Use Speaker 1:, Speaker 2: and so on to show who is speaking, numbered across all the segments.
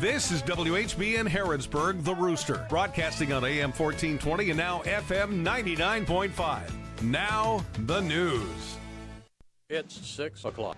Speaker 1: This is WHBN Harrodsburg, The Rooster, broadcasting on AM 1420 and now FM 99.5. Now, the news.
Speaker 2: It's 6 o'clock.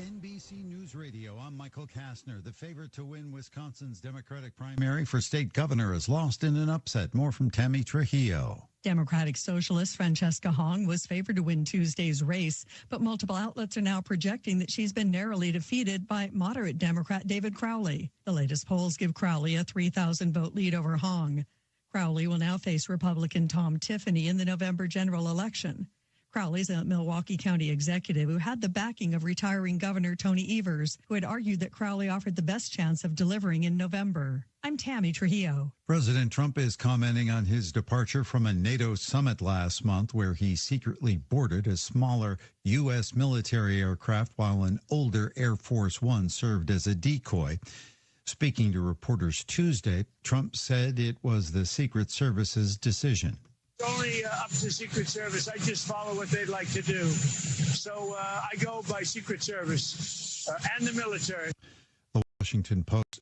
Speaker 3: NBC News Radio, I'm Michael Kastner. The favorite to win Wisconsin's Democratic primary for state governor is lost in an upset. More from Tammy Trujillo.
Speaker 4: Democratic Socialist Francesca Hong was favored to win Tuesday's race, but multiple outlets are now projecting that she's been narrowly defeated by moderate Democrat David Crowley. The latest polls give Crowley a 3,000-vote lead over Hong. Crowley will now face Republican Tom Tiffany in the November general election. Crowley's a Milwaukee County executive who had the backing of retiring Governor Tony Evers, who had argued that Crowley offered the best chance of delivering in November. I'm Tammy Trujillo.
Speaker 3: President Trump is commenting on his departure from a NATO summit last month where he secretly boarded a smaller U.S. military aircraft while an older Air Force One served as a decoy. Speaking to reporters Tuesday, Trump said it was the Secret Service's decision.
Speaker 5: It's only up to the Secret Service. I just follow what they'd like to do. So I go by Secret Service and the military.
Speaker 3: The Washington Post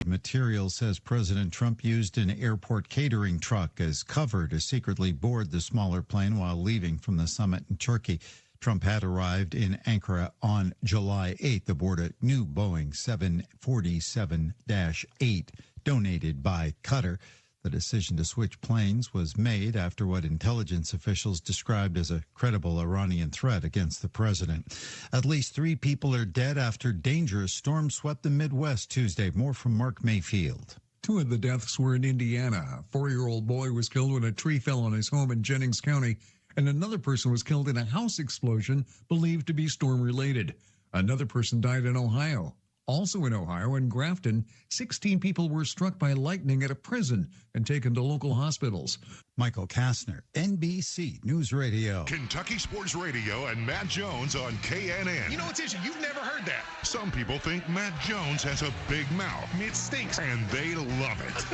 Speaker 3: material says President Trump used an airport catering truck as cover to secretly board the smaller plane while leaving from the summit in Turkey. Trump had arrived in Ankara on July 8th aboard a new Boeing 747-8 donated by Qatar. The decision to switch planes was made after what intelligence officials described as a credible Iranian threat against the president. At least 3 people are dead after dangerous storms swept the Midwest Tuesday. More from Mark Mayfield.
Speaker 6: 2 of the deaths were in Indiana. A 4-year-old boy was killed when a tree fell on his home in Jennings County, and another person was killed in a house explosion believed to be storm-related. Another person died in Ohio. Also in Ohio, in Grafton, 16 people were struck by lightning at a prison and taken to local hospitals.
Speaker 3: Michael Kastner, NBC News Radio.
Speaker 7: Kentucky Sports Radio and Matt Jones on KNN.
Speaker 8: You know what's interesting? You've never heard that.
Speaker 7: Some people think Matt Jones has a big mouth.
Speaker 8: I mean, it stinks.
Speaker 7: And they love it.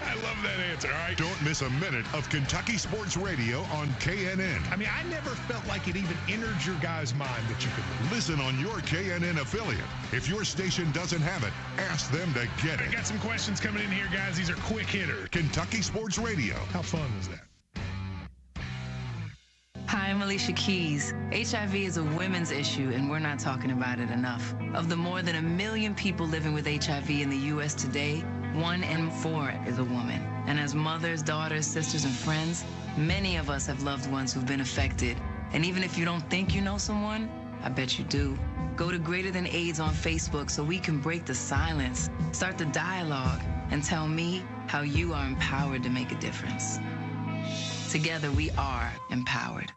Speaker 8: I love that answer, all right?
Speaker 7: Don't miss a minute of Kentucky Sports Radio on KNN.
Speaker 8: I mean, I never felt like it even entered your guy's mind that you could
Speaker 7: listen on your KNN affiliate. If your station doesn't have it, ask them to get it.
Speaker 8: I got some questions coming in here, guys. These are quick hitters.
Speaker 7: Kentucky Sports Radio.
Speaker 8: How fun is that?
Speaker 9: Hi, I'm Alicia Keys. HIV is a women's issue, and we're not talking about it enough. Of the more than 1 million people living with HIV in the U.S. today, 1 in 4 is a woman. And as mothers, daughters, sisters, and friends, many of us have loved ones who've been affected. And even if you don't think you know someone, I bet you do. Go to Greater Than AIDS on Facebook so we can break the silence, start the dialogue, and tell me how you are empowered to make a difference. Together, we are empowered.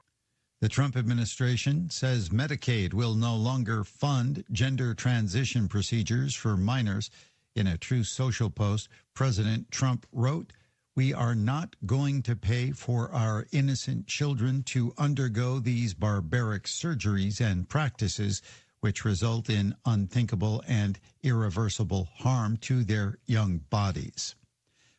Speaker 3: The Trump administration says Medicaid will no longer fund gender transition procedures for minors. In a Truth Social post, President Trump wrote, "We are not going to pay for our innocent children to undergo these barbaric surgeries and practices which result in unthinkable and irreversible harm to their young bodies."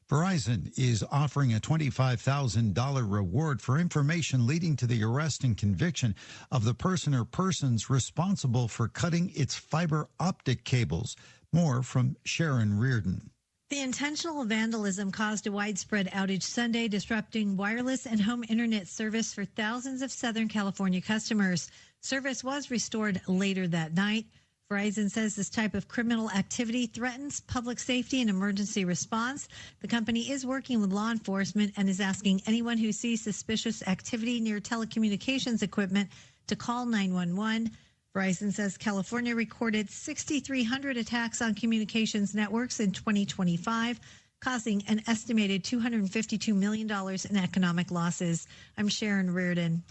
Speaker 3: Verizon is offering a $25,000 reward for information leading to the arrest and conviction of the person or persons responsible for cutting its fiber optic cables. More from Sharon Reardon.
Speaker 10: The intentional vandalism caused a widespread outage Sunday, disrupting wireless and home internet service for thousands of Southern California customers. Service was restored later that night. Verizon says this type of criminal activity threatens public safety and emergency response. The company is working with law enforcement and is asking anyone who sees suspicious activity near telecommunications equipment to call 911. Verizon says California recorded 6,300 attacks on communications networks in 2025, causing an estimated $252 million in economic losses. I'm Sharon Reardon.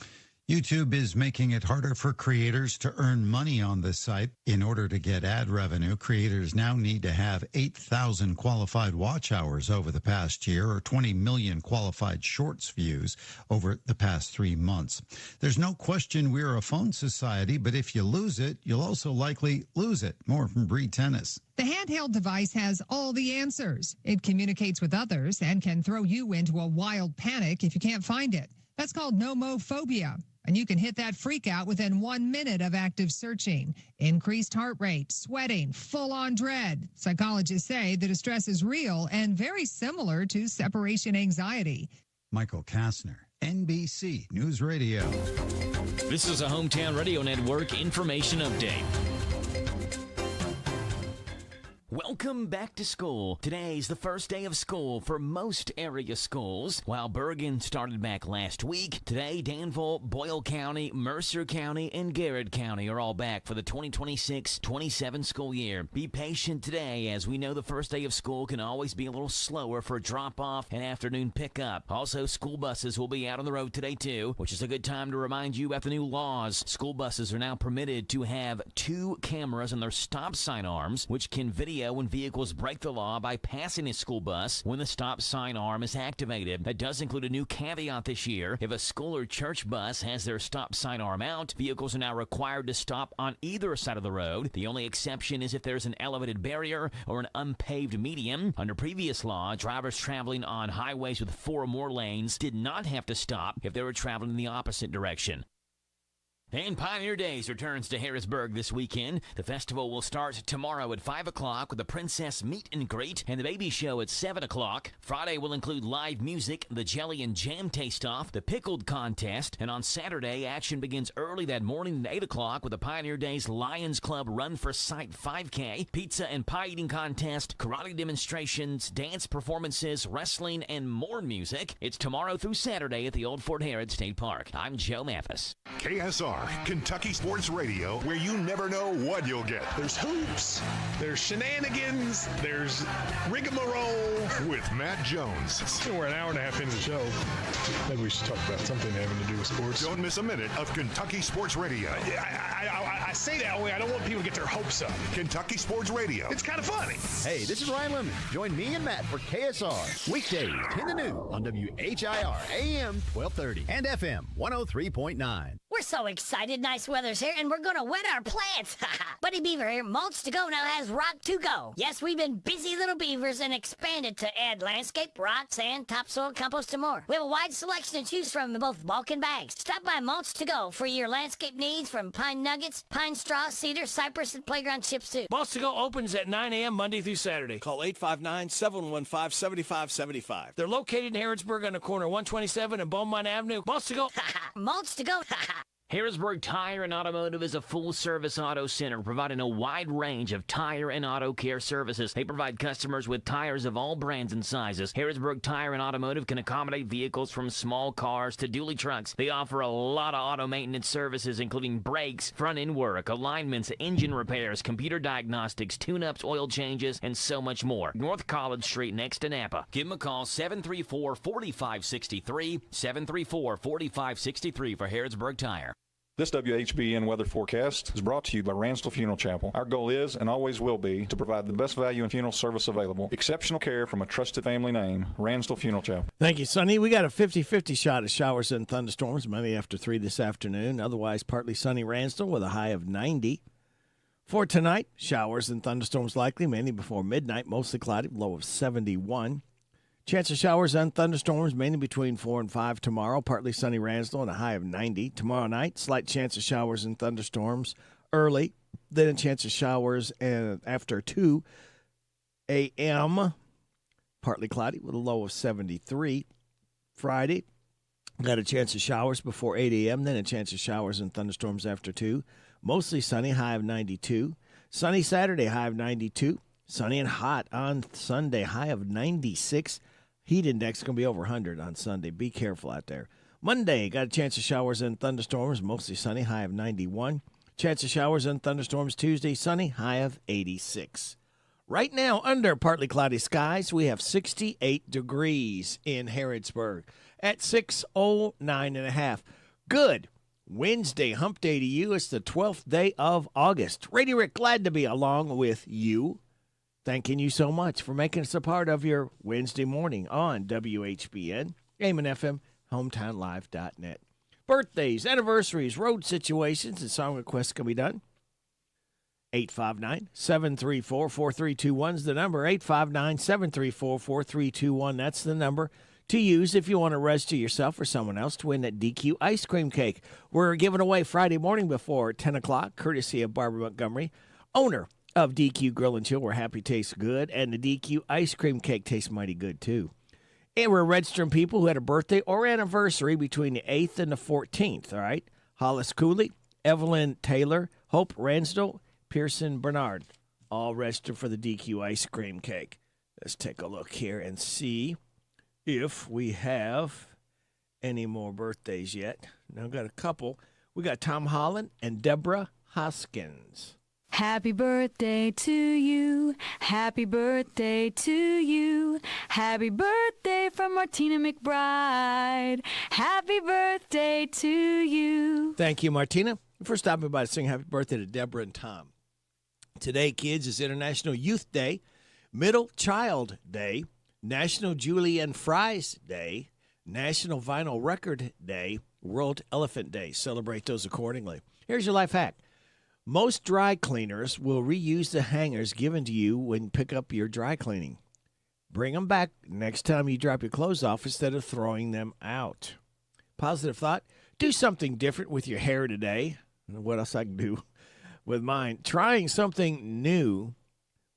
Speaker 3: YouTube is making it harder for creators to earn money on the site. In order to get ad revenue, creators now need to have 8,000 qualified watch hours over the past year or 20 million qualified shorts views over the past 3 months. There's no question we're a phone society, but if you lose it, you'll also likely lose it. More from Bree Tennis.
Speaker 11: The handheld device has all the answers. It communicates with others and can throw you into a wild panic if you can't find it. That's called nomophobia. and you can hit that freak out within 1 minute of active searching. Increased heart rate, sweating, full-on dread. Psychologists say the distress is real and very similar to separation anxiety.
Speaker 3: Michael Kastner, NBC News Radio.
Speaker 12: This is a Hometown Radio Network information update. Welcome back to school. Today's the first day of school for most area schools. While Bergen started back last week, today Danville, Boyle County, Mercer County, and Garrett County are all back for the 2026-27 school year. Be patient today, as we know the first day of school can always be a little slower for drop-off and afternoon pickup. Also, school buses will be out on the road today too, which is a good time to remind you about the new laws. School buses are now permitted to have 2 cameras on their stop sign arms, which can video when vehicles break the law by passing a school bus when the stop sign arm is activated. That does include a new caveat this year. If a school or church bus has their stop sign arm out, vehicles are now required to stop on either side of the road. The only exception is if there's an elevated barrier or an unpaved median. Under previous law, drivers traveling on highways with 4 or more lanes did not have to stop if they were traveling in the opposite direction. And Pioneer Days returns to Harrodsburg this weekend. The festival will start tomorrow at 5 o'clock with the Princess Meet and Greet and the Baby Show at 7 o'clock. Friday will include live music, the Jelly and Jam Taste-Off, the Pickled Contest, and on Saturday, action begins early that morning at 8 o'clock with the Pioneer Days Lions Club Run for Sight 5K, pizza and pie eating contest, karate demonstrations, dance performances, wrestling, and more music. It's tomorrow through Saturday at the Old Fort Harrod State Park. I'm Joe Mathis.
Speaker 7: KSR, Kentucky Sports Radio, where you never know what you'll get.
Speaker 8: There's hoops, there's shenanigans, there's rigmarole.
Speaker 7: With Matt Jones.
Speaker 8: We're an hour and a half into the show. Maybe we should talk about something having to do with sports.
Speaker 7: Don't miss a minute of Kentucky Sports Radio.
Speaker 8: I say that way. I don't want people to get their hopes up.
Speaker 7: Kentucky Sports Radio.
Speaker 8: It's kind of funny.
Speaker 13: Hey, this is Ryan Lemon. Join me and Matt for KSR. Weekdays, 10 to noon on WHIR AM 1230 and FM 103.9.
Speaker 14: We're so excited. Nice weather's here, and we're going to wet our plants. Buddy Beaver here, Mulch to Go now has Rock to Go. Yes, we've been busy little beavers and expanded to add landscape, rock, sand, topsoil, compost, and more. We have a wide selection to choose from in both bulk and bags. Stop by Mulch to Go for your landscape needs from pine nuggets, pine straw, cedar, cypress, and playground chips too.
Speaker 15: Mulch to Go opens at 9 a.m. Monday through Saturday. Call 859-715-7575. They're located in Harrodsburg on the corner of 127 and Beaumont Avenue. Mulch to Go.
Speaker 14: Mulch to Go.
Speaker 12: Harrodsburg Tire and Automotive is a full-service auto center providing a wide range of tire and auto care services. They provide customers with tires of all brands and sizes. Harrodsburg Tire and Automotive can accommodate vehicles from small cars to dually trucks. They offer a lot of auto maintenance services, including brakes, front-end work, alignments, engine repairs, computer diagnostics, tune-ups, oil changes, and so much more. North College Street next to Napa. Give them a call, 734-4563, 734-4563 for Harrodsburg Tire.
Speaker 16: This WHBN weather forecast is brought to you by Ransdell Funeral Chapel. Our goal is and always will be to provide the best value in funeral service available. Exceptional care from a trusted family name, Ransdell Funeral Chapel.
Speaker 15: Thank you, Sonny. We got a 50-50 shot of showers and thunderstorms Monday after 3 this afternoon. Otherwise, partly sunny Ransdell with a high of 90. For tonight, showers and thunderstorms likely, mainly before midnight, mostly cloudy, low of 71. Chance of showers and thunderstorms mainly between 4 and 5 tomorrow. Partly sunny Ransdell and a high of 90. Tomorrow night, slight chance of showers and thunderstorms early. Then a chance of showers after 2 a.m. Partly cloudy with a low of 73. Friday, got a chance of showers before 8 a.m. Then a chance of showers and thunderstorms after 2. Mostly sunny, high of 92. Sunny Saturday, high of 92. Sunny and hot on Sunday, high of 96. Heat index is going to be over 100 on Sunday. Be careful out there. Monday, got a chance of showers and thunderstorms, mostly sunny, high of 91. Chance of showers and thunderstorms Tuesday, sunny, high of 86. Right now, under partly cloudy skies, we have 68 degrees in Harrodsburg at 6:09.5. Good. Wednesday, hump day to you. It's the 12th day of August. Radio Rick, glad to be along with you. Thanking you so much for making us a part of your Wednesday morning on WHBN, AM and FM, hometownlive.net. Birthdays, anniversaries, road situations, and song requests can be done. 859-734-4321 is the number. 859-734-4321, that's the number. to use if you want to register yourself or someone else to win that DQ ice cream cake. We're giving away Friday morning before 10 o'clock, courtesy of Barbara Montgomery, owner of DQ Grill and Chill, where happy tastes good, and the DQ ice cream cake tastes mighty good, too. And we're registering people who had a birthday or anniversary between the 8th and the 14th, all right? Hollis Cooley, Evelyn Taylor, Hope Ransdell, Pearson Bernard, all registered for the DQ ice cream cake. Let's take a look here and see if we have any more birthdays yet. Now, got a couple. We got Tom Holland and Deborah Hoskins.
Speaker 17: Happy birthday to you. Happy birthday to you. Happy birthday from Martina McBride. Happy birthday to you.
Speaker 15: Thank you, Martina, for stopping by to sing happy birthday to Deborah and Tom. Today, kids, is International Youth Day, Middle Child Day, National Julienne Fries Day, National Vinyl Record Day, World Elephant Day. Celebrate those accordingly. Here's your life hack. Most dry cleaners will reuse the hangers given to you when you pick up your dry cleaning. Bring them back next time you drop your clothes off instead of throwing them out. Positive thought. Do something different with your hair today. I don't know what else I can do with mine. Trying something new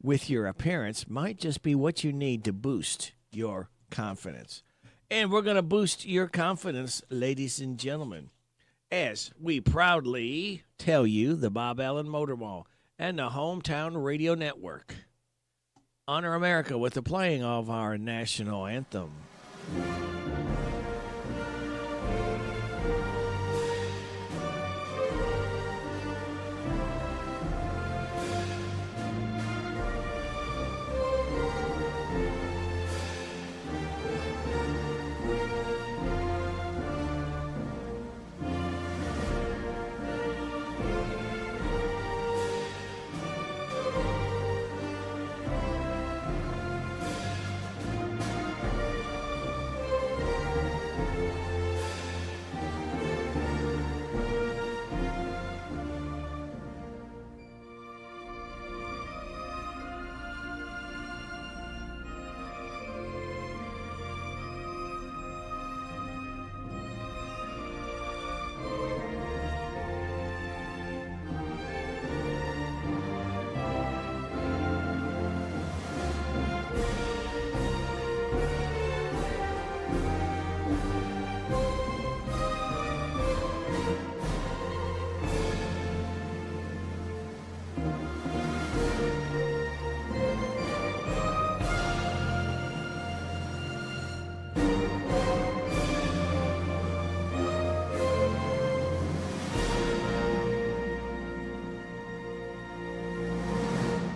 Speaker 15: with your appearance might just be what you need to boost your confidence. And we're going to boost your confidence, ladies and gentlemen, as we proudly tell you the Bob Allen Motor Mall and the Hometown Radio Network honor America with the playing of our national anthem.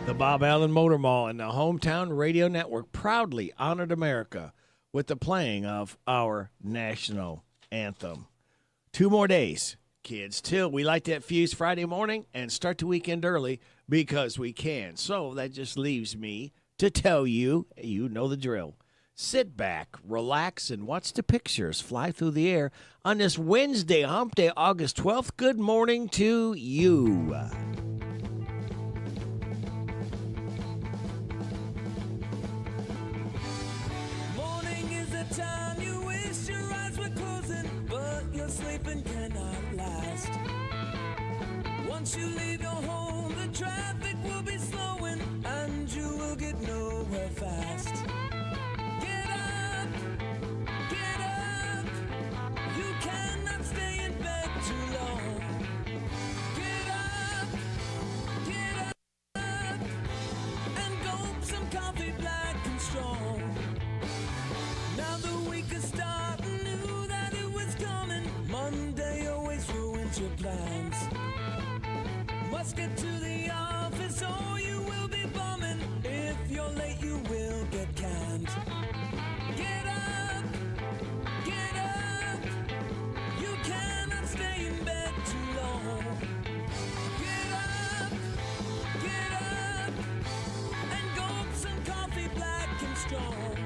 Speaker 15: The Bob Allen Motor Mall and the Hometown Radio Network proudly honored America with the playing of our national anthem. 2 more days, kids, till we light that fuse Friday morning and start the weekend early because we can. So that just leaves me to tell you, you know the drill. Sit back, relax, and watch the pictures fly through the air on this Wednesday, Hump Day, August 12th. Good morning to you.
Speaker 18: Sleeping cannot last. Once you leave your home, the traffic will be slowing and you will get nowhere fast. Get up, you cannot stay in bed too long. Get up, and gulp some coffee black and strong. Now the week is starting, knew that it was coming. Monday always ruins your plans. Must get to the office or you will be bumming. If you're late you will get canned. Get up, you cannot stay in bed too long. Get up, and gulp some coffee black and strong.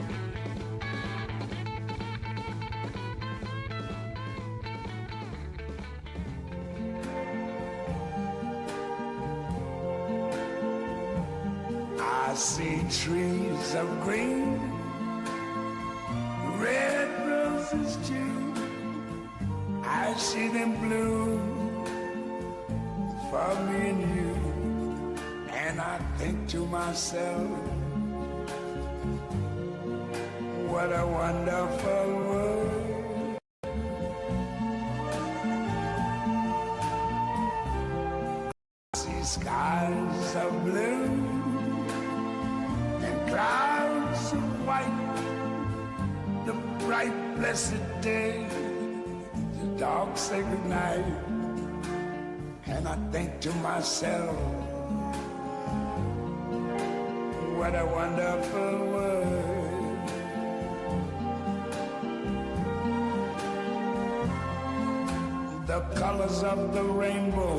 Speaker 18: I see trees of green, red roses too. I see them bloom for me and you. And I think to myself, what a wonderful world. I see skies of blue and clouds of white, the bright blessed day, the dark sacred night. And I think to myself, what a wonderful world. The colors of the rainbow,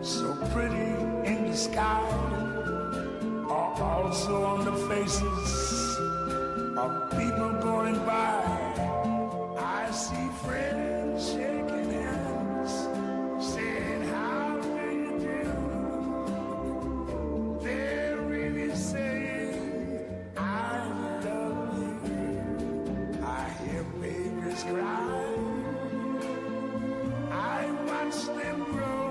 Speaker 18: so pretty in the sky, are also on the faces of people going by. I see friends shaking hands, saying, how do you do? They're really saying, I love you. I hear babies cry. I watch them grow.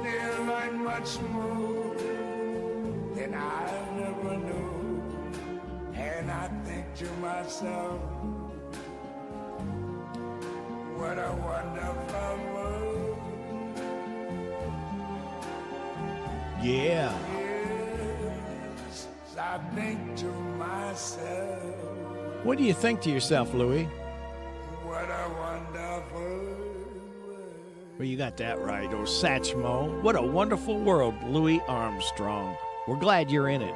Speaker 18: They learn much more than I never knew. And I think to myself, what a wonderful world.
Speaker 15: Yeah.
Speaker 18: Yes, I think to myself,
Speaker 15: What do you think to yourself, Louie?
Speaker 18: what a wonderful world.
Speaker 15: Well, you got that right. Or Satchmo. What a wonderful world, Louis Armstrong. We're glad you're in it.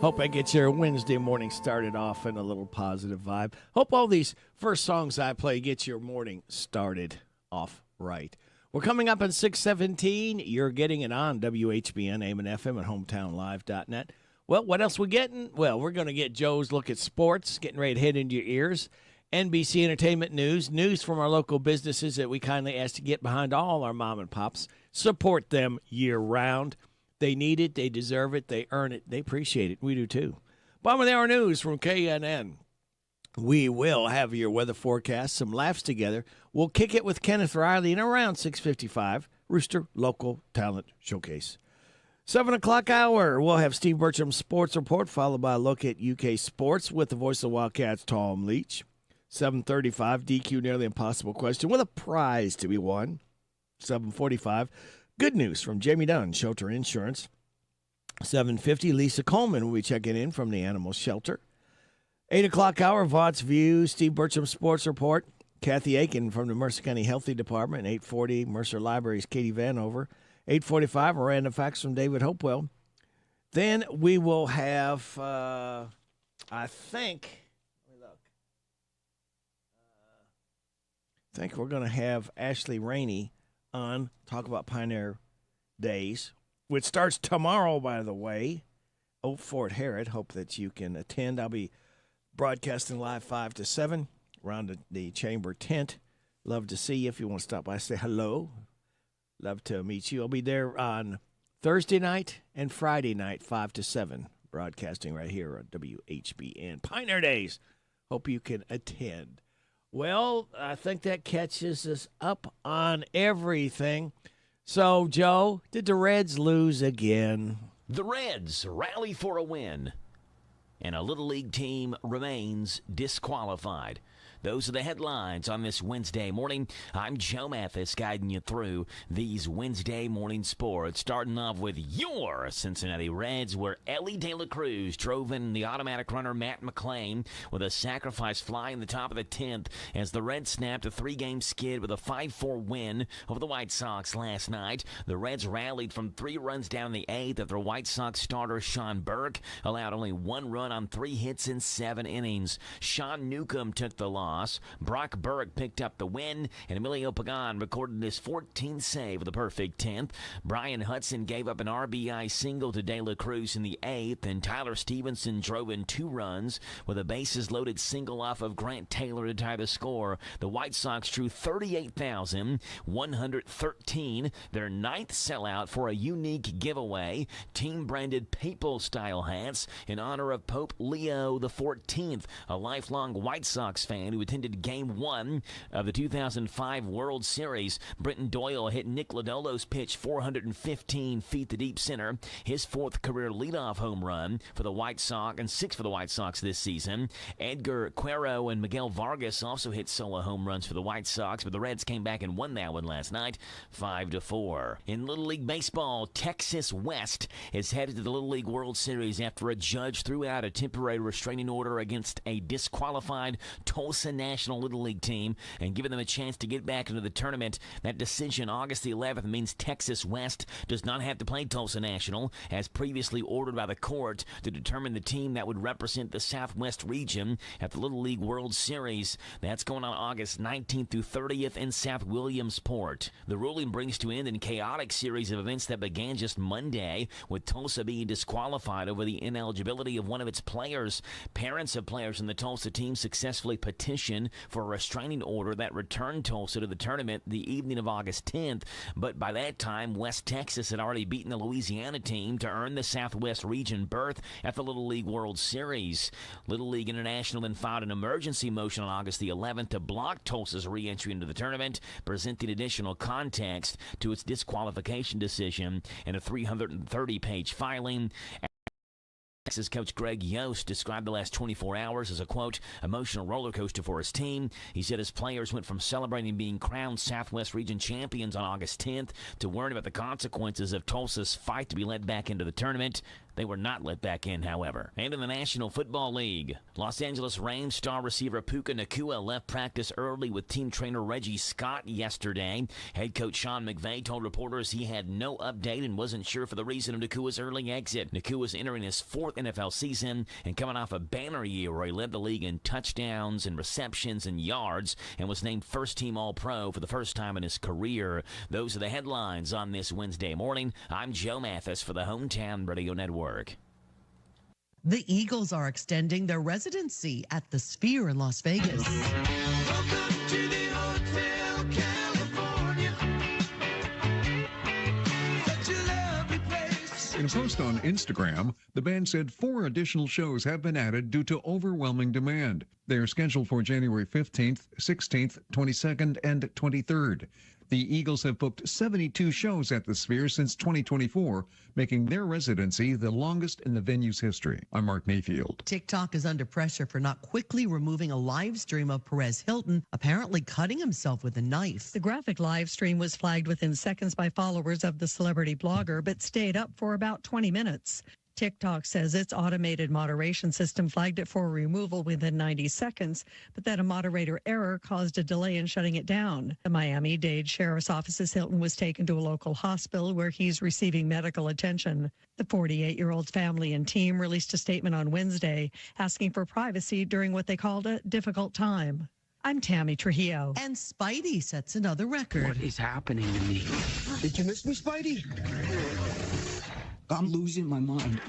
Speaker 15: Hope I get your Wednesday morning started off in a little positive vibe. Hope all these first songs I play get your morning started off right. We're coming up on 6:17. You're getting it on WHBN, AM and FM, and hometownlive.net. Well, what else we getting? Well, we're going to get Joe's look at sports, getting ready to head into your ears. NBC Entertainment News, news from our local businesses that we kindly ask to get behind all our mom and pops. Support them year-round. They need it. They deserve it. They earn it. They appreciate it. We do, too. Bottom of the hour news from KNN. We will have your weather forecast, some laughs together. We'll kick it with Kenneth Riley in around 6:55. Rooster Local Talent Showcase. 7 o'clock hour, we'll have Steve Bertram's Sports Report, followed by a look at UK sports with the voice of Wildcats, Tom Leach. 7:35, DQ Nearly Impossible Question with a prize to be won. 7:45, good news from Jamie Dunn, Shelter Insurance. 7:50, Lisa Coleman will be checking in from the Animal Shelter. 8 o'clock hour, Vaught's View, Steve Bertram's Sports Report. Kathy Aiken from the Mercer County Healthy Department. 8:40, Mercer Library's Katie Vanover. 8:45, a random facts from David Hopewell. Then we will have, I think we're going to have Ashley Rainey on, talk about Pioneer Days, which starts tomorrow, by the way. Fort Herod. Hope that you can attend. I'll be broadcasting live 5 to 7 around the chamber tent. Love to see you if you want to stop by, say hello. Love to meet you. I'll be there on Thursday night and Friday night, 5 to 7, broadcasting right here on WHBN. Pioneer Days. Hope you can attend. Well, I think that catches us up on everything. So, Joe, did the Reds lose again?
Speaker 12: The Reds rally for a win, and a Little League team remains disqualified. Those are the headlines on this Wednesday morning. I'm Joe Mathis guiding you through these Wednesday morning sports. Starting off with your Cincinnati Reds, where Ellie De La Cruz drove in the automatic runner Matt McClain with a sacrifice fly in the top of the 10th as the Reds snapped a 3-game skid with a 5-4 win over the White Sox last night. The Reds rallied from 3 runs down in the 8th after White Sox starter Sean Burke allowed only 1 run on 3 hits in 7 innings. Sean Newcomb took the loss. loss. Brock Berg picked up the win, and Emilio Pagan recorded his 14th save with a perfect 10th. Brian Hudson gave up an RBI single to De La Cruz in the 8th, and Tyler Stevenson drove in 2 runs with a bases-loaded single off of Grant Taylor to tie the score. The White Sox drew 38,113, their 9th sellout, for a unique giveaway, team-branded Papal-style hats in honor of Pope Leo XIV, a lifelong White Sox fan who attended Game 1 of the 2005 World Series. Brenton Doyle hit Nick Lodolo's pitch 415 feet to deep center, his 4th career leadoff home run for the White Sox, and 6th for the White Sox this season. Edgar Cuero and Miguel Vargas also hit solo home runs for the White Sox, but the Reds came back and won that one last night, 5-4. In Little League Baseball, Texas West is headed to the Little League World Series after a judge threw out a temporary restraining order against a disqualified Tulsa National Little League team and giving them a chance to get back into the tournament. That decision, August the 11th, means Texas West does not have to play Tulsa National, as previously ordered by the court, to determine the team that would represent the Southwest region at the Little League World Series. That's going on August 19th through 30th in South Williamsport. The ruling brings to end a chaotic series of events that began just Monday, with Tulsa being disqualified over the ineligibility of one of its players. Parents of players in the Tulsa team successfully petitioned for a restraining order that returned Tulsa to the tournament the evening of August 10th, but by that time, West Texas had already beaten the Louisiana team to earn the Southwest region berth at the Little League World Series. Little League International then filed an emergency motion on August the 11th to block Tulsa's re-entry into the tournament, presenting additional context to its disqualification decision in a 330-page filing. Texas coach Greg Yost described the last 24 hours as a, quote, emotional roller coaster for his team. He said his players went from celebrating being crowned Southwest Region champions on August 10th to worrying about the consequences of Tulsa's fight to be let back into the tournament. They were not let back in, however. And in the National Football League, Los Angeles Rams star receiver Puka Nacua left practice early with team trainer Reggie Scott yesterday. Head coach Sean McVay told reporters he had no update and wasn't sure for the reason of Nacua's early exit. Nacua's entering his 4th NFL season and coming off a banner year where he led the league in touchdowns and receptions and yards and was named first-team All-Pro for the first time in his career. Those are the headlines on this Wednesday morning. I'm Joe Mathis for the Hometown Radio Network.
Speaker 19: The Eagles are extending their residency at the Sphere in Las Vegas.
Speaker 18: Welcome to the Hotel California. Such a lovely place.
Speaker 6: In a post on Instagram, the band said 4 additional shows have been added due to overwhelming demand. They are scheduled for January 15th, 16th, 22nd, and 23rd. The Eagles have booked 72 shows at the Sphere since 2024, making their residency the longest in the venue's history. I'm Mark Mayfield.
Speaker 19: TikTok is under pressure for not quickly removing a live stream of Perez Hilton apparently cutting himself with a knife.
Speaker 4: The graphic live stream was flagged within seconds by followers of the celebrity blogger, but stayed up for about 20 minutes. TikTok says its automated moderation system flagged it for removal within 90 seconds, but that a moderator error caused a delay in shutting it down. The Miami-Dade Sheriff's Office says Hilton was taken to a local hospital where he's receiving medical attention. The 48-year-old's family and team released a statement on Wednesday asking for privacy during what they called a difficult time. I'm Tammy Trujillo.
Speaker 19: And Spidey sets another record.
Speaker 20: What is happening to me? Did you miss me, Spidey? I'm losing my mind.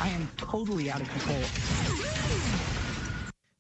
Speaker 20: I am totally out of control.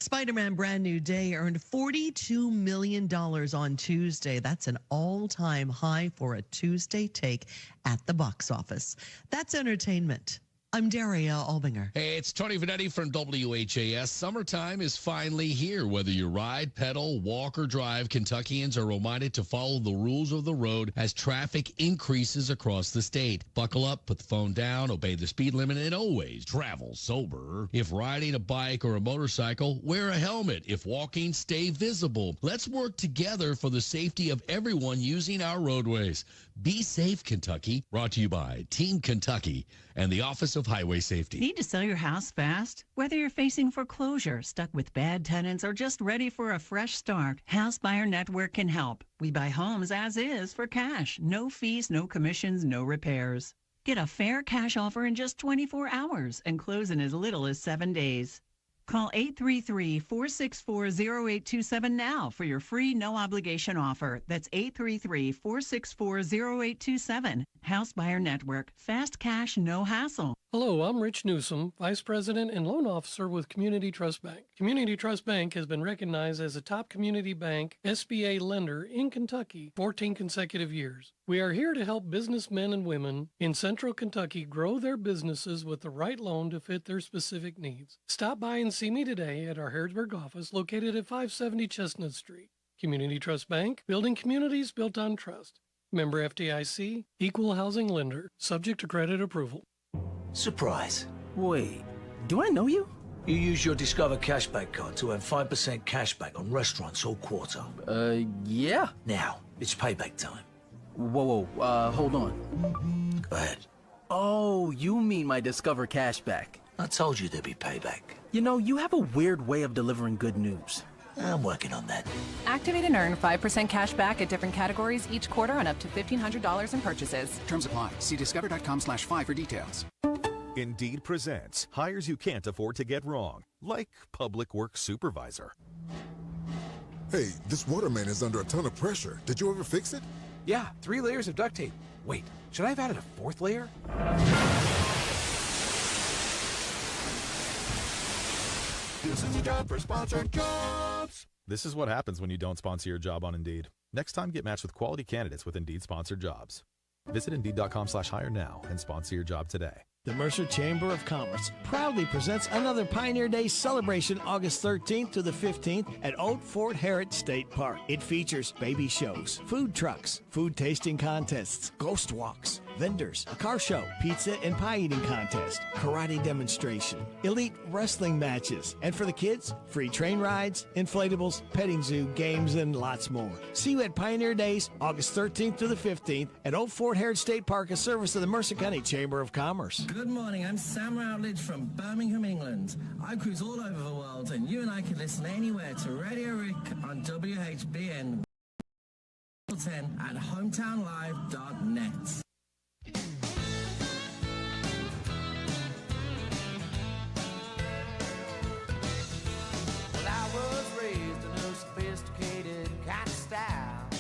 Speaker 19: Spider-Man Brand New Day earned $42 million on Tuesday. That's an all-time high for a Tuesday take at the box office. That's entertainment. I'm Daria Albinger.
Speaker 21: Hey, it's Tony Vanetti from WHAS. Summertime is finally here. Whether you ride, pedal, walk, or drive, Kentuckians are reminded to follow the rules of the road as traffic increases across the state. Buckle up, put the phone down, obey the speed limit, and always travel sober. If riding a bike or a motorcycle, wear a helmet. If walking, stay visible. Let's work together for the safety of everyone using our roadways. Be safe, Kentucky. Brought to you by Team Kentucky and the Office of Highway Safety.
Speaker 22: Need to sell your house fast? Whether you're facing foreclosure, stuck with bad tenants, or just ready for a fresh start, House Buyer Network can help. We buy homes as is for cash. No fees, no commissions, no repairs. Get a fair cash offer in just 24 hours and close in as little as 7 days. Call 833-464-0827 now for your free no-obligation offer. That's 833-464-0827. House Buyer Network. Fast cash, no hassle.
Speaker 1: Hello, I'm Rich Newsom, Vice President and Loan Officer with Community Trust Bank. Community Trust Bank has been recognized as a top community bank SBA lender in Kentucky 14 consecutive years. We are here to help businessmen and women in Central Kentucky grow their businesses with the right loan to fit their specific needs. Stop by and see me today at our Harrodsburg office located at 570 Chestnut Street. Community Trust Bank, building communities built on trust. Member FDIC, equal housing lender, subject to credit approval.
Speaker 2: Surprise. Wait, do I know you? You use your Discover Cashback card to earn 5% cashback on restaurants all quarter.
Speaker 23: Yeah.
Speaker 2: Now, it's payback time.
Speaker 23: Whoa, hold on.
Speaker 2: Go ahead.
Speaker 23: Oh, you mean my Discover Cashback.
Speaker 2: I told you there'd be payback.
Speaker 23: You know, you have a weird way of delivering good news.
Speaker 2: I'm working on that.
Speaker 24: Activate and earn 5% cash back at different categories each quarter on up to $1,500 in purchases.
Speaker 25: Terms apply. See discover.com/5 for details.
Speaker 26: Indeed presents hires you can't afford to get wrong, like public works supervisor.
Speaker 27: Hey, this water main is under a ton of pressure. Did you ever fix it?
Speaker 28: Yeah, 3 layers of duct tape. Wait, should I have added a 4th layer?
Speaker 26: This is a job for sponsored jobs. This is what happens when you don't sponsor your job on Indeed. Next time, get matched with quality candidates with Indeed sponsored jobs. Visit Indeed.com/hire now and sponsor your job today.
Speaker 15: The Mercer Chamber of Commerce proudly presents another Pioneer Day celebration August 13th to the 15th at Old Fort Harrod State Park. It features baby shows, food trucks, food tasting contests, ghost walks, vendors, a car show, pizza and pie eating contest, karate demonstration, elite wrestling matches, and for the kids, free train rides, inflatables, petting zoo, games, and lots more. See you at Pioneer Days August 13th to the 15th at Old Fort Harrod State Park, a service of the Mercer County Chamber of Commerce.
Speaker 29: Good morning, I'm Sam Routledge from Birmingham, England. I cruise all over the world, and you and I can listen anywhere to Radio Rick on WHBN 10 at hometownlive.net.
Speaker 18: Well, I was raised in a sophisticated kind of style.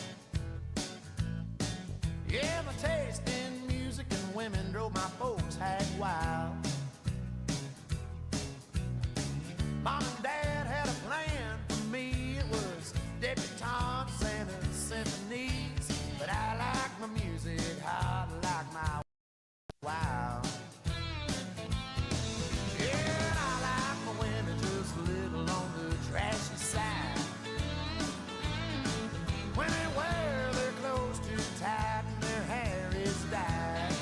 Speaker 18: Yeah, my taste in music and women drove my folks hag wild. Mom and Dad had a plan for me. It was debutantes and symphonies. But I like my music hard, like my wow. Yeah, and I like my women just a little on the trashy side. When they wear their clothes too tight and their hair is dyed.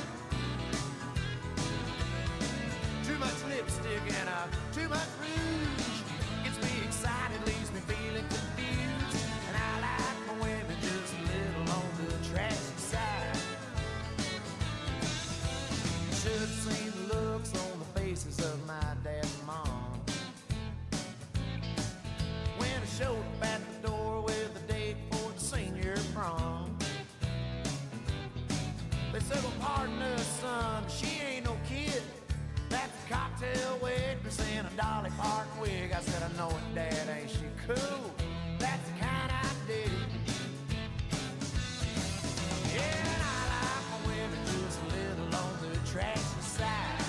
Speaker 18: Too much lipstick and too much rouge gets me excited, leaves me feeling confused. And I like my women just a little on the trashy side. You should have seen the looks on the faces of my dad and mom when I showed up at the door with a date for the senior prom. They said, well, pardon us, son, she ain't no kid. That's a cocktail waitress in a Dolly Parton wig. I said, I know it, Dad, ain't she cool? That's the kind I dig. Yeah, and I like my women just a little on the trashy side.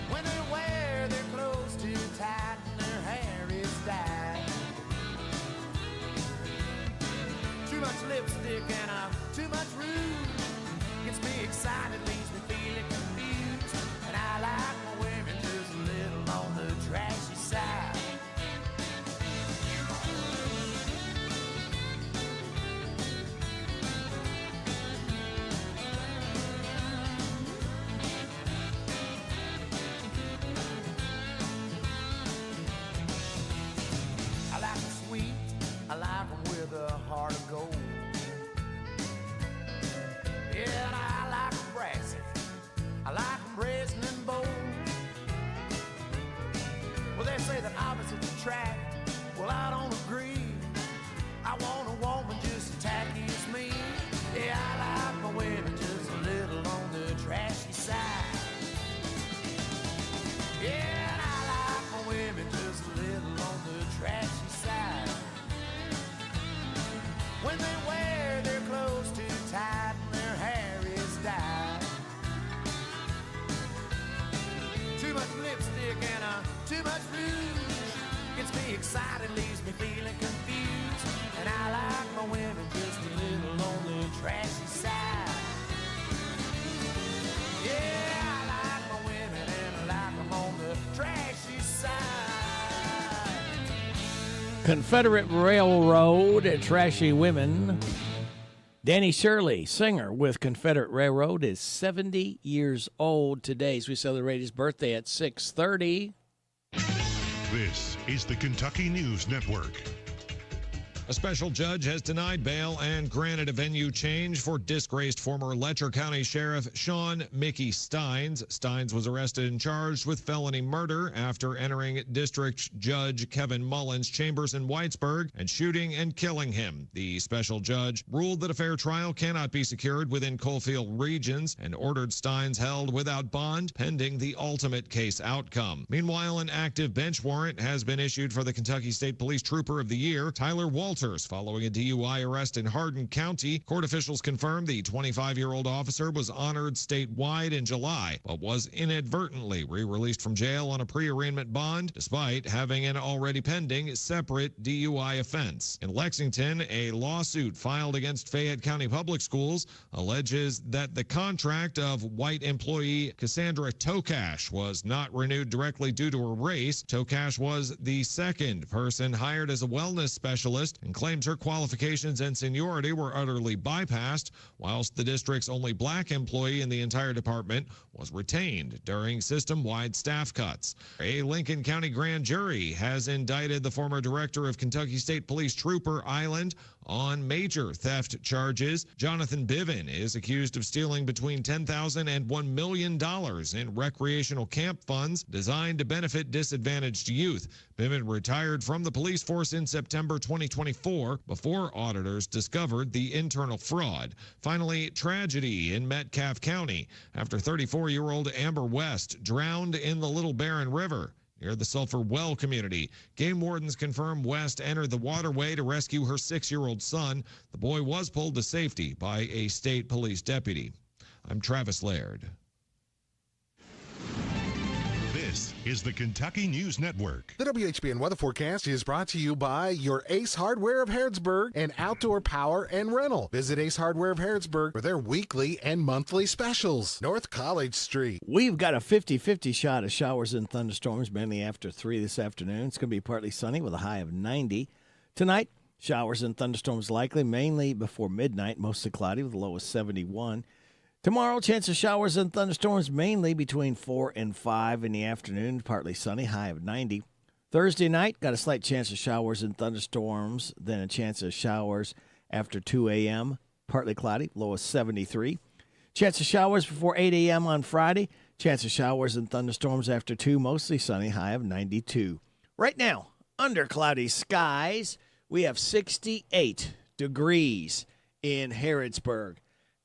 Speaker 18: When they wear their clothes too tight and their hair is dyed. Too much lipstick and too much rouge gets me excited, leaves me feeling confused. And I like my women just a little on the trashy side. I like them sweet, I like them with a heart of gold. Yeah, and I like them brassy, I like them brazen and bold. Well, they say that opposites attract, well, I don't agree. I want a woman just as tacky as me. Yeah, I like my women just a little on the trashy side. Yeah, and I when they wear their clothes too tight and their hair is dyed. Too much lipstick and too much rouge gets me excited, leaves me feeling confused. And I like my women just a little on the trashy side. Yeah, I like my women and I like them on the trashy side.
Speaker 15: Confederate Railroad, Trashy Women. Danny Shirley, singer with Confederate Railroad, is 70 years old today as we celebrate his birthday at 6:30.
Speaker 3: This is the Kentucky News Network.
Speaker 5: A special judge has denied bail and granted a venue change for disgraced former Letcher County Sheriff Sean Mickey Steins. Steins was arrested and charged with felony murder after entering District Judge Kevin Mullins' chambers in Whitesburg and shooting and killing him. The special judge ruled that a fair trial cannot be secured within Coalfield regions and ordered Steins held without bond pending the ultimate case outcome. Meanwhile, an active bench warrant has been issued for the Kentucky State Police Trooper of the Year, Tyler Walters, following a DUI arrest in Hardin County. Court officials confirmed the 25-year-old officer was honored statewide in July, but was inadvertently re-released from jail on a pre-arraignment bond, despite having an already pending separate DUI offense. In Lexington, a lawsuit filed against Fayette County Public Schools alleges that the contract of white employee Cassandra Tokash was not renewed directly due to her race. Tokash was the second person hired as a wellness specialist and claims her qualifications and seniority were utterly bypassed, whilst the district's only black employee in the entire department was retained during system-wide staff cuts. A Lincoln County grand jury has indicted the former director of Kentucky State Police Trooper Island on major theft charges. Jonathan Bivin is accused of stealing between $10,000 and $1 million in recreational camp funds designed to benefit disadvantaged youth. Bivin retired from the police force in September 2024 before auditors discovered the internal fraud. Finally, tragedy in Metcalfe County after 34-year-old Amber West drowned in the Little Barren River near the Sulphur Well community. Game wardens confirm West entered the waterway to rescue her 6-year-old son. The boy was pulled to safety by a state police deputy. I'm Travis Laird.
Speaker 3: This is the Kentucky News Network.
Speaker 28: The WHBN weather forecast is brought to you by your Ace Hardware of Harrodsburg and Outdoor Power and Rental. Visit Ace Hardware of Harrodsburg for their weekly and monthly specials. North College Street.
Speaker 15: We've got a 50-50 shot of showers and thunderstorms mainly after 3 this afternoon. It's going to be partly sunny with a high of 90. Tonight, showers and thunderstorms likely mainly before midnight, mostly cloudy with a low of 71. Tomorrow, chance of showers and thunderstorms mainly between 4 and 5 in the afternoon, partly sunny, high of 90. Thursday night, got a slight chance of showers and thunderstorms, then a chance of showers after 2 a.m., partly cloudy, low of 73. Chance of showers before 8 a.m. on Friday, chance of showers and thunderstorms after 2, mostly sunny, high of 92. Right now, under cloudy skies, we have 68 degrees in Harrodsburg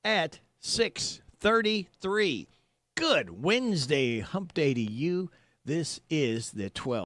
Speaker 15: at 6:33. Good Wednesday hump day to you. This is the 12th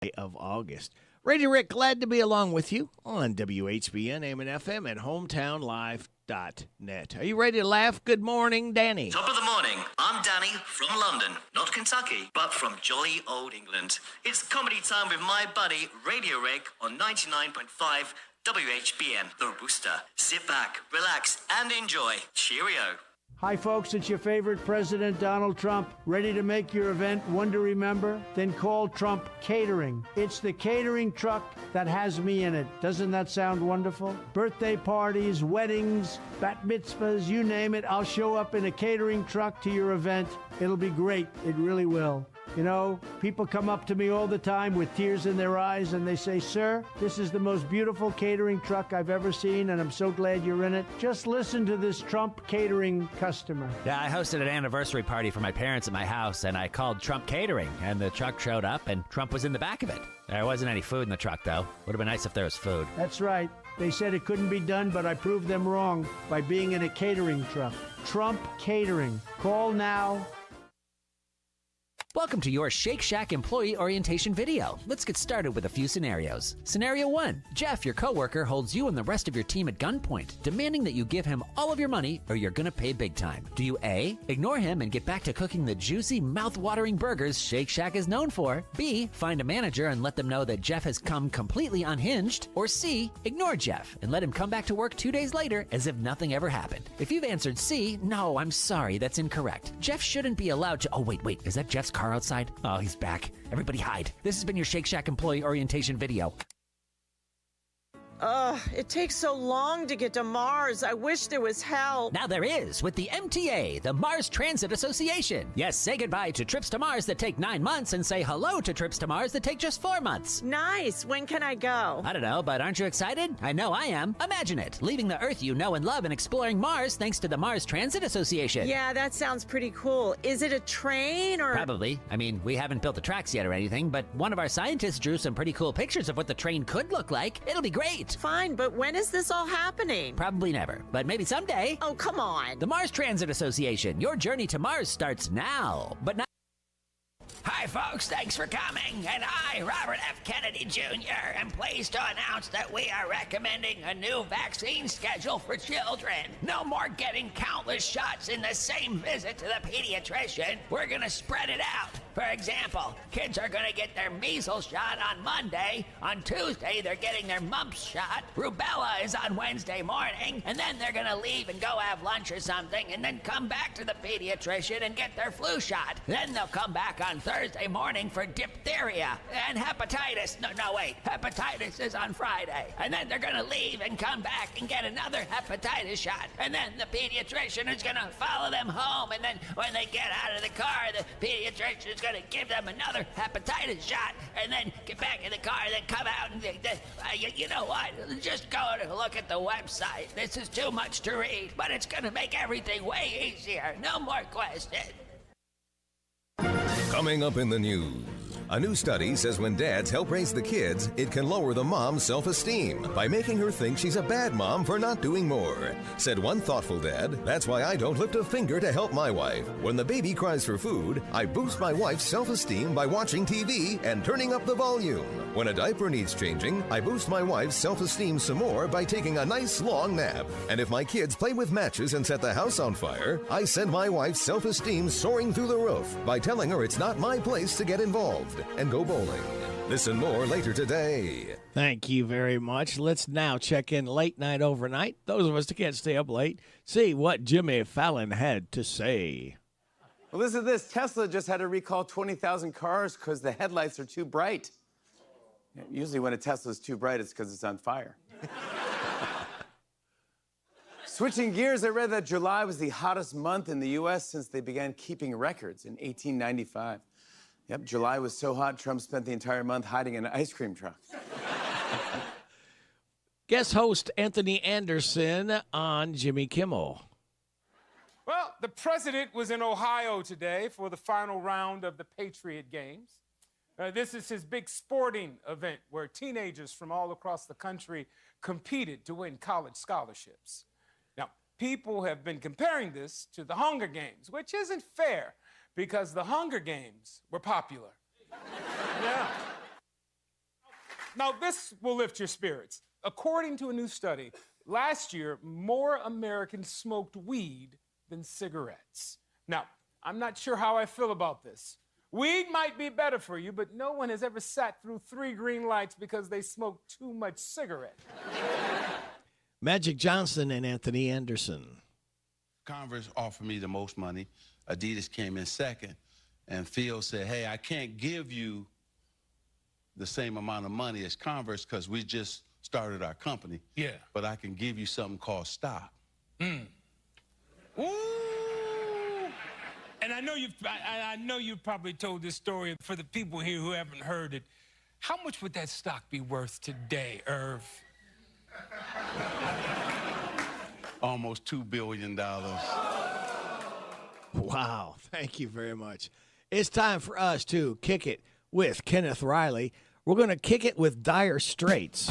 Speaker 15: day of August. Radio Rick, glad to be along with you on WHBN, AM and FM, and HometownLive.net. Are you ready to laugh? Good morning, Danny.
Speaker 7: Top of the morning. I'm Danny from London, not Kentucky, but from jolly old England. It's comedy time with my buddy Radio Rick on 99.5 WHBN, The Rooster. Sit back, relax, and enjoy. Cheerio.
Speaker 8: Hi, folks. It's your favorite President, Donald Trump. Ready to make your event one to remember? Then call Trump Catering. It's the catering truck that has me in it. Doesn't that sound wonderful? Birthday parties, weddings, bat mitzvahs, you name it. I'll show up in a catering truck to your event. It'll be great. It really will. You know, people come up to me all the time with tears in their eyes and they say, "Sir, this is the most beautiful catering truck I've ever seen and I'm so glad you're in it. Just listen to this Trump Catering customer."
Speaker 9: Yeah, I hosted an anniversary party for my parents at my house and I called Trump Catering and the truck showed up and Trump was in the back of it. There wasn't any food in the truck though. Would have been nice if there was food.
Speaker 8: That's right. They said it couldn't be done, but I proved them wrong by being in a catering truck. Trump Catering. Call now.
Speaker 4: Welcome to your Shake Shack employee orientation video. Let's get started with a few scenarios. Scenario 1. Jeff, your coworker, holds you and the rest of your team at gunpoint, demanding that you give him all of your money or you're gonna pay big time. Do you A, ignore him and get back to cooking the juicy, mouth-watering burgers Shake Shack is known for? B, find a manager and let them know that Jeff has come completely unhinged? Or C, ignore Jeff and let him come back to work 2 days later as if nothing ever happened? If you've answered C, no, I'm sorry, that's incorrect. Jeff shouldn't be allowed to... Oh, wait, is that Jeff's car outside? Oh, he's back. Everybody hide. This has been your Shake Shack employee orientation video.
Speaker 6: It takes so long to get to Mars. I wish there was help.
Speaker 4: Now there is with the MTA, the Mars Transit Association. Yes, say goodbye to trips to Mars that take 9 months and say hello to trips to Mars that take just 4 months.
Speaker 6: Nice. When can I go?
Speaker 4: I don't know, but aren't you excited? I know I am. Imagine it, leaving the Earth you know and love and exploring Mars thanks to the Mars Transit Association.
Speaker 6: Yeah, that sounds pretty cool. Is it a train or...
Speaker 4: Probably. I mean, we haven't built the tracks yet or anything, but one of our scientists drew some pretty cool pictures of what the train could look like. It'll be great.
Speaker 6: Fine, but when is this all happening?
Speaker 4: Probably never, but maybe someday.
Speaker 6: Oh, come on.
Speaker 4: The Mars Transit Association. Your journey to Mars starts now, but not... Hi, folks. Thanks for coming. And I, Robert F. Kennedy Jr., am pleased to announce that we are recommending a new vaccine schedule for children. No more getting countless shots in the same visit to the pediatrician. We're going to spread it out. For example, kids are going to get their measles shot on Monday. On Tuesday, they're getting their mumps shot. Rubella is on Wednesday morning. And then they're going to leave and go have lunch or something and then come back to the pediatrician and get their flu shot. Then they'll come back on Thursday morning for diphtheria and hepatitis. No, wait. Hepatitis is on Friday. And then they're going to leave and come back and get another hepatitis shot. And then the pediatrician is going to follow them home. And then when they get out of the car, the pediatrician is going to give them another hepatitis shot. And then get back in the car and then come out and... you know what? Just go and look at the website. This is too much to read, but it's going to make everything way easier. No more questions.
Speaker 10: Coming up in the news. A new study says when dads help raise the kids, it can lower the mom's self-esteem by making her think she's a bad mom for not doing more. Said one thoughtful dad, "That's why I don't lift a finger to help my wife. When the baby cries for food, I boost my wife's self-esteem by watching TV and turning up the volume. When a diaper needs changing, I boost my wife's self-esteem some more by taking a nice long nap. And if my kids play with matches and set the house on fire, I send my wife's self-esteem soaring through the roof by telling her it's not my place to get involved and go bowling." This and more later today.
Speaker 15: Thank you very much. Let's now check in late night overnight. Those of us that can't stay up late, see what Jimmy Fallon had to say.
Speaker 11: Well, listen to this. Tesla just had to recall 20,000 cars because the headlights are too bright. Usually when a Tesla's too bright, it's because it's on fire. Switching gears, I read that July was the hottest month in the U.S. since they began keeping records in 1895. Yep, July was so hot, Trump spent the entire month hiding in an ice cream truck.
Speaker 15: Guest host Anthony Anderson on Jimmy Kimmel.
Speaker 12: Well, the president was in Ohio today for the final round of the Patriot Games. This is his big sporting event where teenagers from all across the country competed to win college scholarships. Now, people have been comparing this to the Hunger Games, which isn't fair because the Hunger Games were popular. Yeah. Now, this will lift your spirits. According to a new study, last year, more Americans smoked weed than cigarettes. Now, I'm not sure how I feel about this. Weed might be better for you, but no one has ever sat through 3 green lights because they smoked too much cigarette.
Speaker 15: Magic Johnson and Anthony Anderson.
Speaker 13: Converse offered me the most money. Adidas came in second. And Phil said, "Hey, I can't give you the same amount of money as Converse because we just started our company.
Speaker 12: Yeah.
Speaker 13: But I can give you something called stock."
Speaker 12: Ooh. And I know you've probably told this story for the people here who haven't heard it. How much would that stock be worth today, Irv?
Speaker 13: Almost $2 billion.
Speaker 15: Wow, thank you very much. It's time for us to kick it with Kenneth Riley. We're going to kick it with Dire Straits.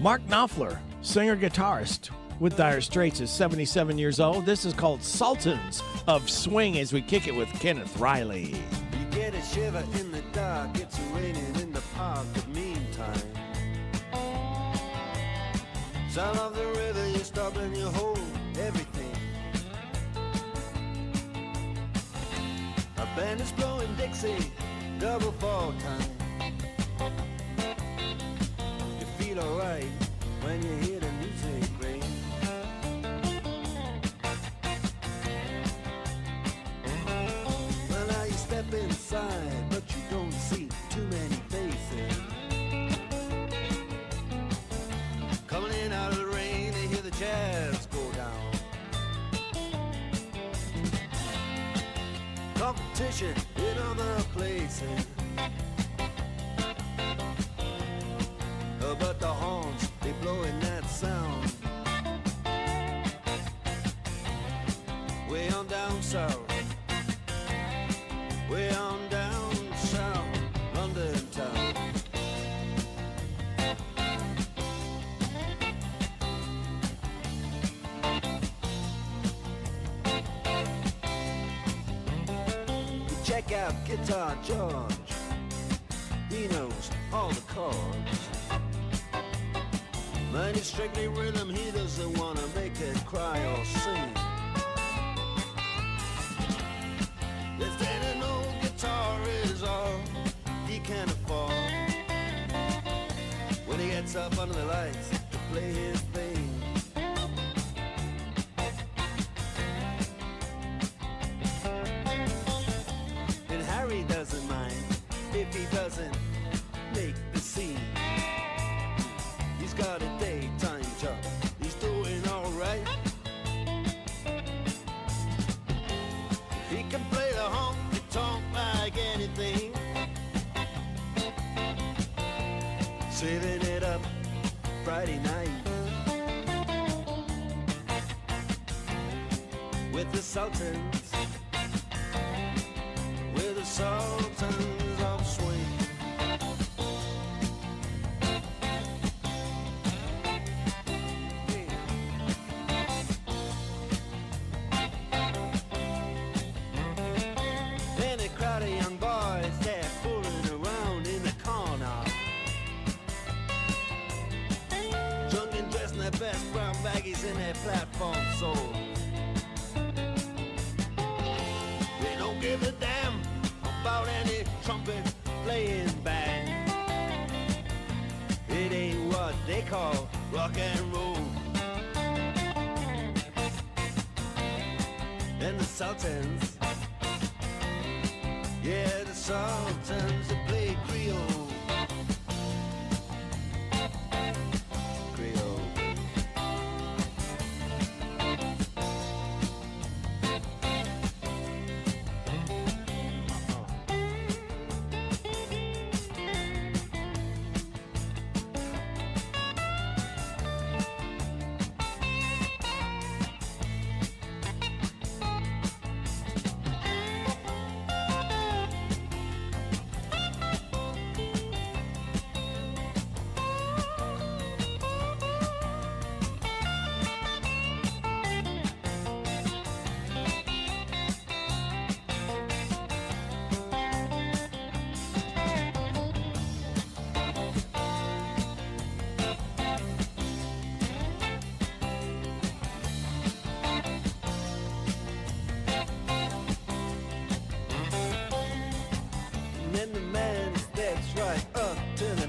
Speaker 15: Mark Knopfler, singer-guitarist with Dire Straits, is 77 years old. This is called Sultans of swing as we kick it with Kenneth Riley.
Speaker 1: You get a shiver in the dark, it's raining in the park, but meantime, sound of the river, you stop and you hold everything. A band is blowing Dixie, double fall time. You feel alright when you hear the music ring. Well, now you step inside, but you don't see too many faces. Coming in out of the rain, they hear the jazz go down. Competition in other places. But the horns, they blowing that sound. Way on down south, way on down south, London town. You check out Guitar George, he knows all the chords. But it's strictly rhythm, he doesn't want to make it cry or sing. If an old guitar is all he can afford, when he gets up under the lights to play his thing. And Harry doesn't mind if he doesn't make the scene. He's got a daytime job, he's doing alright. He can play the honky-tonk like anything, saving it up Friday night with the Sultans, with the Sultans of Swing. Best brown baggies in their platform soul. They don't give a damn about any trumpet playing band. It ain't what they call rock and roll. And the Sultans, yeah, the Sultans that play Creole.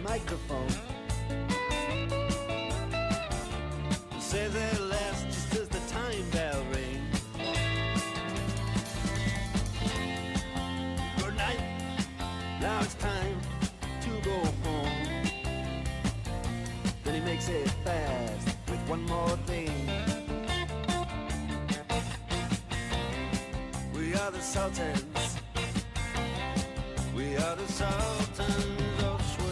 Speaker 1: Microphone says it lasts just as the time bell rings. Good night, now it's time to go home. Then he makes it fast with one more thing. We are the Sultans, we are the Sultans of Swing.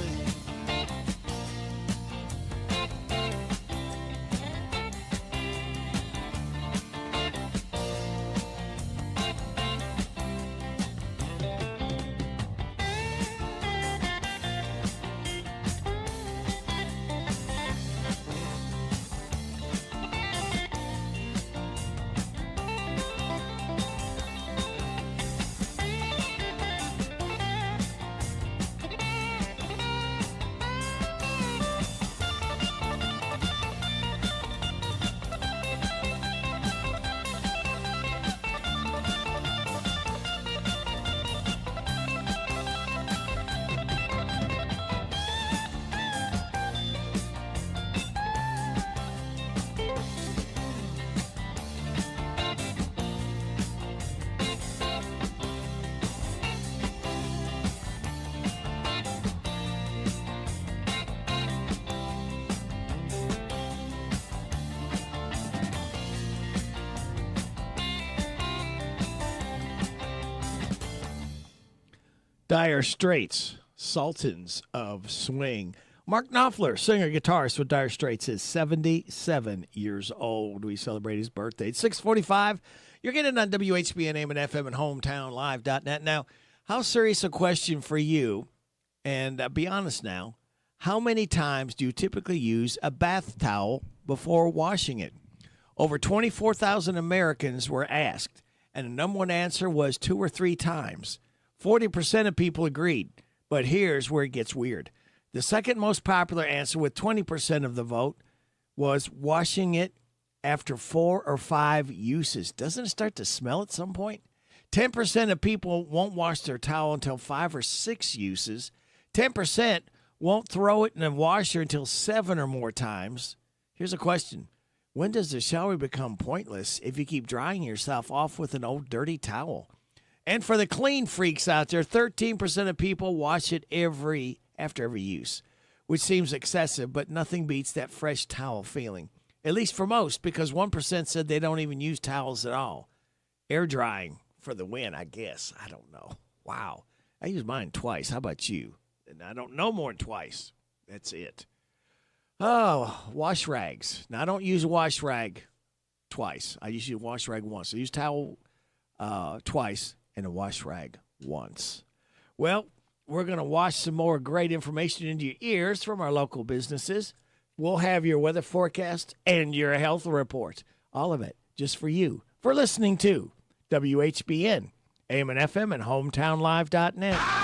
Speaker 15: Dire Straits, Sultans of Swing. Mark Knopfler, singer, guitarist with Dire Straits, is 77 years old. We celebrate his birthday. It's 6:45. You're getting on WHBN, AM and FM, and HometownLive.net. Now, how serious a question for you, and be honest now, how many times do you typically use a bath towel before washing it? Over 24,000 Americans were asked, and the number one answer was 2 or 3 times. 40% of people agreed, but here's where it gets weird. The second most popular answer, with 20% of the vote, was washing it after 4 or 5 uses. Doesn't it start to smell at some point? 10% of people won't wash their towel until 5 or 6 uses. 10% won't throw it in the washer until 7 or more times. Here's a question. When does the shower become pointless if you keep drying yourself off with an old dirty towel? And for the clean freaks out there, 13% of people wash it after every use, which seems excessive, but nothing beats that fresh towel feeling. At least for most, because 1% said they don't even use towels at all. Air drying for the win, I guess. I don't know. Wow. I use mine twice. How about you? And I don't know more than twice. That's it. Oh, wash rags. Now, I don't use a wash rag twice. I usually wash rag once. I use towel twice and a wash rag once. Well, we're going to wash some more great information into your ears from our local businesses. We'll have your weather forecast and your health report. All of it just for you, for listening to WHBN, AM and FM, and HometownLive.net.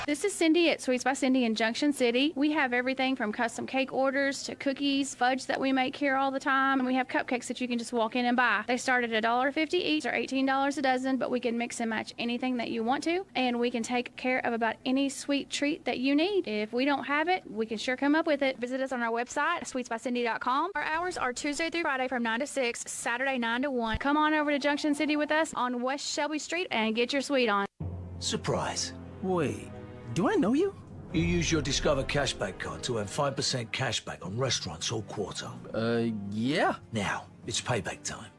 Speaker 2: This is Cindy at Sweets by Cindy in Junction City. We have everything from custom cake orders to cookies, fudge that we make here all the time, and we have cupcakes that you can just walk in and buy. They start at $1.50 each or $18 a dozen, but we can mix and match anything that you want to, and we can take care of about any sweet treat that you need. If we don't have it, we can sure come up with it. Visit us on our website, sweetsbycindy.com. Our hours are Tuesday through Friday from 9 to 6, Saturday 9 to 1. Come on over to Junction City with us on West Shelby Street and get your sweet on.
Speaker 14: Surprise. Wait. Do I know you? You use your Discover cashback card to earn 5% cashback on restaurants all quarter.
Speaker 16: Yeah.
Speaker 14: Now, it's payback time.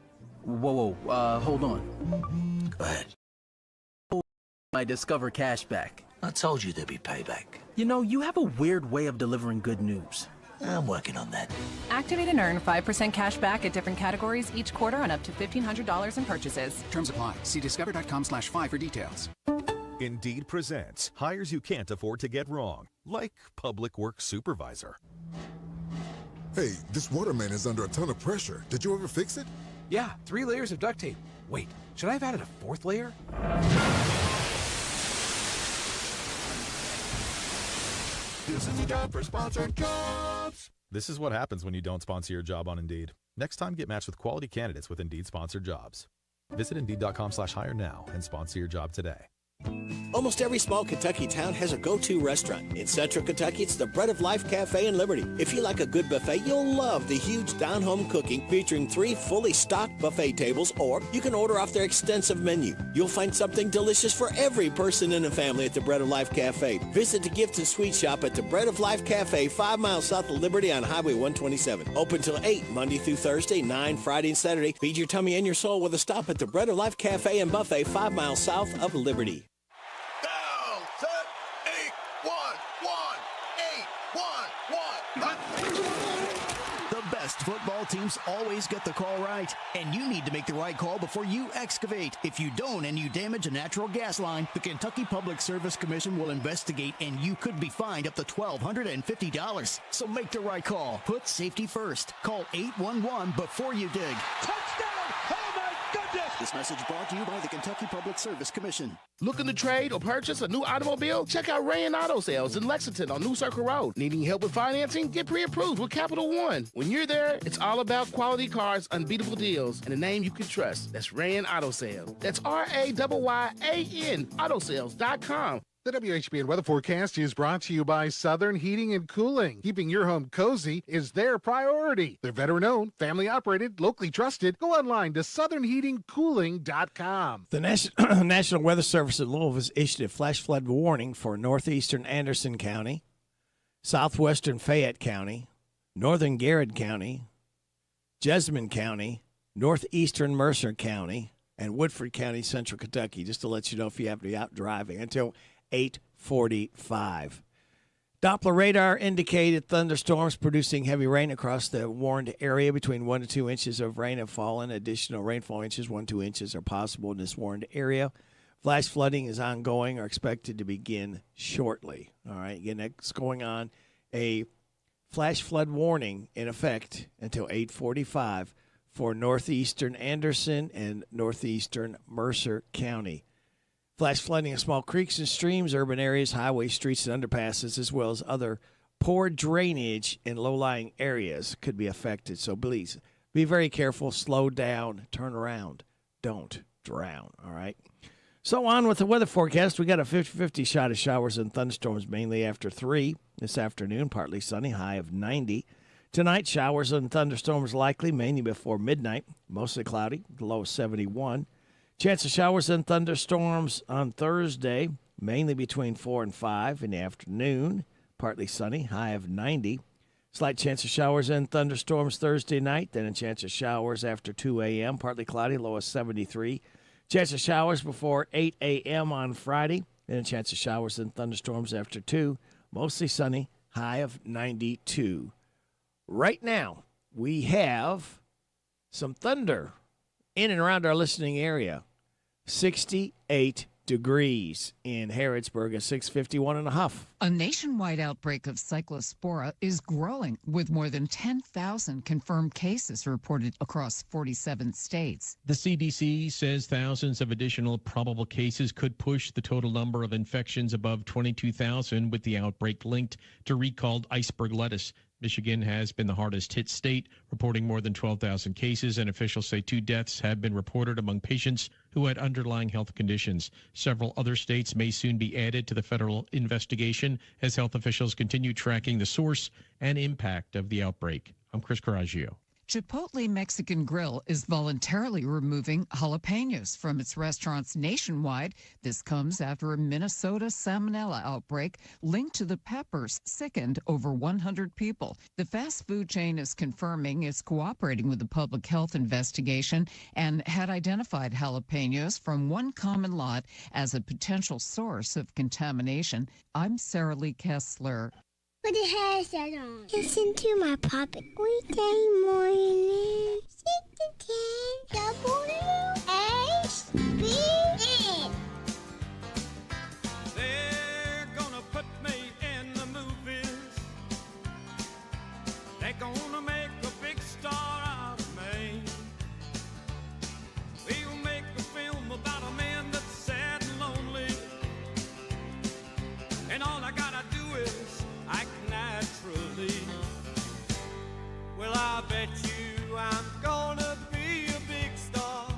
Speaker 16: Whoa, hold on.
Speaker 14: Go ahead.
Speaker 16: My Discover cashback.
Speaker 14: I told you there'd be payback.
Speaker 16: You know, you have a weird way of delivering good news.
Speaker 14: I'm working on that.
Speaker 24: Activate and earn 5% cash back at different categories each quarter on up to $1,500 in purchases.
Speaker 25: Terms apply. See discover.com/5 for details.
Speaker 26: Indeed presents hires you can't afford to get wrong, like public works supervisor.
Speaker 27: Hey, this waterman is under a ton of pressure. Did you ever fix it?
Speaker 17: Yeah, 3 layers of duct tape. Wait, should I have added a 4th layer?
Speaker 3: This is a job for sponsored jobs.
Speaker 26: This is what happens when you don't sponsor your job on Indeed. Next time, get matched with quality candidates with Indeed sponsored jobs. Visit Indeed.com/hire now and sponsor your job today.
Speaker 19: Almost every small Kentucky town has a go-to restaurant. In Central Kentucky, it's the Bread of Life Cafe in Liberty. If you like a good buffet, you'll love the huge down-home cooking featuring 3 fully stocked buffet tables, or you can order off their extensive menu. You'll find something delicious for every person in the family at the Bread of Life Cafe. Visit the gift and sweet shop at the Bread of Life Cafe, 5 miles south of Liberty on Highway 127. Open till 8, Monday through Thursday, 9 Friday and Saturday. Feed your tummy and your soul with a stop at the Bread of Life Cafe and Buffet, 5 miles south of Liberty.
Speaker 20: The best football teams always get the call right, and you need to make the right call before you excavate. If you don't and you damage a natural gas line, the Kentucky Public Service Commission will investigate, and you could be fined up to $1,250. So make the right call. Put safety first. Call 811 before you dig.
Speaker 21: Touchdown! Oh my goodness!
Speaker 20: This message brought to you by the Kentucky Public Service Commission.
Speaker 22: Looking to trade or purchase a new automobile? Check out Ray and Auto Sales in Lexington on New Circle Road. Needing help with financing? Get pre-approved with Capital One. When you're there, it's all about quality cars, unbeatable deals, and a name you can trust. That's Ray and Auto Sales. That's RAYYAN Autosales.com.
Speaker 28: The WHBN weather forecast is brought to you by Southern Heating and Cooling. Keeping your home cozy is their priority. They're veteran-owned, family-operated, locally trusted. Go online to southernheatingcooling.com.
Speaker 15: The National Weather Service in Louisville has issued a flash flood warning for northeastern Anderson County, southwestern Fayette County, northern Garrett County, Jessamine County, northeastern Mercer County, and Woodford County, Central Kentucky, just to let you know if you have to be out driving until 8:45. Doppler radar indicated thunderstorms producing heavy rain across the warned area. Between 1 to 2 inches of rain have fallen. Additional rainfall inches, 1 to 2 inches, are possible in this warned area. Flash flooding is ongoing or expected to begin shortly. All right, again, that's going on. A flash flood warning in effect until 8:45 for northeastern Anderson and northeastern Mercer County. Flash flooding of small creeks and streams, urban areas, highways, streets, and underpasses, as well as other poor drainage in low-lying areas could be affected. So please be very careful, slow down, turn around, don't drown, all right? So on with the weather forecast. We got a 50-50 shot of showers and thunderstorms mainly after 3 this afternoon, partly sunny, high of 90. Tonight, showers and thunderstorms likely, mainly before midnight, mostly cloudy, low of 71. Chance of showers and thunderstorms on Thursday, mainly between 4 and 5 in the afternoon, partly sunny, high of 90. Slight chance of showers and thunderstorms Thursday night, then a chance of showers after 2 a.m., partly cloudy, low of 73. Chance of showers before 8 a.m. on Friday, then a chance of showers and thunderstorms after 2, mostly sunny, high of 92. Right now, we have some thunder in and around our listening area. 68 degrees in Harrodsburg at 651 and a half.
Speaker 4: A nationwide outbreak of cyclospora is growing, with more than 10,000 confirmed cases reported across 47 states.
Speaker 5: The CDC says thousands of additional probable cases could push the total number of infections above 22,000, with the outbreak linked to recalled iceberg lettuce. Michigan has been the hardest hit state, reporting more than 12,000 cases, and officials say 2 deaths have been reported among patients who had underlying health conditions. Several other states may soon be added to the federal investigation as health officials continue tracking the source and impact of the outbreak. I'm Chris Coraggio.
Speaker 4: Chipotle Mexican Grill is voluntarily removing jalapenos from its restaurants nationwide. This comes after a Minnesota salmonella outbreak linked to the peppers sickened over 100 people. The fast food chain is confirming it's cooperating with the public health investigation and had identified jalapenos from one common lot as a potential source of contamination. I'm Sarah Lee Kessler.
Speaker 6: Put the headset on. Listen to my puppet weekday morning. 6 to 10 WHBN.
Speaker 1: They're gonna put me in the movies. They're gonna make a big star out of me. We'll make a film about a man that's sad and lonely. And all I gotta do is act naturally. Well, I bet you I'm gonna be a big star.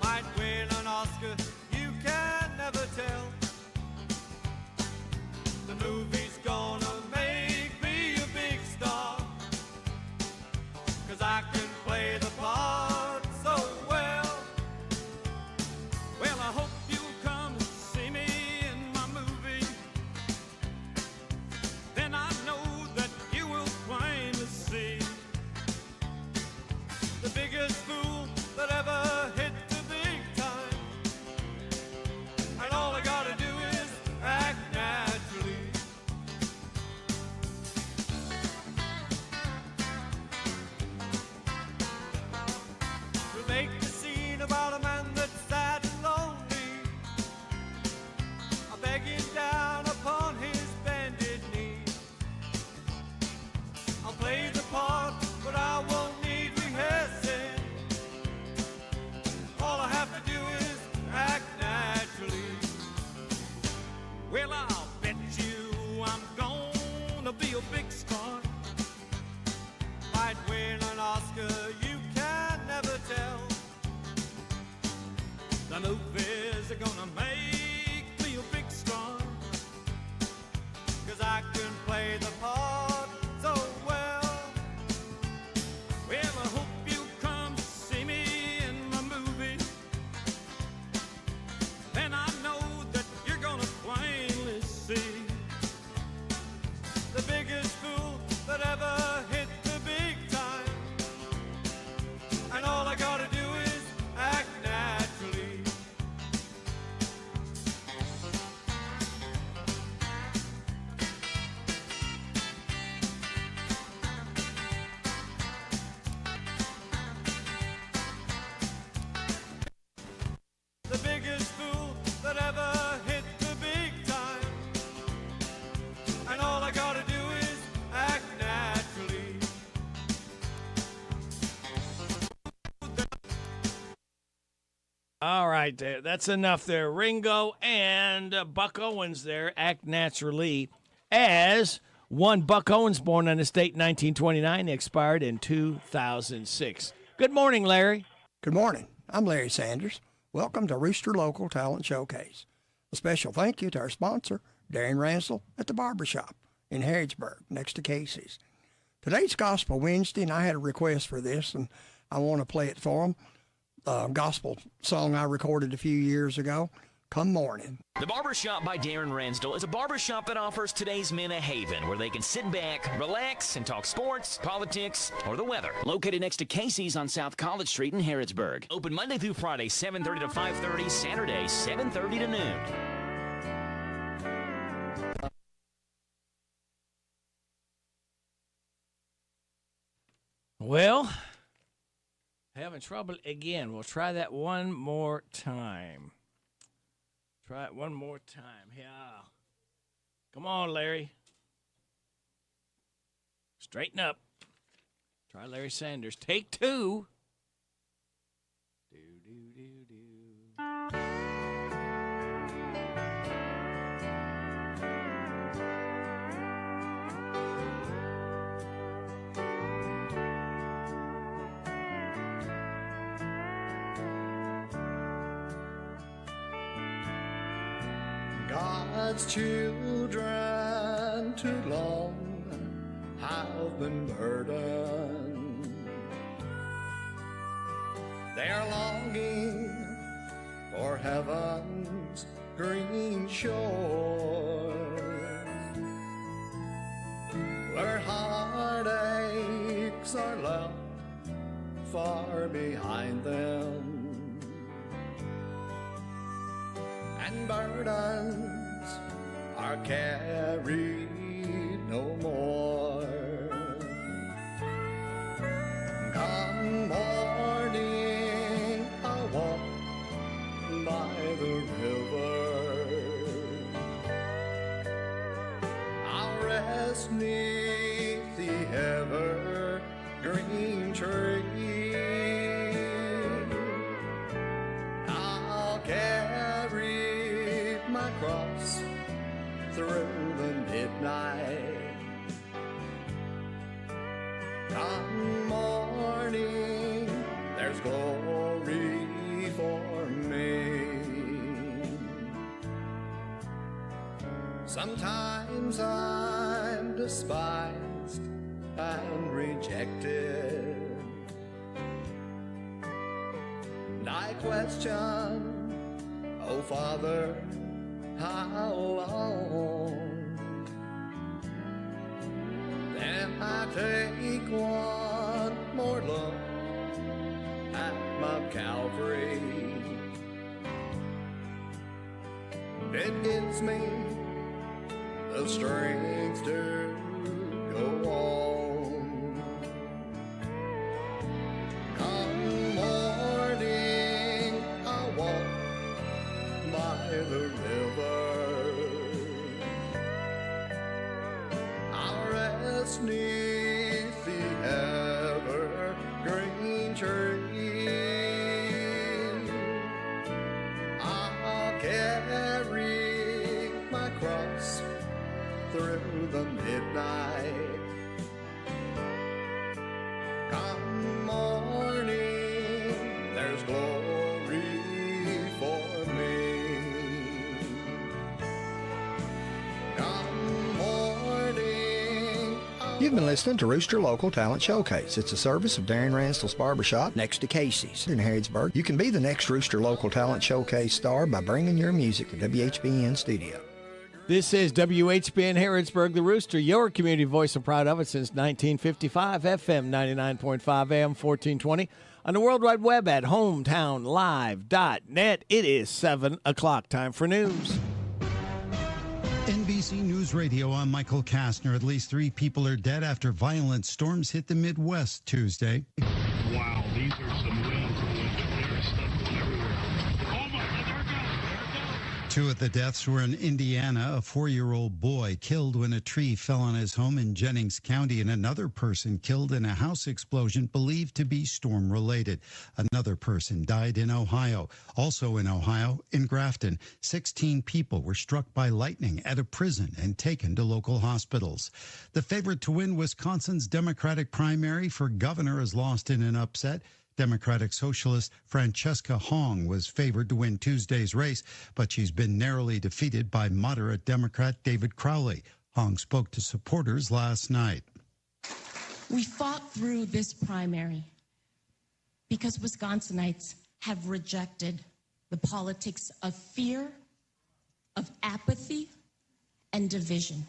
Speaker 1: Might win an Oscar, you can never tell. The movie's gonna make me a big star, 'cause I can play the part so well. Well, I hope you'll come and see me in my movie. Then I know that you will plainly see the biggest fool that ever hit the big time. And all I gotta do is act naturally. To make the scene about a man that's sad and lonely, I'm begging down upon his bended knees. I'll play the part, but I won't need rehearsing. All I have to do is act naturally. Well, I'll bet you I'm gonna be a big star. Might win an Oscar, you can never tell. The movies are gonna make me a big star, 'cause I can play the part so well. Well, I hope you come see me in my movie. Then I know that you're gonna plainly see the biggest fool that ever hit the big time. And all I gotta do is act the biggest fool that ever hit the big time. And all I gotta do is act naturally.
Speaker 15: All right, there. That's enough there. Ringo and Buck Owens there, Act Naturally, as one Buck Owens born on this date in 1929, expired in 2006. Good morning, Larry.
Speaker 7: Good morning. I'm Larry Sanders. Welcome to Rooster Local Talent Showcase. A special thank you to our sponsor, Darren Ransel at the Barbershop in Harrodsburg, next to Casey's. Today's Gospel Wednesday, and I had a request for this, and I want to play it for them. Gospel song I recorded a few years ago, Come Morning.
Speaker 8: The Barbershop by Darren Ransdell is a barbershop that offers today's men a haven where they can sit back, relax, and talk sports, politics, or the weather. Located next to Casey's on South College Street in Harrodsburg. Open Monday through Friday, 7:30 to 5:30, Saturday, 7:30 to noon.
Speaker 15: Well, having trouble again. We'll try that one more time. Try it one more time. Yeah. Come on, Larry. Straighten up. Try Larry Sanders. Take two.
Speaker 9: God's children too long have been burdened. They're longing for heaven's green shores, where heartaches are left far behind them, and burdens are carried no more. Come morning, I walk by the river. I'll rest neath the evergreen tree. I'll carry my cross through the midnight. Come morning, there's glory for me. Sometimes I'm despised and rejected, and I question, oh Father, how long? Then I take one more look at Mount Calvary. It gives me the strength to go on. Come morning, I'll walk by the river. I'll rest neath the evergreen tree. I'll carry my cross through the midnight. Come morning, there's glory for me. Come morning.
Speaker 7: You've been listening to Rooster Local Talent Showcase. It's a service of Darren Ransel's Barbershop next to Casey's in Harrodsburg. You can be the next Rooster Local Talent Showcase star by bringing your music to WHBN studio.
Speaker 15: This is WHBN Harrodsburg, the Rooster, your community voice, and proud of it since 1955, FM 99.5 AM 1420, on the World Wide Web at hometownlive.net. It is 7 o'clock. Time for news.
Speaker 10: NBC News Radio, I'm Michael Kastner. At least 3 people are dead after violent storms hit the Midwest Tuesday.
Speaker 21: Wow, these are some winds. There's stuff going everywhere. Oh my God,
Speaker 10: Two of the deaths were in Indiana, a 4-year-old boy killed when a tree fell on his home in Jennings County, and another person killed in a house explosion believed to be storm-related. Another person died in Ohio. Also in Ohio, in Grafton, 16 people were struck by lightning at a prison and taken to local hospitals. The favorite to win Wisconsin's Democratic primary for governor is lost in an upset. Democratic Socialist Francesca Hong was favored to win Tuesday's race, but she's been narrowly defeated by moderate Democrat David Crowley. Hong spoke to supporters last night.
Speaker 2: We fought through this primary because Wisconsinites have rejected the politics of fear, of apathy, and division.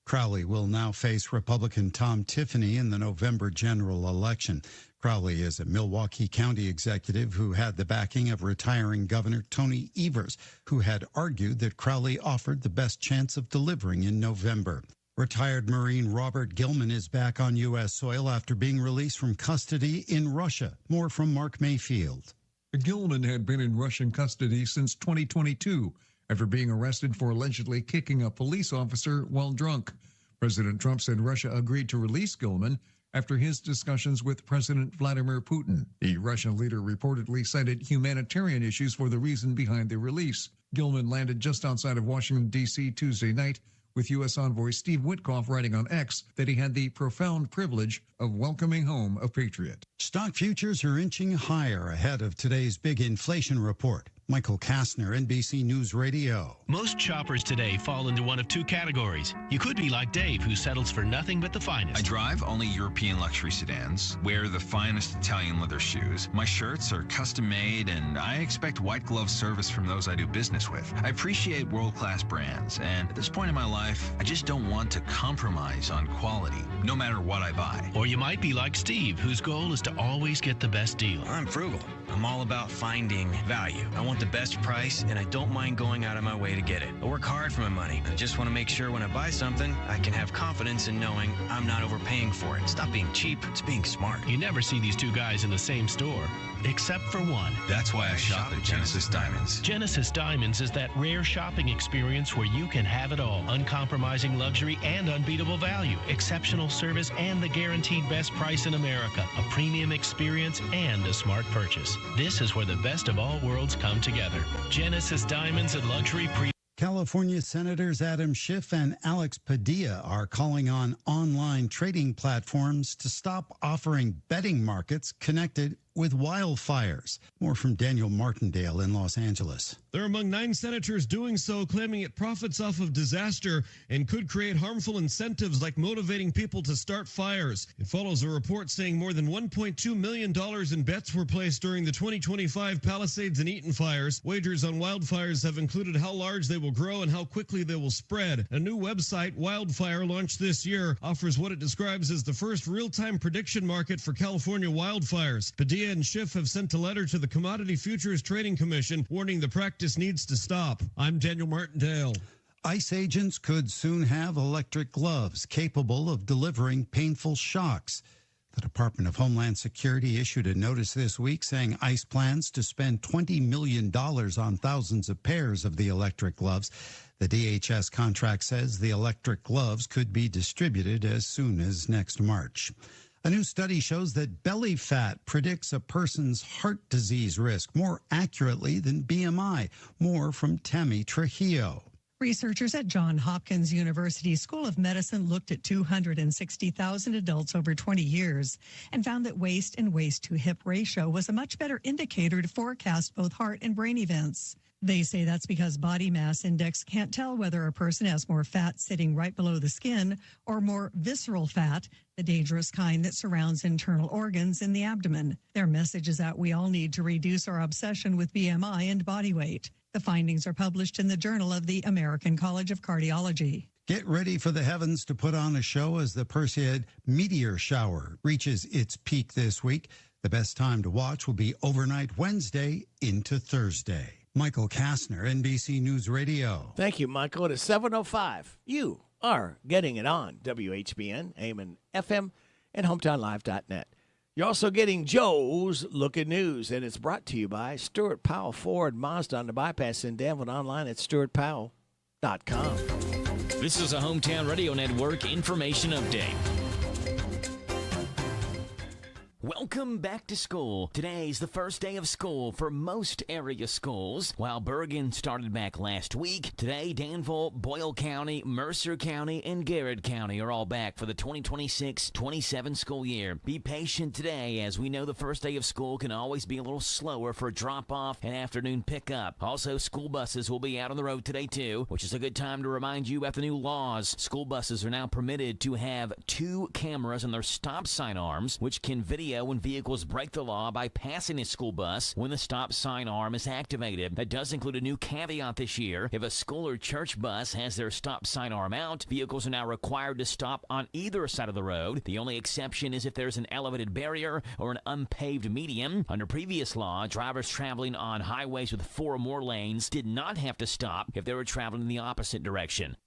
Speaker 10: Crowley will now face Republican Tom Tiffany in the November general election. Crowley is a Milwaukee County executive who had the backing of retiring Governor Tony Evers, who had argued that Crowley offered the best chance of delivering in November. Retired Marine Robert Gilman is back on U.S. soil after being released from custody in Russia. More from Mark Mayfield.
Speaker 11: Gilman had been in Russian custody since 2022 after being arrested for allegedly kicking a police officer while drunk. President Trump said Russia agreed to release Gilman after his discussions with President Vladimir Putin. The Russian leader reportedly cited humanitarian issues for the reason behind the release. Gilman landed just outside of Washington, D.C. Tuesday night, with U.S. Envoy Steve Witkoff writing on X that he had the profound privilege of welcoming home a patriot.
Speaker 10: Stock futures are inching higher ahead of today's big inflation report. Michael Kastner, NBC News Radio.
Speaker 12: Most shoppers today fall into one of two categories. You could be like Dave, who settles for nothing but the finest.
Speaker 13: I drive only European luxury sedans, wear the finest Italian leather shoes. My shirts are custom made, and I expect white glove service from those I do business with. I appreciate world-class brands, and at this point in my life, I just don't want to compromise on quality, no matter what I buy.
Speaker 12: Or you might be like Steve, whose goal is to always get the best deal.
Speaker 14: I'm frugal. I'm all about finding value. I want the best price, and I don't mind going out of my way to get it. I work hard for my money. I just want to make sure when I buy something, I can have confidence in knowing I'm not overpaying for it. Stop being cheap. It's being smart.
Speaker 12: You never see these two guys in the same store, except for one.
Speaker 13: That's why I shop at Genesis Diamonds.
Speaker 12: Genesis Diamonds is that rare shopping experience where you can have it all. Uncompromising luxury and unbeatable value. Exceptional service and the guaranteed best price in America. A premium experience and a smart purchase. This is where the best of all worlds come together. Genesis Diamonds and Luxury
Speaker 10: California Senators Adam Schiff and Alex Padilla are calling on online trading platforms to stop offering betting markets connected with wildfires. More from Daniel Martindale in Los Angeles.
Speaker 16: They're among 9 senators doing so, claiming it profits off of disaster and could create harmful incentives like motivating people to start fires. It follows a report saying more than $1.2 million in bets were placed during the 2025 Palisades and Eaton fires. Wagers on wildfires have included how large they will grow and how quickly they will spread. A new website, Wildfire, launched this year, offers what it describes as the first real-time prediction market for California wildfires. Padilla and Schiff have sent a letter to the Commodity Futures Trading Commission warning the practice needs to stop. I'm Daniel Martindale.
Speaker 10: ICE agents could soon have electric gloves capable of delivering painful shocks. The Department of Homeland Security issued a notice this week saying ICE plans to spend $20 million on thousands of pairs of the electric gloves. The DHS contract says the electric gloves could be distributed as soon as next March. A new study shows that belly fat predicts a person's heart disease risk more accurately than BMI. More from Tammy Trujillo.
Speaker 18: Researchers at Johns Hopkins University School of Medicine looked at 260,000 adults over 20 years and found that waist and waist-to-hip ratio was a much better indicator to forecast both heart and brain events. They say that's because body mass index can't tell whether a person has more fat sitting right below the skin or more visceral fat, the dangerous kind that surrounds internal organs in the abdomen. Their message is that we all need to reduce our obsession with BMI and body weight. The findings are published in the Journal of the American College of Cardiology.
Speaker 10: Get ready for the heavens to put on a show as the Perseid meteor shower reaches its peak this week. The best time to watch will be overnight Wednesday into Thursday. Michael Kastner, NBC News Radio.
Speaker 15: Thank you, Michael. It is 7:05. You are getting it on WHBN, AM and FM, and HometownLive.net. You're also getting Joe's Look at News, and it's brought to you by Stuart Powell Ford Mazda on the bypass in Danville, online at stuartpowell.com.
Speaker 8: This is a Hometown Radio Network information update. Welcome back to school. Today's the first day of school for most area schools. While Bergen started back last week, today Danville, Boyle County, Mercer County, and Garrett County are all back for the 2026-27 school year. Be patient today, as we know the first day of school can always be a little slower for drop-off and afternoon pickup. Also, school buses will be out on the road today too, which is a good time to remind you about the new laws. School buses are now permitted to have 2 cameras on their stop sign arms, which can video when vehicles break the law by passing a school bus when the stop sign arm is activated. That does include a new caveat this year. If a school or church bus has their stop sign arm out, vehicles are now required to stop on either side of the road. The only exception is if there's an elevated barrier or an unpaved median. Under previous law, drivers traveling on highways with 4 or more lanes did not have to stop if they were traveling in the opposite direction.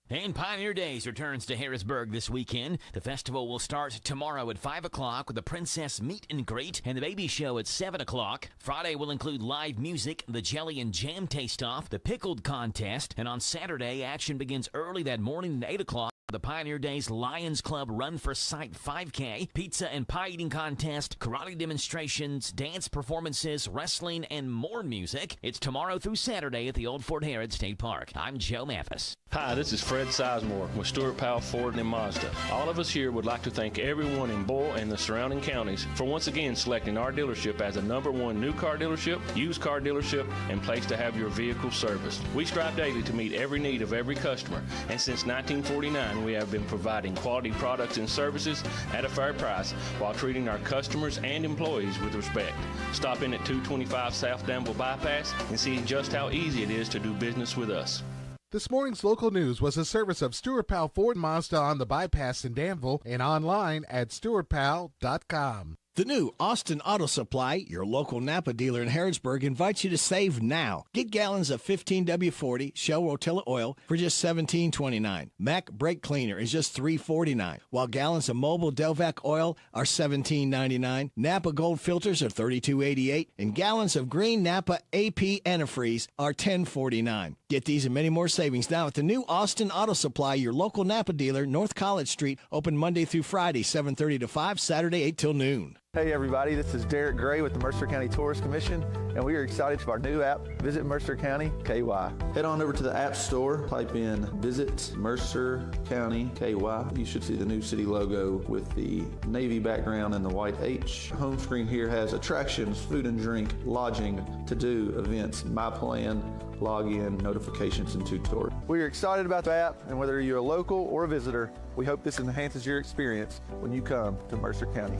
Speaker 8: And Pioneer Days returns to Harrodsburg this weekend. The festival will start tomorrow at 5 o'clock with the Princess Meet and Greet and the Baby Show at 7 o'clock. Friday will include live music, the Jelly and Jam Taste-Off, the Pickled Contest, and on Saturday, action begins early that morning at 8 o'clock. The Pioneer Days Lions Club Run for Sight 5K, pizza and pie eating contest, karate demonstrations, dance performances, wrestling, and more music. It's tomorrow through Saturday at the Old Fort Harrod State Park. I'm Joe Mathis.
Speaker 3: Hi, this is Fred Sizemore with Stuart Powell Ford and Mazda. All of us here would like to thank everyone in Boyle and the surrounding counties for once again selecting our dealership as a #1 new car dealership, used car dealership, and place to have your vehicle serviced. We strive daily to meet every need of every customer, and since 1949, we have been providing quality products and services at a fair price while treating our customers and employees with respect. Stop in at 225 South Danville Bypass and see just how easy it is to do business with us.
Speaker 28: This morning's local news was a service of Stuart Powell Ford Mazda on the bypass in Danville and online at stuartpowell.com.
Speaker 15: The new Austin Auto Supply, your local Napa dealer in Harrodsburg, invites you to save now. Get gallons of 15W40 Shell Rotella oil for just $17.29. Mac Brake Cleaner is just $3.49, while gallons of Mobile Delvac oil are $17.99. Napa Gold filters are $32.88, and gallons of green Napa AP antifreeze are $10.49. Get these and many more savings now at the new Austin Auto Supply, your local Napa dealer, North College Street, open Monday through Friday, 7:30 to 5, Saturday 8 till noon.
Speaker 17: Hey everybody, this is Derek Gray with the Mercer County Tourist Commission, and we are excited for our new app, Visit Mercer County KY.
Speaker 19: Head on over to the App Store, type in Visit Mercer County KY. You should see the new city logo with the navy background and the white H. Home screen here has attractions, food and drink, lodging, to-do, events, my plan, login, notifications, and tutorials.
Speaker 17: We are excited about the app, and whether you're a local or a visitor, we hope this enhances your experience when you come to Mercer County.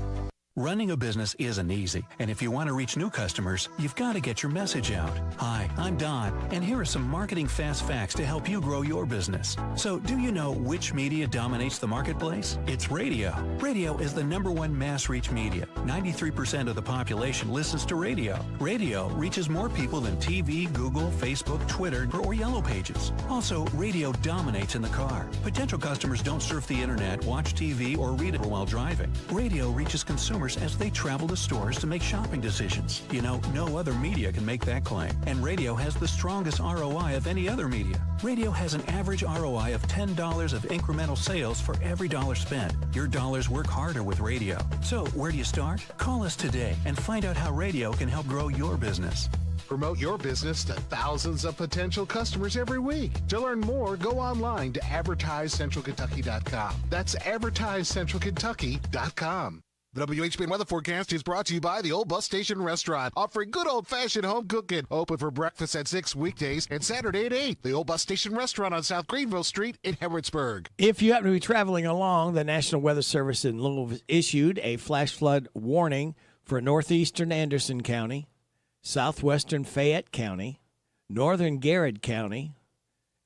Speaker 23: Running a business isn't easy, and if you want to reach new customers, you've got to get your message out. Hi, I'm Don, and here are some marketing fast facts to help you grow your business. So, do you know which media dominates the marketplace? It's radio. Radio is the #1 mass reach media. 93% of the population listens to radio. Radio reaches more people than TV, Google, Facebook, Twitter, or Yellow Pages. Also, radio dominates in the car. Potential customers don't surf the internet, watch TV, or read it while driving. Radio reaches consumers as they travel to stores to make shopping decisions. You know, no other media can make that claim. And radio has the strongest ROI of any other media. Radio has an average ROI of $10 of incremental sales for every dollar spent. Your dollars work harder with radio. So, where do you start? Call us today and find out how radio can help grow your business.
Speaker 28: Promote your business to thousands of potential customers every week. To learn more, go online to advertisecentralkentucky.com. That's advertisecentralkentucky.com. The WHBN weather forecast is brought to you by the Old Bus Station Restaurant, offering good old-fashioned home cooking. Open for breakfast at 6 weekdays and Saturday at 8. The Old Bus Station Restaurant on South Greenville Street in Harrodsburg.
Speaker 15: If you happen to be traveling along, the National Weather Service in Louisville issued a flash flood warning for northeastern Anderson County, southwestern Fayette County, northern Garrett County,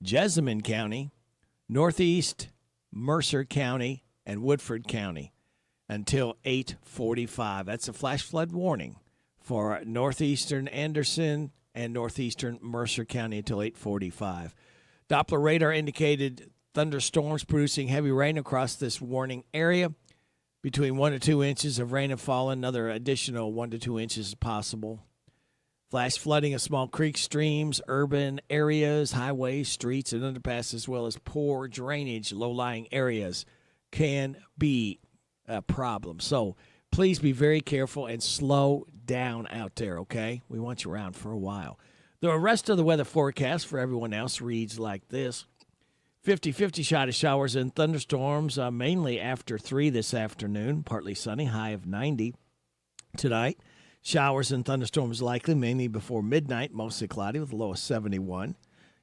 Speaker 15: Jessamine County, northeast Mercer County, and Woodford County until 8:45. That's a flash flood warning for northeastern Anderson and northeastern Mercer County until 8:45. Doppler radar indicated thunderstorms producing heavy rain across this warning area. Between 1 to 2 inches of rain have fallen. Another additional 1 to 2 inches is possible. Flash flooding of small creeks, streams, urban areas, highways, streets, and underpasses, as well as poor drainage, low-lying areas can be a problem. So please be very careful and slow down out there, okay? We want you around for a while. The rest of the weather forecast for everyone else reads like this. 50-50 shot of showers and thunderstorms, mainly after 3 this afternoon. Partly sunny, high of 90 tonight. Showers and thunderstorms likely, mainly before midnight, mostly cloudy with a low of 71.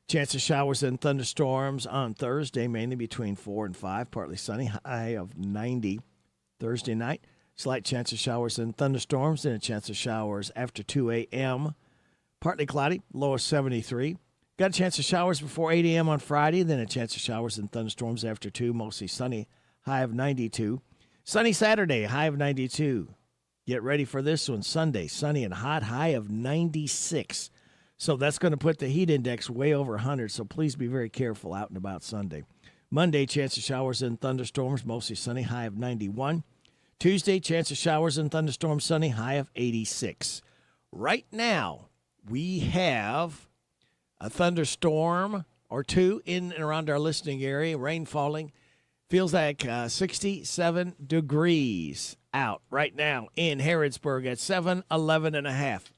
Speaker 15: Chance of showers and thunderstorms on Thursday, mainly between 4 and 5. Partly sunny, high of 90. Thursday night, slight chance of showers and thunderstorms, and a chance of showers after 2 a.m. Partly cloudy, low of 73. Got a chance of showers before 8 a.m. on Friday, then a chance of showers and thunderstorms after 2, mostly sunny, high of 92. Sunny Saturday, high of 92. Get ready for this one. Sunday, sunny and hot, high of 96. So that's going to put the heat index way over 100, so please be very careful out and about Sunday. Monday, chance of showers and thunderstorms, mostly sunny, high of 91. Tuesday, chance of showers and thunderstorms, sunny, high of 86. Right now, we have a thunderstorm or two in and around our listening area, rain falling. Feels like 67 degrees out right now in Harrodsburg at 7:11.5.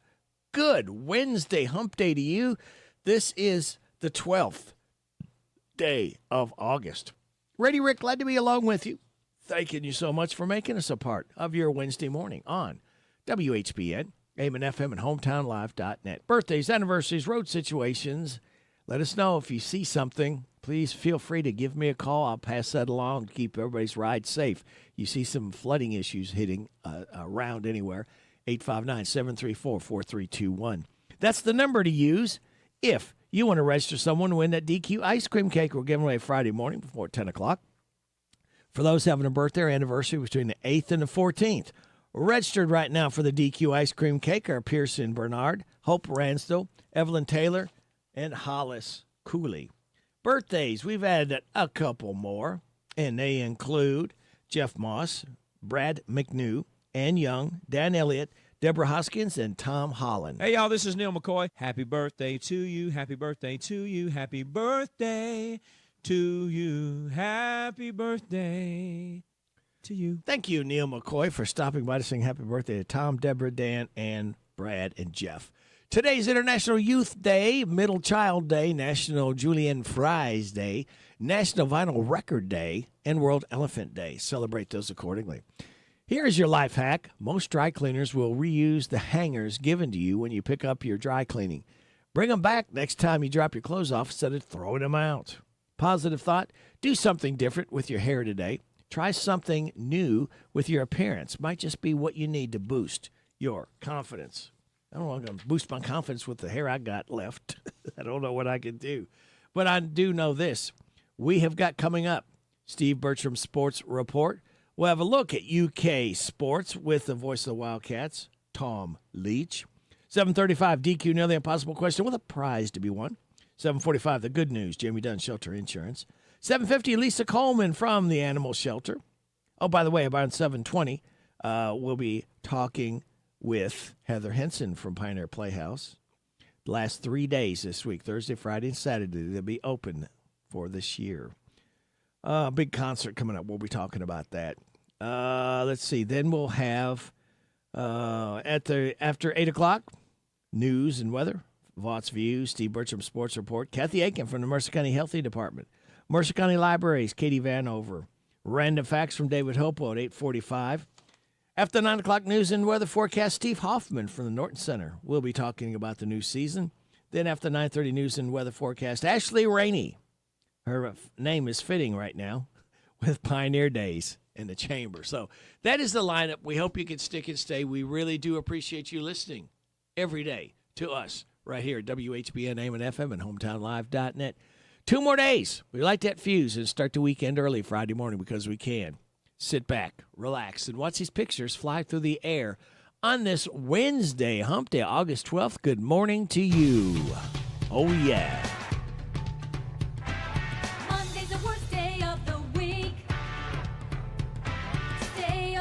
Speaker 15: Good Wednesday hump day to you. This is the 12th day of August. Ready, Rick, glad to be along with you. Thanking you so much for making us a part of your Wednesday morning on WHBN, AM and FM, and HometownLive.net. Birthdays, anniversaries, road situations. Let us know if you see something. Please feel free to give me a call. I'll pass that along to keep everybody's ride safe. You see some flooding issues hitting around anywhere. 859-734-4321. That's the number to use if you want to register someone to win that DQ ice cream cake we're giving away Friday morning before 10 o'clock. For those having a birthday or anniversary between the 8th and the 14th. Registered right now for the DQ ice cream cake are Pearson Bernard, Hope Ransdell, Evelyn Taylor, and Hollis Cooley. Birthdays, we've added a couple more, and they include Jeff Moss, Brad McNew, Ann Young, Dan Elliott, Deborah Hoskins, and Tom Holland.
Speaker 4: Hey, y'all, this is Neil McCoy. Happy birthday to you. Happy birthday to you. Happy birthday to you. Happy birthday to you.
Speaker 15: Thank you, Neil McCoy, for stopping by to sing happy birthday to Tom, Deborah, Dan, and Brad, and Jeff. Today's International Youth Day, Middle Child Day, National Julienne Fries Day, National Vinyl Record Day, and World Elephant Day. Celebrate those accordingly. Here's your life hack. Most dry cleaners will reuse the hangers given to you when you pick up your dry cleaning. Bring them back next time you drop your clothes off instead of throwing them out. Positive thought, do something different with your hair today. Try something new with your appearance. Might just be what you need to boost your confidence. I don't know if I'm going to boost my confidence with the hair I got left. I don't know what I can do. But I do know this. We have got coming up Steve Bertram's Sports Report. We'll have a look at UK sports with the voice of the Wildcats, Tom Leach. 7:35, DQ Nearly Impossible Question with a prize to be won. 7:45, the good news, Jamie Dunn Shelter Insurance. 7:50, Lisa Coleman from the Animal Shelter. Oh, by the way, about 7:20, we'll be talking with Heather Henson from Pioneer Playhouse. The last 3 days this week, Thursday, Friday, and Saturday, they'll be open for this year. Big concert coming up. We'll be talking about that. Let's see. Then we'll have after 8 o'clock, news and weather. Vaught's View, Steve Bertram Sports Report. Kathy Aiken from the Mercer County Healthy Department. Mercer County Libraries, Katie Vanover. Random Facts from David Hopo at 8:45. After 9 o'clock news and weather forecast, Steve Hoffman from the Norton Center. We'll be talking about the new season. Then after 9:30 news and weather forecast, Ashley Rainey. Her name is fitting right now with Pioneer Days in the chamber. So that is the lineup. We hope you can stick and stay. We really do appreciate you listening every day to us right here at WHBN, AM and FM, and HometownLive.net. 2 more days. We light that fuse and start the weekend early Friday morning because we can. Sit back, relax, and watch these pictures fly through the air on this Wednesday, hump day, August 12th. Good morning to you. Oh, yeah.
Speaker 5: Monday's the worst day of the week. Stay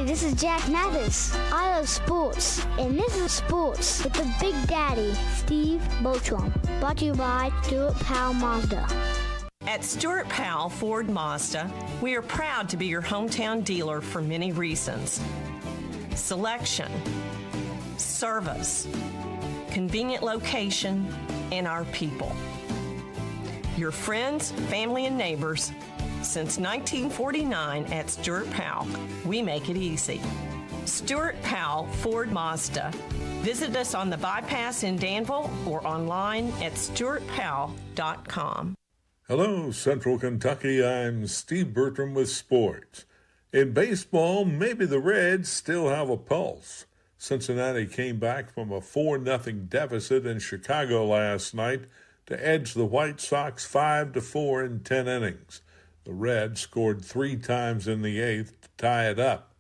Speaker 5: this is Jack Mathis. I love sports, and this is Sports with the Big Daddy, Steve Bochum. Brought to you by Stuart Powell Mazda.
Speaker 6: At Stuart Powell Ford Mazda, we are proud to be your hometown dealer for many reasons. Selection, service, convenient location, and our people. Your friends, family, and neighbors. Since 1949 at Stuart Powell, we make it easy. Stuart Powell Ford Mazda. Visit us on the bypass in Danville or online at stuartpowell.com.
Speaker 20: Hello, Central Kentucky. I'm Steve Bertram with sports. In baseball, maybe the Reds still have a pulse. Cincinnati came back from a 4-0 deficit in Chicago last night to edge the White Sox 5-4 in 10 innings. The Reds scored 3 times in the 8th to tie it up.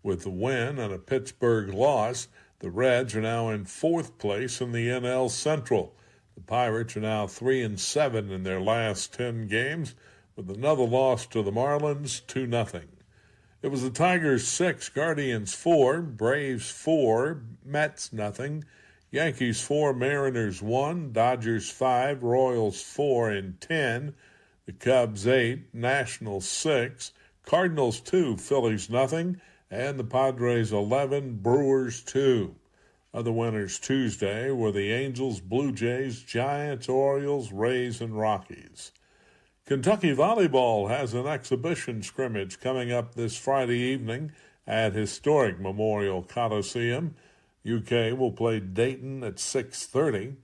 Speaker 20: With the win and a Pittsburgh loss, the Reds are now in 4th place in the NL Central. The Pirates are now 3-7 in their last 10 games, with another loss to the Marlins, 2-0. It was the Tigers 6, Guardians 4, Braves 4, Mets 0, Yankees 4, Mariners 1, Dodgers 5, Royals 4 in 10, the Cubs 8, Nationals 6, Cardinals 2, Phillies 0, and the Padres 11, Brewers 2. Other winners Tuesday were the Angels, Blue Jays, Giants, Orioles, Rays, and Rockies. Kentucky volleyball has an exhibition scrimmage coming up this Friday evening at historic Memorial Coliseum. UK will play Dayton at 6:30.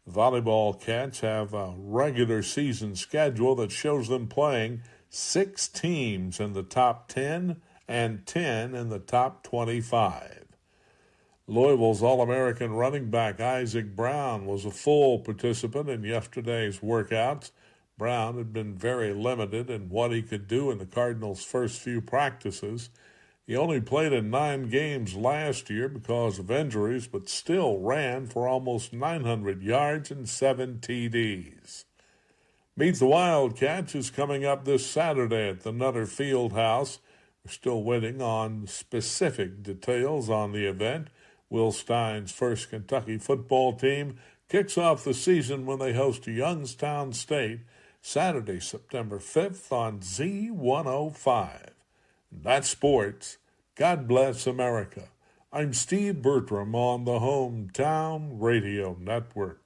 Speaker 20: The volleyball Cats have a regular season schedule that shows them playing 6 teams in the top 10 and 10 in the top 25. Louisville's All-American running back Isaac Brown was a full participant in yesterday's workouts. Brown had been very limited in what he could do in the Cardinals' first few practices. He only played in 9 games last year because of injuries, but still ran for almost 900 yards and 7 TDs. Meet the Wildcats is coming up this Saturday at the Nutter Field House. We're still waiting on specific details on the event. Will Stein's first Kentucky football team kicks off the season when they host Youngstown State Saturday, September 5th on Z105. That's sports. God bless America. I'm Steve Bertram on the Hometown Radio Network.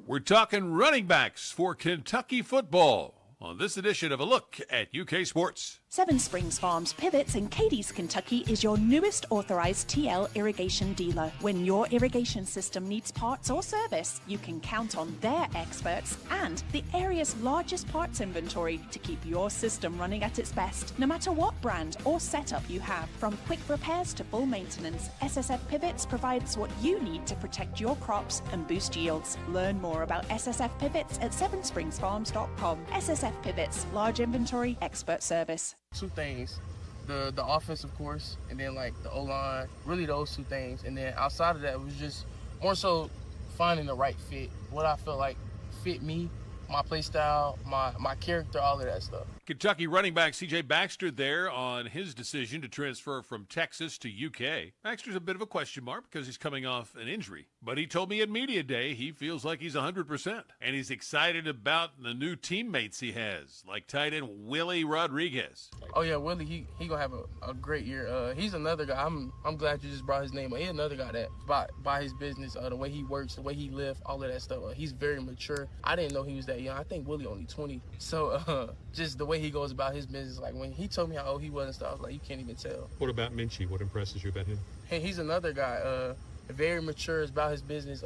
Speaker 22: We're talking running backs for Kentucky football on this edition of A Look at UK Sports.
Speaker 24: Seven Springs Farms Pivots in Cadiz, Kentucky is your newest authorized TL irrigation dealer. When your irrigation system needs parts or service, you can count on their experts and the area's largest parts inventory to keep your system running at its best. No matter what brand or setup you have, from quick repairs to full maintenance, SSF Pivots provides what you need to protect your crops and boost yields. Learn more about SSF Pivots at sevenspringsfarms.com. SSF Pivots, large inventory, expert service.
Speaker 25: 2 things, the offense, of course, and then like the O-line, really those 2 things. And then outside of that, it was just more so finding the right fit, what I felt like fit me, my play style, my character, all of that stuff.
Speaker 22: Kentucky running back C.J. Baxter there on his decision to transfer from Texas to UK. Baxter's a bit of a question mark because he's coming off an injury. But he told me at Media Day he feels like he's 100%. And he's excited about the new teammates he has, like tight end Willie Rodriguez.
Speaker 25: Oh, yeah, Willie, he going to have a great year. He's another guy. I'm glad you just brought his name up. He's another guy that, by his business, the way he works, the way he lives, all of that stuff, he's very mature. I didn't know he was that young. I think Willie only 20. So just the way he goes about his business, like when he told me how old he was and stuff, I was like, you can't even tell.
Speaker 26: What about Minchie? What impresses you about him?
Speaker 25: Hey, he's another guy, very mature about his business.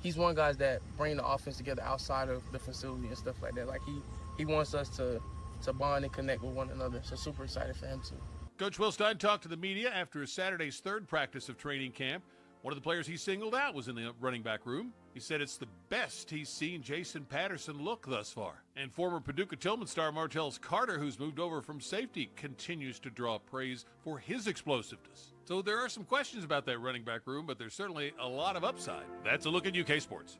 Speaker 25: He's one guy that bring the offense together outside of the facility and stuff like that. Like he wants us to bond and connect with one another. So super excited for him too.
Speaker 22: Coach Will Stein talked to the media after Saturday's 3rd practice of training camp. One of the players he singled out was in the running back room. He said it's the best he's seen Jason Patterson look thus far. And former Paducah Tillman star Martellus Carter, who's moved over from safety, continues to draw praise for his explosiveness. So there are some questions about that running back room, but there's certainly a lot of upside. That's a look at UK Sports.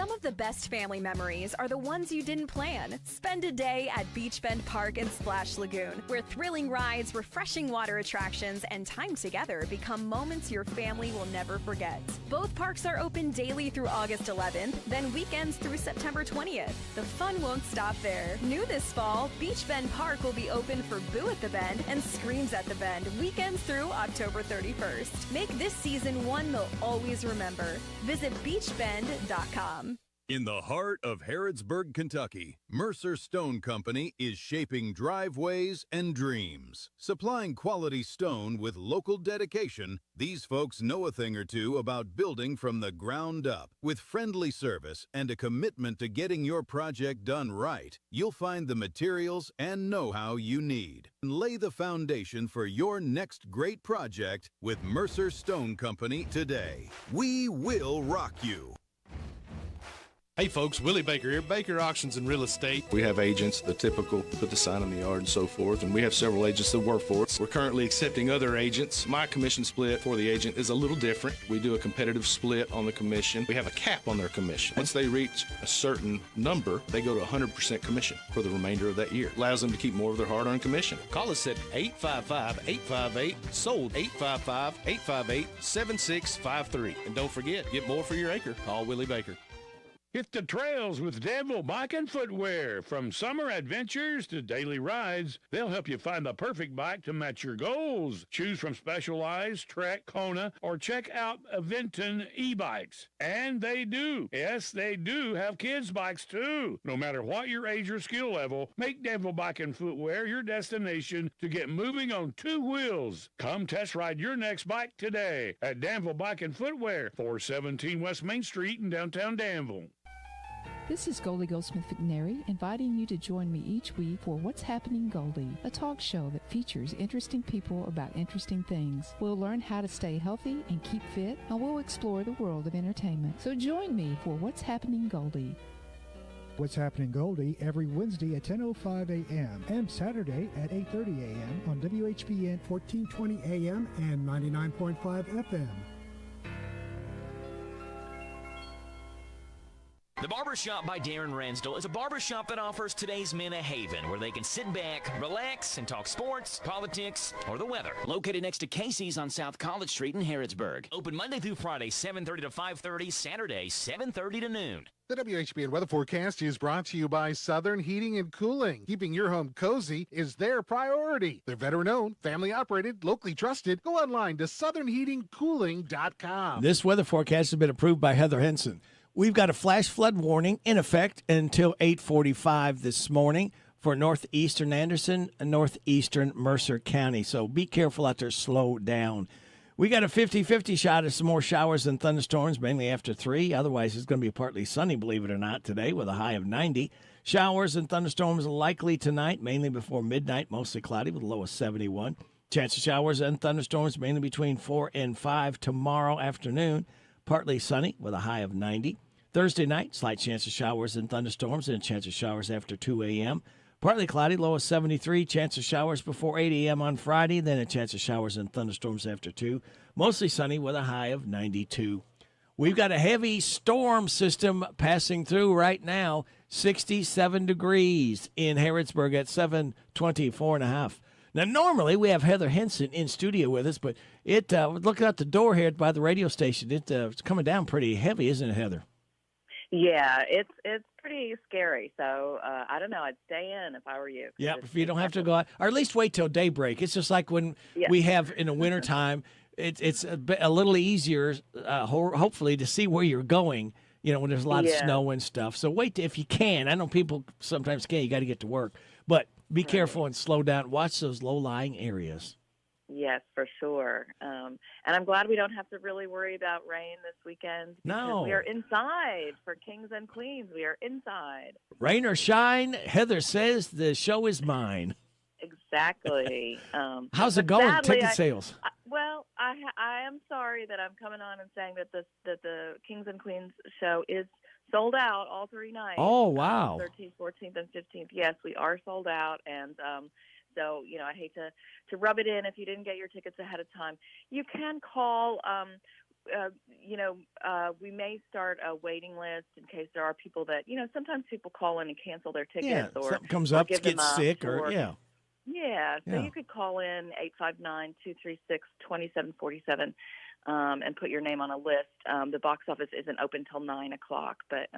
Speaker 1: Some of the best family memories are the ones you didn't plan. Spend a day at Beach Bend Park and Splash Lagoon, where thrilling rides, refreshing water attractions, and time together become moments your family will never forget. Both parks are open daily through August 11th, then weekends through September 20th. The fun won't stop there. New this fall, Beach Bend Park will be open for Boo at the Bend and Screams at the Bend weekends through October 31st. Make this season one they'll always remember. Visit beachbend.com.
Speaker 2: In the heart of Harrodsburg, Kentucky, Mercer Stone Company is shaping driveways and dreams. Supplying quality stone with local dedication, these folks know a thing or two about building from the ground up. With friendly service and a commitment to getting your project done right, you'll find the materials and know-how you need. Lay the foundation for your next great project with Mercer Stone Company today. We will rock you.
Speaker 7: Hey folks, Willie Baker here, Baker Auctions and Real Estate.
Speaker 9: We have agents, the typical, put the sign on the yard and so forth, and we have several agents that work for us. We're currently accepting other agents. My commission split for the agent is a little different. We do a competitive split on the commission. We have a cap on their commission. Once they reach a certain number, they go to 100% commission for the remainder of that year. Allows them to keep more of their hard-earned commission.
Speaker 7: Call us at 855-858-SOLD, 855-858-7653. And don't forget, get more for your acre. Call Willie Baker.
Speaker 11: Hit the trails with Danville Bike and Footwear. From summer adventures to daily rides, they'll help you find the perfect bike to match your goals. Choose from Specialized, Trek, Kona, or check out Aventon e-bikes. And they do. Yes, they do have kids' bikes too. No matter what your age or skill level, make Danville Bike and Footwear your destination to get moving on two wheels. Come test ride your next bike today at Danville Bike and Footwear, 417 West Main Street in downtown Danville.
Speaker 14: This is Goldie Goldsmith McNary, inviting you to join me each week for What's Happening Goldie, a talk show that features interesting people about interesting things. We'll learn how to stay healthy and keep fit, and we'll explore the world of entertainment. So join me for What's Happening Goldie.
Speaker 21: What's Happening Goldie every Wednesday at 10:05 a.m. and Saturday at 8:30 a.m. on WHBN 1420 a.m. and 99.5 FM.
Speaker 8: The Barbershop by Darren Ransdell is a barbershop that offers today's men a haven where they can sit back, relax, and talk sports, politics, or the weather. Located next to Casey's on South College Street in Harrodsburg. Open Monday through Friday, 7:30 to 5:30, Saturday, 7:30 to noon.
Speaker 28: The WHBN weather forecast is brought to you by Southern Heating and Cooling. Keeping your home cozy is their priority. They're veteran-owned, family-operated, locally trusted. Go online to southernheatingcooling.com.
Speaker 15: This weather forecast has been approved by Heather Henson. We've got a flash flood warning in effect until 8:45 this morning for northeastern Anderson and northeastern Mercer County. So be careful out there. Slow down. We got a 50-50 shot of some more showers and thunderstorms, mainly after 3. Otherwise, it's going to be partly sunny, believe it or not, today with a high of 90. Showers and thunderstorms likely tonight, mainly before midnight, mostly cloudy with a low of 71. Chance of showers and thunderstorms mainly between 4 and 5 tomorrow afternoon. Partly sunny with a high of 90. Thursday night, slight chance of showers and thunderstorms and a chance of showers after 2 a.m. Partly cloudy, low of 73. Chance of showers before 8 a.m. on Friday, then a chance of showers and thunderstorms after 2. Mostly sunny with a high of 92. We've got a heavy storm system passing through right now, 67 degrees in Harrodsburg at 724.5. Now, normally we have Heather Henson in studio with us, but looking out the door here by the radio station, it's coming down pretty heavy, isn't it, Heather?
Speaker 27: Yeah, it's pretty scary. So I don't know. I'd stay in if I were you.
Speaker 15: Yeah, if you don't have to go out, or at least wait till daybreak. It's just like when we have in the wintertime, it's a little easier, hopefully, to see where you're going. You know, when there's a lot of snow and stuff. So wait if you can. I know people sometimes can't. You got to get to work, but be careful and slow down. Watch those low-lying areas.
Speaker 27: Yes, for sure. And I'm glad we don't have to really worry about rain this weekend.
Speaker 15: No.
Speaker 27: We are inside for Kings and Queens. We are inside.
Speaker 15: Rain or shine, Heather says the show is mine.
Speaker 27: Exactly.
Speaker 15: How's it going?
Speaker 27: Sadly,
Speaker 15: Ticket sales?
Speaker 27: I am sorry that I'm coming on and saying that the Kings and Queens show is sold out all 3 nights.
Speaker 15: Oh, wow.
Speaker 27: 13th, 14th, and 15th. Yes, we are sold out. And so, I hate to rub it in if you didn't get your tickets ahead of time. You can call we may start a waiting list in case there are people that, sometimes people call in and cancel their tickets,
Speaker 15: Yeah,
Speaker 27: or
Speaker 15: something comes
Speaker 27: or
Speaker 15: up,
Speaker 27: give them
Speaker 15: gets
Speaker 27: up,
Speaker 15: sick,
Speaker 27: or
Speaker 15: yeah.
Speaker 27: Yeah, so
Speaker 15: Yeah.
Speaker 27: you could call in 859-236-2747 and put your name on a list. The box office isn't open till 9:00, but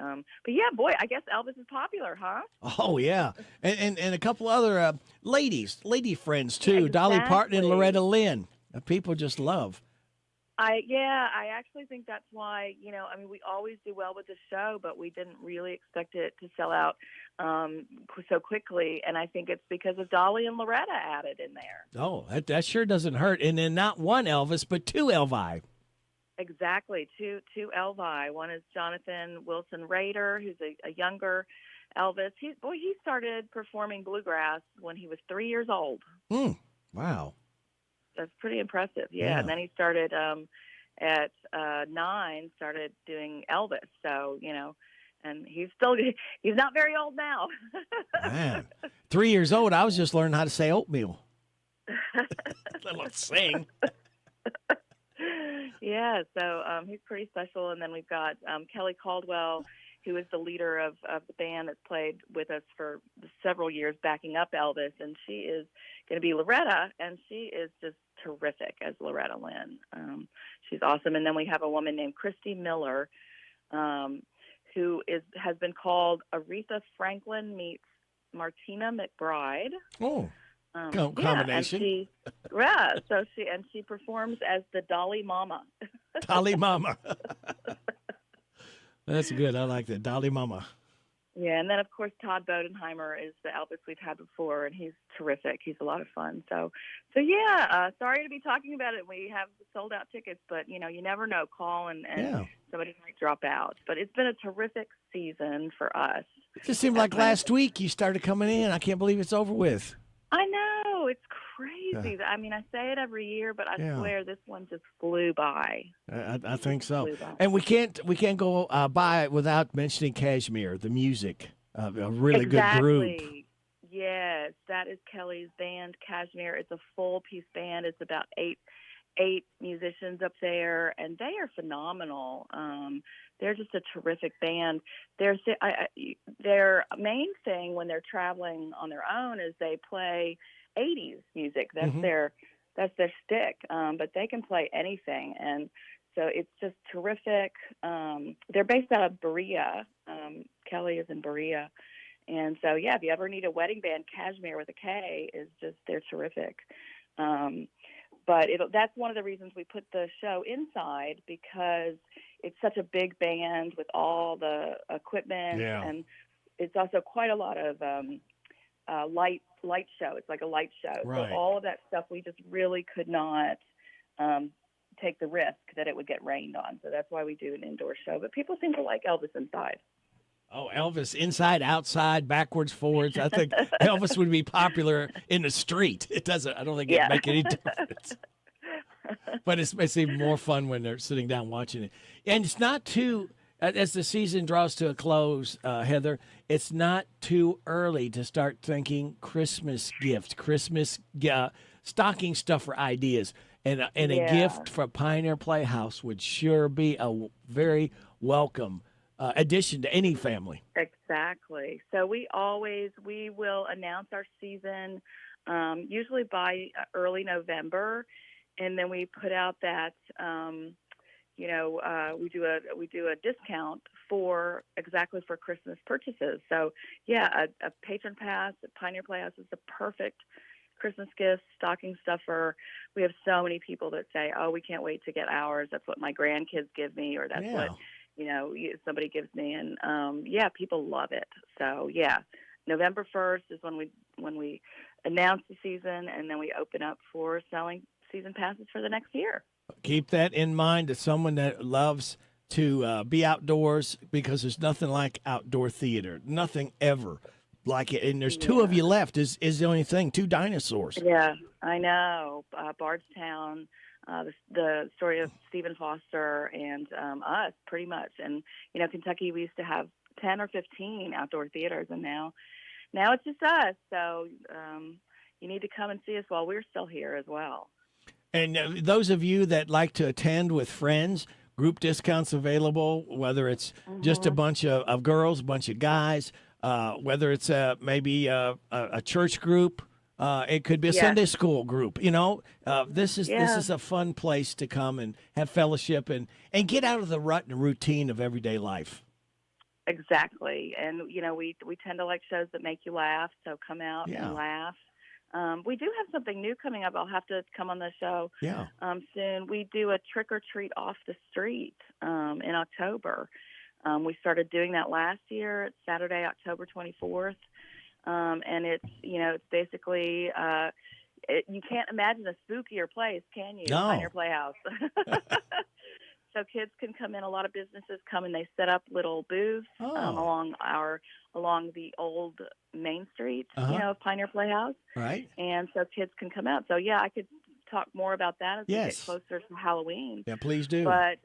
Speaker 27: yeah, boy, I guess Elvis is popular, huh?
Speaker 15: Oh, yeah. And a couple other lady friends, too. Dolly Parton and
Speaker 27: Exactly.
Speaker 15: Loretta Lynn. People just love.
Speaker 27: I actually think that's why, we always do well with the show, but we didn't really expect it to sell out so quickly. And I think it's because of Dolly and Loretta added in there.
Speaker 15: Oh, that sure doesn't hurt. And then not one Elvis, but two Elvi.
Speaker 27: Exactly. Two Elvi. One is Jonathan Wilson Rader, who's a younger Elvis. He started performing bluegrass when he was 3 years old.
Speaker 15: Wow.
Speaker 27: That's pretty impressive.
Speaker 15: Yeah.
Speaker 27: And then he started at 9, started doing Elvis. So, and he's not very old now.
Speaker 15: Man, 3 years old, I was just learning how to say oatmeal. Let alone sing.
Speaker 27: Yeah, so he's pretty special. And then we've got Kelly Caldwell, who is the leader of the band that's played with us for several years, backing up Elvis. And she is going to be Loretta, and she is just terrific as Loretta Lynn. She's awesome. And then we have a woman named Christy Miller, who has been called Aretha Franklin meets Martina McBride.
Speaker 15: Oh, combination.
Speaker 27: So she performs as the Dolly Mama.
Speaker 15: Dolly Mama. That's good. I like that. Dolly Mama.
Speaker 27: Yeah, and then, of course, Todd Bodenheimer is the Elvis we've had before, and he's terrific. He's a lot of fun. So yeah, sorry to be talking about it. We have sold-out tickets, but, you never know. Call and somebody might drop out. But it's been a terrific season for us.
Speaker 15: It just seemed like last week you started coming in. I can't believe it's over with.
Speaker 27: I know. It's crazy. I mean, I say it every year, but I swear this one just flew by.
Speaker 15: I think so. And we can't go by without mentioning Kashmir, the music, a really good group.
Speaker 27: Yes, that is Kelly's band, Kashmir. It's a full-piece band. It's about eight musicians up there, and they are phenomenal. They're just a terrific band. Their main thing when they're traveling on their own is they play 80s music. That's their stick. But they can play anything, and so it's just terrific. They're based out of Berea. Kelly is in Berea, and so yeah, if you ever need a wedding band, Kashmir with a K they're terrific. But that's one of the reasons we put the show inside, because it's such a big band with all the equipment, and it's also quite a lot of light show. It's like a light show.
Speaker 15: Right.
Speaker 27: So all of that stuff, we just really could not take the risk that it would get rained on. So that's why we do an indoor show. But people seem to like Elvis inside.
Speaker 15: Oh, Elvis inside, outside, backwards, forwards. I think Elvis would be popular in the street. It doesn't. I don't think it'd make any difference. But it's even more fun when they're sitting down watching it. And it's not too, as the season draws to a close, Heather, it's not too early to start thinking Christmas gift, stocking stuffer ideas. And a gift for Pioneer Playhouse would sure be a very welcome addition to any family.
Speaker 27: Exactly. So we will announce our season usually by early November, and then we put out that we do a discount for Christmas purchases. So yeah, a patron pass at Pioneer Playhouse is the perfect Christmas gift, stocking stuffer. We have so many people that say, "Oh, we can't wait to get ours. That's what my grandkids give me," or "That's what somebody gives me." And people love it. So yeah, November 1st is when we announce the season, and then we open up for selling season passes for the next year.
Speaker 15: Keep that in mind as someone that loves to be outdoors, because there's nothing like outdoor theater. Nothing ever like it. And there's two of you left is the only thing, two dinosaurs.
Speaker 27: Yeah, I know. Bardstown, the story of Stephen Foster and us, pretty much. And, Kentucky, we used to have 10 or 15 outdoor theaters, and now it's just us. So you need to come and see us while we're still here as well.
Speaker 15: And those of you that like to attend with friends, group discounts available, whether it's just a bunch of girls, a bunch of guys, whether it's maybe a church group. It could be a Sunday school group. This is a fun place to come and have fellowship and get out of the rut and routine of everyday life.
Speaker 27: Exactly. And, we tend to like shows that make you laugh, so come out and laugh. We do have something new coming up. I'll have to come on the show soon. We do a trick-or-treat off the street in October. We started doing that last year. It's Saturday, October 24th. And it's basically you can't imagine a spookier place, can you?
Speaker 15: No.
Speaker 27: Pioneer Playhouse. So kids can come in. A lot of businesses come and they set up little booths along the old Main Street, of Pioneer Playhouse.
Speaker 15: Right.
Speaker 27: And so kids can come out. So I could talk more about that as we get
Speaker 15: Yes.
Speaker 27: closer to Halloween.
Speaker 15: Yeah, please do.
Speaker 27: But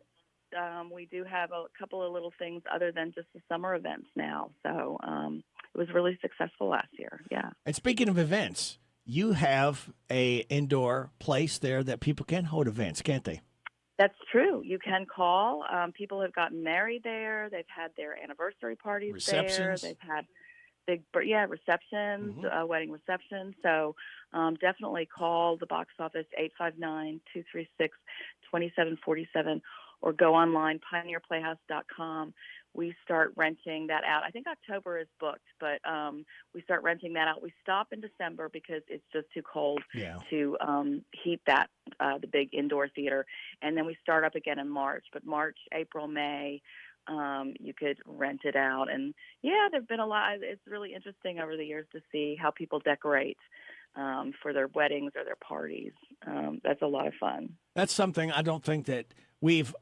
Speaker 27: we do have a couple of little things other than just the summer events now. So it was really successful last year. Yeah.
Speaker 15: And speaking of events, you have a indoor place there that people can hold events, can't they?
Speaker 27: That's true. You can call. People have gotten married there. They've had their anniversary parties
Speaker 15: Receptions.
Speaker 27: there. They've had receptions, wedding receptions. So definitely call the box office 859-236-2747 or go online, pioneerplayhouse.com. We start renting that out. I think October is booked, but we start renting that out. We stop in December because it's just too cold to heat that, the big indoor theater. And then we start up again in March. But March, April, May, you could rent it out. And, there've been a lot. It's really interesting over the years to see how people decorate for their weddings or their parties. That's a lot of fun.
Speaker 15: That's something I don't think that we've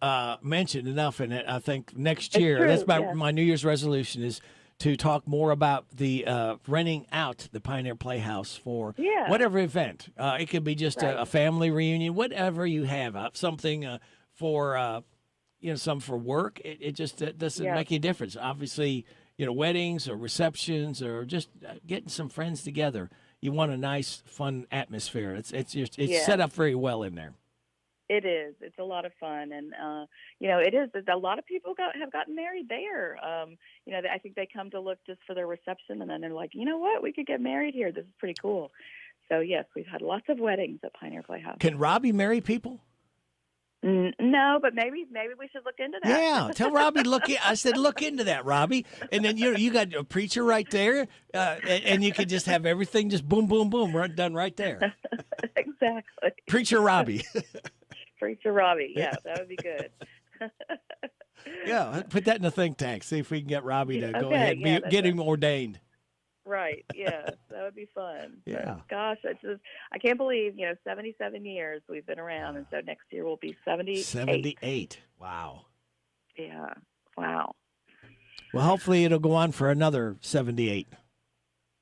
Speaker 15: mentioned enough in it. I think next year, that's my New Year's resolution is to talk more about the renting out the Pioneer Playhouse for whatever event. It could be just a family reunion, whatever you have, something for, some for work. It just doesn't make any difference. Obviously, weddings or receptions or just getting some friends together. You want a nice, fun atmosphere. It's set up very well in there.
Speaker 27: It is. It's a lot of fun, and it is. A lot of people have gotten married there. I think they come to look just for their reception, and then they're like, you know what, we could get married here. This is pretty cool. So yes, we've had lots of weddings at Pioneer Playhouse.
Speaker 15: Can Robbie marry people?
Speaker 27: No, but maybe we should look into that.
Speaker 15: Yeah, tell Robbie I said look into that, Robbie, and then you got a preacher right there, and you could just have everything just boom, boom, boom, done right there.
Speaker 27: Exactly.
Speaker 15: Preacher Robbie.
Speaker 27: Preacher Robbie, yeah, that would be good.
Speaker 15: Yeah, put that in a think tank. See if we can get Robbie to go ahead and get him ordained.
Speaker 27: Right, yeah, that would be fun.
Speaker 15: Yeah.
Speaker 27: But gosh, I can't believe, 77 years we've been around, and so next year we'll be 78.
Speaker 15: 78. Wow.
Speaker 27: Yeah, wow.
Speaker 15: Well, hopefully it'll go on for another 78.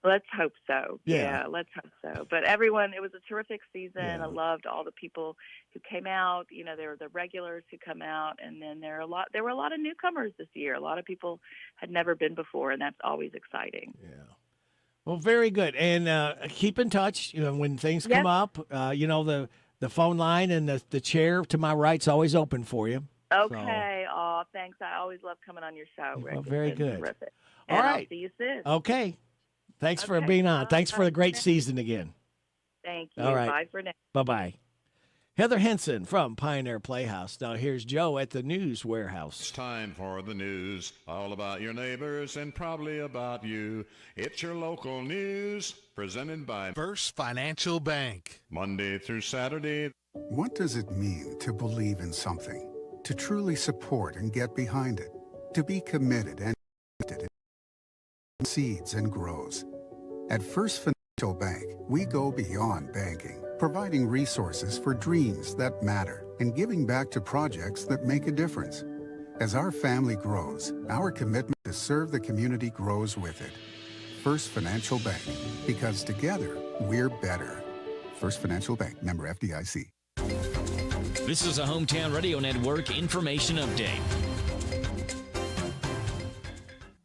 Speaker 27: Let's hope so.
Speaker 15: Yeah.
Speaker 27: Let's hope so. But everyone, it was a terrific season.
Speaker 15: Yeah.
Speaker 27: I loved all the people who came out. There were the regulars who come out, and then there were a lot of newcomers this year. A lot of people had never been before, and that's always exciting.
Speaker 15: Yeah. Well, very good. And keep in touch when things come up. The phone line and the chair to my right's always open for you.
Speaker 27: Okay. Oh, thanks. I always love coming on your show, Rick.
Speaker 15: Well, very
Speaker 27: It's been
Speaker 15: good.
Speaker 27: Terrific.
Speaker 15: All
Speaker 27: And
Speaker 15: right.
Speaker 27: I'll see you soon.
Speaker 15: Okay. Thanks for being on. Thanks for the great season again.
Speaker 27: Thank you.
Speaker 15: All right.
Speaker 27: Bye for now.
Speaker 15: Bye-bye. Heather Henson from Pioneer Playhouse. Now here's Joe at the News Warehouse.
Speaker 3: It's time for the news, all about your neighbors and probably about you. It's your local news, presented by
Speaker 28: First Financial Bank.
Speaker 3: Monday through Saturday.
Speaker 10: What does it mean to believe in something? To truly support and get behind it? To be committed and invested in seeds and grows? At First Financial Bank, we go beyond banking, providing resources for dreams that matter and giving back to projects that make a difference. As our family grows, our commitment to serve the community grows with it. First Financial Bank, because together we're better. First Financial Bank, member FDIC.
Speaker 8: This is a Hometown Radio Network information update.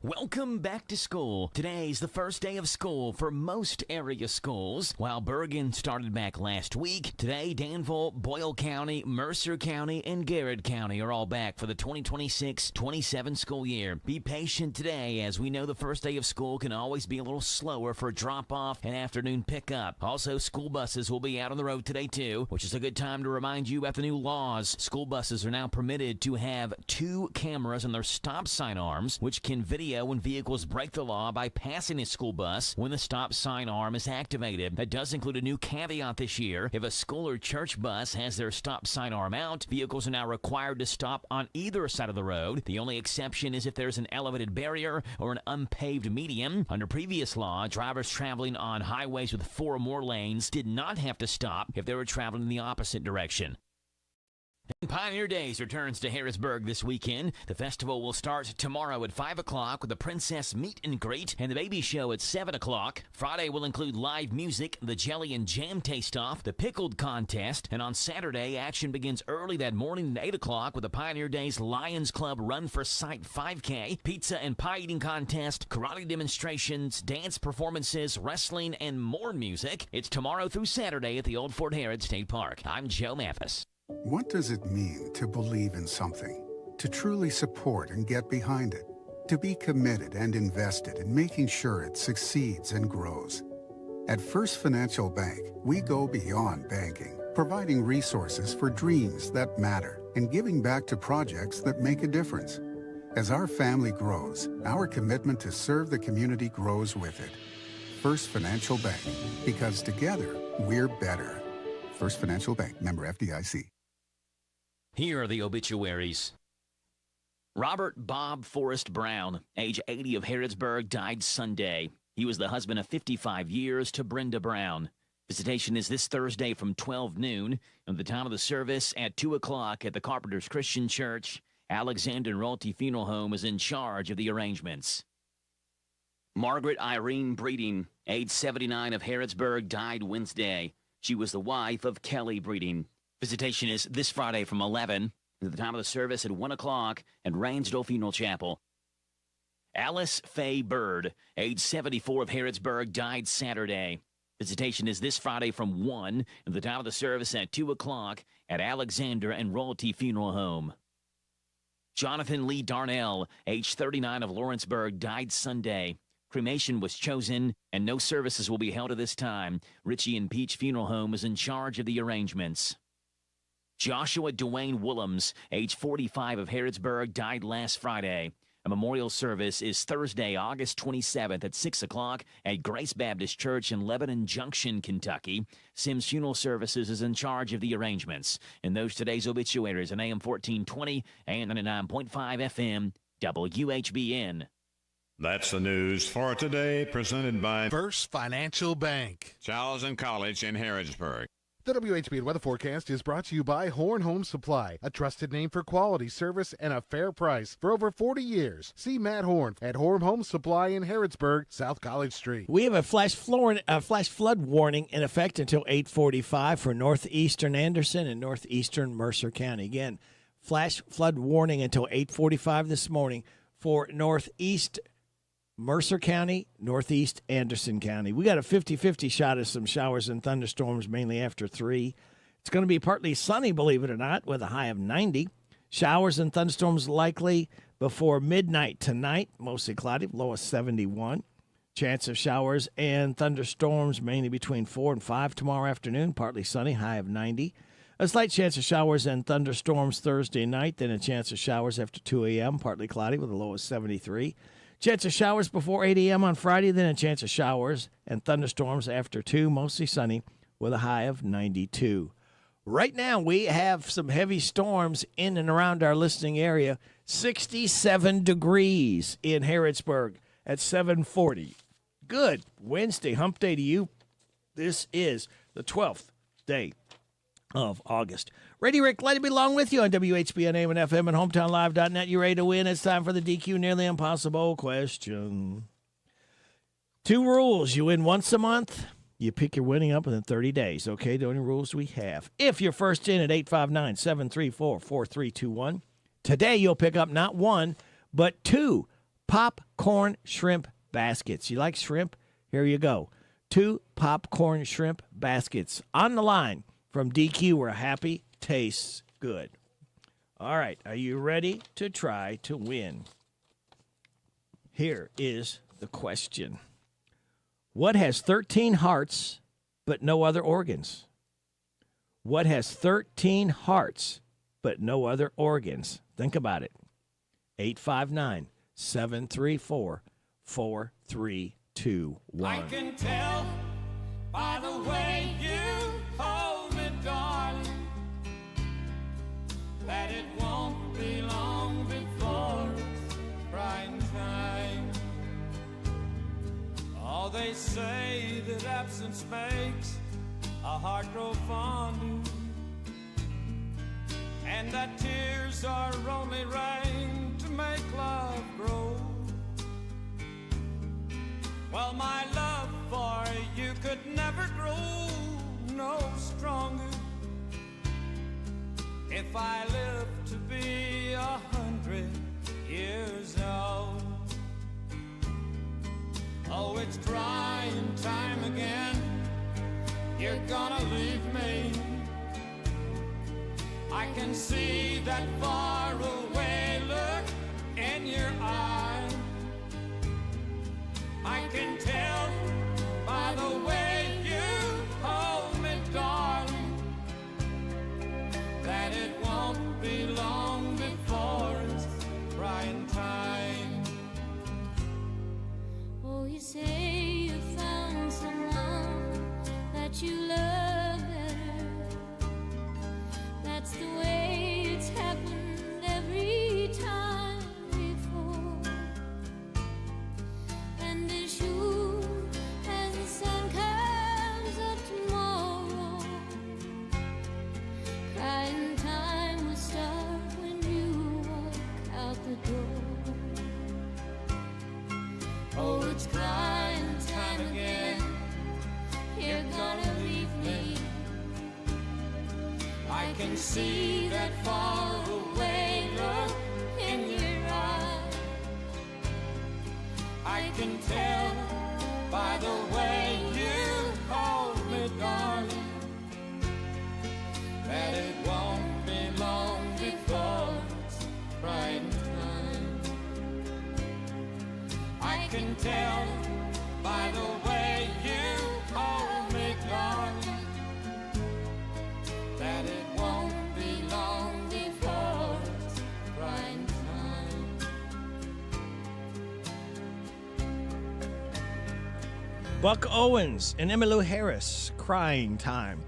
Speaker 8: Welcome back to school. Today's the first day of school for most area schools. While Bergen started back last week, today Danville, Boyle County, Mercer County, and Garrett County are all back for the 2026-27 school year. Be patient today, as we know the first day of school can always be a little slower for drop-off and afternoon pickup. Also, school buses will be out on the road today too, which is a good time to remind you about the new laws. School buses are now permitted to have 2 cameras on their stop sign arms, which can video when vehicles break the law by passing a school bus when the stop sign arm is activated. That does include a new caveat this year. If a school or church bus has their stop sign arm out, vehicles are now required to stop on either side of the road. The only exception is if there's an elevated barrier or an unpaved median. Under previous law, drivers traveling on highways with 4 or more lanes did not have to stop if they were traveling in the opposite direction. Pioneer Days returns to Harrodsburg this weekend. The festival will start tomorrow at 5 o'clock with a princess meet and greet and the baby show at 7 o'clock. Friday will include live music, the jelly and jam taste-off, the pickled contest, and on Saturday, action begins early that morning at 8 o'clock with the Pioneer Days Lions Club Run for Sight 5K, pizza and pie eating contest, karate demonstrations, dance performances, wrestling, and more music. It's tomorrow through Saturday at the Old Fort Harrod State Park. I'm Joe Mathis.
Speaker 10: What does it mean to believe in something? To truly support and get behind it? To be committed and invested in making sure it succeeds and grows? At First Financial Bank, we go beyond banking, providing resources for dreams that matter and giving back to projects that make a difference. As our family grows, our commitment to serve the community grows with it. First Financial Bank, because together, we're better. First Financial Bank, member FDIC.
Speaker 8: Here are the obituaries. Robert Bob Forrest Brown, age 80 of Harrodsburg, died Sunday. He was the husband of 55 years to Brenda Brown. Visitation is this Thursday from 12 noon, and the time of the service at 2 o'clock at the Carpenters Christian Church. Alexander Royalty Funeral Home is in charge of the arrangements. Margaret Irene Breeding, age 79 of Harrodsburg, died Wednesday. She was the wife of Kelly Breeding. Visitation is this Friday from 11, at the time of the service at 1 o'clock at Rainsdale Funeral Chapel. Alice Faye Bird, age 74 of Harrodsburg, died Saturday. Visitation is this Friday from 1, at the time of the service at 2 o'clock at Alexander and Royalty Funeral Home. Jonathan Lee Darnell, age 39 of Lawrenceburg, died Sunday. Cremation was chosen, and no services will be held at this time. Ritchie and Peach Funeral Home is in charge of the arrangements. Joshua Dwayne Willems, age 45 of Harrodsburg, died last Friday. A memorial service is Thursday, August 27th at 6 o'clock at Grace Baptist Church in Lebanon Junction, Kentucky. Sims Funeral Services is in charge of the arrangements. And those today's obituaries on AM 1420 and 99.5 FM, WHBN.
Speaker 3: That's the news for today, presented by
Speaker 28: First Financial Bank,
Speaker 3: Charles and College in Harrodsburg.
Speaker 28: The WHBN weather forecast is brought to you by Horn Home Supply, a trusted name for quality service and a fair price for over 40 years. See Matt Horn at Horn Home Supply in Harrodsburg, South College Street.
Speaker 15: We have a flash flood warning in effect until 8:45 for northeastern Anderson and northeastern Mercer County. Again, flash flood warning until 8:45 this morning for northeast Mercer County, northeast Anderson County. We got a 50-50 shot of some showers and thunderstorms, mainly after 3. It's going to be partly sunny, believe it or not, with a high of 90. Showers and thunderstorms likely before midnight tonight, mostly cloudy, low of 71. Chance of showers and thunderstorms mainly between 4 and 5 tomorrow afternoon, partly sunny, high of 90. A slight chance of showers and thunderstorms Thursday night, then a chance of showers after 2 a.m., partly cloudy with a low of 73. Chance of showers before 8 a.m. on Friday, then a chance of showers and thunderstorms after 2, mostly sunny, with a high of 92. Right now, we have some heavy storms in and around our listening area. 67 degrees in Harrodsburg at 7:40. Good Wednesday, hump day to you. This is the 12th day of August. Ready, Rick, let it be along with you on WHBN AM and FM and HometownLive.net. You ready to win? It's time for the DQ Nearly Impossible question. 2 rules. You win once a month. You pick your winning up within 30 days. Okay, the only rules we have. If you're first in at 859-734-4321, today you'll pick up not 1, but 2 pop popcorn shrimp baskets. You like shrimp? Here you go. 2 popcorn shrimp baskets on the line from DQ, where happy tastes good. All right, are you ready to try to win? Here is the question. What has 13 hearts but no other organs? What has 13 hearts but no other organs? Think about it. 859-734-4321.
Speaker 4: I can tell by the way you hold me, darling, that it won't be long before it's crying time. Oh, they say that absence makes a heart grow fonder, and that tears are only rain to make love grow. Well, my love for you could never grow no stronger if I live to be 100 years old. Oh, it's crying time again. You're gonna leave me. I can see that far away look in your eye. I can tell by the way you hold me, darling, that it won't be long before it's crying time.
Speaker 12: Oh, you say you found someone that you love better. That's the way it's happened every time before. And as sure as the sun comes up tomorrow, crying time will start when you walk out the door.
Speaker 4: Oh, it's crying time again. You're gonna leave me. I can see that far away look in your eye. I can tell by the way you hold me, darling, that it won't be long before it's crying time. I can tell by the way you hold me, darling, that it won't be long before it's crying time.
Speaker 15: Buck Owens and Emmylou Harris, Crying Time.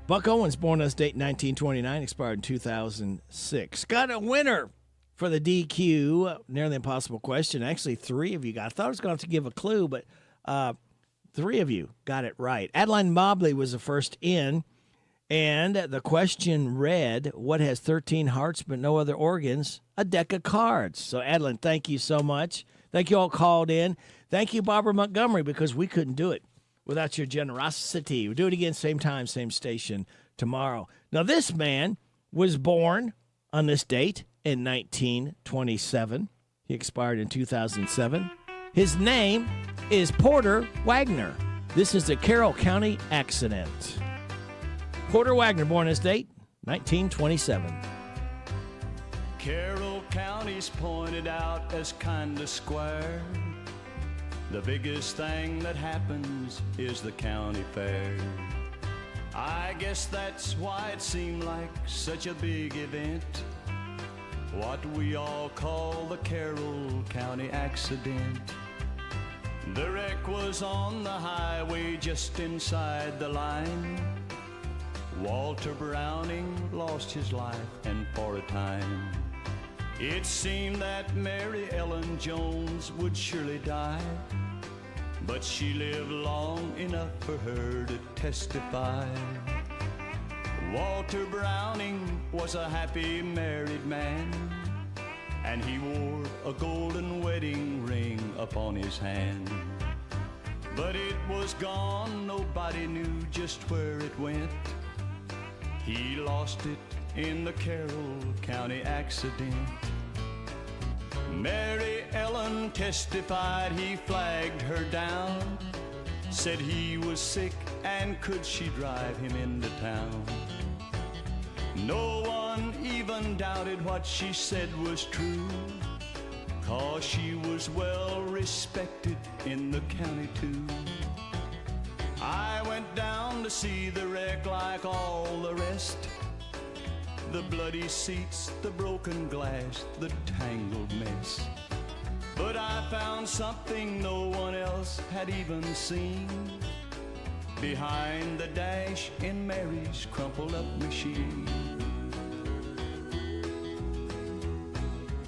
Speaker 15: Buck Owens, born on this date in 1929, expired in 2006. Got a winner for the DQ, Nearly Impossible Question. Actually, 3 of you got. I thought I was going to have to give a clue, but 3 of you got it right. Adeline Mobley was the first in, and the question read, what has 13 hearts but no other organs? A deck of cards. So, Adeline, thank you so much. Thank you all called in. Thank you, Barbara Montgomery, because we couldn't do it without your generosity. We'll do it again, same time, same station tomorrow. Now, this man was born on this date in 1927. He expired in 2007. His name is Porter Wagner. This is the Carroll County accident. Porter Wagner, born this date, 1927.
Speaker 13: Carroll County's pointed out as kinda square. The biggest thing that happens is the county fair. I guess that's why it seemed like such a big event. What we all call the Carroll County accident. The wreck was on the highway just inside the line. Walter Browning lost his life, and for a time it seemed that Mary Ellen Jones would surely die. But she lived long enough for her to testify. Walter Browning was a happy married man, and he wore a golden wedding ring upon his hand. But it was gone, nobody knew just where it went. He lost it in the Carroll County accident. Mary Ellen one testified he flagged her down, said he was sick and could she drive him into town. No one even doubted what she said was true, 'cause she was well respected in the county too. I went down to see the wreck like all the rest, the bloody seats, the broken glass, the tangled mess. But I found something no one else had even seen behind the dash in Mary's crumpled up machine.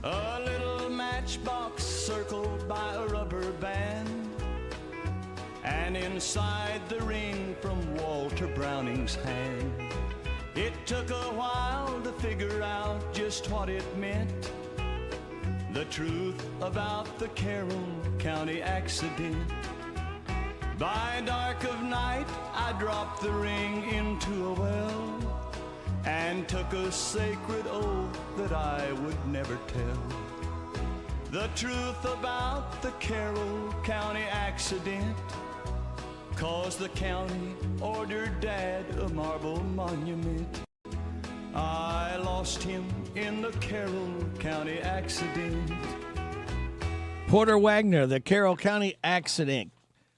Speaker 13: A little matchbox circled by a rubber band, and inside the ring from Walter Browning's hand. It took a while to figure out just what it meant, the truth about the Carroll County accident. By dark of night, I dropped the ring into a well and took a sacred oath that I would never tell the truth about the Carroll County accident, 'cause the county ordered Dad a marble monument. I lost him in the Carroll County accident.
Speaker 15: Porter Wagner, the Carroll County accident.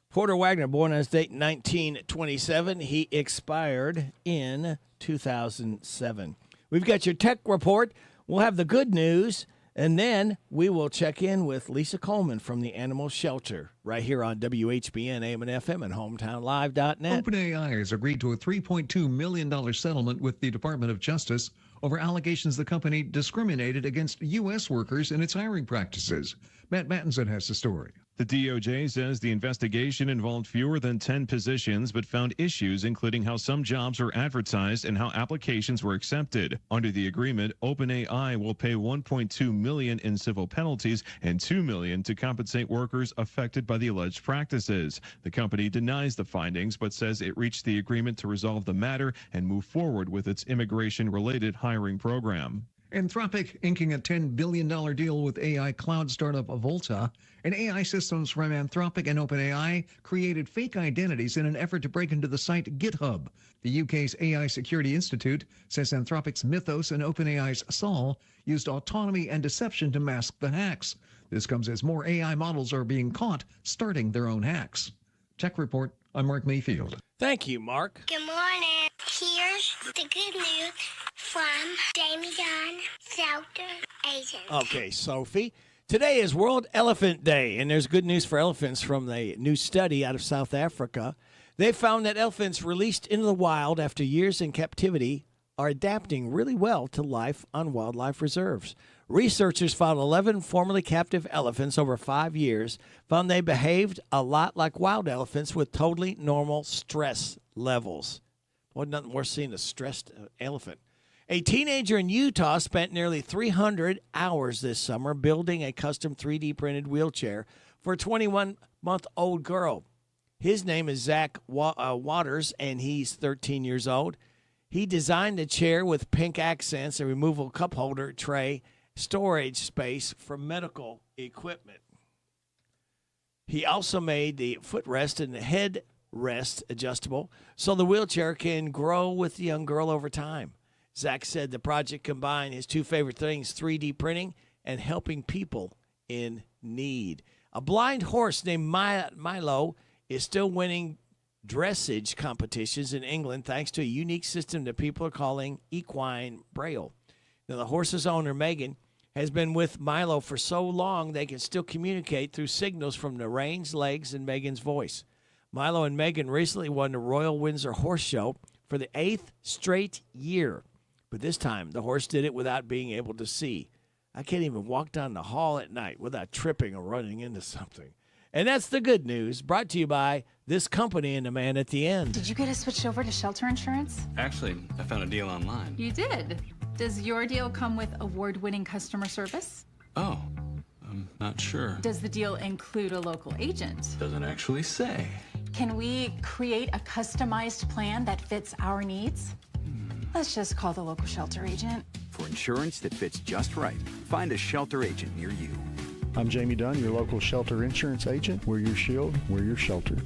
Speaker 15: Porter Wagner, born on this date in 1927. He expired in 2007. We've got your tech report. We'll have the good news, and then we will check in with Lisa Coleman from the Animal Shelter right here on WHBN AM and FM and HometownLive.net.
Speaker 5: OpenAI has agreed to a $3.2 million settlement with the Department of Justice over allegations the company discriminated against U.S. workers in its hiring practices. Matt Mattinson has the story.
Speaker 6: The DOJ says the investigation involved fewer than 10 positions, but found issues including how some jobs were advertised and how applications were accepted. Under the agreement, OpenAI will pay $1.2 million in civil penalties and $2 million to compensate workers affected by the alleged practices. The company denies the findings, but says it reached the agreement to resolve the matter and move forward with its immigration-related hiring program.
Speaker 5: Anthropic inking a $10 billion deal with AI cloud startup Volta, and AI systems from Anthropic and OpenAI created fake identities in an effort to break into the site GitHub. The UK's AI Security Institute says Anthropic's Mythos and OpenAI's Sol used autonomy and deception to mask the hacks. This comes as more AI models are being caught starting their own hacks. Tech Report, I'm Mark Mayfield.
Speaker 15: Thank you, Mark.
Speaker 16: Good morning. Here's the good news from Damian Shelter Agent.
Speaker 15: Okay, Sophie. Today is World Elephant Day, and there's good news for elephants from a new study out of South Africa. They found that elephants released into the wild after years in captivity are adapting really well to life on wildlife reserves. Researchers found 11 formerly captive elephants over 5 years, found they behaved a lot like wild elephants with totally normal stress levels. Boy, nothing worse seeing a stressed elephant. A teenager in Utah spent nearly 300 hours this summer building a custom 3D printed wheelchair for a 21-month-old girl. His name is Zach Waters, and he's 13 years old. He designed a chair with pink accents, a removable cup holder, tray, storage space for medical equipment. He also made the footrest and the headrest adjustable so the wheelchair can grow with the young girl over time. Zach said the project combined his two favorite things, 3D printing and helping people in need. A blind horse named Milo is still winning dressage competitions in England thanks to a unique system that people are calling equine braille. Now, the horse's owner, Megan, has been with Milo for so long they can still communicate through signals from the reins, legs, and Megan's voice. Milo and Megan recently won the Royal Windsor Horse Show for the 8th straight year. But this time, the horse did it without being able to see. I can't even walk down the hall at night without tripping or running into something. And that's the good news, brought to you by this company and the man at the end.
Speaker 17: Did you get us switched over to shelter insurance?
Speaker 18: Actually, I found a deal online.
Speaker 17: You did? Does your deal come with award-winning customer service?
Speaker 18: Oh, I'm not sure.
Speaker 17: Does the deal include a local agent?
Speaker 18: Doesn't actually say.
Speaker 17: Can we create a customized plan that fits our needs? Let's just call the local shelter agent.
Speaker 19: For insurance that fits just right, find a shelter agent near you.
Speaker 1: I'm Jamie Dunn, your local shelter insurance agent. We're your shield, we're your shelter.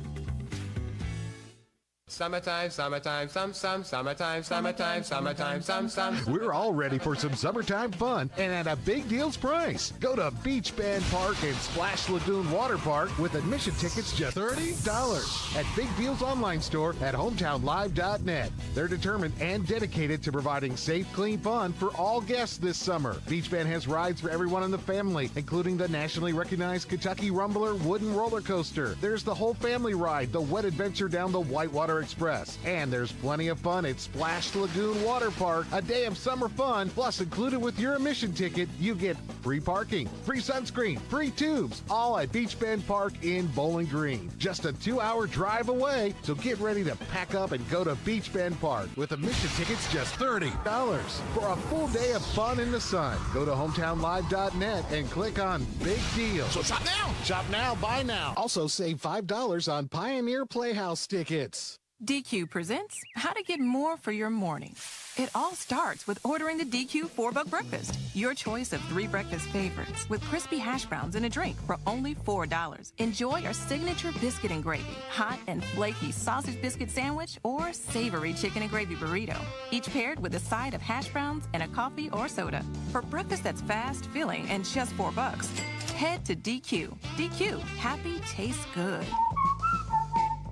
Speaker 19: Summertime, summertime, summertime, summertime.
Speaker 28: We're all ready for some summertime fun and at a big deals price. Go to Beach Band Park and Splash Lagoon Water Park with admission tickets just $30 at Big Deals online store at hometownlive.net. They're determined and dedicated to providing safe, clean fun for all guests this summer. Beach Band has rides for everyone in the family, including the nationally recognized Kentucky Rumbler wooden roller coaster. There's the whole family ride, the wet adventure down the Whitewater Express. And there's plenty of fun at Splash Lagoon Water Park. A day of summer fun, plus included with your admission ticket, you get free parking, free sunscreen, free tubes, all at Beach Bend Park in Bowling Green. Just a 2-hour drive away, so get ready to pack up and go to Beach Bend Park with admission tickets just $30 for a full day of fun in the sun. Go to hometownlive.net and click on Big Deals. So shop now! Shop now, buy now. Also save $5 on Pioneer Playhouse tickets.
Speaker 20: DQ presents how to get more for your morning. It all starts with ordering the DQ 4-Buck Breakfast. Your choice of 3 breakfast favorites with crispy hash browns and a drink for only $4. Enjoy our signature biscuit and gravy, hot and flaky sausage biscuit sandwich, or savory chicken and gravy burrito. Each paired with a side of hash browns and a coffee or soda. For breakfast that's fast, filling, and just $4. Head to DQ. DQ. Happy tastes good.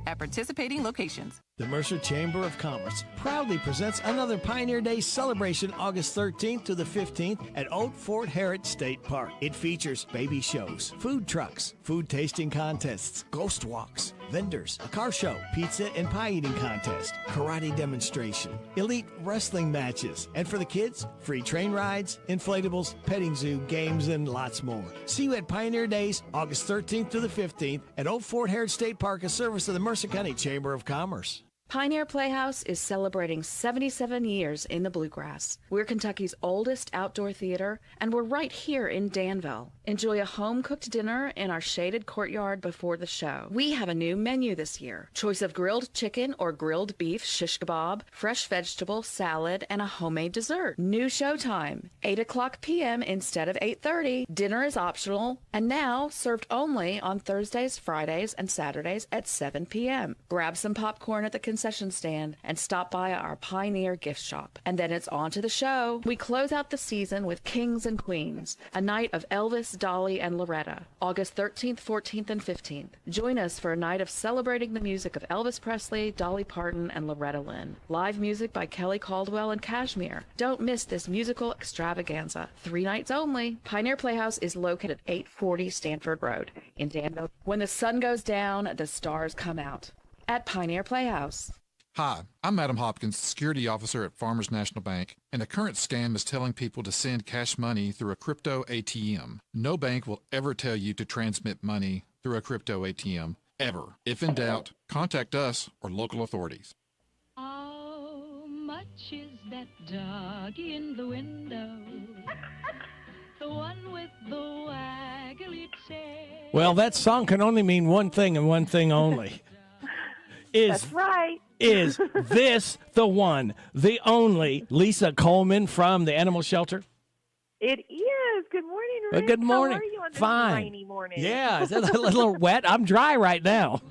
Speaker 20: At participating locations.
Speaker 15: The Mercer Chamber of Commerce proudly presents another Pioneer Day celebration August 13th to the 15th at Old Fort Harrod State Park. It features baby shows, food trucks, food tasting contests, ghost walks, vendors, a car show, pizza and pie eating contest, karate demonstration, elite wrestling matches, and for the kids, free train rides, inflatables, petting zoo, games, and lots more. See you at Pioneer Days August 13th to the 15th at Old Fort Harrod State Park, a service of the Mercer County Chamber of Commerce.
Speaker 22: Pioneer Playhouse is celebrating 77 years in the Bluegrass. We're Kentucky's oldest outdoor theater, and we're right here in Danville. Enjoy a home-cooked dinner in our shaded courtyard before the show. We have a new menu this year. Choice of grilled chicken or grilled beef shish kebab, fresh vegetable, salad, and a homemade dessert. New showtime, 8 o'clock p.m. instead of 8:30. Dinner is optional, and now served only on Thursdays, Fridays, and Saturdays at 7 p.m. Grab some popcorn at the concession stand and stop by our Pioneer gift shop. And then it's on to the show. We close out the season with Kings and Queens, a night of Elvis, Dolly, and Loretta, August 13th, 14th, and 15th. Join us for a night of celebrating the music of Elvis Presley, Dolly Parton, and Loretta Lynn. Live music by Kelly Caldwell and Kashmir. Don't miss this musical extravaganza. 3 nights only. Pioneer Playhouse is located at 840 Stanford Road in Danville. When the sun goes down, the stars come out. At Pioneer Playhouse.
Speaker 23: Hi, I'm Adam Hopkins, security officer at Farmers National Bank, and a current scam is telling people to send cash money through a crypto ATM. No bank will ever tell you to transmit money through a crypto ATM, ever. If in doubt, contact us or local authorities.
Speaker 4: How much is that dog in the window? The one with the waggly tail.
Speaker 15: Well, that song can only mean one thing and one thing only.
Speaker 27: That's right.
Speaker 15: Is this the one, the only Lisa Coleman from the animal shelter?
Speaker 27: It is. Good morning, Rick.
Speaker 15: Good morning.
Speaker 27: How are you on this
Speaker 15: Fine.
Speaker 27: rainy morning?
Speaker 15: Yeah, is that a little wet? I'm dry right now.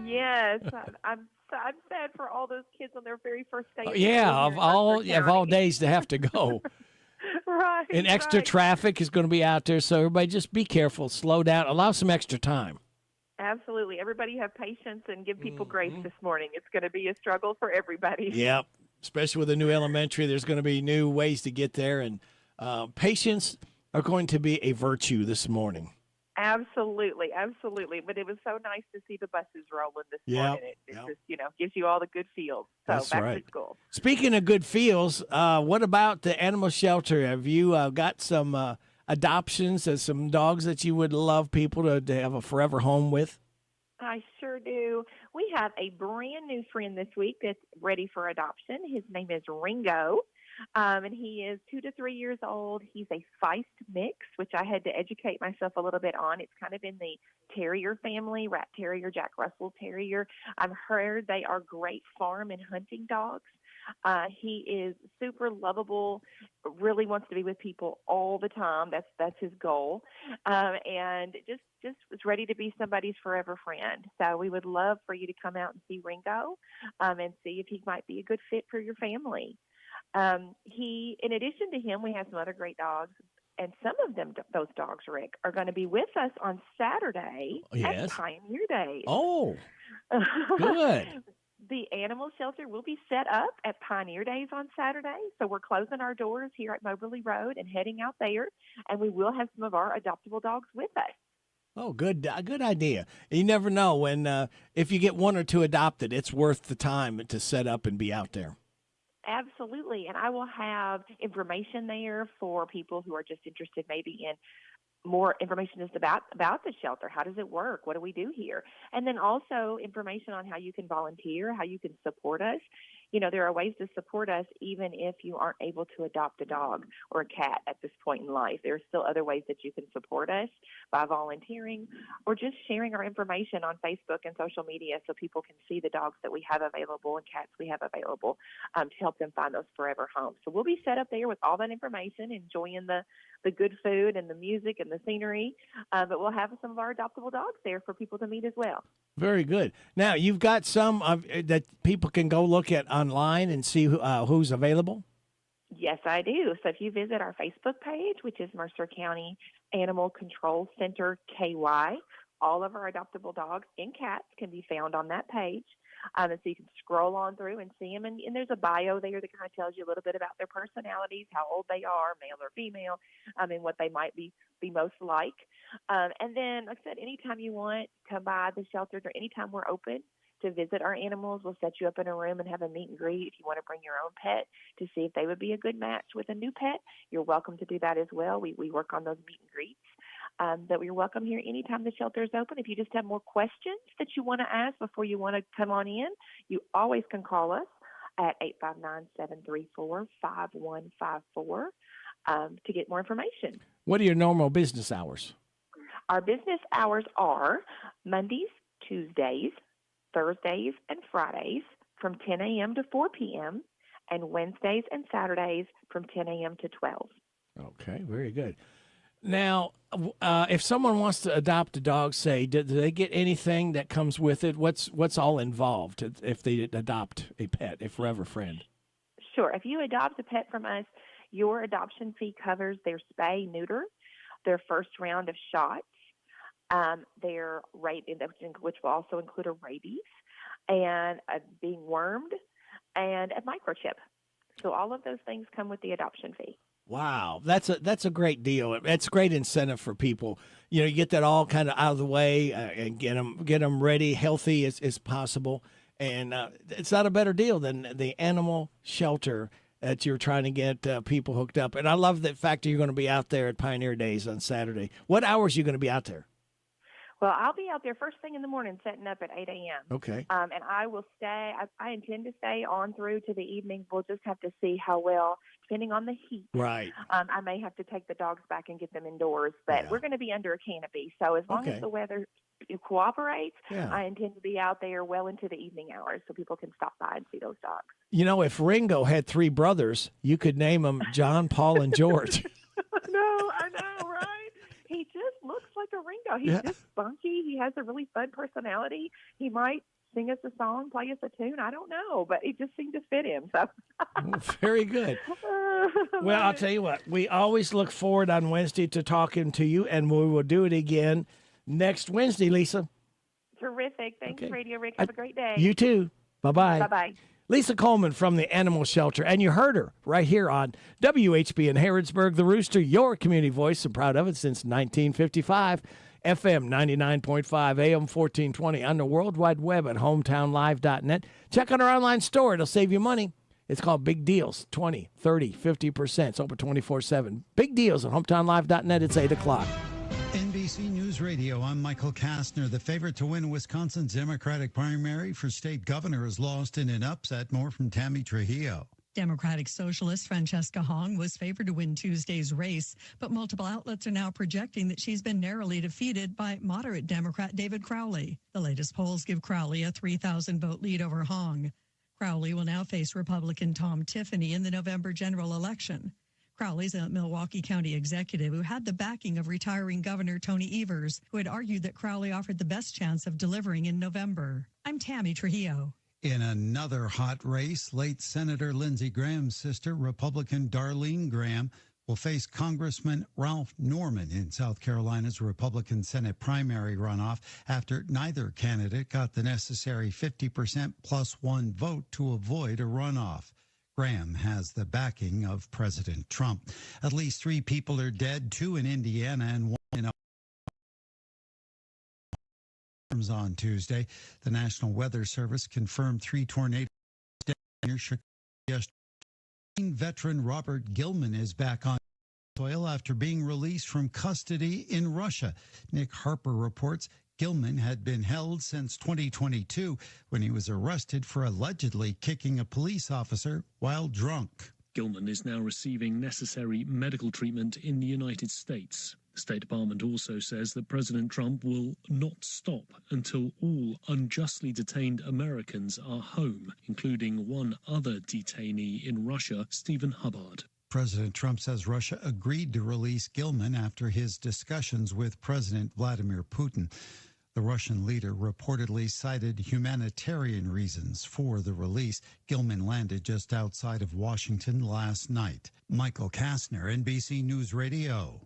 Speaker 27: Yes, I'm sad for all those kids on their very first day.
Speaker 15: Yeah, of all days to have to go.
Speaker 27: Right.
Speaker 15: And extra traffic is going to be out there, so everybody just be careful, slow down, allow some extra time.
Speaker 27: Absolutely. Everybody have patience and give people grace this morning. It's going to be a struggle for everybody.
Speaker 15: Yep. Especially with the new elementary, there's going to be new ways to get there, and patience are going to be a virtue this morning.
Speaker 27: Absolutely. Absolutely. But it was so nice to see the buses rolling this morning. It just, gives you all the good feels. So
Speaker 15: That's
Speaker 27: back
Speaker 15: right.
Speaker 27: to school.
Speaker 15: Speaking of good feels, what about the animal shelter? Have you got some adoptions and some dogs that you would love people to have a forever home with?
Speaker 27: I sure do. We have a brand new friend this week that's ready for adoption. His name is Ringo, and he is 2 to 3 years old. He's a Feist mix, which I had to educate myself a little bit on. It's kind of in the terrier family, Rat Terrier, Jack Russell Terrier. I've heard they are great farm and hunting dogs. He is super lovable, really wants to be with people all the time. That's his goal, and just is ready to be somebody's forever friend. So we would love for you to come out and see Ringo, and see if he might be a good fit for your family. In addition to him, we have some other great dogs. And some of them, those dogs, Rick, are going to be with us on Saturday at Pioneer Days.
Speaker 15: Oh, good.
Speaker 27: The animal shelter will be set up at Pioneer Days on Saturday. So we're closing our doors here at Moberly Road and heading out there. And we will have some of our adoptable dogs with us.
Speaker 15: Oh, good idea. You never know when, if you get one or two adopted, it's worth the time to set up and be out there.
Speaker 27: Absolutely. And I will have information there for people who are just interested maybe in more information just about the shelter. How does it work? What do we do here? And then also information on how you can volunteer, how you can support us. You know, there are ways to support us even if you aren't able to adopt a dog or a cat at this point in life. There are still other ways that you can support us by volunteering or just sharing our information on Facebook and social media so people can see the dogs that we have available and cats we have available to help them find those forever homes. So we'll be set up there with all that information, enjoying the good food and the music and the scenery, but we'll have some of our adoptable dogs there for people to meet as well.
Speaker 15: Very good. Now, you've got some that people can go look at online and see who's available?
Speaker 27: Yes, I do. So if you visit our Facebook page, which is Mercer County Animal Control Center KY, all of our adoptable dogs and cats can be found on that page. And so you can scroll on through and see them. And there's a bio there that kind of tells you a little bit about their personalities, how old they are, male or female, and what they might be most like. And then, like I said, anytime you want, come by the shelter or anytime we're open to visit our animals, we'll set you up in a room and have a meet and greet. If you want to bring your own pet to see if they would be a good match with a new pet, you're welcome to do that as well. We work on those meet and greets. But you're welcome here anytime the shelter is open. If you just have more questions that you want to ask before you want to come on in, you always can call us at 859-734-5154 to get more information.
Speaker 15: What are your normal business hours?
Speaker 27: Our business hours are Mondays, Tuesdays, Thursdays, and Fridays from 10 a.m. to 4 p.m., and Wednesdays and Saturdays from 10 a.m. to 12.
Speaker 15: Okay, very good. Now, if someone wants to adopt a dog, say, do they get anything that comes with it? What's all involved if they adopt a pet, a forever friend?
Speaker 27: Sure. If you adopt a pet from us, your adoption fee covers their spay, neuter, their first round of shots, their which will also include a rabies, and being wormed, and a microchip. So all of those things come with the adoption fee.
Speaker 15: Wow, that's a great deal. It's a great incentive for people. You know, you get that all kind of out of the way and get them ready, healthy as possible. And it's not a better deal than the animal shelter that you're trying to get people hooked up. And I love the fact that you're going to be out there at Pioneer Days on Saturday. What hours are you going to be out there?
Speaker 27: Well, I'll be out there first thing in the morning, setting up at 8 a.m.
Speaker 15: Okay.
Speaker 27: And I will stay. I intend to stay on through to the evening. We'll just have to see how well, depending on the heat.
Speaker 15: Right.
Speaker 27: I may have to take the dogs back and get them indoors, but we're going to be under a canopy. So as long as the weather cooperates, I intend to be out there well into the evening hours so people can stop by and see those dogs.
Speaker 15: You know, if Ringo had 3 brothers, you could name them John, Paul, and George.
Speaker 27: I know, right? He just looks like a Ringo. He's just spunky. He has a really fun personality. He might sing us a song, play us a tune. I don't know, but it just seemed to fit him. So
Speaker 15: very good. Well, I'll tell you what. We always look forward on Wednesday to talking to you, and we will do it again next Wednesday, Lisa.
Speaker 27: Terrific. Thanks, Radio Rick. Have a great day.
Speaker 15: You too. Bye-bye.
Speaker 27: Bye-bye.
Speaker 15: Lisa Coleman from the Animal Shelter, and you heard her right here on WHBN Harrodsburg, the Rooster, your community voice, and proud of it since 1955, FM 99.5, AM 1420, on the World Wide Web at hometownlive.net. Check out our online store. It'll save you money. It's called Big Deals, 20, 30, 50%. It's open 24/7. Big Deals at hometownlive.net. It's 8 o'clock.
Speaker 2: NBC News Radio, I'm Michael Kastner. The favorite to win Wisconsin's Democratic primary for state governor is lost in an upset. More from Tammy Trujillo.
Speaker 7: Democratic Socialist Francesca Hong was favored to win Tuesday's race, but multiple outlets are now projecting that she's been narrowly defeated by moderate Democrat David Crowley. The latest polls give Crowley a 3,000 vote lead over Hong. Crowley will now face Republican Tom Tiffany in the November general election. Crowley's a Milwaukee County executive who had the backing of retiring Governor Tony Evers, who had argued that Crowley offered the best chance of delivering in November. I'm Tammy Trujillo.
Speaker 2: In another hot race, late Senator Lindsey Graham's sister, Republican Darlene Graham, will face Congressman Ralph Norman in South Carolina's Republican Senate primary runoff after neither candidate got the necessary 50% plus one vote to avoid a runoff. Graham has the backing of President Trump. At least 3 people are dead, 2 in Indiana and 1 in on Tuesday. The National Weather Service confirmed 3 tornadoes near Chicago yesterday. Veteran Robert Gilman is back on soil after being released from custody in Russia. Nick Harper reports Gilman had been held since 2022 when he was arrested for allegedly kicking a police officer while drunk.
Speaker 9: Gilman is now receiving necessary medical treatment in the United States. The State Department also says that President Trump will not stop until all unjustly detained Americans are home, including one other detainee in Russia, Stephen Hubbard.
Speaker 2: President Trump says Russia agreed to release Gilman after his discussions with President Vladimir Putin. The Russian leader reportedly cited humanitarian reasons for the release. Gilman landed just outside of Washington last night. Michael Kastner, NBC News Radio.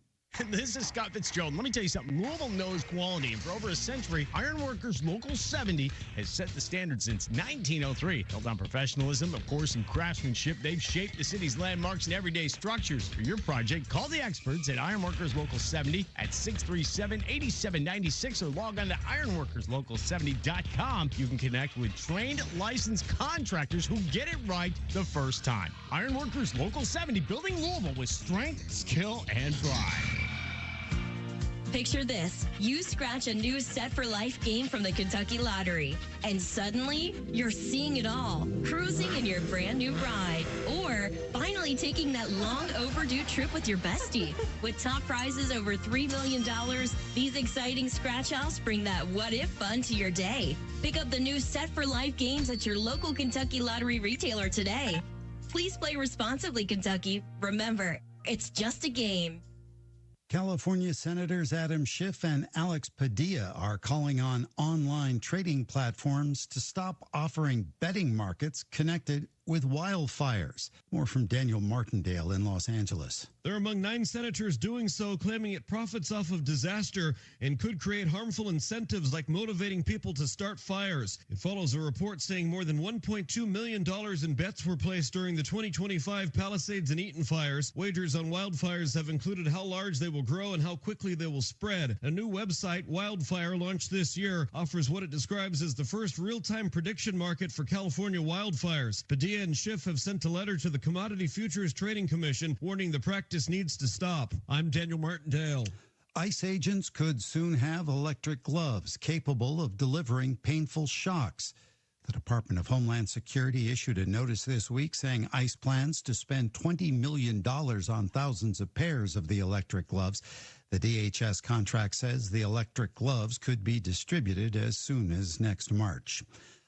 Speaker 10: This is Scott Fitzgerald. Let me tell you something. Louisville knows quality, and for over a century, Ironworkers Local 70 has set the standard since 1903. Built on professionalism, of course, and craftsmanship, they've shaped the city's landmarks and everyday structures. For your project, call the experts at Ironworkers Local 70 at 637-8796 or log on to ironworkerslocal70.com. You can connect with trained, licensed contractors who get it right the first time. Ironworkers Local 70, building Louisville with strength, skill, and pride.
Speaker 11: Picture this. You scratch a new Set for Life game from the Kentucky Lottery, and suddenly you're seeing it all, cruising in your brand new ride, or finally taking that long overdue trip with your bestie. With top prizes over $3 million, these exciting scratch-offs bring that what-if fun to your day. Pick up the new Set for Life games at your local Kentucky Lottery retailer today. Please play responsibly, Kentucky. Remember, it's just a game.
Speaker 2: California Senators Adam Schiff and Alex Padilla are calling on online trading platforms to stop offering betting markets connected with wildfires. More from Daniel Martindale in Los Angeles.
Speaker 14: They're among 9 senators doing so, claiming it profits off of disaster and could create harmful incentives like motivating people to start fires. It follows a report saying more than $1.2 million in bets were placed during the 2025 Palisades and Eaton fires. Wagers on wildfires have included how large they will grow and how quickly they will spread. A new website, Wildfire, launched this year, offers what it describes as the first real-time prediction market for California wildfires. Padilla and Schiff have sent a letter to the Commodity Futures Trading Commission warning the practice needs to stop. I'm Daniel Martindale.
Speaker 2: ICE agents could soon have electric gloves capable of delivering painful shocks. The Department of Homeland Security issued a notice this week saying ICE plans to spend $20 million on thousands of pairs of the electric gloves. The DHS contract says the electric gloves could be distributed as soon as next March.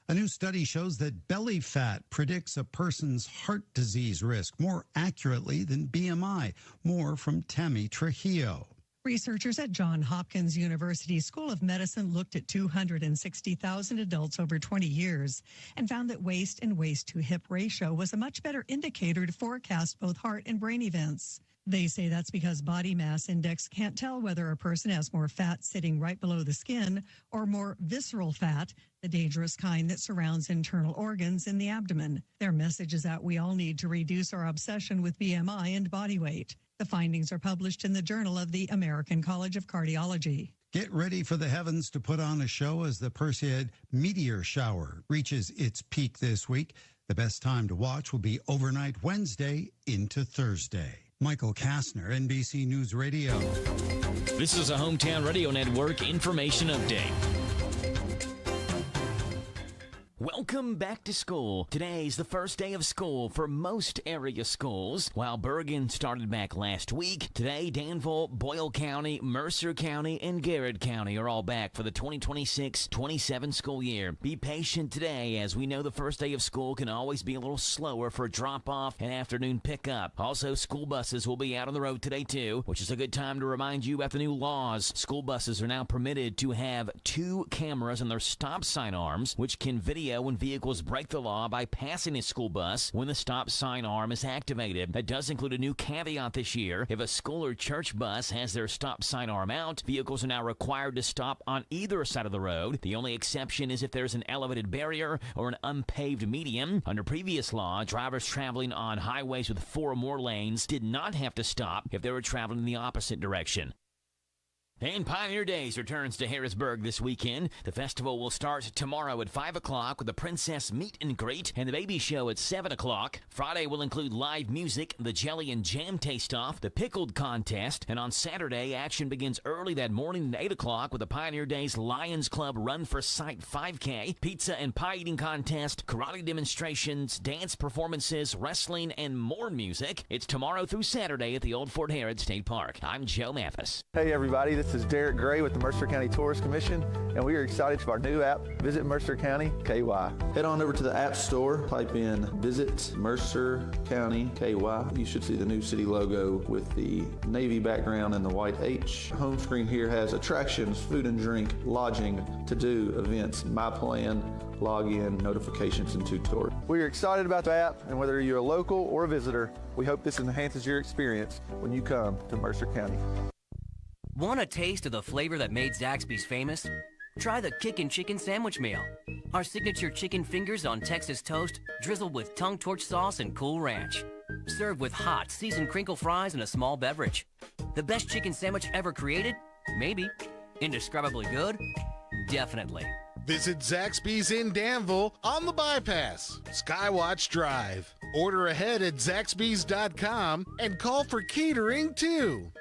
Speaker 2: A new study shows that belly fat predicts a person's heart disease risk more accurately than BMI. More from Tammy Trujillo.
Speaker 7: Researchers at Johns Hopkins University School of Medicine looked at 260,000 adults over 20 years and found that waist and waist-to-hip ratio was a much better indicator to forecast both heart and brain events. They say that's because body mass index can't tell whether a person has more fat sitting right below the skin or more visceral fat, the dangerous kind that surrounds internal organs in the abdomen. Their message is that we all need to reduce our obsession with BMI and body weight. The findings are published in the Journal of the American College of Cardiology.
Speaker 2: Get ready for the heavens to put on a show as the Perseid meteor shower reaches its peak this week. The best time to watch will be overnight Wednesday into Thursday. Michael Kastner, NBC News Radio.
Speaker 8: This is a Hometown Radio Network information update. Welcome back to school. Today's the first day of school for most area schools. While Bergen started back last week, today Danville, Boyle County, Mercer County, and Garrett County are all back for the 2026-27 school year. Be patient today, as we know the first day of school can always be a little slower for drop-off and afternoon pickup. Also, school buses will be out on the road today too, which is a good time to remind you about the new laws. School buses are now permitted to have 2 cameras on their stop sign arms, which can video when vehicles break the law by passing a school bus when the stop sign arm is activated. That does include a new caveat this year. If a school or church bus has their stop sign arm out, vehicles are now required to stop on either side of the road. The only exception is if there's an elevated barrier or an unpaved median. Under previous law, drivers traveling on highways with 4 or more lanes did not have to stop if they were traveling in the opposite direction. And Pioneer Days returns to Harrodsburg this weekend. The festival will start tomorrow at 5 o'clock with the Princess Meet and Greet and the Baby Show at 7 o'clock. Friday will include live music, the Jelly and Jam Taste-Off, the Pickled Contest, and on Saturday, action begins early that morning at 8 o'clock with the Pioneer Days Lions Club Run for Sight 5K, pizza and pie eating contest, karate demonstrations, dance performances, wrestling, and more music. It's tomorrow through Saturday at the Old Fort Harrod State Park. I'm Joe Mathis.
Speaker 3: Hey everybody, this is Derek Gray with the Mercer County Tourist Commission, and we are excited for our new app, Visit Mercer County KY.
Speaker 6: Head on over to the App Store, type in Visit Mercer County KY. You should see the new city logo with the navy background and the white H. Home screen here has attractions, food and drink, lodging, to-do, events, my plan, login, notifications, and tutorials.
Speaker 3: We are excited about the app, and whether you're a local or a visitor, we hope this enhances your experience when you come to Mercer County.
Speaker 12: Want a taste of the flavor that made Zaxby's famous? Try the Kickin' Chicken Sandwich Meal. Our signature chicken fingers on Texas toast, drizzled with tongue torch sauce and Cool Ranch. Served with hot, seasoned crinkle fries and a small beverage. The best chicken sandwich ever created? Maybe. Indescribably good? Definitely.
Speaker 28: Visit Zaxby's in Danville on the bypass, Skywatch Drive. Order ahead at zaxbys.com and call for catering too.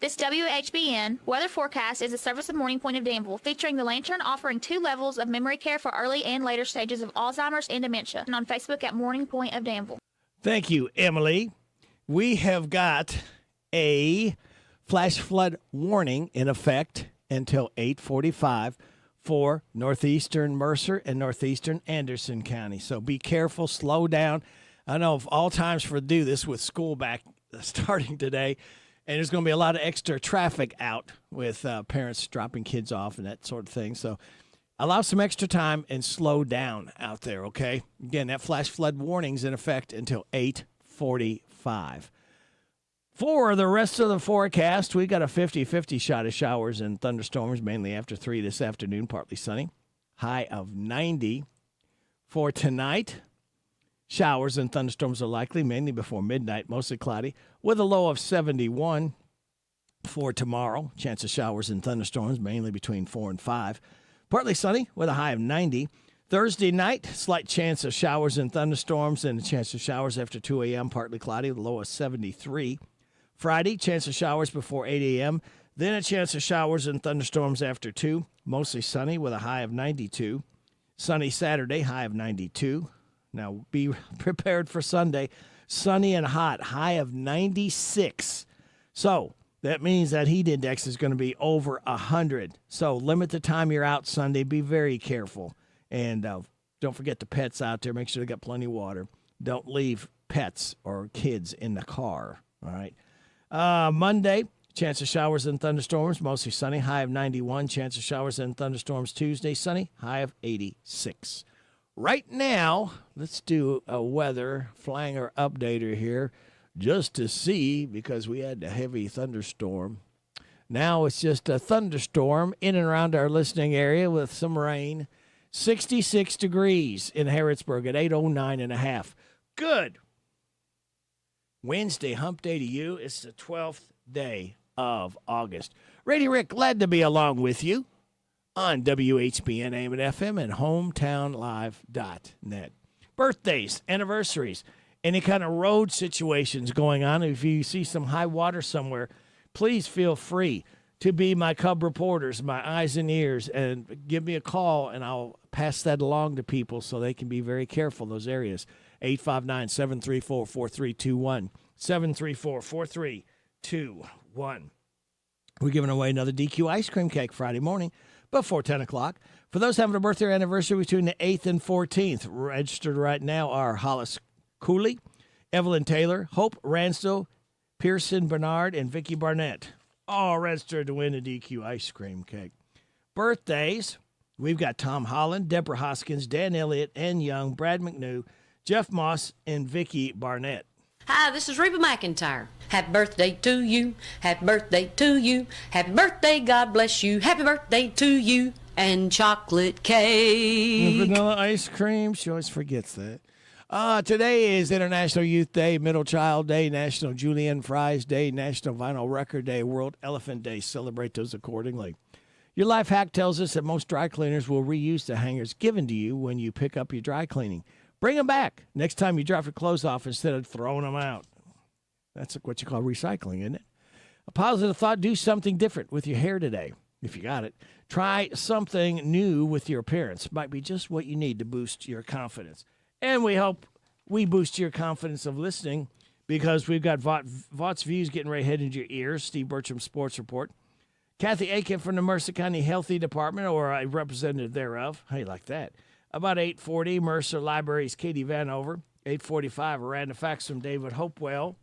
Speaker 13: This WHBN weather forecast is a service of Morning Point of Danville, featuring the Lantern offering 2 levels of memory care for early and later stages of Alzheimer's and dementia, and on Facebook at Morning Point of Danville.
Speaker 15: Thank you, Emily. We have got a flash flood warning in effect until 8:45 for northeastern Mercer and northeastern Anderson County. So be careful, slow down. I know of all times for do this with school back starting today. And there's going to be a lot of extra traffic out with parents dropping kids off and that sort of thing. So allow some extra time and slow down out there, okay? Again, that flash flood warning's in effect until 8:45. For the rest of the forecast, we got a 50-50 shot of showers and thunderstorms, mainly after 3 this afternoon, partly sunny. High of 90. For tonight, showers and thunderstorms are likely, mainly before midnight, mostly cloudy, with a low of 71. For tomorrow, chance of showers and thunderstorms, mainly between 4 and 5. Partly sunny with a high of 90. Thursday night, slight chance of showers and thunderstorms and a chance of showers after 2 a.m., partly cloudy with a low of 73. Friday, chance of showers before 8 a.m., then a chance of showers and thunderstorms after 2, mostly sunny with a high of 92. Sunny Saturday, high of 92. Now, be prepared for Sunday. Sunny and hot, high of 96. So that means that heat index is going to be over 100. So limit the time you're out Sunday. Be very careful. And don't forget the pets out there. Make sure they got plenty of water. Don't leave pets or kids in the car. All right. Monday, chance of showers and thunderstorms, mostly sunny, high of 91. Chance of showers and thunderstorms Tuesday, sunny, high of 86. Right now, let's do a weather flanger updater here just to see, because we had a heavy thunderstorm. Now it's just a thunderstorm in and around our listening area with some rain. 66 degrees in Harrodsburg at 8:09.5. Good. Wednesday, hump day to you. It's the 12th day of August. Radio Rick, glad to be along with you on WHBN AM and FM and hometownlive.net. Birthdays, anniversaries, any kind of road situations going on. If you see some high water somewhere, please feel free to be my Cub reporters, my eyes and ears, and give me a call, and I'll pass that along to people so they can be very careful in those areas. 859-734-4321. 734-4321. We're giving away another DQ ice cream cake Friday morning before 10 o'clock. For those having a birthday or anniversary between the 8th and 14th, registered right now are Hollis Cooley, Evelyn Taylor, Hope Ransdell, Pearson Bernard, and Vicki Barnett. All registered to win a DQ ice cream cake. Birthdays, we've got Tom Holland, Deborah Hoskins, Dan Elliott, Ann Young, Brad McNew, Jeff Moss, and Vicki Barnett.
Speaker 5: Hi, this is Reba McEntire. Happy birthday to you. Happy birthday to you. Happy birthday, God bless you. Happy birthday to you. And chocolate cake.
Speaker 15: And vanilla ice cream. She always forgets that. Today is International Youth Day, Middle Child Day, National Julienne Fries Day, National Vinyl Record Day, World Elephant Day. Celebrate those accordingly. Your life hack tells us that most dry cleaners will reuse the hangers given to you when you pick up your dry cleaning. Bring them back next time you drop your clothes off instead of throwing them out. That's what you call recycling, isn't it? A positive thought, do something different with your hair today. If you got it, try something new with your appearance. Might be just what you need to boost your confidence. And we hope we boost your confidence of listening because we've got Vaught's Views getting ready to head into your ears. Steve Bertram Sports Report. Kathy Aiken from the Mercer County Healthy Department, or a representative thereof. How you like that? About 8:40, Mercer Library's Katie Vanover. 8:45, a random facts from David Hopewell.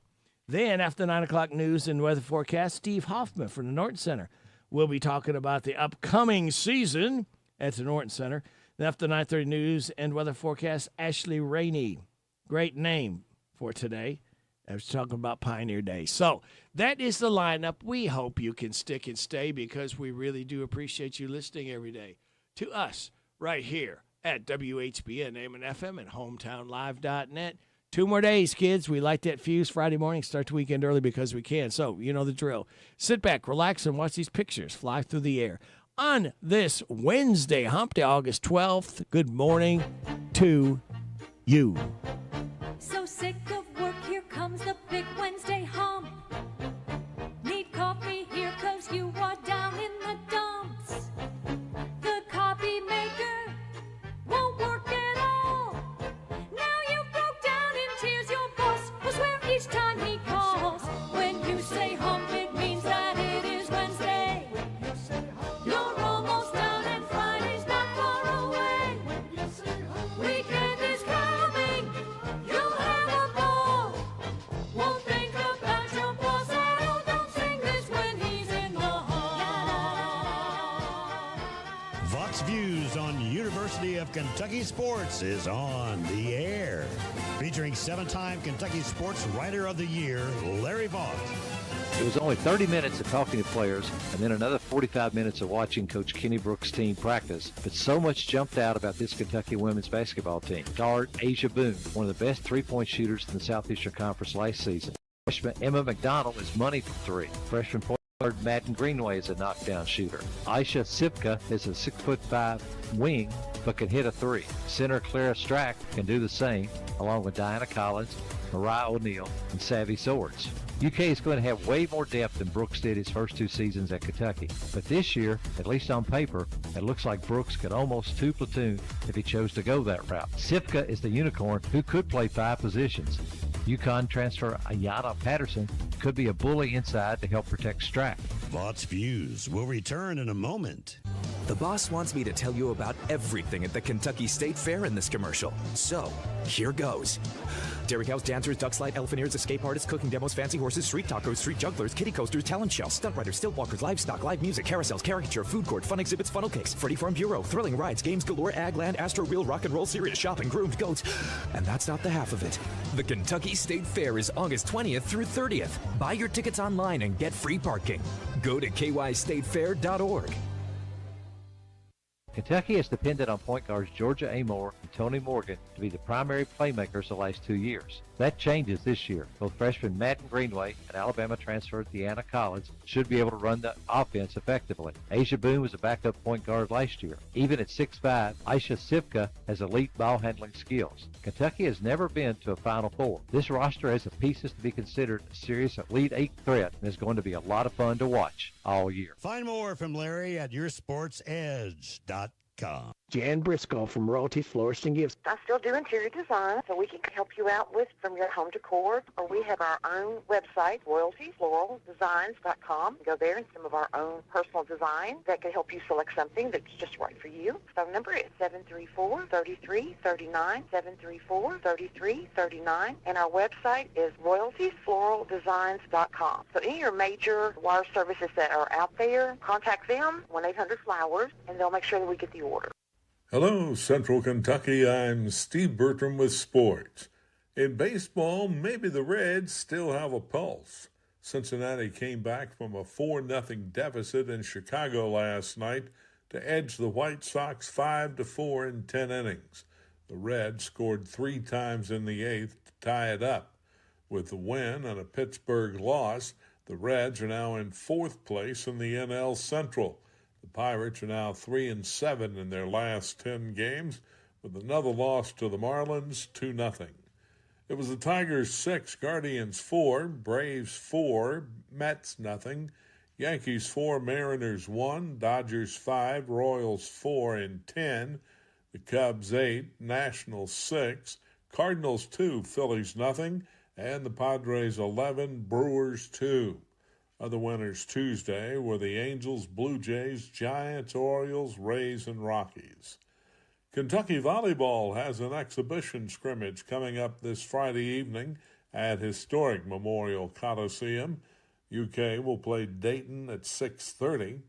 Speaker 15: Then, after 9 o'clock news and weather forecast, Steve Hoffman from the Norton Center. We'll be talking about the upcoming season at the Norton Center. Then after 9:30 news and weather forecast, Ashley Rainey. Great name for today. I was talking about Pioneer Day. So that is the lineup. We hope you can stick and stay because we really do appreciate you listening every day to us right here at WHBN, AM and FM, and hometownlive.net. 2 more days, kids. We light that fuse Friday morning, start the weekend early because we can. So you know the drill. Sit back, relax, and watch these pictures fly through the air. On this Wednesday, Hump Day, August 12th, good morning to you.
Speaker 4: So sick of work, here comes the big Wednesday hump. Need coffee, here comes you are down in the dumps. The copy maker won't work at all. Now you broke down in tears, your boss will swear each time he calls. When you say hump, it means that it is Wednesday. You're almost down and Friday's not far away. Weekend is coming, you'll have a ball. Won't think about your boss at all. Don't sing this when he's in the hall.
Speaker 16: Vox Views on University of Kentucky Sports is on the air. Featuring 7-time Kentucky Sports Writer of the Year, Larry Vaught.
Speaker 17: It was only 30 minutes of talking to players and then another 45 minutes of watching Coach Kenny Brooks' team practice. But so much jumped out about this Kentucky women's basketball team. Guard Asia Boone, one of the best three-point shooters in the Southeastern Conference last season. Freshman Emma McDonald is money from three. Freshman point guard Madden Greenway is a knockdown shooter. Aisha Sipka is a 6'5" wing but can hit a three. Center Clara Strack can do the same, along with Diana Collins, Mariah O'Neal, and Savvy Swords. UK is going to have way more depth than Brooks did his first 2 seasons at Kentucky. But this year, at least on paper, it looks like Brooks could almost 2 platoon if he chose to go that route. Sipka is the unicorn who could play 5 positions. UConn transfer Ayanna Patterson could be a bully inside to help protect Strack.
Speaker 16: Vaught's Views will return in a moment.
Speaker 18: The boss wants me to tell you about everything at the Kentucky State Fair in this commercial. So, here goes. Dairy cows, dancers, duck slide, elephant ears, escape artists, cooking demos, fancy horses, street tacos, street jugglers, kiddie coasters, talent shows, stunt riders, stilt walkers, livestock, live music, carousels, caricature, food court, fun exhibits, funnel cakes, Freddy Farm Bureau, thrilling rides, games galore, ag land, Astro Wheel, rock and roll, serious shopping, groomed goats. And that's not the half of it. The Kentucky State Fair is August 20th through 30th. Buy your tickets online and get free parking. Go to kystatefair.org.
Speaker 17: Kentucky has depended on point guards Georgia Amore and Tony Morgan to be the primary playmakers the last 2 years. That changes this year. Both freshman Madden Greenway and Alabama transfer Deanna Collins should be able to run the offense effectively. Asia Boone was a backup point guard last year. Even at 6'5", Aisha Sivka has elite ball handling skills. Kentucky has never been to a Final Four. This roster has the pieces to be considered a serious Elite Eight threat and is going to be a lot of fun to watch all year.
Speaker 16: Find more from Larry at yoursportsedge.com.
Speaker 1: Jan Briscoe from Royalty Florist and Gifts.
Speaker 19: I still do interior design, so we can help you out with from your home decor, or we have our own website, royaltyfloraldesigns.com. Go there and some of our own personal design that can help you select something that's just right for you. Phone number is 734-3339, 734-3339, and our website is royaltyfloraldesigns.com. So any of your major wire services that are out there, contact them, 1-800-FLOWERS, and they'll make sure that we get the order.
Speaker 20: Hello, Central Kentucky. I'm Steve Bertram with sports. In baseball, maybe the Reds still have a pulse. Cincinnati came back from a 4-0 deficit in Chicago last night to edge the White Sox 5-4 in 10 innings. The Reds scored 3 times in the 8th to tie it up. With the win and a Pittsburgh loss, the Reds are now in 4th place in the NL Central. The Pirates are now 3-7 in their last 10 games, with another loss to the Marlins, 2-0. It was the Tigers 6, Guardians 4, Braves 4, Mets 0, Yankees 4, Mariners 1, Dodgers 5, Royals 4 in 10, the Cubs 8, Nationals 6, Cardinals 2, Phillies 0, and the Padres 11, Brewers 2. Other winners Tuesday were the Angels, Blue Jays, Giants, Orioles, Rays, and Rockies. Kentucky volleyball has an exhibition scrimmage coming up this Friday evening at historic Memorial Coliseum. UK will play Dayton at 6:30.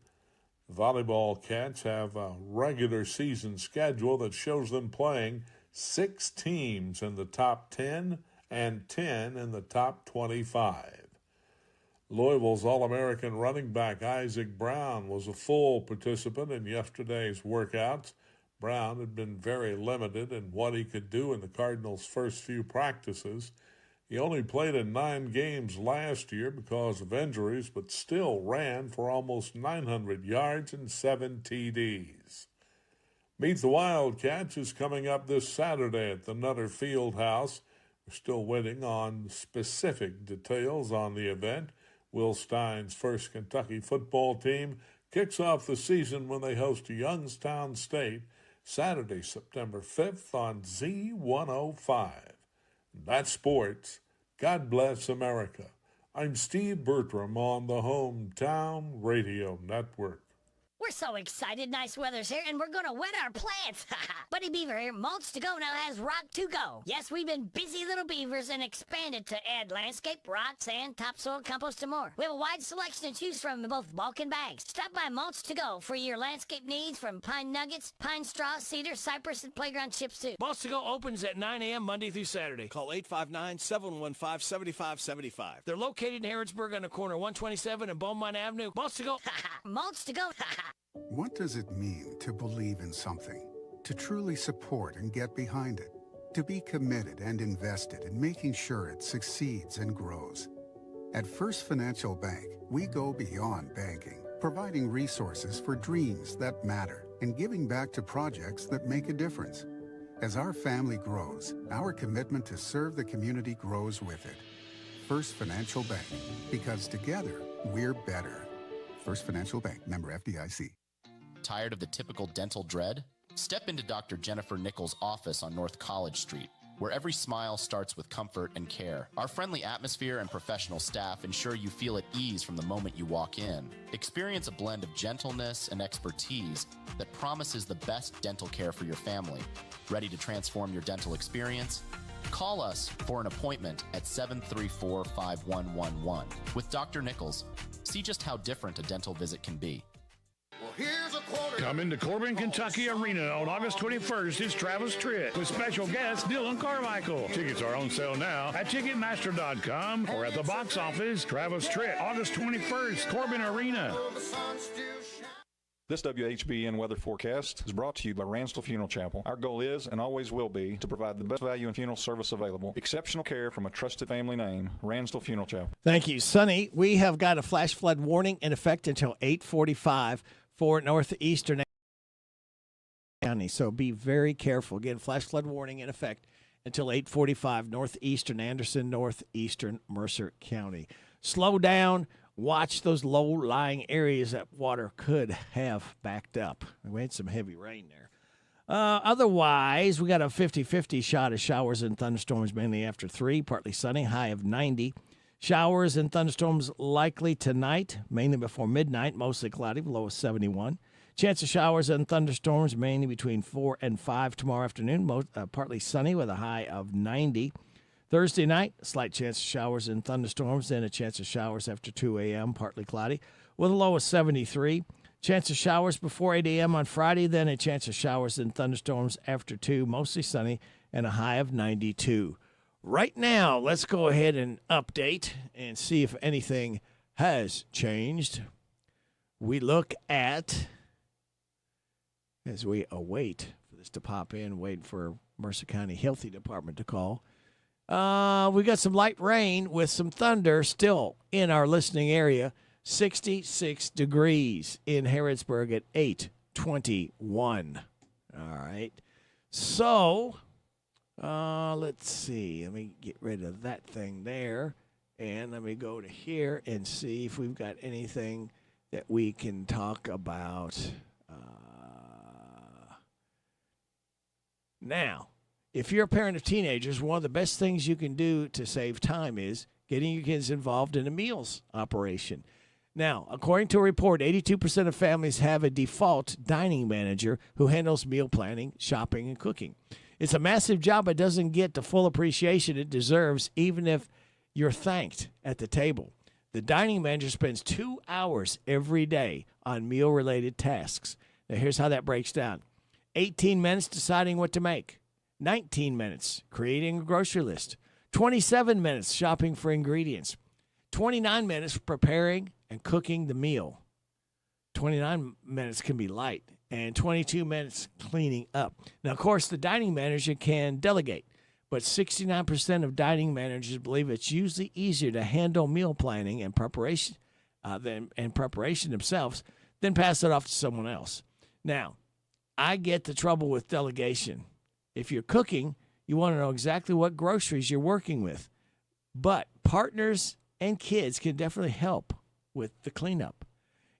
Speaker 20: The volleyball Cats have a regular season schedule that shows them playing 6 teams in the top 10 and 10 in the top 25. Louisville's All-American running back Isaac Brown was a full participant in yesterday's workouts. Brown had been very limited in what he could do in the Cardinals' first few practices. He only played in 9 games last year because of injuries, but still ran for almost 900 yards and 7 TDs. Meet the Wildcats is coming up this Saturday at the Nutter Field House. We're still waiting on specific details on the event. Will Stein's first Kentucky football team kicks off the season when they host Youngstown State Saturday, September 5th on Z105. That's sports. God bless America. I'm Steve Bertram on the Hometown Radio Network.
Speaker 21: We're so excited. Nice weather's here, and we're going to wet our plants. Buddy Beaver here. Mulch to Go now has rock to go. Yes, we've been busy little beavers and expanded to add landscape, rock, sand, topsoil, compost, and more. We have a wide selection to choose from in both bulk and bags. Stop by Mulch to Go for your landscape needs from pine nuggets, pine straw, cedar, cypress, and playground chips, too.
Speaker 22: Mulch to Go opens at 9 a.m. Monday through Saturday.
Speaker 24: Call 859-715-7575.
Speaker 22: They're located in Harrodsburg on the corner of 127 and Beaumont Avenue. Mulch to Go.
Speaker 21: Mulch to Go.
Speaker 25: What does it mean to believe in something? To truly support and get behind it? To be committed and invested in making sure it succeeds and grows? At First Financial Bank, we go beyond banking, providing resources for dreams that matter and giving back to projects that make a difference. As our family grows, our commitment to serve the community grows with it. First Financial Bank, because together, we're better. First Financial Bank, member FDIC.
Speaker 26: Tired of the typical dental dread? Step into Dr. Jennifer Nichols' office on North College Street, where every smile starts with comfort and care. Our friendly atmosphere and professional staff ensure you feel at ease from the moment you walk in. Experience a blend of gentleness and expertise that promises the best dental care for your family. Ready to transform your dental experience? Call us for an appointment at 734-5111. With Dr. Nichols, see just how different a dental visit can be.
Speaker 29: Come into Corbin, Kentucky Arena on August 21st. It's Travis Tritt with special guest Dylan Carmichael. Tickets are on sale now at Ticketmaster.com or at the box office. Travis Tritt, August 21st, Corbin Arena.
Speaker 2: This WHBN weather forecast is brought to you by Ransdell Funeral Chapel. Our goal is and always will be to provide the best value in funeral service available. Exceptional care from a trusted family name, Ransdell Funeral Chapel.
Speaker 15: Thank you, Sonny. We have got a flash flood warning in effect until 8:45 for northeastern county. So be very careful. Again, flash flood warning in effect until 8:45 northeastern Anderson, northeastern Mercer County. Slow down. Watch those low-lying areas that water could have backed up. We had some heavy rain there. Otherwise, we got a 50-50 shot of showers and thunderstorms mainly after 3, partly sunny, high of 90. Showers and thunderstorms likely tonight, mainly before midnight, mostly cloudy, low of 71. Chance of showers and thunderstorms mainly between 4 and 5 tomorrow afternoon, partly sunny with a high of 90. Thursday night, slight chance of showers and thunderstorms, then a chance of showers after 2 a.m., partly cloudy, with a low of 73. Chance of showers before 8 a.m. on Friday, then a chance of showers and thunderstorms after 2, mostly sunny, and a high of 92. Right now, let's go ahead and update and see if anything has changed. We look at, as we await for this to pop in, wait for Mercer County Healthy Department to call. We got some light rain with some thunder still in our listening area. 66 degrees in Harrodsburg at 8:21. All right. So, let's see. Let me get rid of that thing there. And let me go to here and see if we've got anything that we can talk about. Now, if you're a parent of teenagers, one of the best things you can do to save time is getting your kids involved in a meals operation. Now, according to a report, 82% of families have a default dining manager who handles meal planning, shopping, and cooking. It's a massive job but doesn't get the full appreciation it deserves, even if you're thanked at the table. The dining manager spends 2 hours every day on meal-related tasks. Now, here's how that breaks down. 18 minutes deciding what to make. 19 minutes creating a grocery list, 27 minutes shopping for ingredients, 29 minutes preparing and cooking the meal. 29 minutes can be light, and 22 minutes cleaning up. Now, of course, the dining manager can delegate, but 69% of dining managers believe it's usually easier to handle meal planning and preparation themselves than pass it off to someone else. Now, I get the trouble with delegation. If you're cooking, you want to know exactly what groceries you're working with. But partners and kids can definitely help with the cleanup.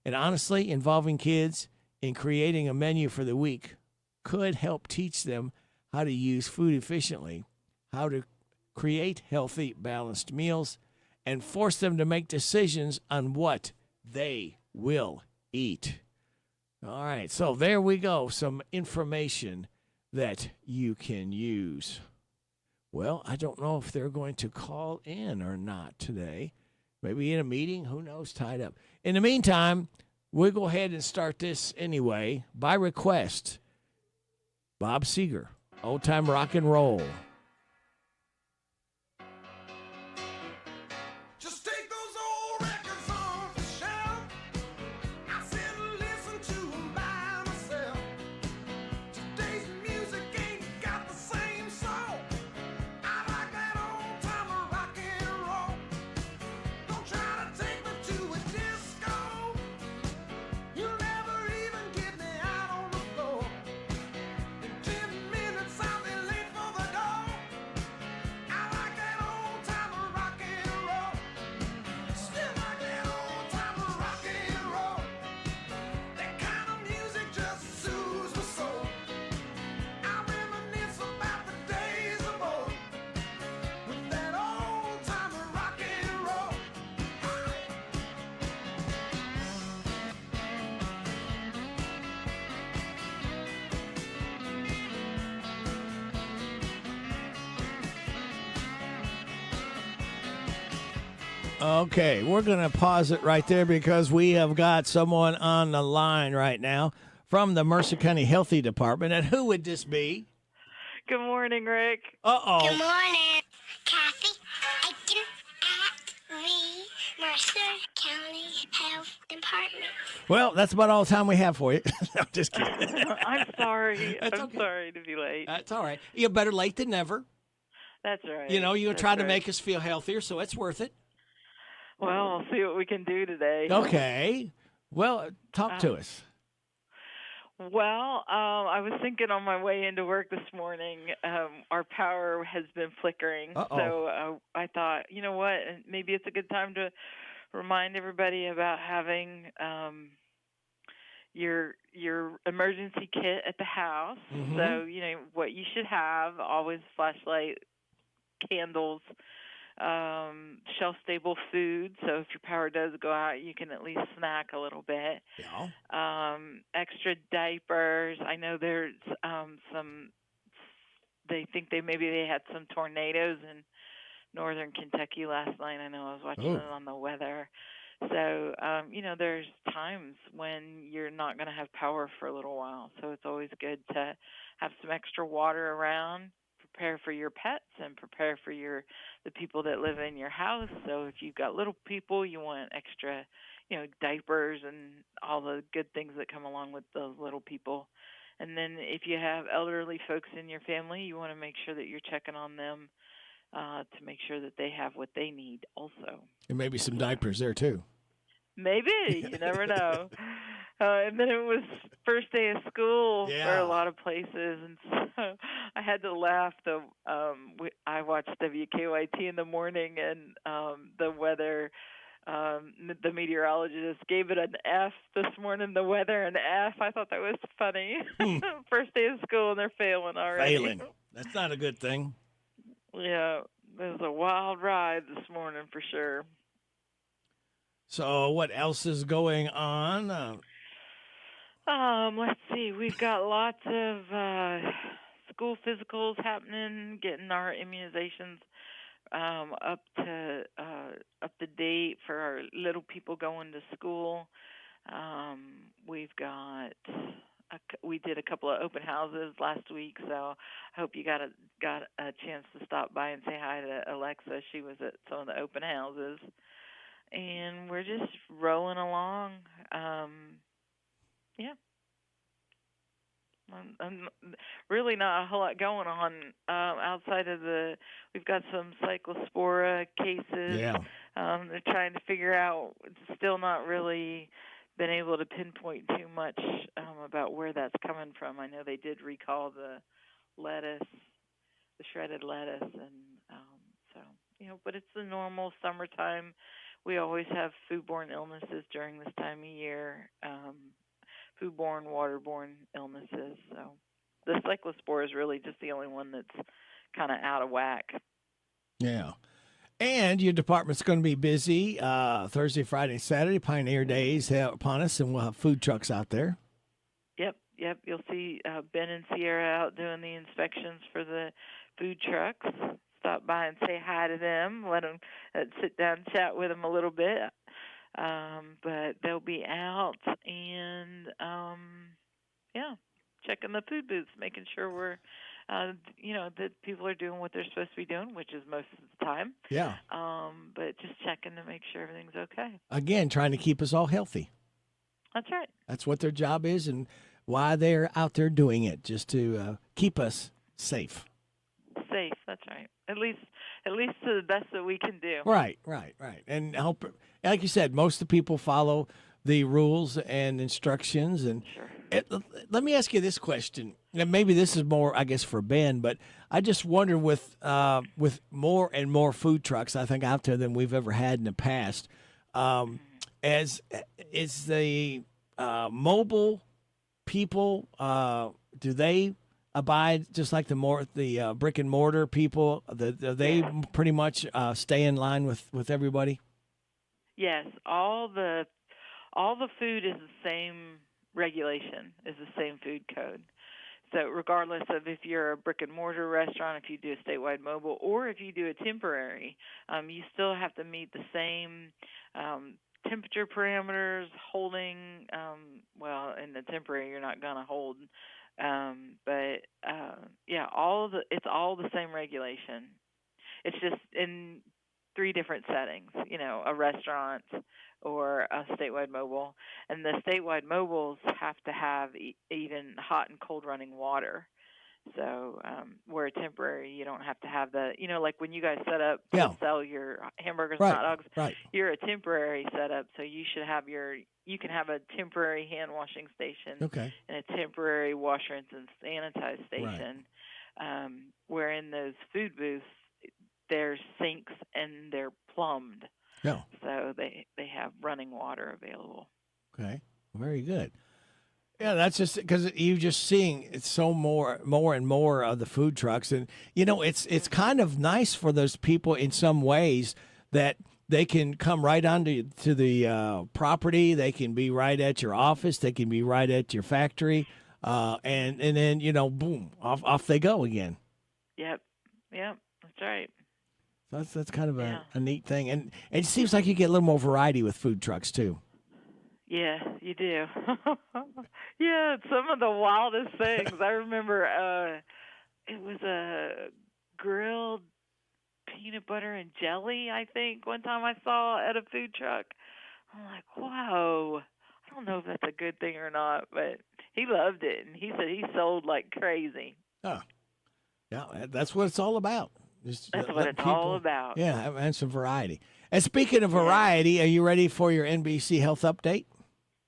Speaker 15: And honestly, involving kids in creating a menu for the week could help teach them how to use food efficiently, how to create healthy, balanced meals, and force them to make decisions on what they will eat. All right, so there we go. Some information that you can use. Well, I don't know if they're going to call in or not today. Maybe in a meeting, who knows, tied up. In the meantime, we'll go ahead and start this anyway. By request, Bob Seger, Old Time Rock and Roll. Okay, we're going to pause it right there because we have got someone on the line right now from the Mercer County Healthy Department. And who would this be?
Speaker 7: Good morning, Rick.
Speaker 15: Uh-oh.
Speaker 7: Good morning. Kathy, I can act me,
Speaker 6: Mercer County Health Department.
Speaker 15: Well, that's about all the time we have for you. I'm just kidding.
Speaker 7: I'm sorry.
Speaker 15: That's
Speaker 7: I'm
Speaker 15: okay.
Speaker 7: sorry to be late.
Speaker 15: That's all right. You're better late than never.
Speaker 7: That's right.
Speaker 15: You know, you're
Speaker 7: That's
Speaker 15: trying to
Speaker 7: right.
Speaker 15: make us feel healthier, so it's worth it.
Speaker 7: Well, we'll see what we can do today.
Speaker 15: Okay. Well, talk to us.
Speaker 7: Well, I was thinking on my way into work this morning, our power has been flickering.
Speaker 15: Uh-oh.
Speaker 7: So I thought, you know what, maybe it's a good time to remind everybody about having your emergency kit at the house.
Speaker 8: Mhm.
Speaker 7: So, you know, what you should have, always flashlight, candles, shelf-stable food. So if your power does go out, you can at least snack a little bit.
Speaker 15: Yeah.
Speaker 7: Extra diapers. I know there's they think maybe they had some tornadoes in northern Kentucky last night. I know I was watching
Speaker 8: Ooh.
Speaker 7: it on the weather. So, you know, there's times when you're not going to have power for a little while. So it's always good to have some extra water around, prepare for your pets, and prepare for the people that live in your house. So if you've got little people, you want extra, you know, diapers and all the good things that come along with those little people. And then if you have elderly folks in your family, you want to make sure that you're checking on them to make sure that they have what they need also.
Speaker 15: And maybe some diapers there, too.
Speaker 7: Maybe. You never know. And then it was first day of school for a lot of places, and so I had to laugh. I watched WKYT in the morning, and the weather, the meteorologist gave it an F this morning, the weather an F. I thought that was funny. First day of school, and they're failing already.
Speaker 15: Failing. That's not a good thing.
Speaker 7: Yeah, it was a wild ride this morning for sure.
Speaker 15: So what else is going on?
Speaker 7: Let's see. We've got lots of school physicals happening, getting our immunizations up to date for our little people going to school. We've got we did a couple of open houses last week, so I hope you got a chance to stop by and say hi to Alexa. She was at some of the open houses. And we're just rolling along. Yeah. I'm really not a whole lot going on outside of we've got some cyclospora cases.
Speaker 15: Yeah.
Speaker 7: They're trying to figure out, still not really been able to pinpoint too much about where that's coming from. I know they did recall the lettuce, the shredded lettuce, and so, you know, but it's the normal summertime. We always have foodborne illnesses during this time of year, foodborne, waterborne illnesses. So the cyclospora is really just the only one that's kind of out of whack.
Speaker 15: Yeah. And your department's going to be busy Thursday, Friday, Saturday. Pioneer Days upon us, and we'll have food trucks out there.
Speaker 7: Yep. You'll see Ben and Sierra out doing the inspections for the food trucks. Stop by and say hi to them. Let them sit down and chat with them a little bit. But they'll be out and, checking the food booths, making sure we're, that people are doing what they're supposed to be doing, which is most of the time.
Speaker 15: Yeah.
Speaker 7: But just checking to make sure everything's okay.
Speaker 15: Again, trying to keep us all healthy.
Speaker 7: That's right.
Speaker 15: That's what their job is and why they're out there doing it, just to keep us safe.
Speaker 7: Safe, that's right. At least to the best that we can do.
Speaker 15: Right. And help, like you said, most of the people follow the rules and instructions. And let me ask you this question, and maybe this is more, I guess, for Ben, but I just wonder with more and more food trucks, I think, out there than we've ever had in the past, as is the mobile people, do they abide just like the brick and mortar people? They pretty much stay in line with everybody?
Speaker 7: Yes, all the food is the same regulation, is the same food code. So regardless of if you're a brick and mortar restaurant, if you do a statewide mobile, or if you do a temporary, you still have to meet the same temperature parameters, holding, in the temporary you're not going to hold, it's all the same regulation. It's just three different settings, a restaurant or a statewide mobile. And the statewide mobiles have to have even hot and cold running water. So where a temporary, you don't have to have the, like when you guys set up to sell your hamburgers and hot dogs, you're a temporary setup. So you should have you can have a temporary hand washing station and a temporary wash, rinse, and sanitize station. Where in those food booths, there's sinks and they're plumbed.
Speaker 15: Yeah.
Speaker 7: So they have running water available.
Speaker 15: Okay. Very good. Yeah, that's just because you're just seeing it's so more and more of the food trucks, and it's kind of nice for those people in some ways that they can come right onto the property. They can be right at your office. They can be right at your factory, and then boom, off they go again.
Speaker 7: Yep, that's right.
Speaker 15: So that's kind of a neat thing, and it seems like you get a little more variety with food trucks too.
Speaker 7: Yeah, you do. Yeah, some of the wildest things. I remember it was a grilled peanut butter and jelly, I think, one time I saw at a food truck. I'm like, wow. I don't know if that's a good thing or not, but he loved it, and he said he sold like crazy.
Speaker 15: Oh, yeah, that's what it's all about.
Speaker 7: That's what it's all about.
Speaker 15: Yeah, and some variety. And speaking of variety, are you ready for your NBC Health Update?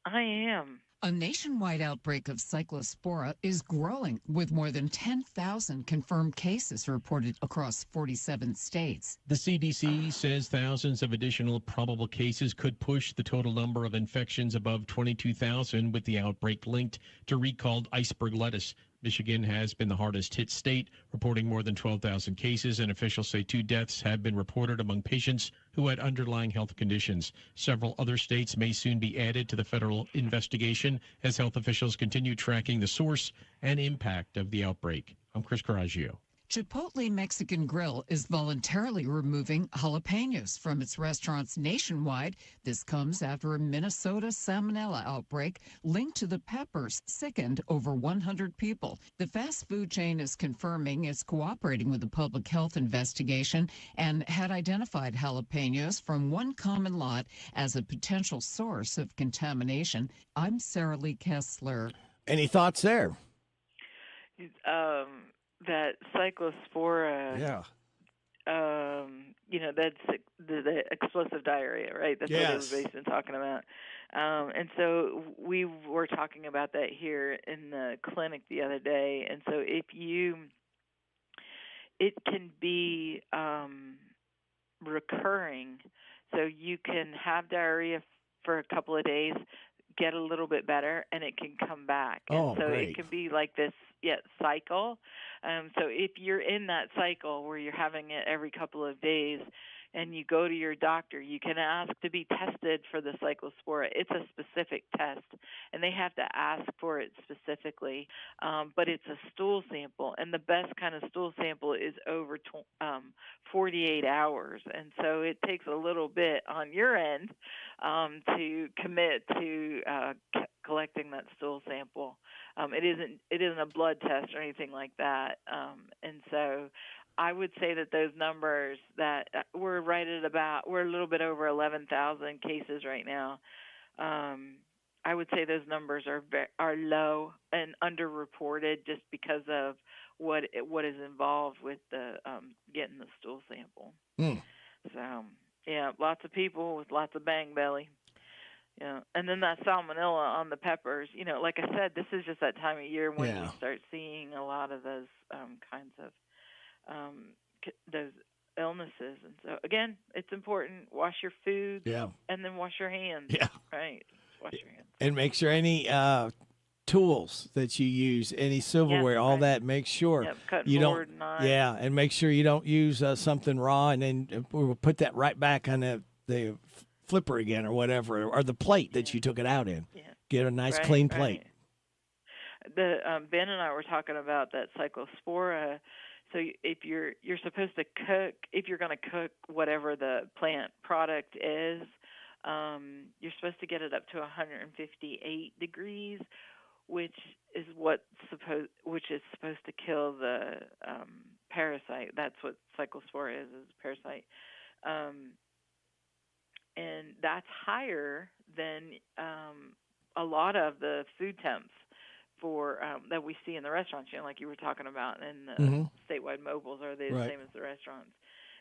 Speaker 7: I am.
Speaker 3: A nationwide outbreak of cyclospora is growing, with more than 10,000 confirmed cases reported across 47 states.
Speaker 8: The CDC says thousands of additional probable cases could push the total number of infections above 22,000, with the outbreak linked to recalled iceberg lettuce. Michigan has been the hardest hit state, reporting more than 12,000 cases, and officials say 2 deaths have been reported among patients who had underlying health conditions. Several other states may soon be added to the federal investigation as health officials continue tracking the source and impact of the outbreak. I'm Chris Coraggio.
Speaker 3: Chipotle Mexican Grill is voluntarily removing jalapenos from its restaurants nationwide. This comes after a Minnesota salmonella outbreak linked to the peppers sickened over 100 people. The fast food chain is confirming it's cooperating with the public health investigation and had identified jalapenos from one common lot as a potential source of contamination. I'm Sarah Lee Kessler.
Speaker 15: Any thoughts there?
Speaker 7: That cyclospora, that's the explosive diarrhea, right? That's what everybody's been talking about. And so we were talking about that here in the clinic the other day. And so it can be recurring. So you can have diarrhea for a couple of days, get a little bit better, and it can come back. And so
Speaker 15: great.
Speaker 7: It can be like this cycle. So if you're in that cycle where you're having it every couple of days and you go to your doctor, you can ask to be tested for the cyclospora. It's a specific test, and they have to ask for it specifically, but it's a stool sample, and the best kind of stool sample is over 48 hours, and so it takes a little bit on your end to commit to collecting that stool sample. It isn't a blood test or anything like that, and so I would say that those numbers that we're we're a little bit over 11,000 cases right now. I would say those numbers are low and underreported just because of what is involved with the getting the stool sample. So lots of people with lots of bang belly. Yeah, and then that salmonella on the peppers. Like I said, this is just that time of year when you start seeing a lot of those kinds of those illnesses. And so again, it's important. Wash your food. And then wash your hands. Right. Wash your hands.
Speaker 15: And make sure any tools that you use, any silverware, all that, make sure you don't.
Speaker 7: Knife.
Speaker 15: And make sure you don't use something raw, and then we'll put that right back on the flipper again or whatever, or the plate that you took it out in. Get a nice clean plate.
Speaker 7: The Ben and I were talking about that cyclospora. So if you're supposed to cook, if you're going to cook whatever the plant product is, you're supposed to get it up to 158 degrees, which is supposed to kill the parasite. That's what cyclospora is a parasite. And that's higher than a lot of the food temps for that we see in the restaurants, like you were talking about, and the statewide mobiles are the same as the restaurants.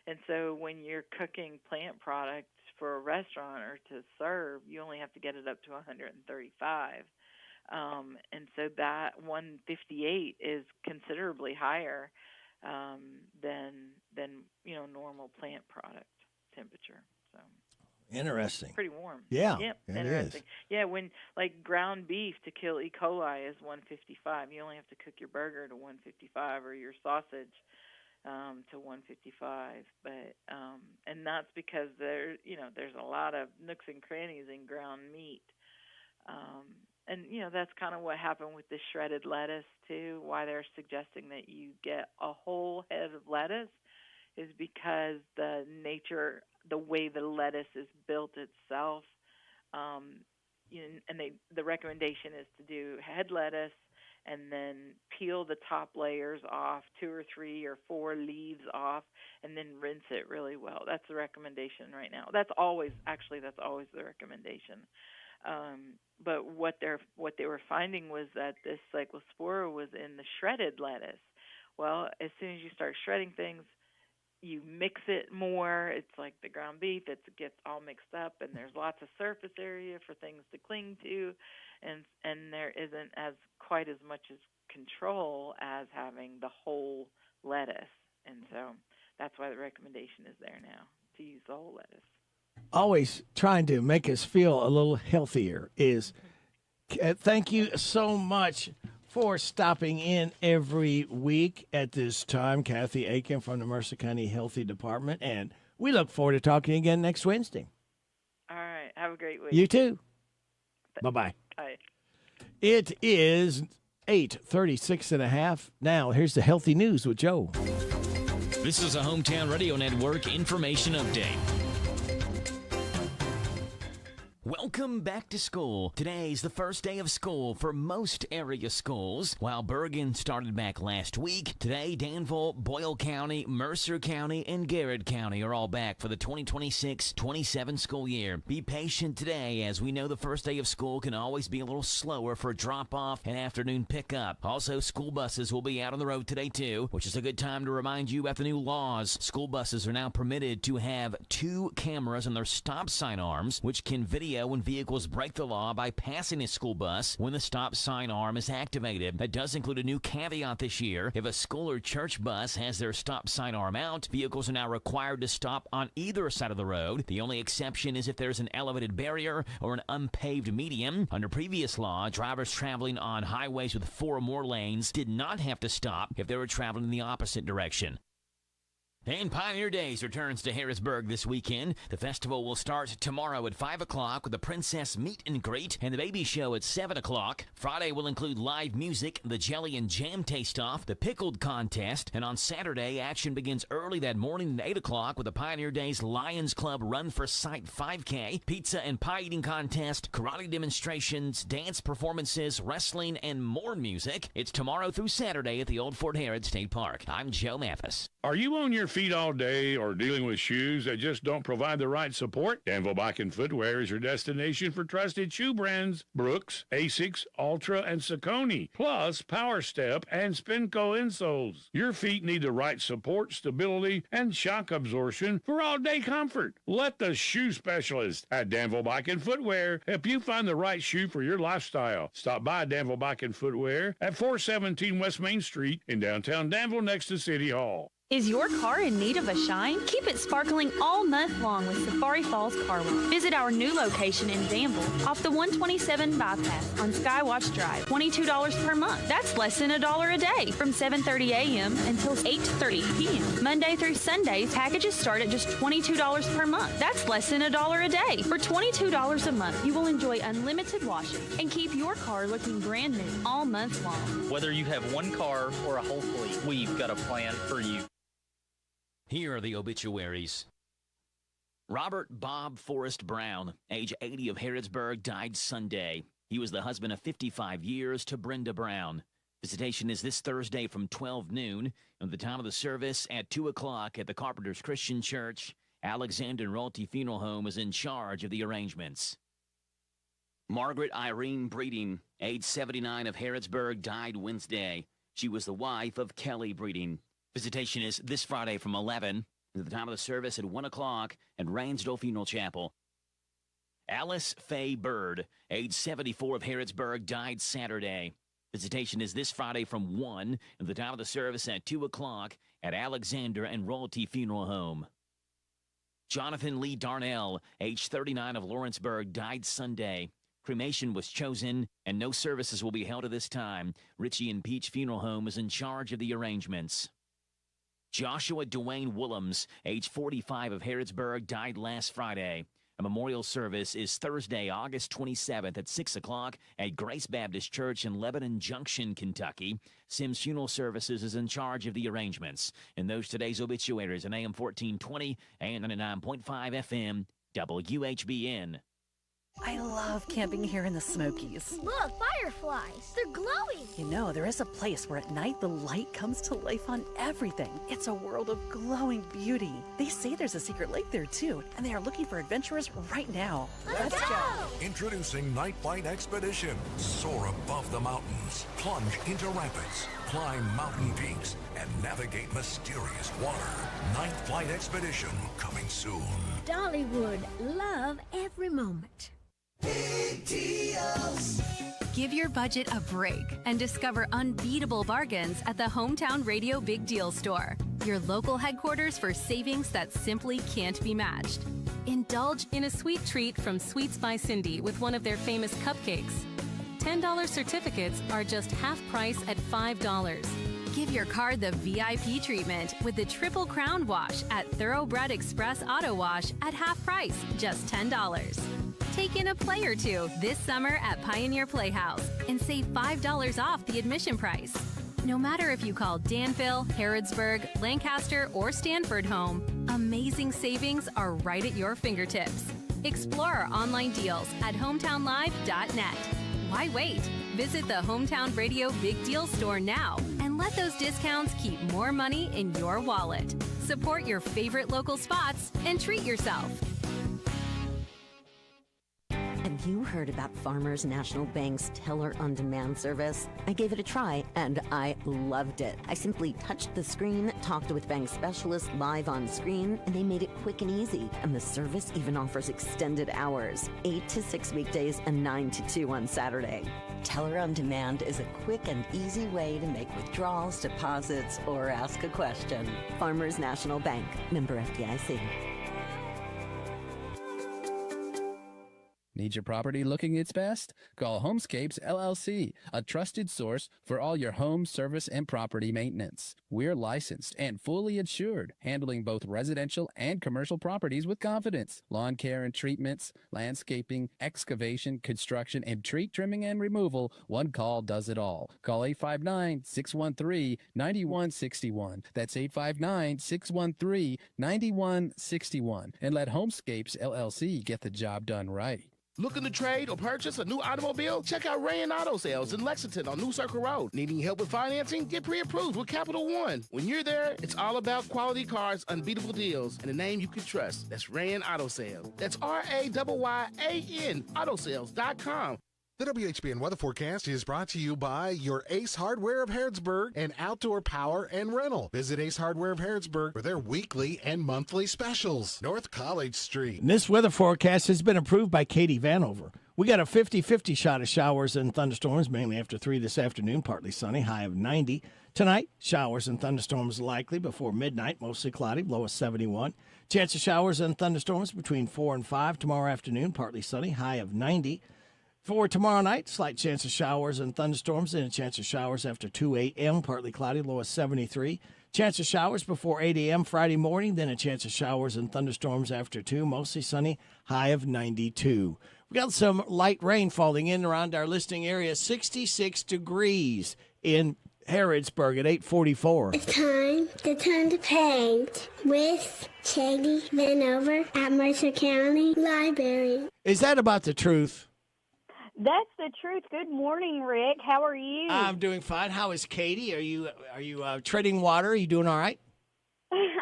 Speaker 7: And so when you're cooking plant products for a restaurant or to serve, you only have to get it up to 135. And so that 158 is considerably higher than normal plant product temperature. So
Speaker 15: interesting.
Speaker 7: Pretty warm.
Speaker 15: Yeah,
Speaker 7: yep,
Speaker 15: it
Speaker 7: interesting.
Speaker 15: is.
Speaker 7: Yeah, when like ground beef to kill E. coli is 155. You only have to cook your burger to 155 or your sausage to 155. But and that's because there's a lot of nooks and crannies in ground meat. And that's kind of what happened with the shredded lettuce too. Why they're suggesting that you get a whole head of lettuce is because the way the lettuce is built itself, and the recommendation is to do head lettuce and then peel the top layers off, 2 or 3 or 4 leaves off, and then rinse it really well. That's the recommendation right now. That's always the recommendation. But what they were finding was that this cyclospora was in the shredded lettuce. Well, as soon as you start shredding things, you mix it more. It's like the ground beef. It gets all mixed up, and there's lots of surface area for things to cling to, and there isn't quite as much as control as having the whole lettuce. And so that's why the recommendation is there now to use the whole lettuce.
Speaker 15: Always trying to make us feel a little healthier is thank you so much for stopping in every week at this time, Kathy Aiken from the Mercer County Healthy Department, and we look forward to talking again next Wednesday.
Speaker 7: All right. Have a great week.
Speaker 15: You too. Bye-bye.
Speaker 7: Bye.
Speaker 15: It is 8:36 and a half. Now, here's the healthy news with Joe.
Speaker 9: This is a Hometown Radio Network information update. Welcome back to school. Today's the first day of school for most area schools. While Bergen started back last week, today Danville, Boyle County, Mercer County, and Garrett County are all back for the 2026-27 school year. Be patient today, as we know the first day of school can always be a little slower for drop-off and afternoon pickup. Also, school buses will be out on the road today too, which is a good time to remind you about the new laws. School buses are now permitted to have 2 cameras on their stop sign arms, which can video when vehicles break the law by passing a school bus when the stop sign arm is activated. That does include a new caveat this year. If a school or church bus has their stop sign arm out, vehicles are now required to stop on either side of the road. The only exception is if there's an elevated barrier or an unpaved median. Under previous law, drivers traveling on highways with 4 or more lanes did not have to stop if they were traveling in the opposite direction. And Pioneer Days returns to Harrodsburg this weekend. The festival will start tomorrow at 5 o'clock with the Princess Meet and Greet and the Baby Show at 7 o'clock. Friday will include live music, the Jelly and Jam Taste-Off, the Pickled Contest, and on Saturday, action begins early that morning at 8 o'clock with the Pioneer Days Lions Club Run for Sight 5K, pizza and pie eating contest, karate demonstrations, dance performances, wrestling, and more music. It's tomorrow through Saturday at the Old Fort Herod State Park. I'm Joe Mathis.
Speaker 29: Are you on your feet all day or dealing with shoes that just don't provide the right support? Danville Bike and Footwear is your destination for trusted shoe brands Brooks, Asics, Ultra, and Saucony, plus Power Step and Spinco insoles. Your feet need the right support, stability, and shock absorption for all-day comfort. Let the shoe specialist at Danville Bike and Footwear help you find the right shoe for your lifestyle. Stop by Danville Bike and Footwear at 417 West Main Street in downtown Danville next to City Hall.
Speaker 10: Is your car in need of a shine? Keep it sparkling all month long with Safari Falls Car Wash. Visit our new location in Danville off the 127 bypass on Skywatch Drive. $22 per month. That's less than $1 a day from 7:30 a.m. until 8:30 p.m. Monday through Sundays, packages start at just $22 per month. That's less than $1 a day. For $22 a month, you will enjoy unlimited washing and keep your car looking brand new all month long.
Speaker 11: Whether you have one car or a whole fleet, we've got a plan for you.
Speaker 9: Here are the obituaries. Robert Bob Forrest Brown, age 80 of Harrodsburg, died Sunday. He was the husband of 55 years to Brenda Brown. Visitation is this Thursday from 12 noon, and the time of the service at 2 o'clock at the Carpenters Christian Church Alexander Royalty Funeral Home is in charge of the arrangements. Margaret Irene Breeding, age 79 of Harrodsburg, died Wednesday. She was the wife of Kelly Breeding. Visitation is this Friday from 11, at the time of the service at 1 o'clock at Rainsdale Funeral Chapel. Alice Faye Bird, age 74 of Harrodsburg, died Saturday. Visitation is this Friday from 1, at the time of the service at 2 o'clock at Alexander and Royalty Funeral Home. Jonathan Lee Darnell, age 39 of Lawrenceburg, died Sunday. Cremation was chosen, and no services will be held at this time. Ritchie and Peach Funeral Home is in charge of the arrangements. Joshua Dwayne Willems, age 45 of Harrodsburg, died last Friday. A memorial service is Thursday, August 27th at 6 o'clock at Grace Baptist Church in Lebanon Junction, Kentucky. Sims Funeral Services is in charge of the arrangements. And those today's obituaries on AM 1420 and 99.5 FM, WHBN.
Speaker 4: I love camping here in the Smokies.
Speaker 21: Look, fireflies. They're glowing.
Speaker 4: You know, there is a place where at night the light comes to life on everything. It's a world of glowing beauty. They say there's a secret lake there too, and they are looking for adventurers right now.
Speaker 21: Let's go!
Speaker 5: Introducing Night Flight Expedition. Soar above the mountains, plunge into rapids, climb mountain peaks, and navigate mysterious water. Night Flight Expedition coming soon.
Speaker 21: Dollywood, love every moment.
Speaker 12: Big deals. Give your budget a break and discover unbeatable bargains at the Hometown Radio Big Deal Store, your local headquarters for savings that simply can't be matched. Indulge in a sweet treat from Sweets by Cindy with one of their famous cupcakes. $10 certificates are just half price at $5. Give your car the VIP treatment with the Triple Crown Wash at Thoroughbred Express Auto Wash at half price, just $10. Take in a play or two this summer at Pioneer Playhouse and save $5 off the admission price. No matter if you call Danville, Harrodsburg, Lancaster, or Stanford home, amazing savings are right at your fingertips. Explore our online deals at hometownlive.net. Why wait? Visit the Hometown Radio Big Deal Store now and let those discounts keep more money in your wallet. Support your favorite local spots and treat yourself.
Speaker 13: Have you heard about Farmers National Bank's Teller on Demand service? I gave it a try and I loved it. I simply touched the screen, talked with bank specialists live on screen, and they made it quick and easy. And the service even offers extended hours, 8 to 6 weekdays and 9 to 2 on Saturday. Teller on Demand is a quick and easy way to make withdrawals, deposits, or ask a question. Farmers National Bank, member FDIC.
Speaker 14: Need your property looking its best? Call Homescapes LLC, a trusted source for all your home, service, and property maintenance. We're licensed and fully insured, handling both residential and commercial properties with confidence. Lawn care and treatments, landscaping, excavation, construction, and tree trimming and removal. One call does it all. Call 859-613-9161. That's 859-613-9161. And let Homescapes LLC get the job done right.
Speaker 23: Looking to trade or purchase a new automobile? Check out Ray and Auto Sales in Lexington on New Circle Road. Needing help with financing? Get pre-approved with Capital One. When you're there, it's all about quality cars, unbeatable deals, and a name you can trust. That's Ray and Auto Sales. That's RAYYAN Autosales.com.
Speaker 24: The WHBN weather forecast is brought to you by your Ace Hardware of Harrodsburg and Outdoor Power and Rental. Visit Ace Hardware of Harrodsburg for their weekly and monthly specials. North College Street.
Speaker 15: And this weather forecast has been approved by Katie Vanover. We got a 50-50 shot of showers and thunderstorms, mainly after 3 this afternoon, partly sunny, high of 90. Tonight, showers and thunderstorms likely before midnight, mostly cloudy, low of 71. Chance of showers and thunderstorms between 4 and 5 tomorrow afternoon, partly sunny, high of 90. For tomorrow night, slight chance of showers and thunderstorms, and a chance of showers after 2 a.m., partly cloudy, low of 73. Chance of showers before 8 a.m. Friday morning, then a chance of showers and thunderstorms after 2, mostly sunny, high of 92. We got some light rain falling in around our listing area, 66 degrees in Harrodsburg at 8:44.
Speaker 6: It's time to paint with Katie Vanover at Mercer County Library.
Speaker 15: Is that about the truth?
Speaker 27: That's the truth. Good morning, Rick. How are you?
Speaker 15: I'm doing fine. How is Katie? Are you treading water? Are you doing all right?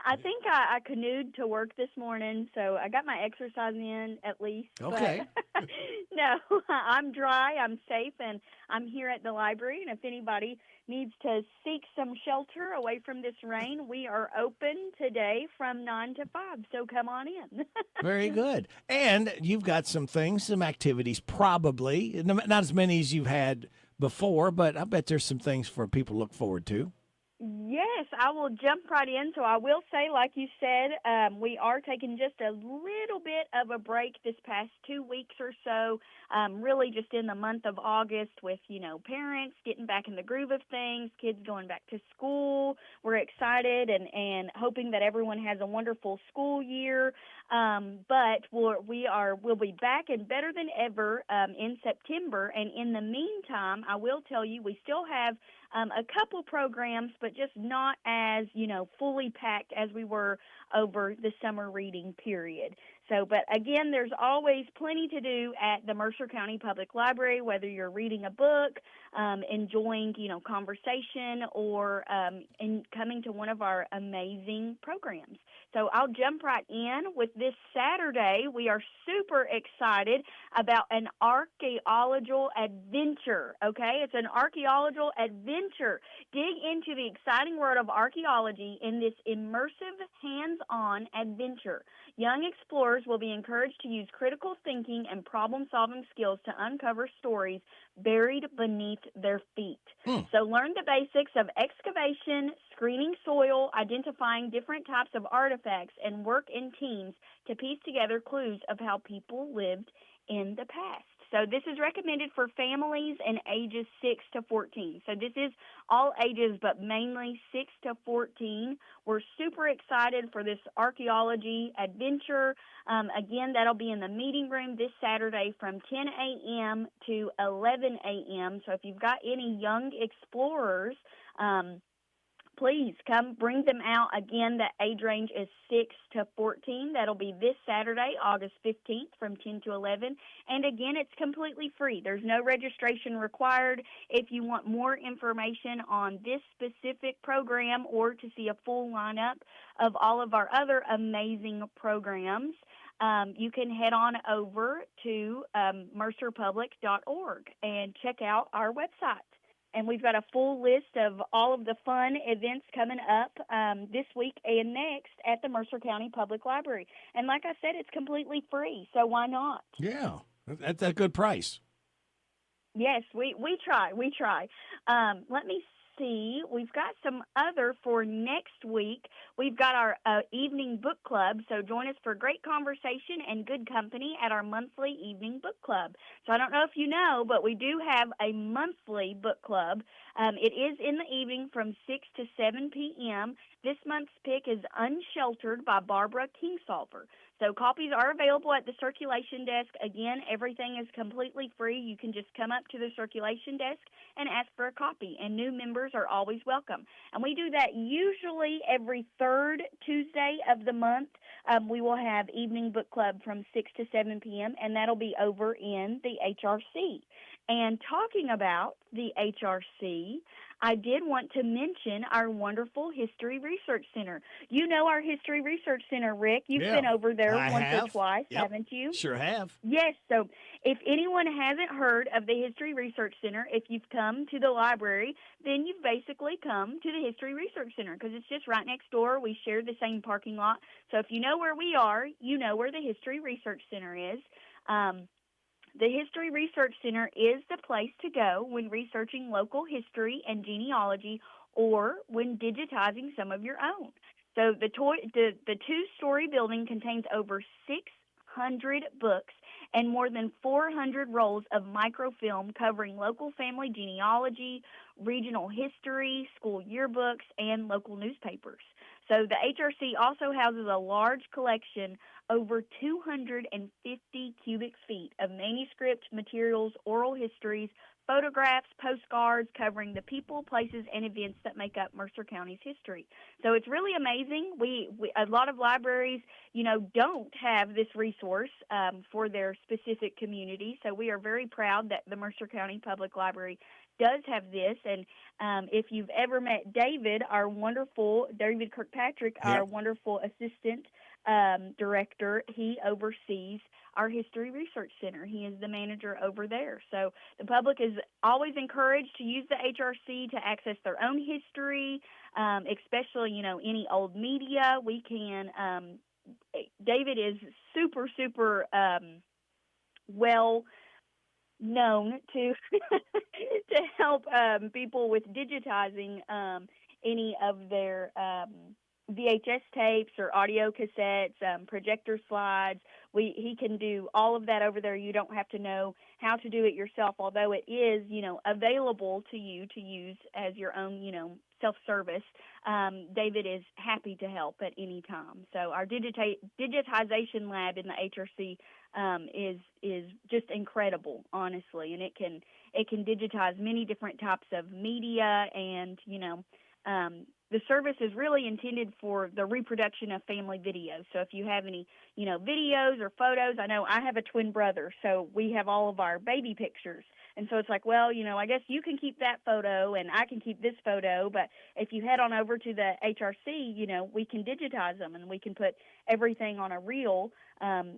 Speaker 27: I think I canoed to work this morning, so I got my exercise in at least.
Speaker 15: Okay.
Speaker 27: But no, I'm dry, I'm safe, and I'm here at the library. And if anybody needs to seek some shelter away from this rain, we are open today from 9 to 5, so come on in.
Speaker 15: Very good. And you've got some things, some activities, probably, not as many as you've had before, but I bet there's some things for people to look forward to.
Speaker 27: Yes, I will jump right in. So I will say, like you said, we are taking just a little bit of a break this past 2 weeks or so, really just in the month of August with, parents getting back in the groove of things, kids going back to school. We're excited and hoping that everyone has a wonderful school year. But we'll be back and better than ever in September. And in the meantime, I will tell you, we still have a couple programs, but just not as, fully packed as we were over the summer reading period. So, but again, there's always plenty to do at the Mercer County Public Library, whether you're reading a book, enjoying, conversation, or coming to one of our amazing programs. So I'll jump right in with this Saturday. We are super excited about an archaeological adventure, okay? It's an archaeological adventure. Dig into the exciting world of archaeology in this immersive, hands-on adventure. Young explorers will be encouraged to use critical thinking and problem-solving skills to uncover stories buried beneath their feet. So learn the basics of excavation, screening soil, identifying different types of artifacts, and work in teams to piece together clues of how people lived in the past. So this is recommended for families in ages 6 to 14. So this is all ages, but mainly 6 to 14. We're super excited for this archaeology adventure. Again, that'll be in the meeting room this Saturday from 10 a.m. to 11 a.m. So if you've got any young explorers, please come bring them out. Again, the age range is 6 to 14. That'll be this Saturday, August 15th from 10 to 11. And again, it's completely free. There's no registration required. If you want more information on this specific program or to see a full lineup of all of our other amazing programs, you can head on over to mercerpublic.org and check out our website. And we've got a full list of all of the fun events coming up this week and next at the Mercer County Public Library. And like I said, it's completely free, so why not?
Speaker 15: Yeah, that's a good price.
Speaker 27: Yes, we try. Let me see. We've got some other for next week. We've got our evening book club, so join us for great conversation and good company at our monthly evening book club. So I don't know if you know, but we do have a monthly book club. It is in the evening from 6 to 7 p.m. This month's pick is Unsheltered by Barbara Kingsolver. So copies are available at the circulation desk. Again, everything is completely free. You can just come up to the circulation desk and ask for a copy, and new members are always welcome. And we do that usually every third Tuesday of the month. We will have evening book club from 6 to 7 p.m., and that'll be over in the HRC. And talking about the HRC, I did want to mention our wonderful History Research Center. You know our History Research Center, Rick. You've been over there once or twice, haven't you?
Speaker 15: Sure have.
Speaker 27: Yes. So if anyone hasn't heard of the History Research Center, if you've come to the library, then you've basically come to the History Research Center because it's just right next door. We share the same parking lot. So if you know where we are, you know where the History Research Center is. The History Research Center is the place to go when researching local history and genealogy or when digitizing some of your own. So the two-story building contains over 600 books and more than 400 rolls of microfilm covering local family genealogy, regional history, school yearbooks, and local newspapers. So the HRC also houses a large collection, over 250 cubic feet of manuscript materials, oral histories, photographs, postcards covering the people, places, and events that make up Mercer County's history. So it's really amazing. A lot of libraries, don't have this resource for their specific community. So we are very proud that the Mercer County Public Library does have this, and if you've ever met David, David Kirkpatrick, our wonderful assistant director, he oversees our History Research Center. He is the manager over there. So the public is always encouraged to use the HRC to access their own history, especially, any old media. We can, David is super, super well known to to help people with digitizing any of their VHS tapes or audio cassettes, projector slides. He can do all of that over there. You don't have to know how to do it yourself, although it is, available to you to use as your own, self-service. David is happy to help at any time. So our digitization lab in the HRC is just incredible, honestly, and it can digitize many different types of media, and the service is really intended for the reproduction of family videos. So if you have any, videos or photos, I know I have a twin brother, so we have all of our baby pictures. And so it's like, well, I guess you can keep that photo and I can keep this photo, but if you head on over to the HRC, we can digitize them and we can put everything on a reel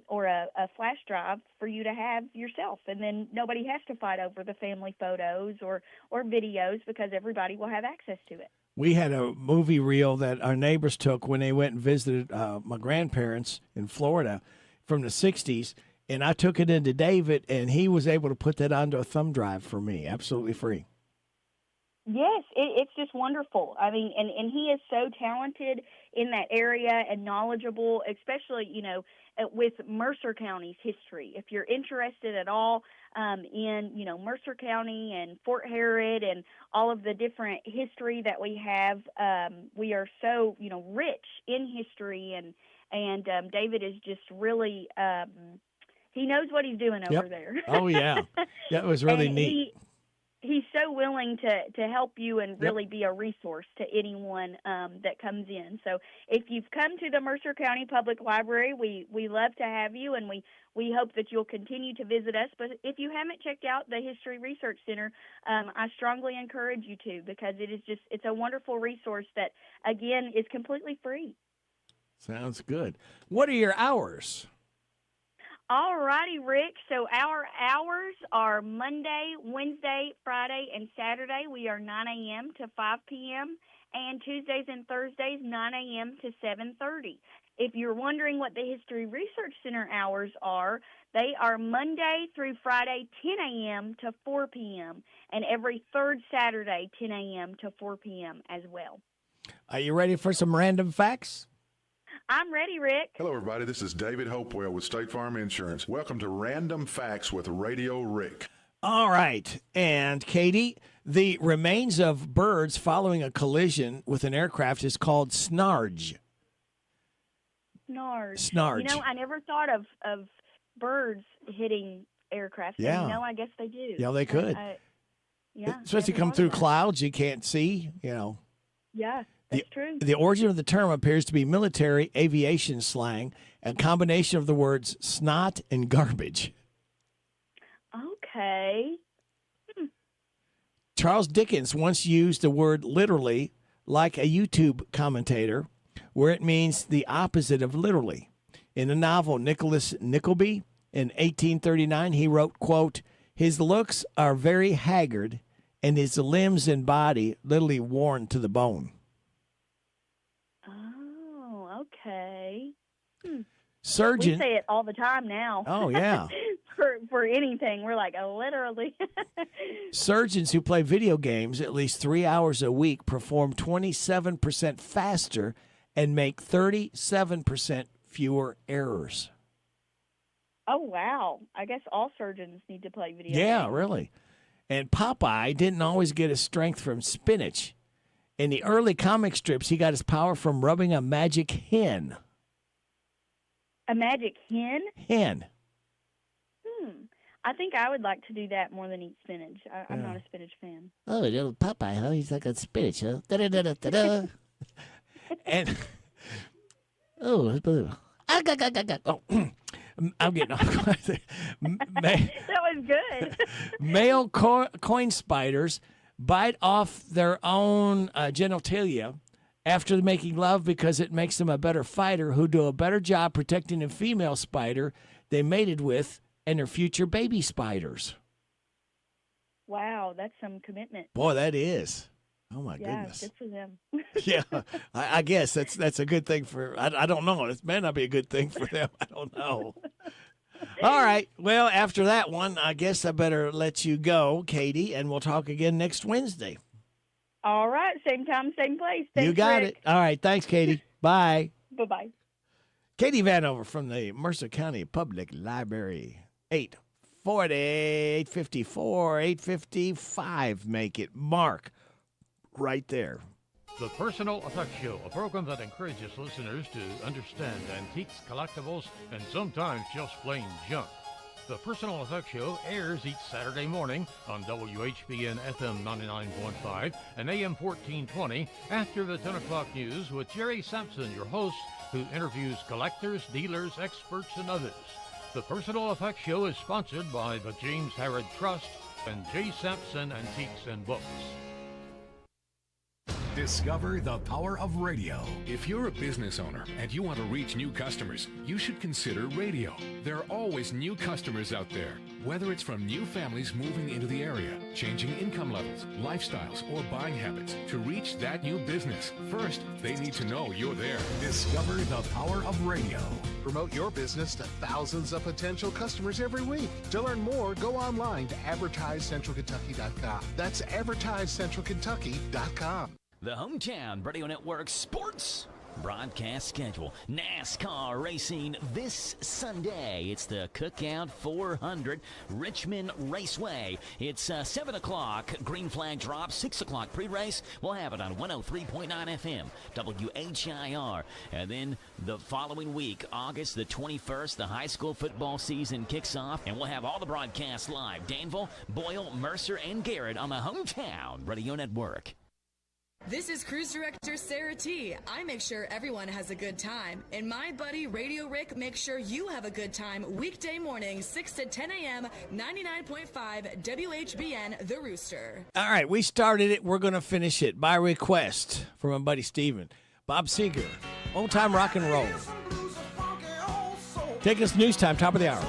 Speaker 27: or a flash drive for you to have yourself. And then nobody has to fight over the family photos or videos because everybody will have access to it.
Speaker 15: We had a movie reel that our neighbors took when they went and visited my grandparents in Florida from the 60s, and I took it into David, and he was able to put that onto a thumb drive for me, absolutely free.
Speaker 27: Yes, it's just wonderful. I mean, and he is so talented in that area and knowledgeable, especially, with Mercer County's history. If you're interested at all in, Mercer County and Fort Herod and all of the different history that we have, we are so, rich in history, and David is just really, he knows what he's doing over there.
Speaker 15: Oh, yeah. That was really neat.
Speaker 27: He's so willing to help you and really be a resource to anyone that comes in. So if you've come to the Mercer County Public Library, we love to have you, and we hope that you'll continue to visit us. But if you haven't checked out the History Research Center, I strongly encourage you to, because it's a wonderful resource that, again, is completely free.
Speaker 15: Sounds good. What are your hours?
Speaker 27: All righty, Rick. So our hours are Monday, Wednesday, Friday, and Saturday. We are 9 a.m. to 5 p.m., and Tuesdays and Thursdays, 9 a.m. to 7:30. If you're wondering what the History Research Center hours are, they are Monday through Friday, 10 a.m. to 4 p.m., and every third Saturday, 10 a.m. to 4 p.m. as well.
Speaker 15: Are you ready for some random facts?
Speaker 27: I'm ready, Rick.
Speaker 1: Hello, everybody. This is David Hopewell with State Farm Insurance. Welcome to Random Facts with Radio Rick.
Speaker 15: All right. And, Katie, the remains of birds following a collision with an aircraft is called snarge. Snarge.
Speaker 27: I never thought of birds hitting aircraft.
Speaker 15: Yeah.
Speaker 27: I guess they do.
Speaker 15: Yeah, they could. Especially come through clouds you can't see,
Speaker 27: Yeah. That's true.
Speaker 15: The origin of the term appears to be military aviation slang, a combination of the words snot and garbage.
Speaker 27: Okay.
Speaker 15: Charles Dickens once used the word literally like a YouTube commentator, where it means the opposite of literally. In the novel Nicholas Nickleby in 1839, he wrote, quote, "His looks are very haggard, and his limbs and body literally worn to the bone."
Speaker 27: Okay.
Speaker 15: Surgeon.
Speaker 27: We say it all the time now.
Speaker 15: Oh, yeah.
Speaker 27: for anything. We're like, literally.
Speaker 15: Surgeons who play video games at least 3 hours a week perform 27% faster and make 37% fewer errors.
Speaker 27: Oh, wow. I guess all surgeons need to play video games.
Speaker 15: Yeah, really. And Popeye didn't always get his strength from spinach. In the early comic strips, he got his power from rubbing a magic hen.
Speaker 27: A magic hen?
Speaker 15: Hen.
Speaker 27: I think I would like to do that more than eat spinach. I'm not a spinach fan.
Speaker 16: Oh, little Popeye, huh? He's like a spinach, huh? Da-da-da-da-da-da.
Speaker 15: And I'm getting off.
Speaker 27: That was good.
Speaker 15: Male coin spiders bite off their own genitalia after making love because it makes them a better fighter who do a better job protecting a female spider they mated with and their future baby spiders.
Speaker 27: Wow, that's some commitment.
Speaker 15: Boy, that is. Oh, my
Speaker 27: Yeah,
Speaker 15: goodness.
Speaker 27: good for them.
Speaker 15: Yeah, I guess that's a good thing for, I don't know. It may not be a good thing for them. I don't know. All right. Well, after that one, I guess I better let you go, Katie, and we'll talk again next Wednesday.
Speaker 27: All right, same time, same place. Thanks,
Speaker 15: You got
Speaker 27: Rick.
Speaker 15: it. All right. Thanks, Katie. Bye.
Speaker 27: Bye-bye.
Speaker 15: Katie Vanover from the Mercer County Public Library. 840, 854, 855. Make it. Mark, right there.
Speaker 2: The Personal Effects Show, a program that encourages listeners to understand antiques, collectibles, and sometimes just plain junk. The Personal Effects Show airs each Saturday morning on WHBN FM 99.5 and AM 1420 after the 10 o'clock news with Jerry Sampson, your host, who interviews collectors, dealers, experts, and others. The Personal Effects Show is sponsored by the James Harrod Trust and J. Sampson Antiques and Books.
Speaker 5: Discover the power of radio. If you're a business owner and you want to reach new customers, you should consider radio. There are always new customers out there, whether it's from new families moving into the area, changing income levels, lifestyles, or buying habits. To reach that new business, first, they need to know you're there. Discover the power of radio.
Speaker 24: Promote your business to thousands of potential customers every week. To learn more, go online to advertisecentralkentucky.com. That's advertisecentralkentucky.com.
Speaker 9: The Hometown Radio Network Sports broadcast schedule. NASCAR racing this Sunday. It's the Cookout 400 Richmond Raceway. It's 7 o'clock. Green flag drop. 6 o'clock pre-race. We'll have it on 103.9 FM, WHIR. And then the following week, August the 21st, the high school football season kicks off. And we'll have all the broadcasts live. Danville, Boyle, Mercer, and Garrett on the Hometown Radio Network.
Speaker 17: This is Cruise Director Sarah T. I make sure everyone has a good time. And my buddy Radio Rick makes sure you have a good time weekday mornings, 6 to 10 a.m., 99.5 WHBN, The Rooster.
Speaker 15: All right, we started it. We're going to finish it by request from my buddy Steven. Bob Seger, Old Time Rock and Roll. Take us news time, top of the hour.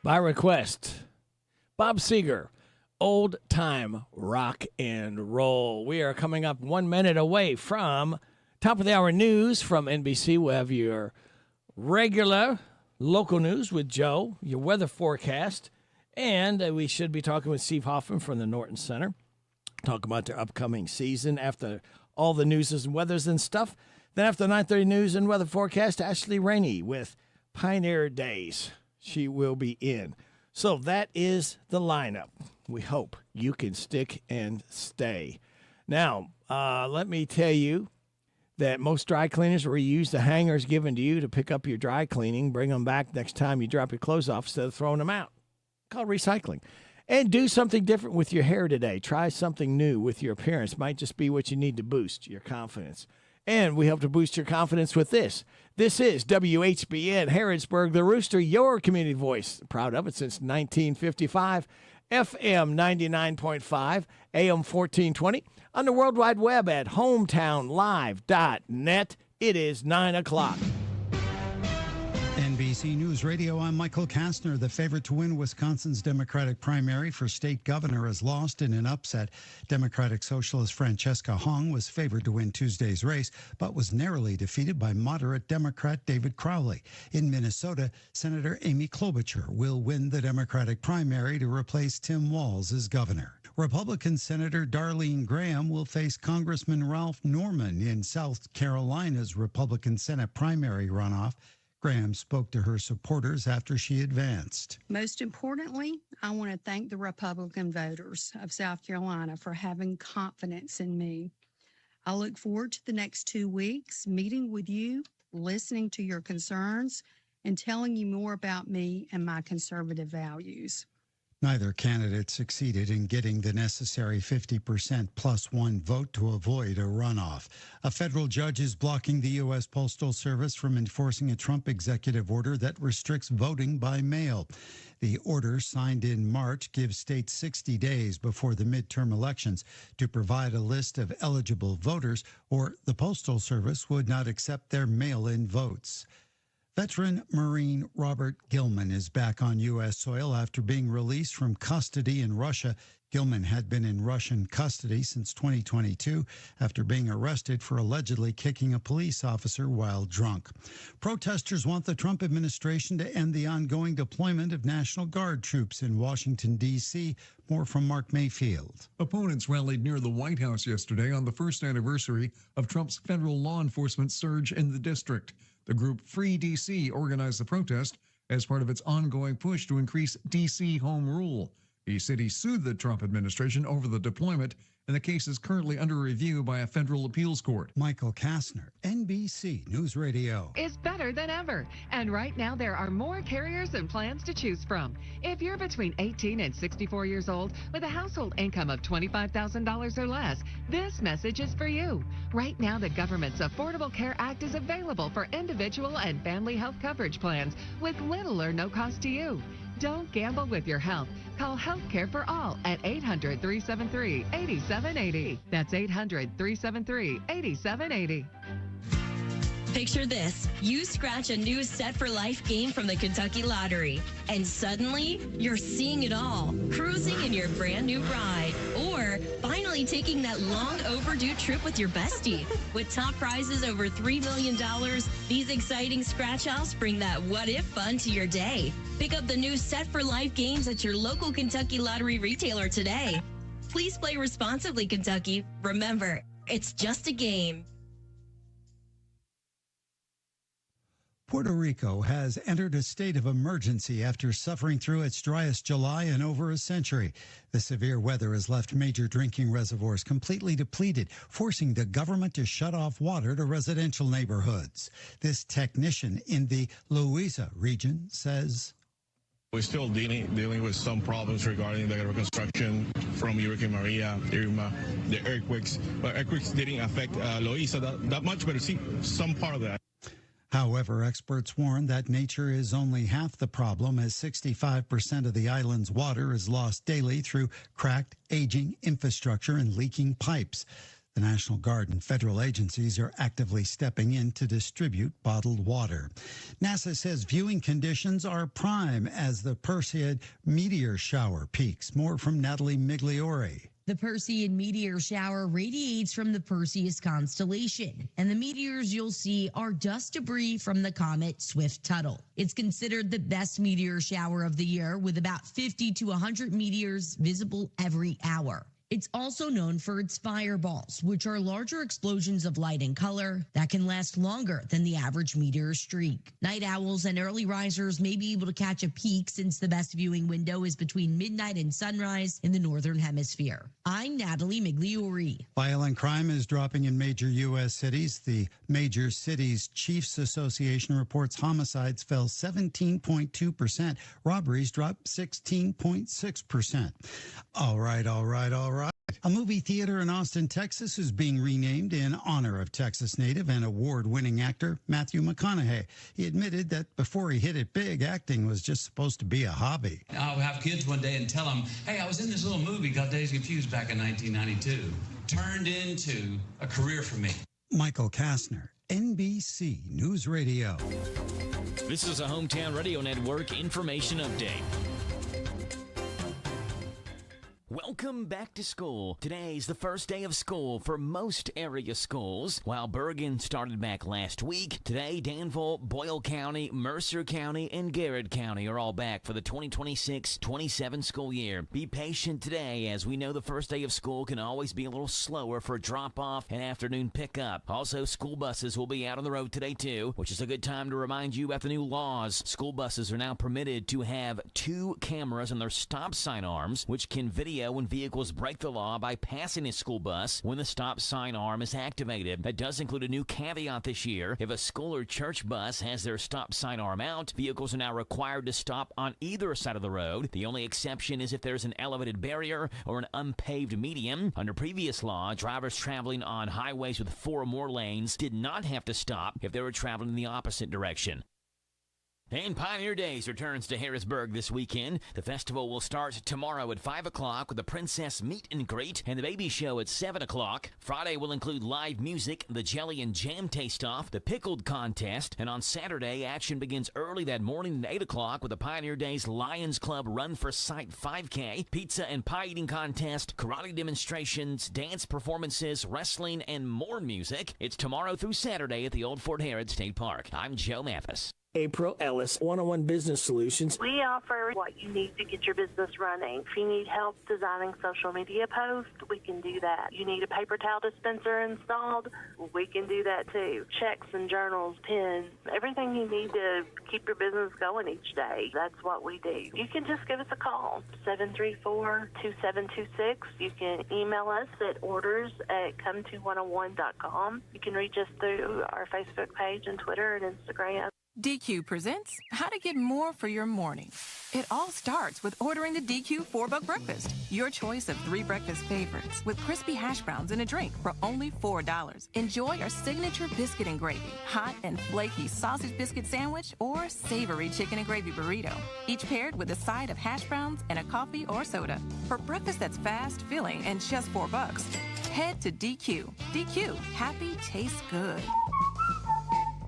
Speaker 15: By request, Bob Seger, Old Time Rock and Roll. We are coming up 1 minute away from top of the hour news from NBC. We'll have your regular local news with Joe, your weather forecast, and we should be talking with Steve Hoffman from the Norton Center. talk about their upcoming season after all the news and weathers and stuff. Then after 9:30 news and weather forecast, Ashley Rainey with Pioneer Days. She will be in. So that is the lineup. We hope you can stick and stay. Now, let me tell you that most dry cleaners will reuse the hangers given to you to pick up your dry cleaning. Bring them back next time you drop your clothes off instead of throwing them out. Called recycling. And do something different with your hair today. Try something new with your appearance. Might just be what you need to boost your confidence. And we hope to boost your confidence with this. This is WHBN Harrodsburg, the Rooster, your community voice. Proud of it since 1955. FM 99.5, AM 1420. On the World Wide Web at hometownlive.net. It is 9 o'clock.
Speaker 3: NBC News Radio, I'm Michael Kastner. The favorite to win Wisconsin's Democratic primary for state governor has lost in an upset. Democratic Socialist Francesca Hong was favored to win Tuesday's race, but was narrowly defeated by moderate Democrat David Crowley. In Minnesota, Senator Amy Klobuchar will win the Democratic primary to replace Tim Walz as governor. Republican Senator Darlene Graham will face Congressman Ralph Norman in South Carolina's Republican Senate primary runoff. Graham spoke to her supporters after she advanced.
Speaker 8: Most importantly, I want to thank the Republican voters of South Carolina for having confidence in me. I look forward to the next 2 weeks, meeting with you, listening to your concerns, and telling you more about me and my conservative values.
Speaker 3: Neither candidate succeeded in getting the necessary 50% plus one vote to avoid a runoff. A federal judge is blocking the U.S. Postal Service from enforcing a Trump executive order that restricts voting by mail. The order, signed in March, gives states 60 days before the midterm elections to provide a list of eligible voters, or the Postal Service would not accept their mail-in votes. Veteran Marine Robert Gilman is back on U.S. soil after being released from custody in Russia. Gilman had been in Russian custody since 2022 after being arrested for allegedly kicking a police officer while drunk. Protesters want the Trump administration to end the ongoing deployment of National Guard troops in Washington, D.C. More from Mark Mayfield.
Speaker 18: Opponents rallied near the White House yesterday on the first anniversary of Trump's federal law enforcement surge in the district. The group Free D.C. organized the protest as part of its ongoing push to increase D.C. home rule. The city sued the Trump administration over the deployment, and the case is currently under review by a federal appeals court.
Speaker 3: Michael Kastner, NBC News Radio.
Speaker 19: Is better than ever. And right now there are more carriers and plans to choose from. If you're between 18 and 64 years old with a household income of $25,000 or less, this message is for you. Right now the government's Affordable Care Act is available for individual and family health coverage plans with little or no cost to you. Don't gamble with your health. Call Healthcare for All at 800-373-8780. That's 800-373-8780.
Speaker 20: Picture this. You scratch a new Set for Life game from the Kentucky Lottery, and suddenly you're seeing it all. Cruising in your brand new ride, or finally taking that long overdue trip with your bestie. With top prizes over $3 million, these exciting scratch-offs bring that what-if fun to your day. Pick up the new Set for Life games at your local Kentucky Lottery retailer today. Please play responsibly, Kentucky. Remember, it's just a game.
Speaker 3: Puerto Rico has entered a state of emergency after suffering through its driest July in over a century. The severe weather has left major drinking reservoirs completely depleted, forcing the government to shut off water to residential neighborhoods. This technician in the Loíza region says,
Speaker 22: we're still dealing with some problems regarding the reconstruction from Hurricane Maria, Irma, the earthquakes. But earthquakes didn't affect Loíza that much, but see some part of that.
Speaker 3: However, experts warn that nature is only half the problem, as 65% of the island's water is lost daily through cracked, aging infrastructure and leaking pipes. The National Guard and federal agencies are actively stepping in to distribute bottled water. NASA says viewing conditions are prime as the Perseid meteor shower peaks. More from Natalie Migliore.
Speaker 25: The Perseid meteor shower radiates from the Perseus constellation, and the meteors you'll see are dust debris from the comet Swift-Tuttle. It's considered the best meteor shower of the year, with about 50 to 100 meteors visible every hour. It's also known for its fireballs, which are larger explosions of light and color that can last longer than the average meteor streak. Night owls and early risers may be able to catch a peak since the best viewing window is between midnight and sunrise in the northern hemisphere. I'm Natalie Migliori.
Speaker 3: Violent crime is dropping in major U.S. cities. The Major Cities Chiefs Association reports homicides fell 17.2%. Robberies dropped 16.6%. All right. A movie theater in Austin, Texas is being renamed in honor of Texas native and award-winning actor Matthew McConaughey. He admitted that before he hit it big, acting was just supposed to be a hobby.
Speaker 4: I'll have kids one day and tell them, hey, I was in this little movie called Days Confused back in 1992. Turned into a career for me.
Speaker 3: Michael Kastner, NBC News Radio.
Speaker 9: This is a Hometown Radio Network information update. Welcome back to school. Today's the first day of school for most area schools. While Bergen started back last week, today Danville, Boyle County, Mercer County, and Garrett County are all back for the 2026-27 school year. Be patient today, as we know the first day of school can always be a little slower for drop-off and afternoon pickup. Also, school buses will be out on the road today too, which is a good time to remind you about the new laws. School buses are now permitted to have 2 cameras on their stop sign arms, which can video when vehicles break the law by passing a school bus when the stop sign arm is activated. That does include a new caveat this year. If a school or church bus has their stop sign arm out, vehicles are now required to stop on either side of the road. The only exception is if there's an elevated barrier or an unpaved median. Under previous law, drivers traveling on highways with 4 or more lanes did not have to stop if they were traveling in the opposite direction. And Pioneer Days returns to Harrodsburg this weekend. The festival will start tomorrow at 5 o'clock with the Princess Meet and Greet and the Baby Show at 7 o'clock. Friday will include live music, the Jelly and Jam Taste-Off, the Pickled Contest, and on Saturday, action begins early that morning at 8 o'clock with the Pioneer Days Lions Club Run for Sight 5K, pizza and pie eating contest, karate demonstrations, dance performances, wrestling, and more music. It's tomorrow through Saturday at the Old Fort Harrod State Park. I'm Joe Mathis.
Speaker 15: April Ellis, 101 Business Solutions.
Speaker 7: We offer what you need to get your business running. If you need help designing social media posts, we can do that. You need a paper towel dispenser installed, we can do that too. Checks and journals, pens, everything you need to keep your business going each day. That's what we do. You can just give us a call, 734-2726. You can email us at orders@come2101.com. You can reach us through our Facebook page and Twitter and Instagram.
Speaker 10: DQ presents how to get more for your morning. It all starts with ordering the DQ $4 breakfast. Your choice of 3 breakfast favorites with crispy hash browns and a drink for only $4. Enjoy our signature biscuit and gravy, hot and flaky sausage biscuit sandwich, or savory chicken and gravy burrito, each paired with a side of hash browns and a coffee or soda. For breakfast that's fast, filling, and just $4, head to DQ. DQ, happy tastes good.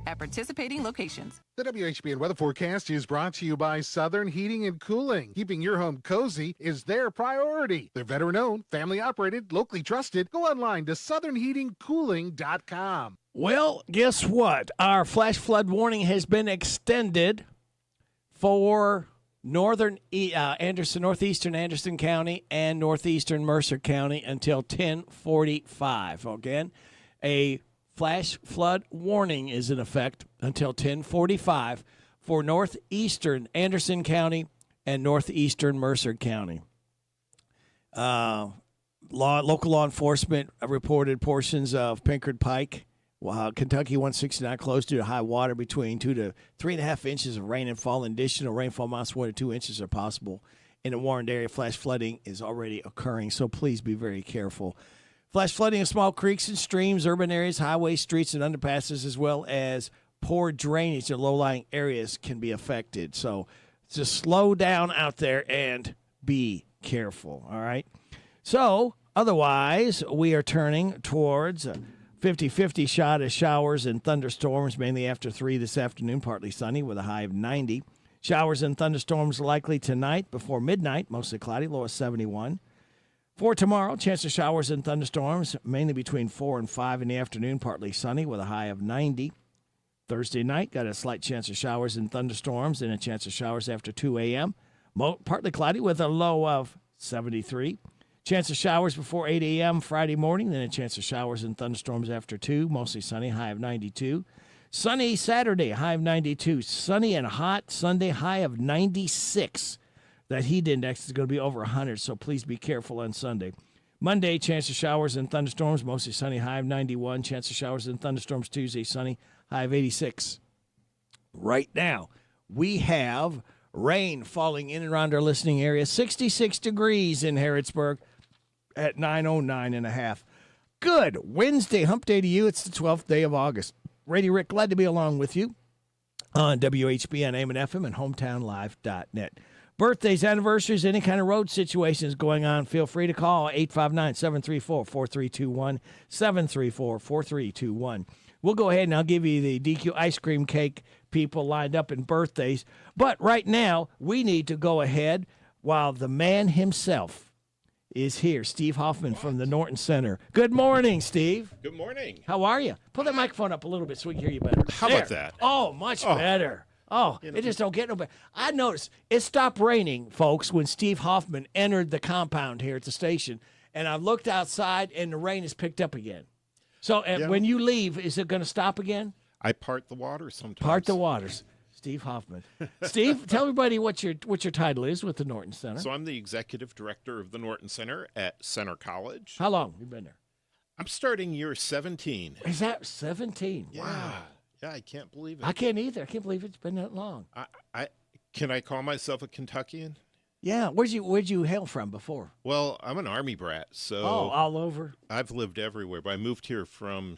Speaker 10: At participating locations.
Speaker 24: The WHBN weather forecast is brought to you by Southern Heating and Cooling. Keeping your home cozy is their priority. They're veteran-owned, family-operated, locally trusted. Go online to southernheatingcooling.com.
Speaker 15: Well, guess what? Our flash flood warning has been extended for northeastern Anderson County and northeastern Mercer County until 10:45. Again, a flash flood warning is in effect until 10:45 for northeastern Anderson County and northeastern Mercer County. Local law enforcement reported portions of Pinkard Pike, Kentucky 169 closed due to high water between 2 to 3.5 inches of rain and fall. Additional rainfall amounts 1 to 2 inches are possible in the warned area. Flash flooding is already occurring, so please be very careful. Flash flooding of small creeks and streams, urban areas, highways, streets, and underpasses, as well as poor drainage in low-lying areas can be affected. So just slow down out there and be careful, all right? So otherwise, we are turning towards a 50-50 shot of showers and thunderstorms, mainly after 3 this afternoon, partly sunny with a high of 90. Showers and thunderstorms likely tonight before midnight, mostly cloudy, low of 71. For tomorrow, chance of showers and thunderstorms, mainly between 4 and 5 in the afternoon, partly sunny with a high of 90. Thursday night, got a slight chance of showers and thunderstorms and a chance of showers after 2 a.m. Partly cloudy with a low of 73. Chance of showers before 8 a.m. Friday morning, then a chance of showers and thunderstorms after 2. Mostly sunny, high of 92. Sunny Saturday, high of 92. Sunny and hot Sunday, high of 96. That heat index is going to be over 100, so please be careful on Sunday. Monday, chance of showers and thunderstorms, mostly sunny, high of 91. Chance of showers and thunderstorms Tuesday, sunny, high of 86. Right now, we have rain falling in and around our listening area. 66 degrees in Harrodsburg at 9:09.5. Good Wednesday, hump day to you. It's the 12th day of August. Radio Rick, glad to be along with you on WHBN, AM and FM, and HometownLive.net. Birthdays, anniversaries, any kind of road situations going on, feel free to call 859-734-4321, 734-4321. We'll go ahead and I'll give you the DQ ice cream cake people lined up in birthdays. But right now, we need to go ahead while the man himself is here, Steve Hoffman from the Norton Center. Good morning, Steve.
Speaker 11: Good morning.
Speaker 15: How are you? Pull that microphone up a little bit so we can hear you better.
Speaker 11: How about that?
Speaker 15: Oh, much better. Oh, it just don't get no better. I noticed it stopped raining, folks, when Steve Hoffman entered the compound here at the station, and I looked outside, and the rain has picked up again. So when you leave, is it going to stop again?
Speaker 11: I part the water sometimes.
Speaker 15: Part the waters. Steve Hoffman. Steve, tell everybody what your title is with the Norton Center.
Speaker 11: So I'm the executive director of the Norton Center at Center College.
Speaker 15: How long have you been there?
Speaker 11: I'm starting year 17.
Speaker 15: Is that 17?
Speaker 11: Yeah.
Speaker 15: Wow.
Speaker 11: Yeah, I can't believe it.
Speaker 15: I can't either. I can't believe it's been that long.
Speaker 11: Can I call myself a Kentuckian?
Speaker 15: Yeah. Where'd you hail from before?
Speaker 11: Well, I'm an Army brat, so
Speaker 15: all over.
Speaker 11: I've lived everywhere, but I moved here from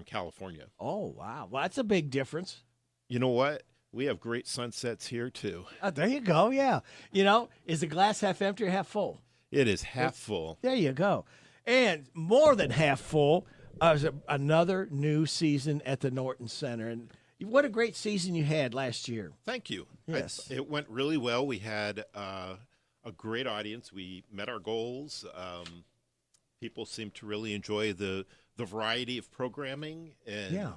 Speaker 11: California.
Speaker 15: Oh wow, well that's a big difference.
Speaker 11: You know what? We have great sunsets here too.
Speaker 15: There you go. Yeah. You know, is the glass half empty or half full?
Speaker 11: It is half full.
Speaker 15: There you go. And more than half full is another new season at the Norton Center. And what a great season you had last year.
Speaker 11: Thank you.
Speaker 15: Yes.
Speaker 11: It went really well. We had a great audience. We met our goals. People seemed to really enjoy the variety of programming, and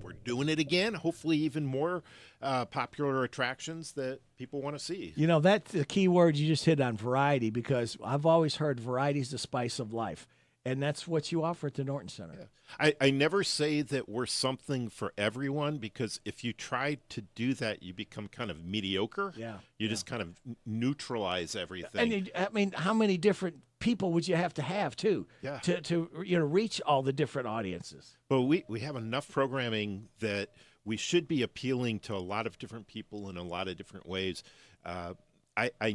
Speaker 11: we're doing it again. Hopefully even more popular attractions that people want to see.
Speaker 15: You know, that's the key word you just hit on, variety, because I've always heard variety is the spice of life. And that's what you offer at the Norton Center.
Speaker 11: Yeah. I never say that we're something for everyone, because if you try to do that, you become kind of mediocre.
Speaker 15: Yeah.
Speaker 11: You just kind of neutralize everything.
Speaker 15: And I mean, how many different people would you have too to reach all the different audiences?
Speaker 11: Well, we have enough programming that we should be appealing to a lot of different people in a lot of different ways. I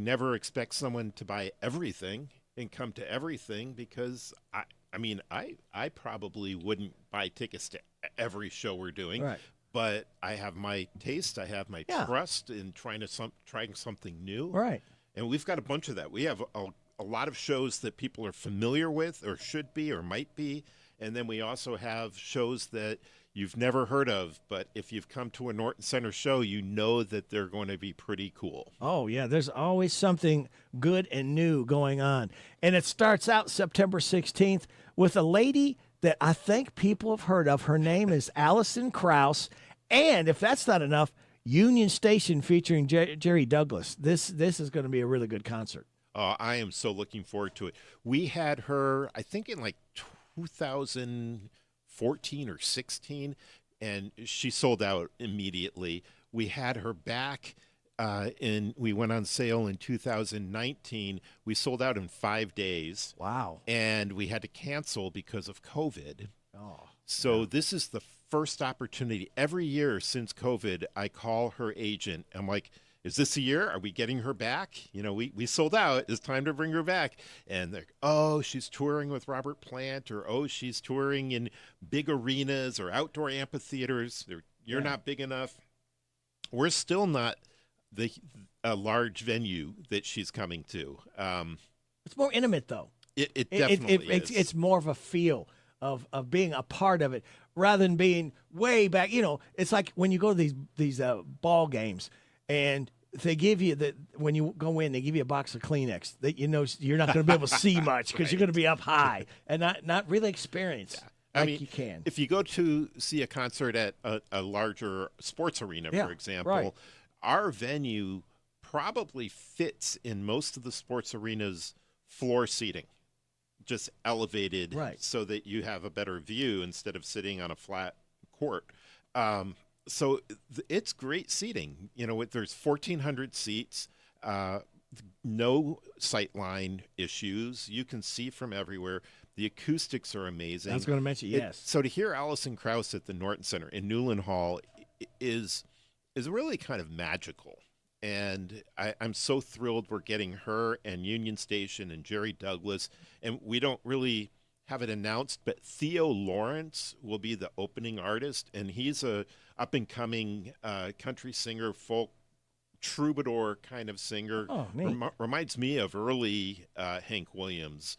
Speaker 11: never expect someone to buy everything and come to everything, because I probably wouldn't buy tickets to every show we're doing.
Speaker 15: Right.
Speaker 11: But I have my taste, I have my trust in trying something new.
Speaker 15: Right.
Speaker 11: And we've got a bunch of that. We have a lot of shows that people are familiar with, or should be, or might be. And then we also have shows that you've never heard of, but if you've come to a Norton Center show, you know that they're going to be pretty cool.
Speaker 15: Oh, yeah. There's always something good and new going on. And it starts out September 16th with a lady that I think people have heard of. Her name is Allison Krause. And if that's not enough, Union Station featuring Jerry Douglas. This is going to be a really good concert.
Speaker 11: I am so looking forward to it. We had her, I think, in like 2014 or 16, and she sold out immediately. We had her back we went on sale in 2019. We sold out in 5 days.
Speaker 15: Wow.
Speaker 11: And we had to cancel because of COVID.
Speaker 15: Oh.
Speaker 11: So this is the first opportunity. Every year since COVID, I call her agent. I'm like, is this a year? Are we getting her back? You know, we sold out. It's time to bring her back. And they're, oh, she's touring with Robert Plant, or, oh, she's touring in big arenas or outdoor amphitheaters. You're not big enough. We're still not a large venue that she's coming to.
Speaker 15: It's more intimate, though.
Speaker 11: It definitely is.
Speaker 15: It's more of a feel of being a part of it rather than being way back. You know, it's like when you go to these ball games and they give you when you go in, they give you a box of Kleenex that you know you're not going to be able to see much because you're going to be up high and not really experience.
Speaker 11: Yeah.
Speaker 15: I mean, you can.
Speaker 11: If you go to see a concert at a larger sports arena, for example,
Speaker 15: right.
Speaker 11: Our venue probably fits in most of the sports arenas floor seating, just elevated
Speaker 15: Right.
Speaker 11: so that you have a better view instead of sitting on a flat court. So it's great seating. You know, there's 1,400 seats, no sightline issues. You can see from everywhere. The acoustics are amazing.
Speaker 15: I was going to mention, yes.
Speaker 11: So to hear Alison Krauss at the Norton Center in Newland Hall is really kind of magical. And I'm so thrilled we're getting her and Union Station and Jerry Douglas. And we don't really have it announced, but Theo Lawrence will be the opening artist. And he's a up-and-coming country singer, folk troubadour kind of singer.
Speaker 15: Oh, neat.
Speaker 11: Reminds me of early Hank Williams,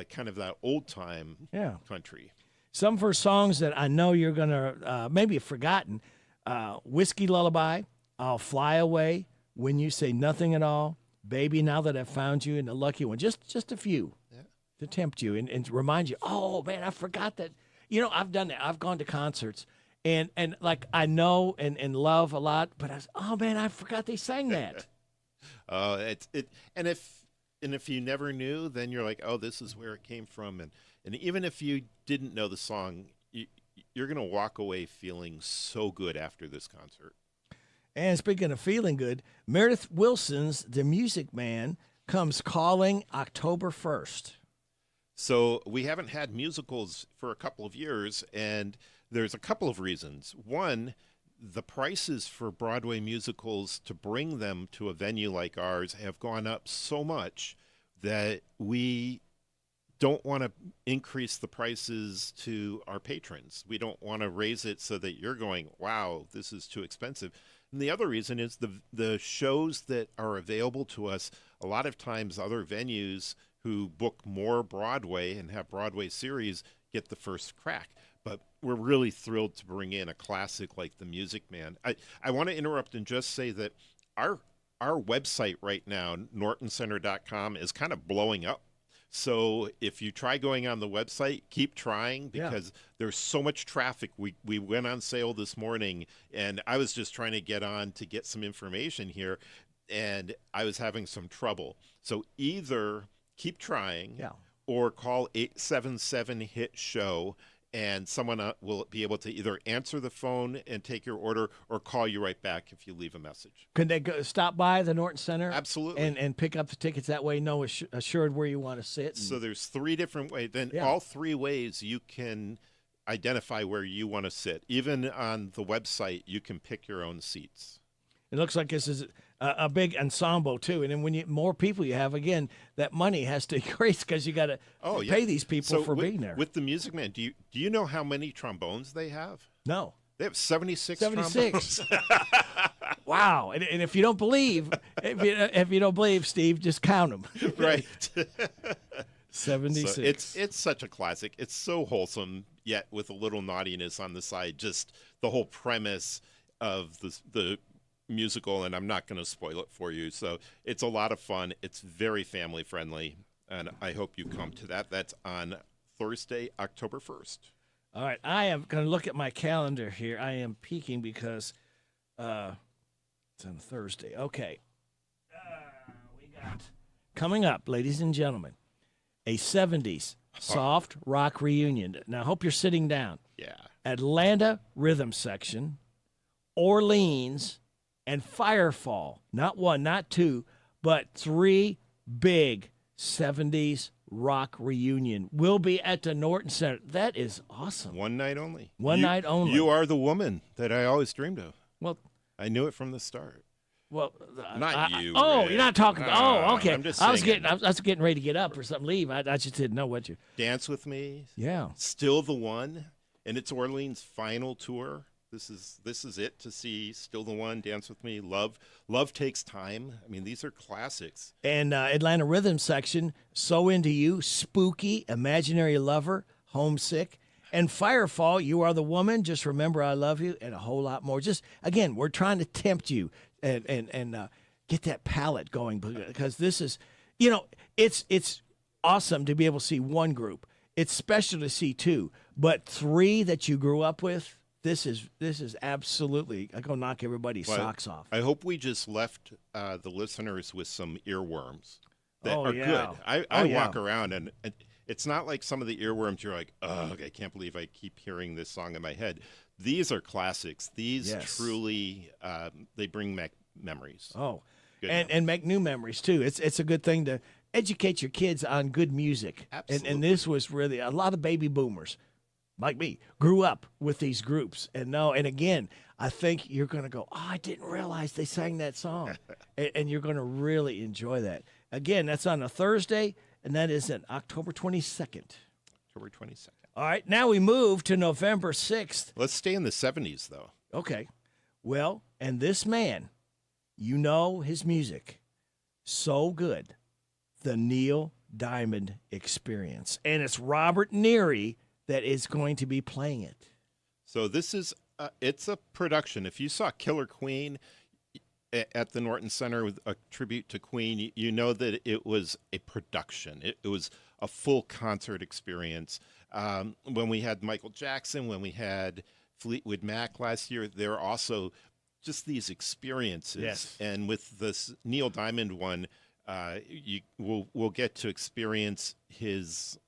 Speaker 11: kind of that old-time country.
Speaker 15: Some of her songs that I know you're going to maybe have forgotten, Whiskey Lullaby, I'll Fly Away, When You Say Nothing at All, Baby, Now That I've Found You, and The Lucky One. Just a few to tempt you and remind you, oh, man, I forgot that. You know, I've done that. I've gone to concerts, and like I know and love a lot, but oh, man, I forgot they sang that.
Speaker 11: And if you never knew, then you're like, oh, this is where it came from. And even if you didn't know the song, you're going to walk away feeling so good after this concert.
Speaker 15: And speaking of feeling good, Meredith Wilson's The Music Man comes calling October 1st.
Speaker 11: So we haven't had musicals for a couple of years, and there's a couple of reasons. One, the prices for Broadway musicals to bring them to a venue like ours have gone up so much that we don't want to increase the prices to our patrons. We don't want to raise it so that you're going, wow, this is too expensive. And the other reason is the shows that are available to us, a lot of times other venues who book more Broadway and have Broadway series get the first crack. But we're really thrilled to bring in a classic like The Music Man. I want to interrupt and just say that our website right now, nortoncenter.com, is kind of blowing up. So if you try going on the website, keep trying because there's so much traffic. We went on sale this morning, and I was just trying to get on to get some information here, and I was having some trouble. So either keep trying or call 877-HIT-SHOW, and someone will be able to either answer the phone and take your order or call you right back if you leave a message.
Speaker 15: Can they stop by the Norton Center?
Speaker 11: Absolutely.
Speaker 15: And pick up the tickets that way, know assured where you want to sit?
Speaker 11: So there's 3 different ways. Then all 3 ways you can identify where you want to sit. Even on the website, you can pick your own seats.
Speaker 15: It looks like this is a big ensemble, too. And then when more people you have, again, that money has to increase because you got to pay these people for being there.
Speaker 11: With the Music Man, do you know how many trombones they have?
Speaker 15: No.
Speaker 11: They have 76 trombones.
Speaker 15: Wow. And if you don't believe, if you don't believe, Steve, just count them.
Speaker 11: Right.
Speaker 15: 76.
Speaker 11: So it's such a classic. It's so wholesome, yet with a little naughtiness on the side. Just the whole premise of the musical, and I'm not going to spoil it for you. So it's a lot of fun. It's very family friendly, and I hope you come to that. That's on Thursday, October 1st.
Speaker 15: All right, I am going to look at my calendar here. I am peeking because it's on Thursday. Okay. We got coming up, ladies and gentlemen, a 70s soft rock reunion. Now, I hope you're sitting down.
Speaker 11: Yeah.
Speaker 15: Atlanta Rhythm Section, Orleans, and Firefall. Not 1, not 2, but 3 big 70s rock reunion will be at the Norton Center. That is awesome.
Speaker 11: One night only.
Speaker 15: One night only.
Speaker 11: You are the woman that I always dreamed of.
Speaker 15: Well,
Speaker 11: I knew it from the start.
Speaker 15: Well,
Speaker 11: not you.
Speaker 15: Oh,
Speaker 11: Rick.
Speaker 15: You're not talking about. Oh, okay.
Speaker 11: I'm just
Speaker 15: I was
Speaker 11: saying
Speaker 15: getting ready to get up or something, leave. I just didn't know what you.
Speaker 11: Dance with Me.
Speaker 15: Yeah.
Speaker 11: Still the One, and it's Orleans' final tour. This is it to see Still the One, Dance with Me, Love Takes Time. I mean, these are classics.
Speaker 15: And Atlanta Rhythm Section, So Into You, Spooky, Imaginary Lover, Homesick, and Firefall, You Are the Woman, Just Remember I Love You, and a whole lot more. Just, again, we're trying to tempt you and get that palate going because this is, it's awesome to be able to see one group. It's special to see 2, but 3 that you grew up with, This is absolutely, I go knock everybody's socks off.
Speaker 11: I hope we just left the listeners with some earworms. that
Speaker 15: Oh,
Speaker 11: are
Speaker 15: yeah.
Speaker 11: good.
Speaker 15: Oh,
Speaker 11: I walk
Speaker 15: yeah.
Speaker 11: around and it's not like some of the earworms you're like, oh, I can't believe I keep hearing this song in my head. These are classics. These
Speaker 15: Yes.
Speaker 11: truly, they bring back memories.
Speaker 15: Oh,
Speaker 11: Good
Speaker 15: and make new memories too. It's a good thing to educate your kids on good music.
Speaker 11: Absolutely.
Speaker 15: And this was really a lot of baby boomers, like me, grew up with these groups. And again, I think you're going to go, oh, I didn't realize they sang that song. and you're going to really enjoy that. Again, that's on a Thursday, and that is on October 22nd.
Speaker 11: October 22nd.
Speaker 15: All right, now we move to November 6th.
Speaker 11: Let's stay in the 70s, though.
Speaker 15: Okay. Well, and this man, you know his music, so good, the Neil Diamond Experience. And it's Robert Neary that is going to be playing it.
Speaker 11: So this is, it's a production. If you saw Killer Queen at the Norton Center with a tribute to Queen, you know that it was a production. It was a full concert experience. When we had Michael Jackson, when we had Fleetwood Mac last year, there are also just these experiences.
Speaker 15: Yes.
Speaker 11: And with this Neil Diamond one, we'll get to experience his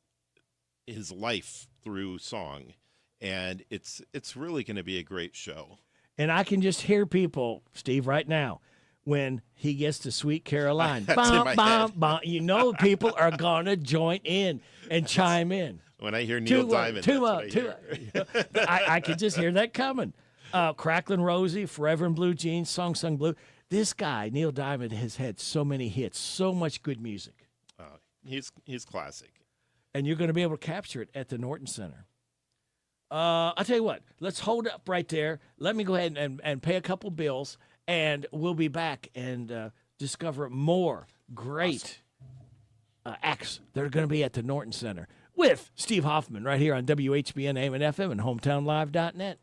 Speaker 11: life through song. And it's really going to be a great show.
Speaker 15: And I can just hear people, Steve, right now, when he gets to Sweet Caroline.
Speaker 11: That's in my head.
Speaker 15: Bum. You know people are going to join in and chime in.
Speaker 11: When I hear Neil Diamond, that's what I hear.
Speaker 15: I can just hear that coming. Cracklin' Rosie, Forever in Blue Jeans, Song Sung Blue. This guy, Neil Diamond, has had so many hits, so much good music.
Speaker 11: He's classic.
Speaker 15: And you're going to be able to capture it at the Norton Center. I'll tell you what, let's hold up right there. Let me go ahead and pay a couple bills, and we'll be back and discover more great acts that are going to be at the Norton Center with Steve Hoffman right here on WHBN AM and FM and HometownLive.net.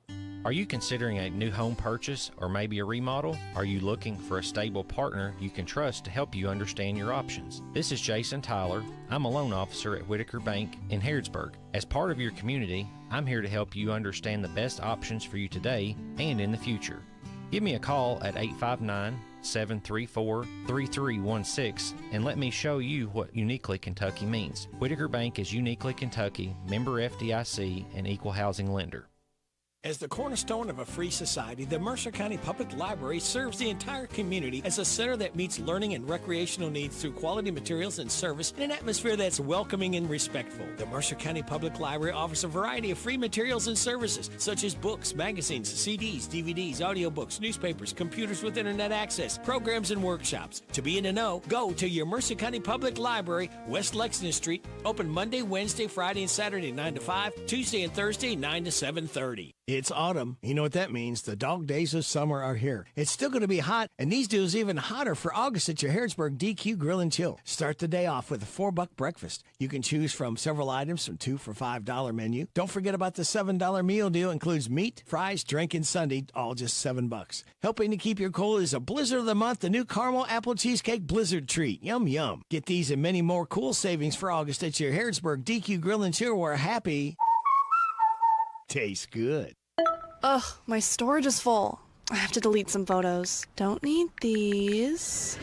Speaker 6: Are you considering a new home purchase or maybe a remodel? Are you looking for a stable partner you can trust to help you understand your options? This is Jason Tyler. I'm a loan officer at Whitaker Bank in Harrodsburg. As part of your community, I'm here to help you understand the best options for you today and in the future. Give me a call at 859-734-3316 and let me show you what Uniquely Kentucky means. Whitaker Bank is Uniquely Kentucky, member FDIC, and equal housing lender.
Speaker 15: As the cornerstone of a free society, the Mercer County Public Library serves the entire community as a center that meets learning and recreational needs through quality materials and service in an atmosphere that's welcoming and respectful. The Mercer County Public Library offers a variety of free materials and services, such as books, magazines, CDs, DVDs, audiobooks, newspapers, computers with internet access, programs, and workshops. To be in the know, go to your Mercer County Public Library, West Lexington Street, open Monday, Wednesday, Friday, and Saturday 9 to 5, Tuesday and Thursday 9 to 7:30. It's autumn. You know what that means. The dog days of summer are here. It's still going to be hot, and these deals even hotter for August at your Harrodsburg DQ Grill and Chill. Start the day off with a $4 breakfast. You can choose from several items from $2 for $5 menu. Don't forget about the $7 meal deal. Includes meat, fries, drink, and sundae, all just $7. Helping to keep you cool is a Blizzard of the Month, the new caramel apple cheesecake blizzard treat. Yum, yum. Get these and many more cool savings for August at your Harrodsburg DQ Grill and Chill, where happy tastes good.
Speaker 12: Ugh, my storage is full. I have to delete some photos. Don't need these.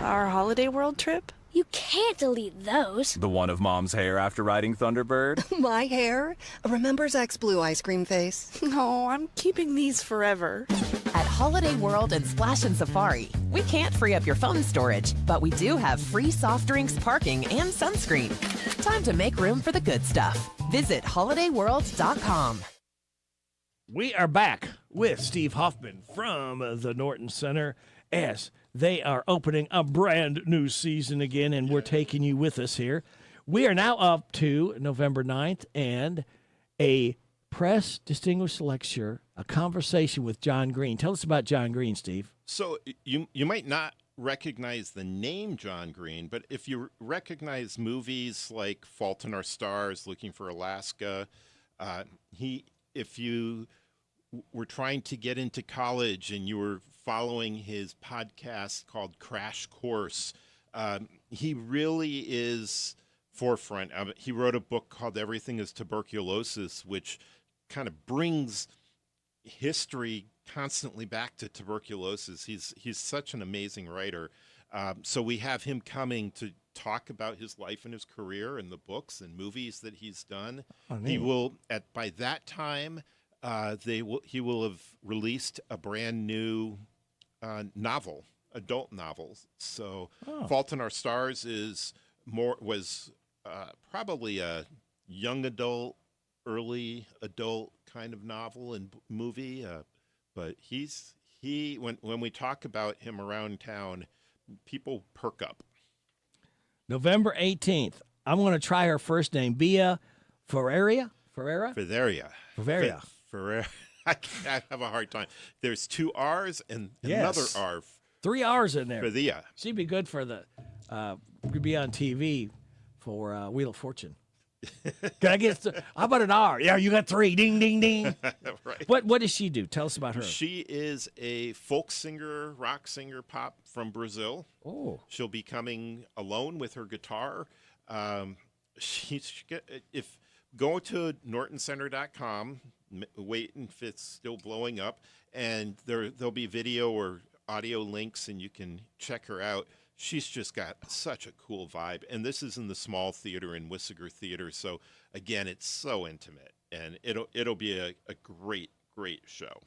Speaker 12: Our holiday world trip?
Speaker 13: You can't delete those.
Speaker 14: The one of Mom's hair after riding Thunderbird?
Speaker 21: My hair? Remember Zach's blue ice cream face?
Speaker 12: No, I'm keeping these forever.
Speaker 23: At Holiday World and Splash and Safari, we can't free up your phone storage, but we do have free soft drinks, parking, and sunscreen. Time to make room for the good stuff. Visit holidayworld.com.
Speaker 15: We are back with Steve Hoffman from the Norton Center as they are opening a brand new season again, and we're taking you with us here. We are now up to November 9th and a press distinguished lecture, a conversation with John Green. Tell us about John Green, Steve.
Speaker 11: So you might not recognize the name John Green, but if you recognize movies like Fault in Our Stars, Looking for Alaska, if you were trying to get into college and you were following his podcast called Crash Course, he really is forefront of it. He wrote a book called Everything is Tuberculosis, which kind of brings history constantly back to tuberculosis. He's such an amazing writer. So we have him coming to talk about his life and his career and the books and movies that he's done.
Speaker 15: Oh,
Speaker 11: He
Speaker 15: neat.
Speaker 11: will by that time he will have released a brand new novel, adult novels. So Fault in Our Stars was probably a young adult, early adult kind of novel and movie. But when we talk about him around town, people perk up.
Speaker 15: November 18th. I'm going to try her first name, Bia Ferreira.
Speaker 11: Ferreira. I have a hard time. There's 2 R's and another R.
Speaker 15: 3 R's in there.
Speaker 11: Ferreira.
Speaker 15: She'd be good for could be on TV for Wheel of Fortune. Can I get? How about an R? Yeah, you got 3. Ding, ding, ding.
Speaker 11: Right.
Speaker 15: What does she do? Tell us about her.
Speaker 11: She is a folk singer, rock singer, pop from Brazil.
Speaker 15: Oh.
Speaker 11: She'll be coming alone with her guitar. Go to nortoncenter.com, wait if it's still blowing up, and there'll be video or audio links, and you can check her out. She's just got such a cool vibe, and this is in the small theater in Wissiger Theater. So again, it's so intimate, and it'll be a great show.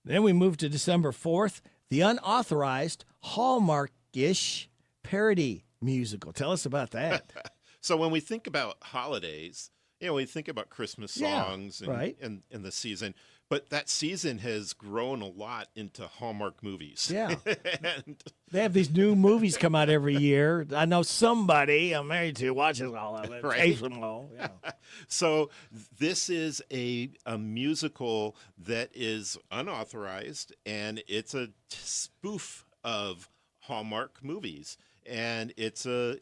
Speaker 15: Then we move to December 4th, the unauthorized Hallmark-ish parody musical. Tell us about that.
Speaker 11: So when we think about holidays, we think about Christmas songs and the season, but that season has grown a lot into Hallmark movies.
Speaker 15: Yeah.
Speaker 11: And
Speaker 15: they have these new movies come out every year. I know somebody I'm married to watches all of it.
Speaker 11: Right.
Speaker 15: Yeah.
Speaker 11: So this is a musical that is unauthorized, and it's a spoof of Hallmark movies, and it's a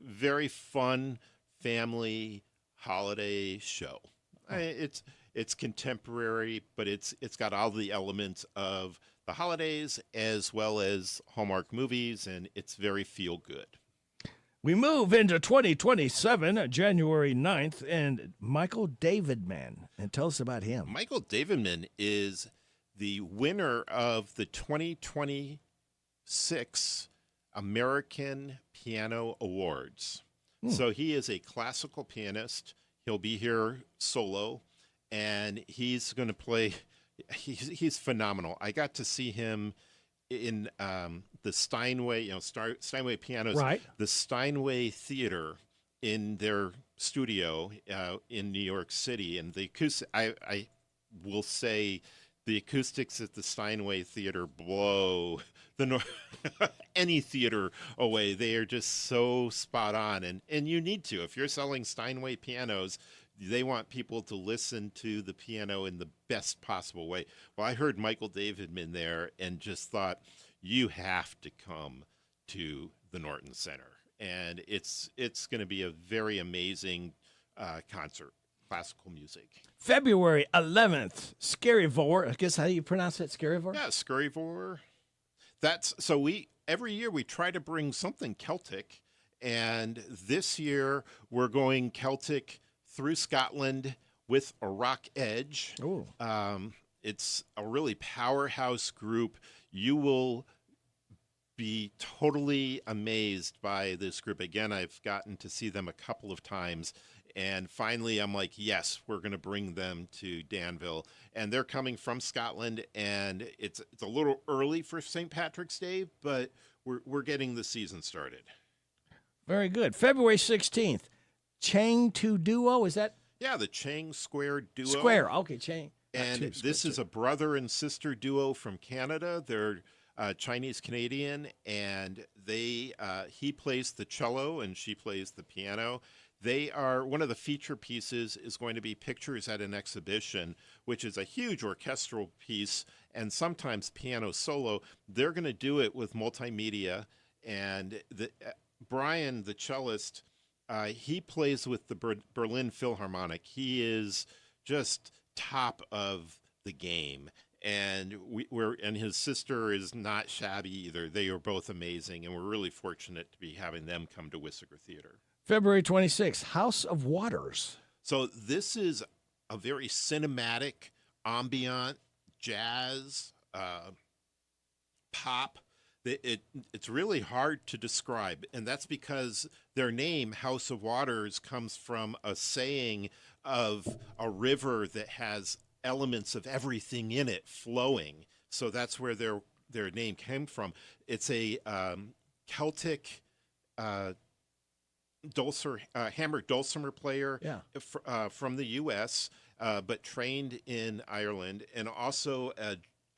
Speaker 11: very fun family holiday show. It's contemporary, but it's got all the elements of the holidays as well as Hallmark movies, and it's very feel good.
Speaker 15: We move into 2027, January 9th, and Michael Davidman. And tell us about him.
Speaker 11: Michael Davidman is the winner of the 2026 American Piano Awards. So he is a classical pianist. He'll be here solo, and he's going to play. He's phenomenal. I got to see him in the Steinway, Steinway Pianos,
Speaker 15: right?
Speaker 11: The Steinway Theater in their studio in New York City, and the acoustic. I will say the acoustics at the Steinway Theater blow any theater away. They are just so spot on, and you need to. If you're selling Steinway pianos, they want people to listen to the piano in the best possible way. Well, I heard Michael Davidman there and just thought, you have to come to the Norton Center. And it's going to be a very amazing concert, classical music.
Speaker 15: February 11th, Scaryvore. I guess how do you pronounce it, Scaryvore?
Speaker 11: Yeah, Scaryvore. Every year we try to bring something Celtic, and this year we're going Celtic through Scotland with a rock edge.
Speaker 15: Ooh.
Speaker 11: It's a really powerhouse group. You will be totally amazed by this group. Again, I've gotten to see them a couple of times, and finally I'm like, yes, we're going to bring them to Danville. And they're coming from Scotland, and it's a little early for St. Patrick's Day, but we're getting the season started.
Speaker 15: Very good. February 16th, Chang 2 Duo, is that?
Speaker 11: Yeah, the Chang Square Duo.
Speaker 15: Square, okay, Chang.
Speaker 11: And this is a brother and sister duo from Canada. They're Chinese-Canadian, and he plays the cello and she plays the piano. They are, one of the feature pieces is going to be Pictures at an Exhibition, which is a huge orchestral piece and sometimes piano solo. They're going to do it with multimedia, and Brian, the cellist, he plays with the Berlin Philharmonic. He is just top of the game, and and his sister is not shabby either. They are both amazing, and we're really fortunate to be having them come to Wissiger Theater.
Speaker 15: February 26th, House of Waters.
Speaker 11: So this is a very cinematic, ambient jazz, pop. It's really hard to describe, and that's because their name, House of Waters, comes from a saying of a river that has elements of everything in it flowing. So that's where their name came from. It's a Celtic hammered dulcimer player from the U.S., but trained in Ireland, and also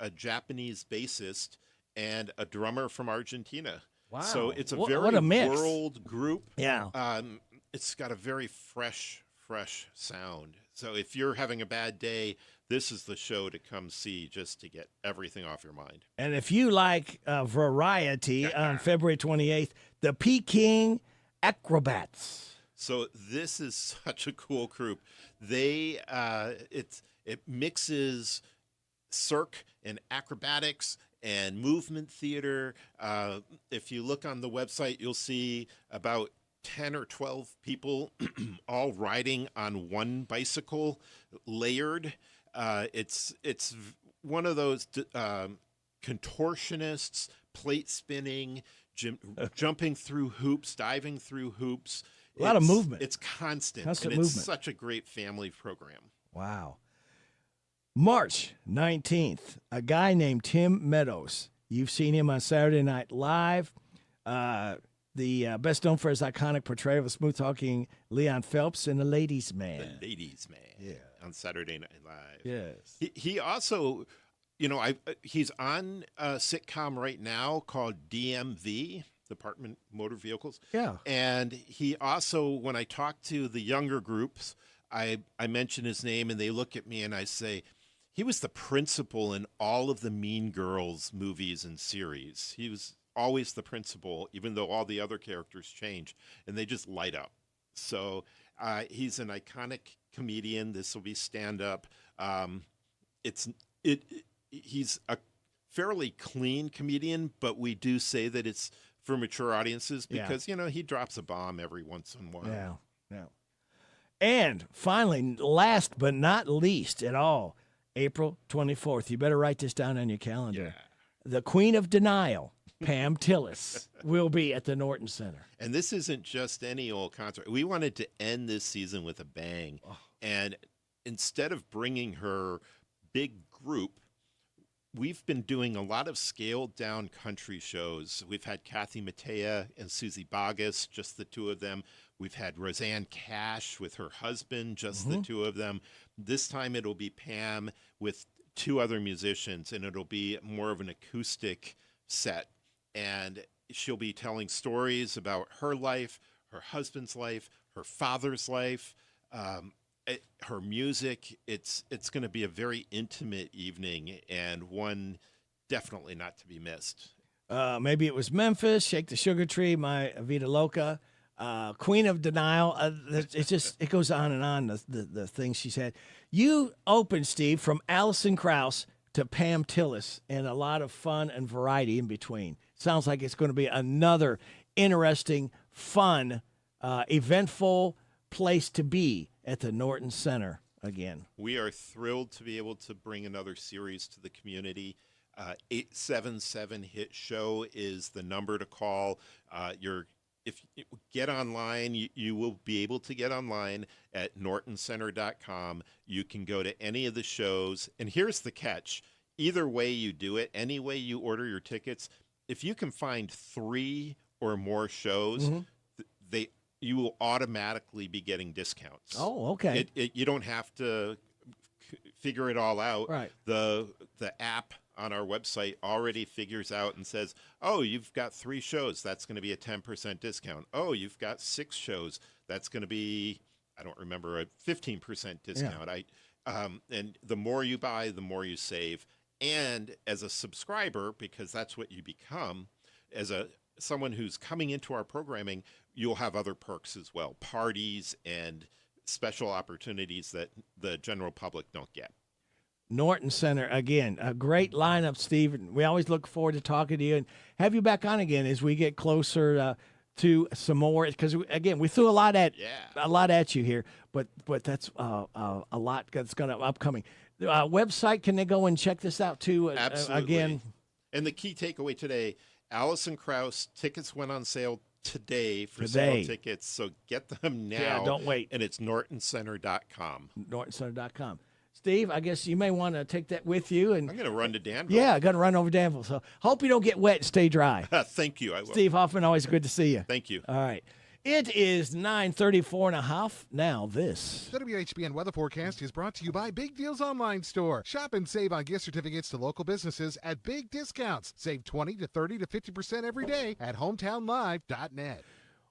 Speaker 11: a Japanese bassist and a drummer from Argentina.
Speaker 15: Wow.
Speaker 11: So it's a
Speaker 15: What
Speaker 11: very
Speaker 15: a mix.
Speaker 11: world group.
Speaker 15: Yeah.
Speaker 11: It's got a very fresh sound. So if you're having a bad day, this is the show to come see just to get everything off your mind.
Speaker 15: And if you like variety, on February 28th, the Peking Acrobats.
Speaker 11: So this is such a cool group. They it mixes cirque and acrobatics and movement theater. If you look on the website, you'll see about 10 or 12 people all riding on one bicycle, layered. It's one of those contortionists, plate spinning, jumping through hoops, diving through hoops.
Speaker 15: A lot of movement.
Speaker 11: It's constant.
Speaker 15: Constant
Speaker 11: and it's
Speaker 15: movement.
Speaker 11: such a great family program.
Speaker 15: Wow. March 19th, a guy named Tim Meadows. You've seen him on Saturday Night Live. The best known for his iconic portrayal of a smooth-talking Leon Phelps in The Ladies' Man.
Speaker 11: The Ladies' Man.
Speaker 15: Yeah.
Speaker 11: On Saturday Night Live.
Speaker 15: Yes.
Speaker 11: He also, he's on a sitcom right now called DMV, Department Motor Vehicles.
Speaker 15: Yeah.
Speaker 11: And he also, when I talk to the younger groups, I mention his name and they look at me and I say, he was the principal in all of the Mean Girls movies and series. He was always the principal, even though all the other characters change, and they just light up. So he's an iconic comedian. This will be stand-up. He's a fairly clean comedian, but we do say that it's for mature audiences because, he drops a bomb every once in a while.
Speaker 15: Yeah. And finally, last but not least at all, April 24th. You better write this down on your calendar.
Speaker 11: Yeah.
Speaker 15: The Queen of Denial, Pam Tillis, will be at the Norton Center.
Speaker 11: And this isn't just any old concert. We wanted to end this season with a bang. Oh. And instead of bringing her big group, we've been doing a lot of scaled down country shows. We've had Kathy Mattea and Susie Boggess, just the two of them. We've had Roseanne Cash with her husband, just the two of them. This time it'll be Pam with two other musicians, and it'll be more of an acoustic set. And she'll be telling stories about her life, her husband's life, her father's life, her music. It's going to be a very intimate evening and one definitely not to be missed.
Speaker 15: Maybe it was Memphis, Shake the Sugar Tree, My Vida Loca, Queen of Denial. It goes on and on, the things she's had. You opened, Steve, from Alison Krauss to Pam Tillis, and a lot of fun and variety in between. Sounds like it's going to be another interesting, fun, eventful place to be at the Norton Center again.
Speaker 11: We are thrilled to be able to bring another series to the community. 877-HIT-SHOW is the number to call. If you get online, you will be able to get online at nortoncenter.com. You can go to any of the shows. And here's the catch. Either way you do it, any way you order your tickets, if you can find 3 or more shows, you will automatically be getting discounts.
Speaker 15: Oh, okay.
Speaker 11: You don't have to figure it all out.
Speaker 15: Right.
Speaker 11: The app on our website already figures out and says, oh, you've got 3 shows. That's going to be a 10% discount. Oh, you've got 6 shows. That's going to be, I don't remember, a 15% discount. Yeah. And the more you buy, the more you save. And as a subscriber, because that's what you become, as someone who's coming into our programming, you'll have other perks as well, parties and special opportunities that the general public don't get.
Speaker 15: Norton Center, again, a great lineup, Steve. We always look forward to talking to you and have you back on again as we get closer to some more. Because, again, we threw a lot at you here, but that's a lot that's going to upcoming. Website, can they go and check this out too?
Speaker 11: Absolutely.
Speaker 15: Again.
Speaker 11: And the key takeaway today, Allison Krauss tickets went on sale today for
Speaker 15: Today.
Speaker 11: sale tickets, so get them now.
Speaker 15: Yeah, don't wait.
Speaker 11: And it's nortoncenter.com.
Speaker 15: nortoncenter.com. Steve, I guess you may want to take that with you. And
Speaker 11: I'm going to run to Danville.
Speaker 15: Yeah, going to run over Danville. So hope you don't get wet and stay dry.
Speaker 11: Thank you. I will.
Speaker 15: Steve Hoffman, always good to see you.
Speaker 11: Thank you.
Speaker 15: All right. It is 9:34.5. Now this.
Speaker 24: The WHBN weather forecast is brought to you by Big Deals Online Store. Shop and save on gift certificates to local businesses at big discounts. Save 20 to 30 to 50% every day at hometownlive.net.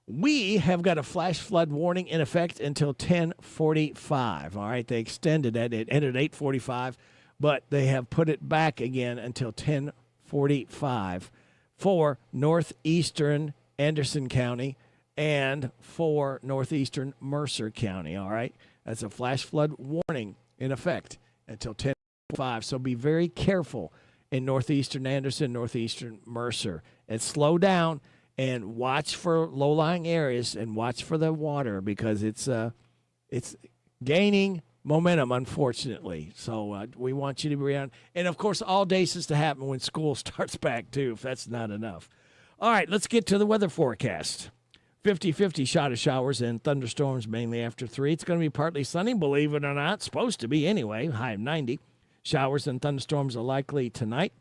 Speaker 15: We have got a flash flood warning in effect until 10:45. All right, they extended that. It ended at 8:45, but they have put it back again until 10:45 for northeastern Anderson County and for northeastern Mercer County. All right, that's a flash flood warning in effect until 10:45. So be very careful in northeastern Anderson, northeastern Mercer, and slow down. And watch for low-lying areas and watch for the water because it's gaining momentum, unfortunately. So we want you to be around. And, of course, all days is to happen when school starts back, too, if that's not enough. All right, let's get to the weather forecast. 50-50 shot of showers and thunderstorms mainly after 3. It's going to be partly sunny, believe it or not. Supposed to be anyway, high of 90. Showers and thunderstorms are likely tonight,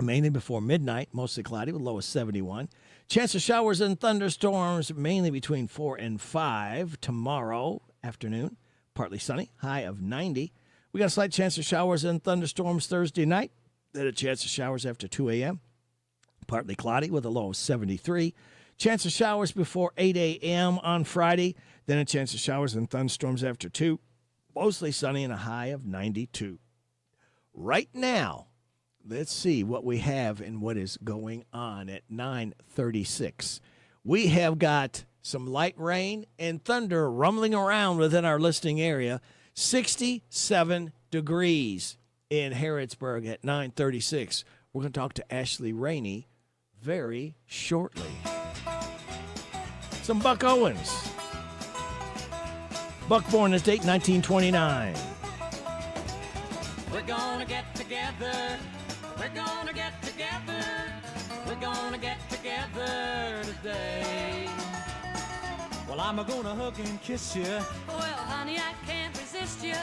Speaker 15: mainly before midnight, mostly cloudy with low of 71. Chance of showers and thunderstorms mainly between 4 and 5 tomorrow afternoon. Partly sunny, high of 90. We got a slight chance of showers and thunderstorms Thursday night. Then a chance of showers after 2 a.m. Partly cloudy with a low of 73. Chance of showers before 8 a.m. on Friday. Then a chance of showers and thunderstorms after 2. Mostly sunny and a high of 92. Right now, let's see what we have and what is going on at 9:36. We have got some light rain and thunder rumbling around within our listening area. 67 degrees in Harrodsburg at 9:36. We're going to talk to Ashley Rainey very shortly. Some Buck Owens. Buck born this date 1929.
Speaker 1: We're gonna get together. We're gonna get together. We're gonna get together today. Well, I'm gonna hug and kiss you. Well, honey, I can't resist you.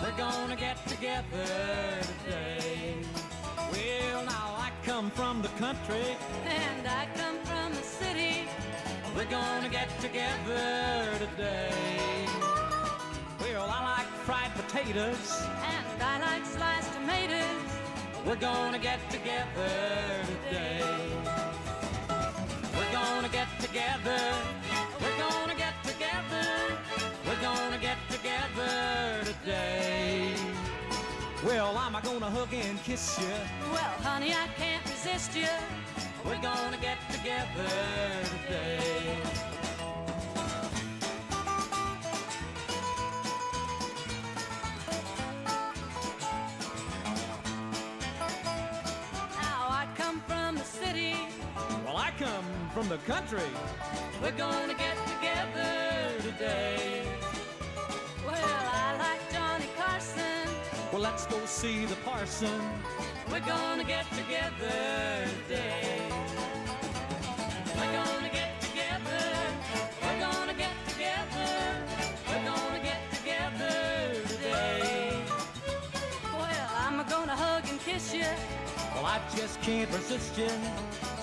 Speaker 1: We're gonna get together today. Well, now I come from the country. And I come from the city. We're gonna get together today. Well, I like fried potatoes. And I like sliced tomatoes. We're gonna get together today. We're gonna get together. We're gonna get together. We're gonna get together today. Well, I'm gonna hug and kiss you. Well, honey, I can't resist you. We're gonna get together today. Come from the country. We're gonna get together today. Well, I like Johnny Carson. Well, let's go see the parson. We're gonna get together today. We're gonna get together. We're gonna get together. We're gonna get together today. Well, I'm gonna hug and kiss you. Well, I just can't resist you.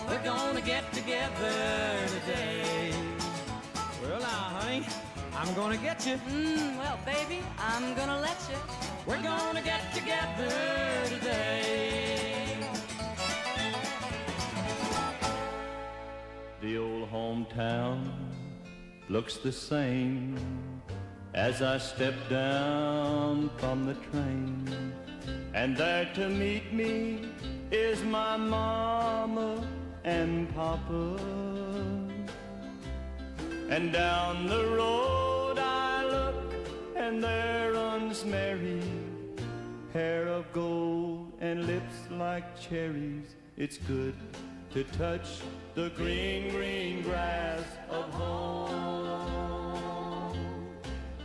Speaker 1: We're gonna get together today. Well, now, honey, I'm gonna get you. Well, baby, I'm gonna let you. We're gonna get together today.
Speaker 2: The old hometown looks the same as I step down from the train. And there to meet me is my mama and Papa, and down the road I look, and there runs Mary, hair of gold and lips like cherries. It's good to touch the green, green grass of home.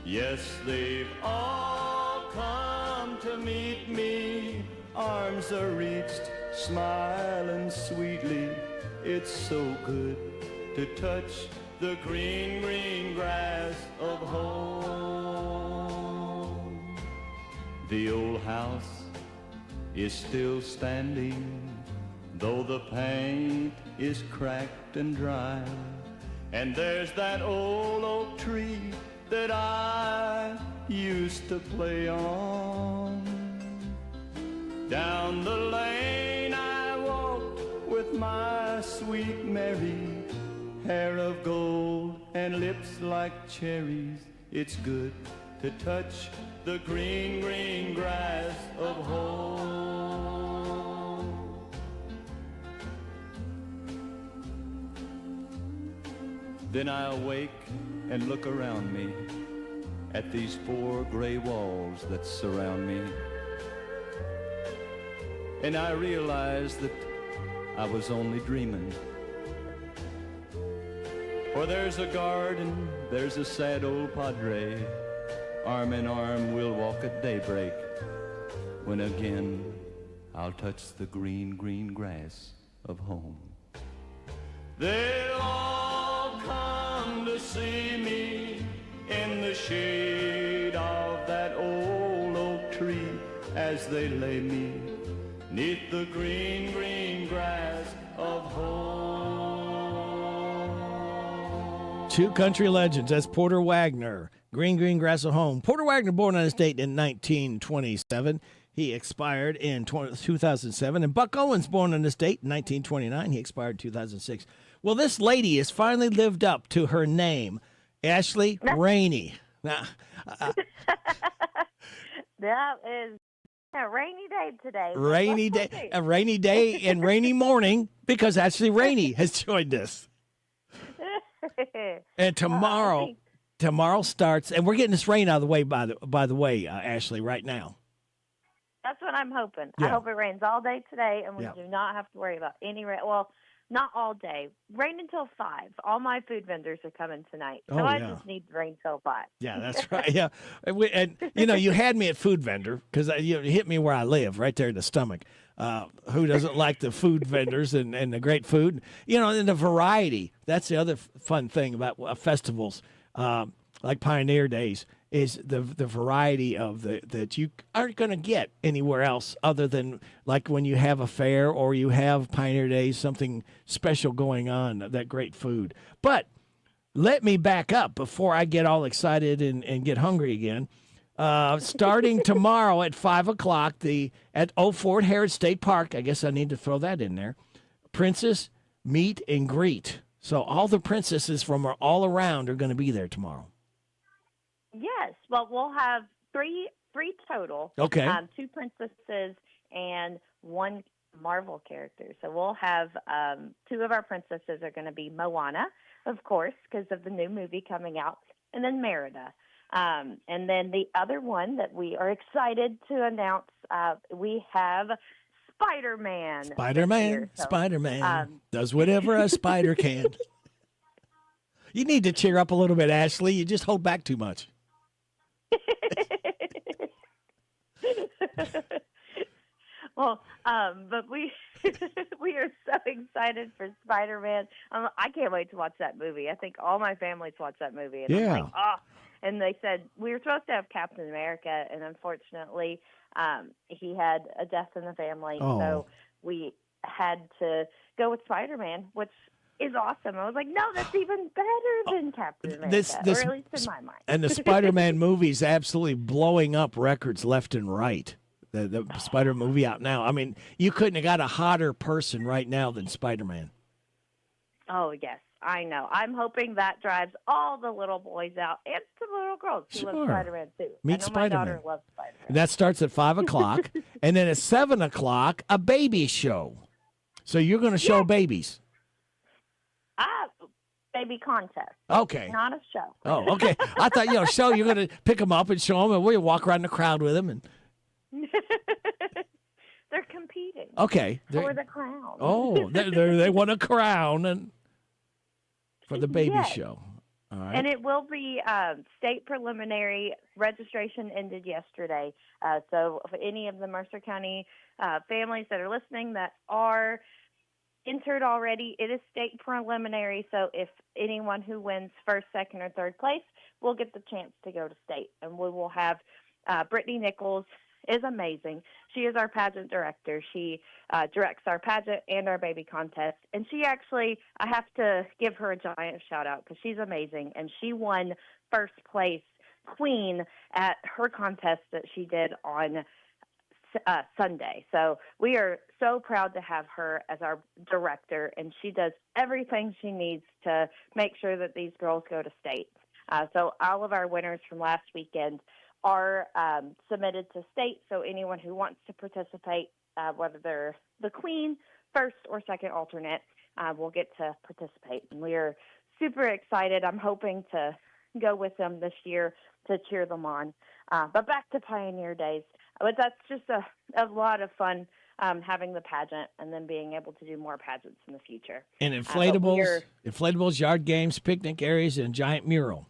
Speaker 2: Yes, they've all come to to meet me, arms are reached, smiling sweetly. It's so good to touch the green, green grass of home. The old house is still standing, though the paint is cracked and dry. And there's that old oak tree that I used to play on. Down the lane I walked with my sweet Mary, hair of gold and lips like cherries. It's good to touch the green, green grass of home. Then I awake and look around me at these four gray walls that surround me. And I realize that I was only dreaming. For there's a garden, there's a sad old padre. Arm in arm we'll walk at daybreak, when again I'll touch the green, green grass of home. They'll all come to see me in the shade of that old oak tree as they lay me 'neath the green, green grass of home.
Speaker 15: Two country legends. That's Porter Wagoner, Green, Green Grass of Home. Porter Wagoner, born on this date in 1927. He expired in 2007. And Buck Owens, born on this date in 1929. He expired in 2006. Well, this lady has finally lived up to her name, Ashley Rainey. Now,
Speaker 5: that is a rainy day today.
Speaker 15: rainy day, a rainy day and rainy morning, because Ashley Rainey has joined us. And tomorrow starts, and we're getting this rain out of the way. By the way, Ashley, right now.
Speaker 5: That's what I'm hoping.
Speaker 15: Yeah.
Speaker 5: I hope it rains all day today, and we do not have to worry about any rain. Well, not all day. Rain until 5. All my food vendors are coming tonight, so I just need rain till 5.
Speaker 15: Yeah, that's right. Yeah, and you had me at food vendor because you hit me where I live, right there in the stomach. Who doesn't like the food vendors and the great food? And the variety. That's the other fun thing about festivals, like Pioneer Days, is the variety of that you aren't going to get anywhere else other than like when you have a fair or you have Pioneer Days, something special going on, that great food. But let me back up before I get all excited and get hungry again. Starting tomorrow at 5 o'clock at Old Fort Harrods State Park, I guess I need to throw that in there, Princess Meet and Greet. So all the princesses from all around are going to be there tomorrow.
Speaker 5: Yes. Well, we'll have three total.
Speaker 15: Okay.
Speaker 5: 2 princesses and 1 Marvel character. So we'll have 2 of our princesses are going to be Moana, of course, because of the new movie coming out, and then Merida. And then the other one that we are excited to announce, we have Spider-Man.
Speaker 15: Spider-Man does whatever a spider can. You need to cheer up a little bit, Ashley. You just hold back too much.
Speaker 5: Well, but we are so excited for Spider-Man. I can't wait to watch that movie. I think all my families watch that movie. And I'm like, oh. And they said we were supposed to have Captain America, and unfortunately, he had a death in the family.
Speaker 15: Oh.
Speaker 5: So we had to go with Spider-Man, which is awesome. I was like, no, that's even better than Captain America, or at least in my mind.
Speaker 15: And the Spider-Man movie is absolutely blowing up records left and right. The Spider movie out now. I mean, you couldn't have got a hotter person right now than Spider-Man.
Speaker 5: Oh, yes, I know. I'm hoping that drives all the little boys out and the little girls who love Spider-Man, too.
Speaker 15: Meet Spider-Man.
Speaker 5: My daughter loves Spider-Man.
Speaker 15: And that starts at 5 o'clock. And then at 7 o'clock, a baby show. So you're going to show babies.
Speaker 5: Baby contest.
Speaker 15: Okay.
Speaker 5: Not a show.
Speaker 15: Oh, okay. I thought, show, you're going to pick them up and show them, and we'll walk around the crowd with them. And
Speaker 5: they're competing.
Speaker 15: Okay.
Speaker 5: For the crown.
Speaker 15: Oh, they want a crown and for the baby show. All right.
Speaker 5: And it will be state preliminary. Registration ended yesterday. So for any of the Mercer County families that are listening that are entered already, it is state preliminary. So if anyone who wins first, second, or third place will get the chance to go to state. And we will have Brittany Nichols is amazing. She is our pageant director. She directs our pageant and our baby contest. And she actually, I have to give her a giant shout out because she's amazing. And she won first place queen at her contest that she did on Sunday. So we are so proud to have her as our director, and she does everything she needs to make sure that these girls go to state. So all of our winners from last weekend are submitted to state, so anyone who wants to participate, whether they're the queen, first or second alternate, will get to participate. And we are super excited. I'm hoping to go with them this year to cheer them on. But back to Pioneer Days. But that's just a lot of fun having the pageant and then being able to do more pageants in the future.
Speaker 15: And inflatables, yard games, picnic areas, and a giant mural.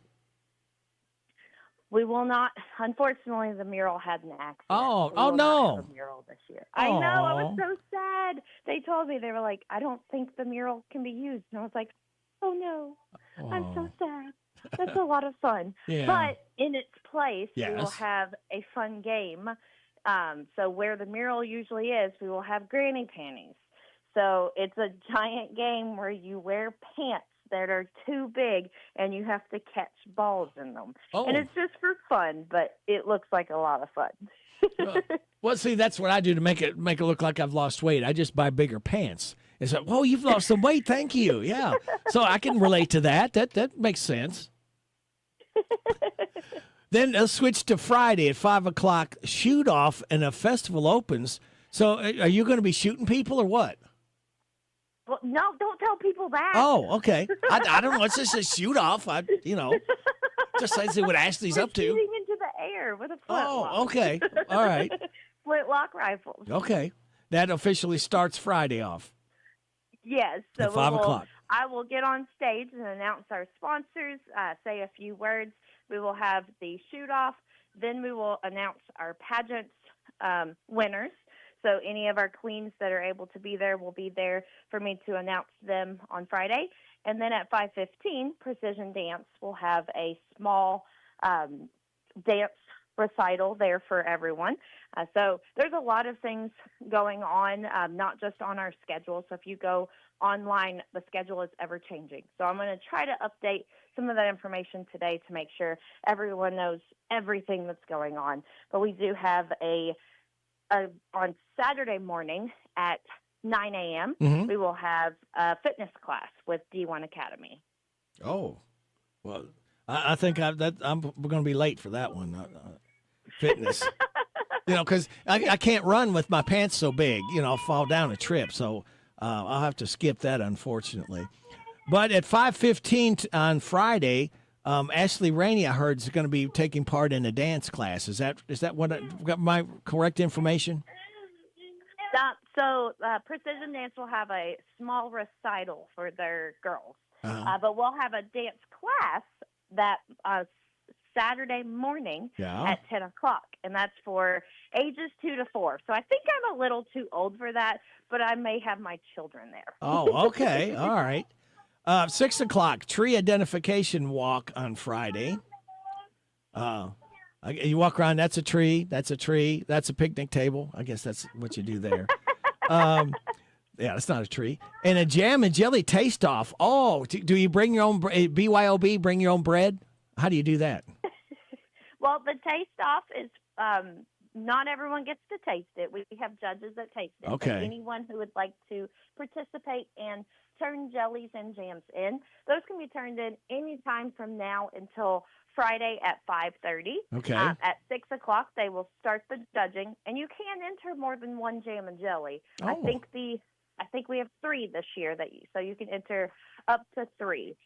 Speaker 5: We will not. Unfortunately, the mural had an accident.
Speaker 15: Oh
Speaker 5: we will
Speaker 15: no!
Speaker 5: Not have a mural this year. I know. I was so sad. They told me, they were like, "I don't think the mural can be used," and I was like, "Oh no, I'm so sad." That's a lot of fun.
Speaker 15: Yeah.
Speaker 5: But in its place,
Speaker 15: Yes.
Speaker 5: we will have a fun game. So where the mural usually is, we will have granny panties. So it's a giant game where you wear pants that are too big and you have to catch balls in them.
Speaker 15: Oh.
Speaker 5: And it's just for fun, but it looks like a lot of fun.
Speaker 15: Well, see, that's what I do to make it look like I've lost weight. I just buy bigger pants. It's like, whoa, you've lost some weight. Thank you. Yeah. So I can relate to that. That makes sense. Then let's switch to Friday at 5 o'clock. Shoot off and a festival opens. So are you going to be shooting people or what?
Speaker 5: Well, no, don't tell people that.
Speaker 15: Oh, okay. I don't know. It's just a shoot off. Just to see what Ashley's up to.
Speaker 5: Shooting into the air with a flintlock.
Speaker 15: Oh, okay. All right.
Speaker 5: Flintlock rifles.
Speaker 15: Okay. That officially starts Friday off.
Speaker 5: Yes. So
Speaker 15: At 5 o'clock.
Speaker 5: I will get on stage and announce our sponsors, say a few words. We will have the shoot-off. Then we will announce our pageant winners. So any of our queens that are able to be there will be there for me to announce them on Friday. And then at 5:15, Precision Dance will have a small dance recital there for everyone. So there's a lot of things going on, not just on our schedule. So if you go online, the schedule is ever changing. So I'm going to try to update some of that information today to make sure everyone knows everything that's going on. But we do have on Saturday morning at 9 a.m., we will have a fitness class with D1 Academy.
Speaker 15: Oh, well, I think we're going to be late for that one. Fitness. Because I can't run with my pants so big. I'll fall down a trip. So I'll have to skip that, unfortunately. But at 5:15 on Friday, Ashley Rainey, I heard, is going to be taking part in a dance class. Is that what got my correct information?
Speaker 5: So Precision Dance will have a small recital for their girls. But we'll have a dance class that Saturday morning at 10 o'clock, and that's for ages 2 to 4. So I think I'm a little too old for that, but I may have my children there.
Speaker 15: Oh, okay. All right. 6 o'clock, tree identification walk on Friday. You walk around, that's a tree, that's a picnic table. I guess that's what you do there. Yeah, that's not a tree. And a jam and jelly taste-off. Oh, do you bring your own, BYOB, bring your own bread? How do you do that?
Speaker 5: Well, the taste-off is not everyone gets to taste it. We have judges that taste it.
Speaker 15: Okay.
Speaker 5: So anyone who would like to participate and turn jellies and jams in, those can be turned in any time from now until Friday at 5:30.
Speaker 15: Okay.
Speaker 5: At 6 o'clock, they will start the judging, and you can enter more than one jam and jelly.
Speaker 15: Oh.
Speaker 5: I think we have 3 this year, so you can enter up to 3.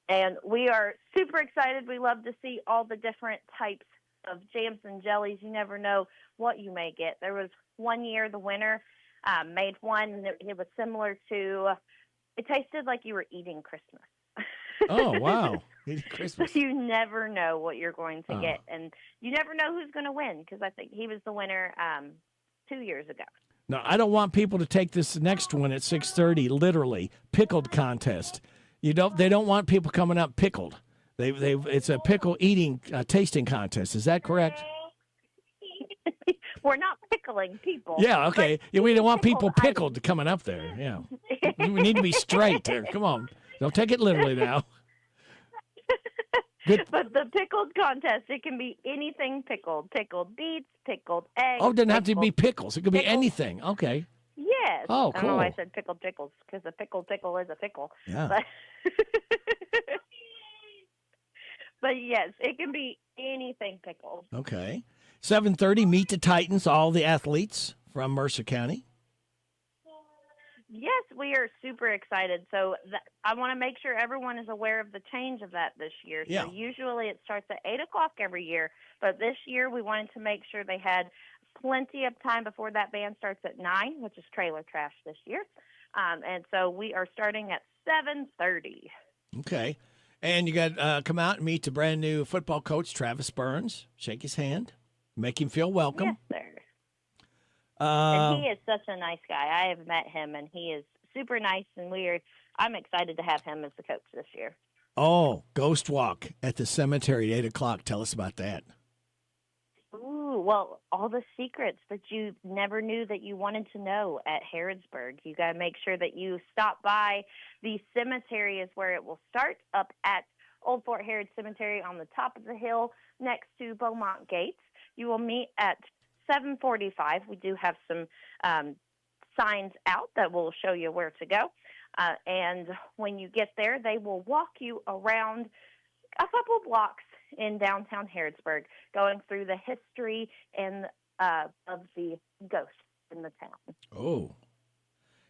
Speaker 5: And we are super excited. We love to see all the different types of jams and jellies. You never know what you may get. There was one year the winner made one, and it was similar to It tasted like you were eating Christmas.
Speaker 15: Oh, wow. Christmas.
Speaker 5: You never know what you're going to get, and you never know who's going to win, because I think he was the winner 2 years ago.
Speaker 15: No, I don't want people to take this next one at 6:30 literally. Pickled contest. They don't want people coming up pickled. It's a pickle eating tasting contest. Is that correct?
Speaker 5: We're not pickling people.
Speaker 15: Yeah, okay. Yeah, we don't want people pickled coming up there. Yeah. We need to be straight there. Come on. Don't take it literally now. Good.
Speaker 5: But the pickled contest, it can be anything pickled. Pickled beets, pickled eggs.
Speaker 15: Oh, it doesn't have to be pickles. It could be anything. Okay.
Speaker 5: Yes.
Speaker 15: Oh,
Speaker 5: I don't know
Speaker 15: cool.
Speaker 5: why I said pickled pickles, because a pickled pickle is a pickle.
Speaker 15: Yeah.
Speaker 5: But yes, it can be anything pickled.
Speaker 15: Okay. 7:30, Meet the Titans, all the athletes from Mercer County.
Speaker 5: Yes, we are super excited. So I want to make sure everyone is aware of the change of that this year.
Speaker 15: Yeah.
Speaker 5: So usually it starts at 8 o'clock every year, but this year we wanted to make sure they had plenty of time before that band starts at 9, which is trailer trash this year. And so we are starting at 7:30.
Speaker 15: Okay. And you got to come out and meet the brand new football coach, Travis Burns. Shake his hand. Make him feel welcome.
Speaker 5: Yes, sir. And he is such a nice guy. I have met him, and he is super nice, and I'm excited to have him as the coach this year.
Speaker 15: Oh, Ghost Walk at the cemetery at 8 o'clock. Tell us about that.
Speaker 5: Ooh, well, all the secrets that you never knew that you wanted to know at Harrodsburg. You got to make sure that you stop by. The cemetery is where it will start, up at Old Fort Harrods Cemetery on the top of the hill next to Beaumont Gates. You will meet at 7:45. We do have some signs out that will show you where to go. And when you get there, they will walk you around a couple blocks in downtown Harrodsburg, going through the history and of the ghosts in the town.
Speaker 15: Oh.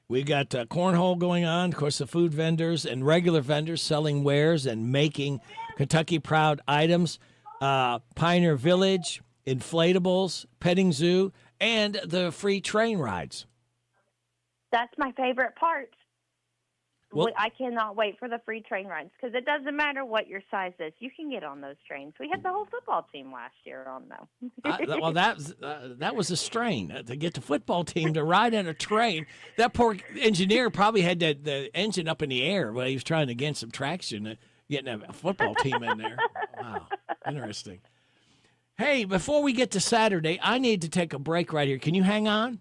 Speaker 15: We got cornhole going on. Of course, the food vendors and regular vendors selling wares and making Kentucky Proud items. Pioneer Village, inflatables, petting zoo, and the free train rides.
Speaker 5: That's my favorite part.
Speaker 15: Well,
Speaker 5: I cannot wait for the free train rides, because it doesn't matter what your size is. You can get on those trains. We had the whole football team last year on them.
Speaker 15: well, that was a strain to get the football team to ride on a train. That poor engineer probably had the engine up in the air while he was trying to gain some traction, getting a football team in there. Wow, interesting. Hey, before we get to Saturday, I need to take a break right here. Can you hang on?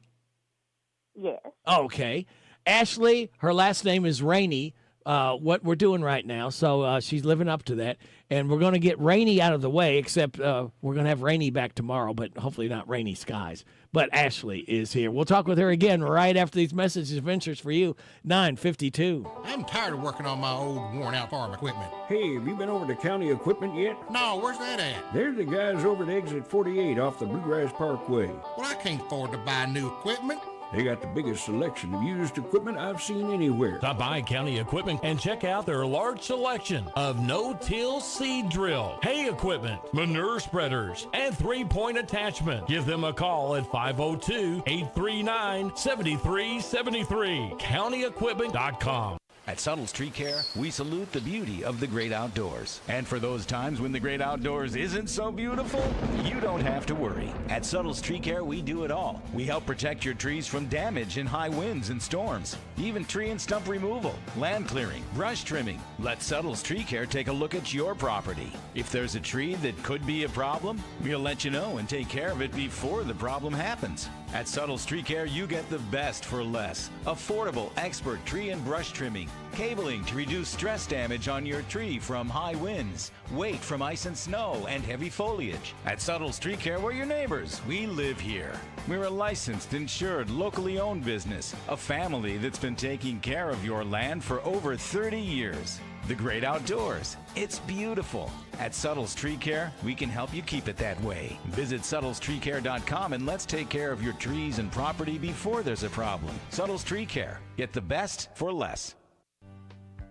Speaker 5: Yes.
Speaker 15: Okay. Ashley, her last name is Rainey, what we're doing right now, so she's living up to that. And we're going to get Rainey out of the way, except we're going to have Rainey back tomorrow, but hopefully not rainy skies. But Ashley is here. We'll talk with her again right after these messages of interest for you, 9:52.
Speaker 24: I'm tired of working on my old worn-out farm equipment.
Speaker 8: Hey, have you been over to County Equipment yet?
Speaker 24: No, where's that at?
Speaker 8: They're the guys over at Exit 48 off the Bluegrass Parkway.
Speaker 24: Well, I can't afford to buy new equipment.
Speaker 8: They got the biggest selection of used equipment I've seen anywhere.
Speaker 16: Stop by County Equipment and check out their large selection of no-till seed drill, hay equipment, manure spreaders, and three-point attachment. Give them a call at 502-839-7373. CountyEquipment.com.
Speaker 17: At Subtle's Tree Care, we salute the beauty of the great outdoors. And for those times when the great outdoors isn't so beautiful, you don't have to worry. At Subtle's Tree Care, we do it all. We help protect your trees from damage in high winds and storms, even tree and stump removal, land clearing, brush trimming. Let Subtle's Tree Care take a look at your property. If there's a tree that could be a problem, we'll let you know and take care of it before the problem happens. At Subtle's Tree Care, you get the best for less. Affordable, expert tree and brush trimming. Cabling to reduce stress damage on your tree from high winds, weight from ice and snow, and heavy foliage. At Subtle's Tree Care, we're your neighbors. We live here. We're a licensed, insured, locally owned business. A family that's been taking care of your land for over 30 years. The great outdoors. It's beautiful. At Subtle's Tree Care, we can help you keep it that way. Visit SubtlesTreeCare.com and let's take care of your trees and property before there's a problem. Subtle's Tree Care. Get the best for less.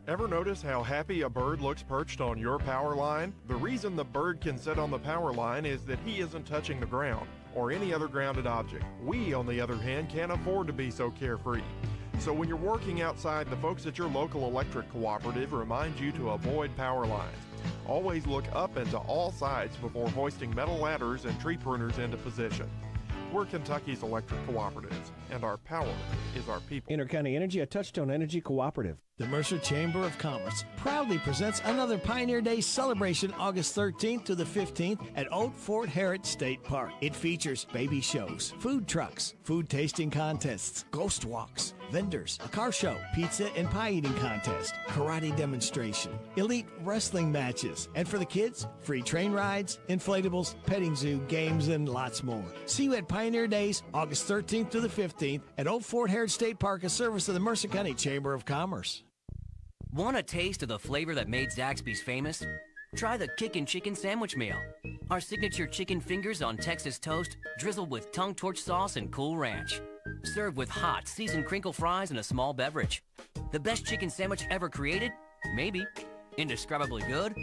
Speaker 18: Ever notice how happy a bird looks perched on your power line? The reason the bird can sit on the power line is that he isn't touching the ground or any other grounded object. We, on the other hand, can't afford to be so carefree. So when you're working outside, the folks at your local electric cooperative remind you to avoid power lines. Always look up and to all sides before hoisting metal ladders and tree pruners into position. We're Kentucky's electric cooperatives, and our power is our people.
Speaker 4: Intercounty Energy, a Touchstone Energy cooperative.
Speaker 15: The Mercer Chamber of Commerce proudly presents another Pioneer Day celebration August 13th to the 15th at Old Fort Harrod State Park. It features baby shows, food trucks, food tasting contests, ghost walks, vendors, a car show, pizza and pie eating contest, karate demonstration, elite wrestling matches, and for the kids, free train rides, inflatables, petting zoo, games, and lots more. See you at Pioneer Days, August 13th to the 15th at Old Fort Harrod State Park, a service of the Mercer County Chamber of Commerce.
Speaker 19: Want a taste of the flavor that made Zaxby's famous? Try the Kickin' Chicken Sandwich Meal. Our signature chicken fingers on Texas toast, drizzled with tongue torch sauce and Cool Ranch. Served with hot, seasoned crinkle fries and a small beverage. The best chicken sandwich ever created? Maybe. Indescribably good?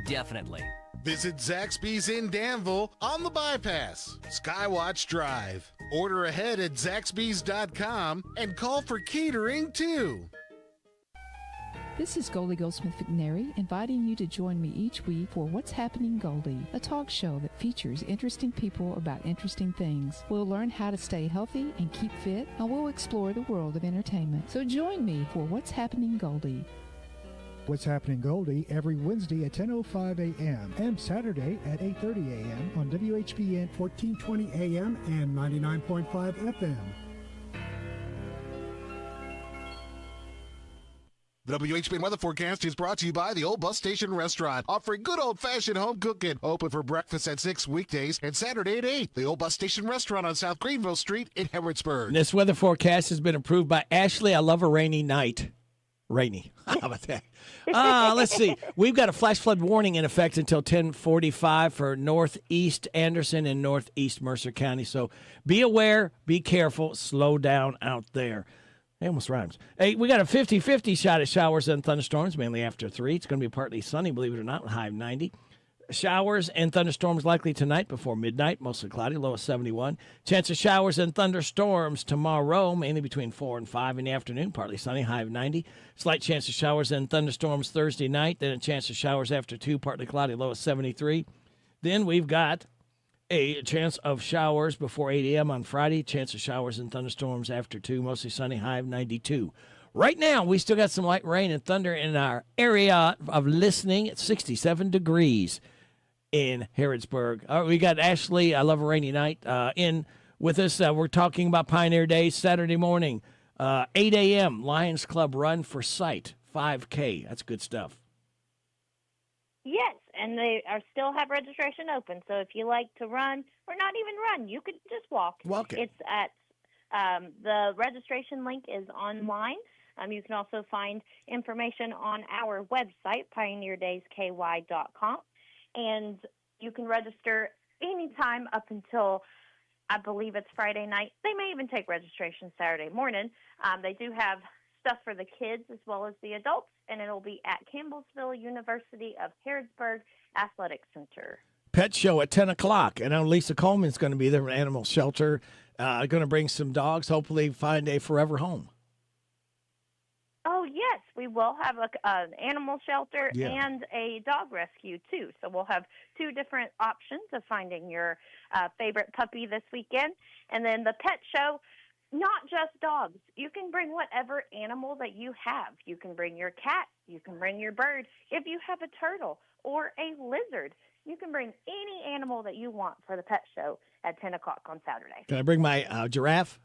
Speaker 19: Definitely.
Speaker 24: Visit Zaxby's in Danville on the bypass, Skywatch Drive. Order ahead at zaxbys.com and call for catering too.
Speaker 20: This is Goldie Goldsmith McNary, inviting you to join me each week for What's Happening Goldie, a talk show that features interesting people about interesting things. We'll learn how to stay healthy and keep fit, and we'll explore the world of entertainment. So join me for What's Happening Goldie.
Speaker 22: What's Happening Goldie every Wednesday at 10:05 a.m. and Saturday at 8:30 a.m. on WHBN 1420 a.m. and 99.5 FM.
Speaker 24: The WHBN weather forecast is brought to you by the Old Bus Station Restaurant, offering good old-fashioned home cooking. Open for breakfast at 6 weekdays and Saturday at 8. The Old Bus Station Restaurant on South Greenville Street in Harrodsburg.
Speaker 15: This weather forecast has been approved by Ashley. I love a rainy night. Rainy. How about that? Let's see. We've got a flash flood warning in effect until 10:45 for northeast Anderson and northeast Mercer County. So be aware, be careful, slow down out there. It almost rhymes. Hey, we got a 50-50 shot at showers and thunderstorms, mainly after 3. It's going to be partly sunny, believe it or not, with a high of 90. Showers and thunderstorms likely tonight before midnight, mostly cloudy, low of 71. Chance of showers and thunderstorms tomorrow, mainly between 4 and 5 in the afternoon, partly sunny, high of 90. Slight chance of showers and thunderstorms Thursday night, then a chance of showers after 2, partly cloudy, low of 73. Then we've got a chance of showers before 8 a.m. on Friday, chance of showers and thunderstorms after 2, mostly sunny, high of 92. Right now, we still got some light rain and thunder in our area of listening at 67 degrees in Harrodsburg. We got Ashley, I love a rainy night, in with us. We're talking about Pioneer Day Saturday morning, 8 a.m., Lions Club Run for Sight, 5K. That's good stuff.
Speaker 5: Yes, and they still have registration open. So if you like to run, or not even run, you could just walk.
Speaker 15: Walk it.
Speaker 5: It's at the registration link is online. You can also find information on our website, pioneerdaysky.com, and you can register anytime up until, I believe it's Friday night. They may even take registration Saturday morning. They do have stuff for the kids as well as the adults, and it'll be at Campbellsville University of Harrodsburg Athletic Center.
Speaker 15: Pet show at 10 o'clock. And I know Lisa Coleman's going to be there from Animal Shelter, going to bring some dogs, hopefully find a forever home.
Speaker 5: Oh, yes, we will have an animal shelter and a dog rescue, too. So we'll have 2 different options of finding your favorite puppy this weekend. And then the pet show, not just dogs. You can bring whatever animal that you have. You can bring your cat. You can bring your bird. If you have a turtle or a lizard, you can bring any animal that you want for the pet show at 10 o'clock on Saturday.
Speaker 15: Can I bring my giraffe?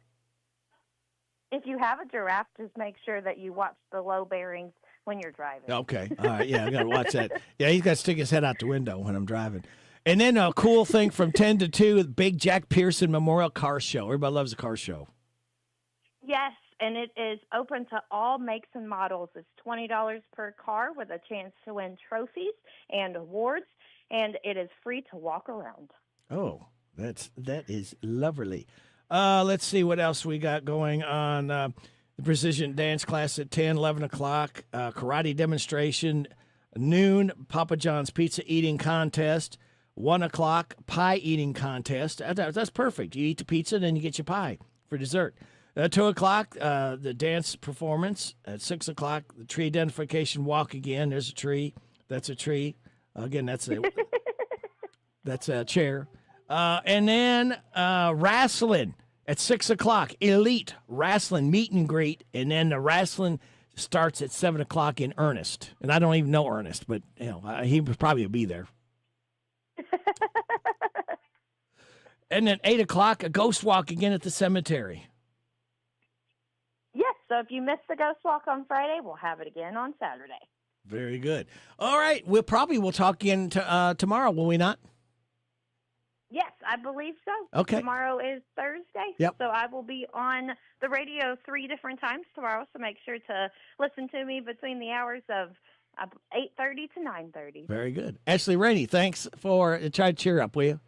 Speaker 5: If you have a giraffe, just make sure that you watch the low bearings when you're driving.
Speaker 15: Okay. All right. Yeah, I got to watch that. Yeah, he's got to stick his head out the window when I'm driving. And then a cool thing from 10 to 2, Big Jack Pearson Memorial Car Show. Everybody loves a car show.
Speaker 5: Yes, and it is open to all makes and models. It's $20 per car with a chance to win trophies and awards, and it is free to walk around.
Speaker 15: Oh, that is lovely. Let's see what else we got going on. The precision dance class at 10, 11 o'clock. Karate demonstration, noon. Papa John's pizza eating contest. 1 o'clock, pie eating contest. That's perfect. You eat the pizza, then you get your pie for dessert. At 2 o'clock, the dance performance. At 6 o'clock, the tree identification walk again. There's a tree. That's a tree. Again, that's a chair. And then wrestling at 6 o'clock. Elite wrestling meet and greet. And then the wrestling starts at 7 o'clock in Ernest. And I don't even know Ernest, but he probably will be there. And then 8 o'clock, a ghost walk again at the cemetery.
Speaker 5: Yes, so if you missed the Ghost Walk on Friday, we'll have it again on Saturday.
Speaker 15: Very good. All right, we'll talk again tomorrow, will we not?
Speaker 5: Yes, I believe so.
Speaker 15: Okay.
Speaker 5: Tomorrow is Thursday.
Speaker 15: Yep.
Speaker 5: So I will be on the radio 3 different times tomorrow, so make sure to listen to me between the hours of 8:30 to 9:30.
Speaker 15: Very good. Ashley Rainey, thanks for trying to cheer up, will you?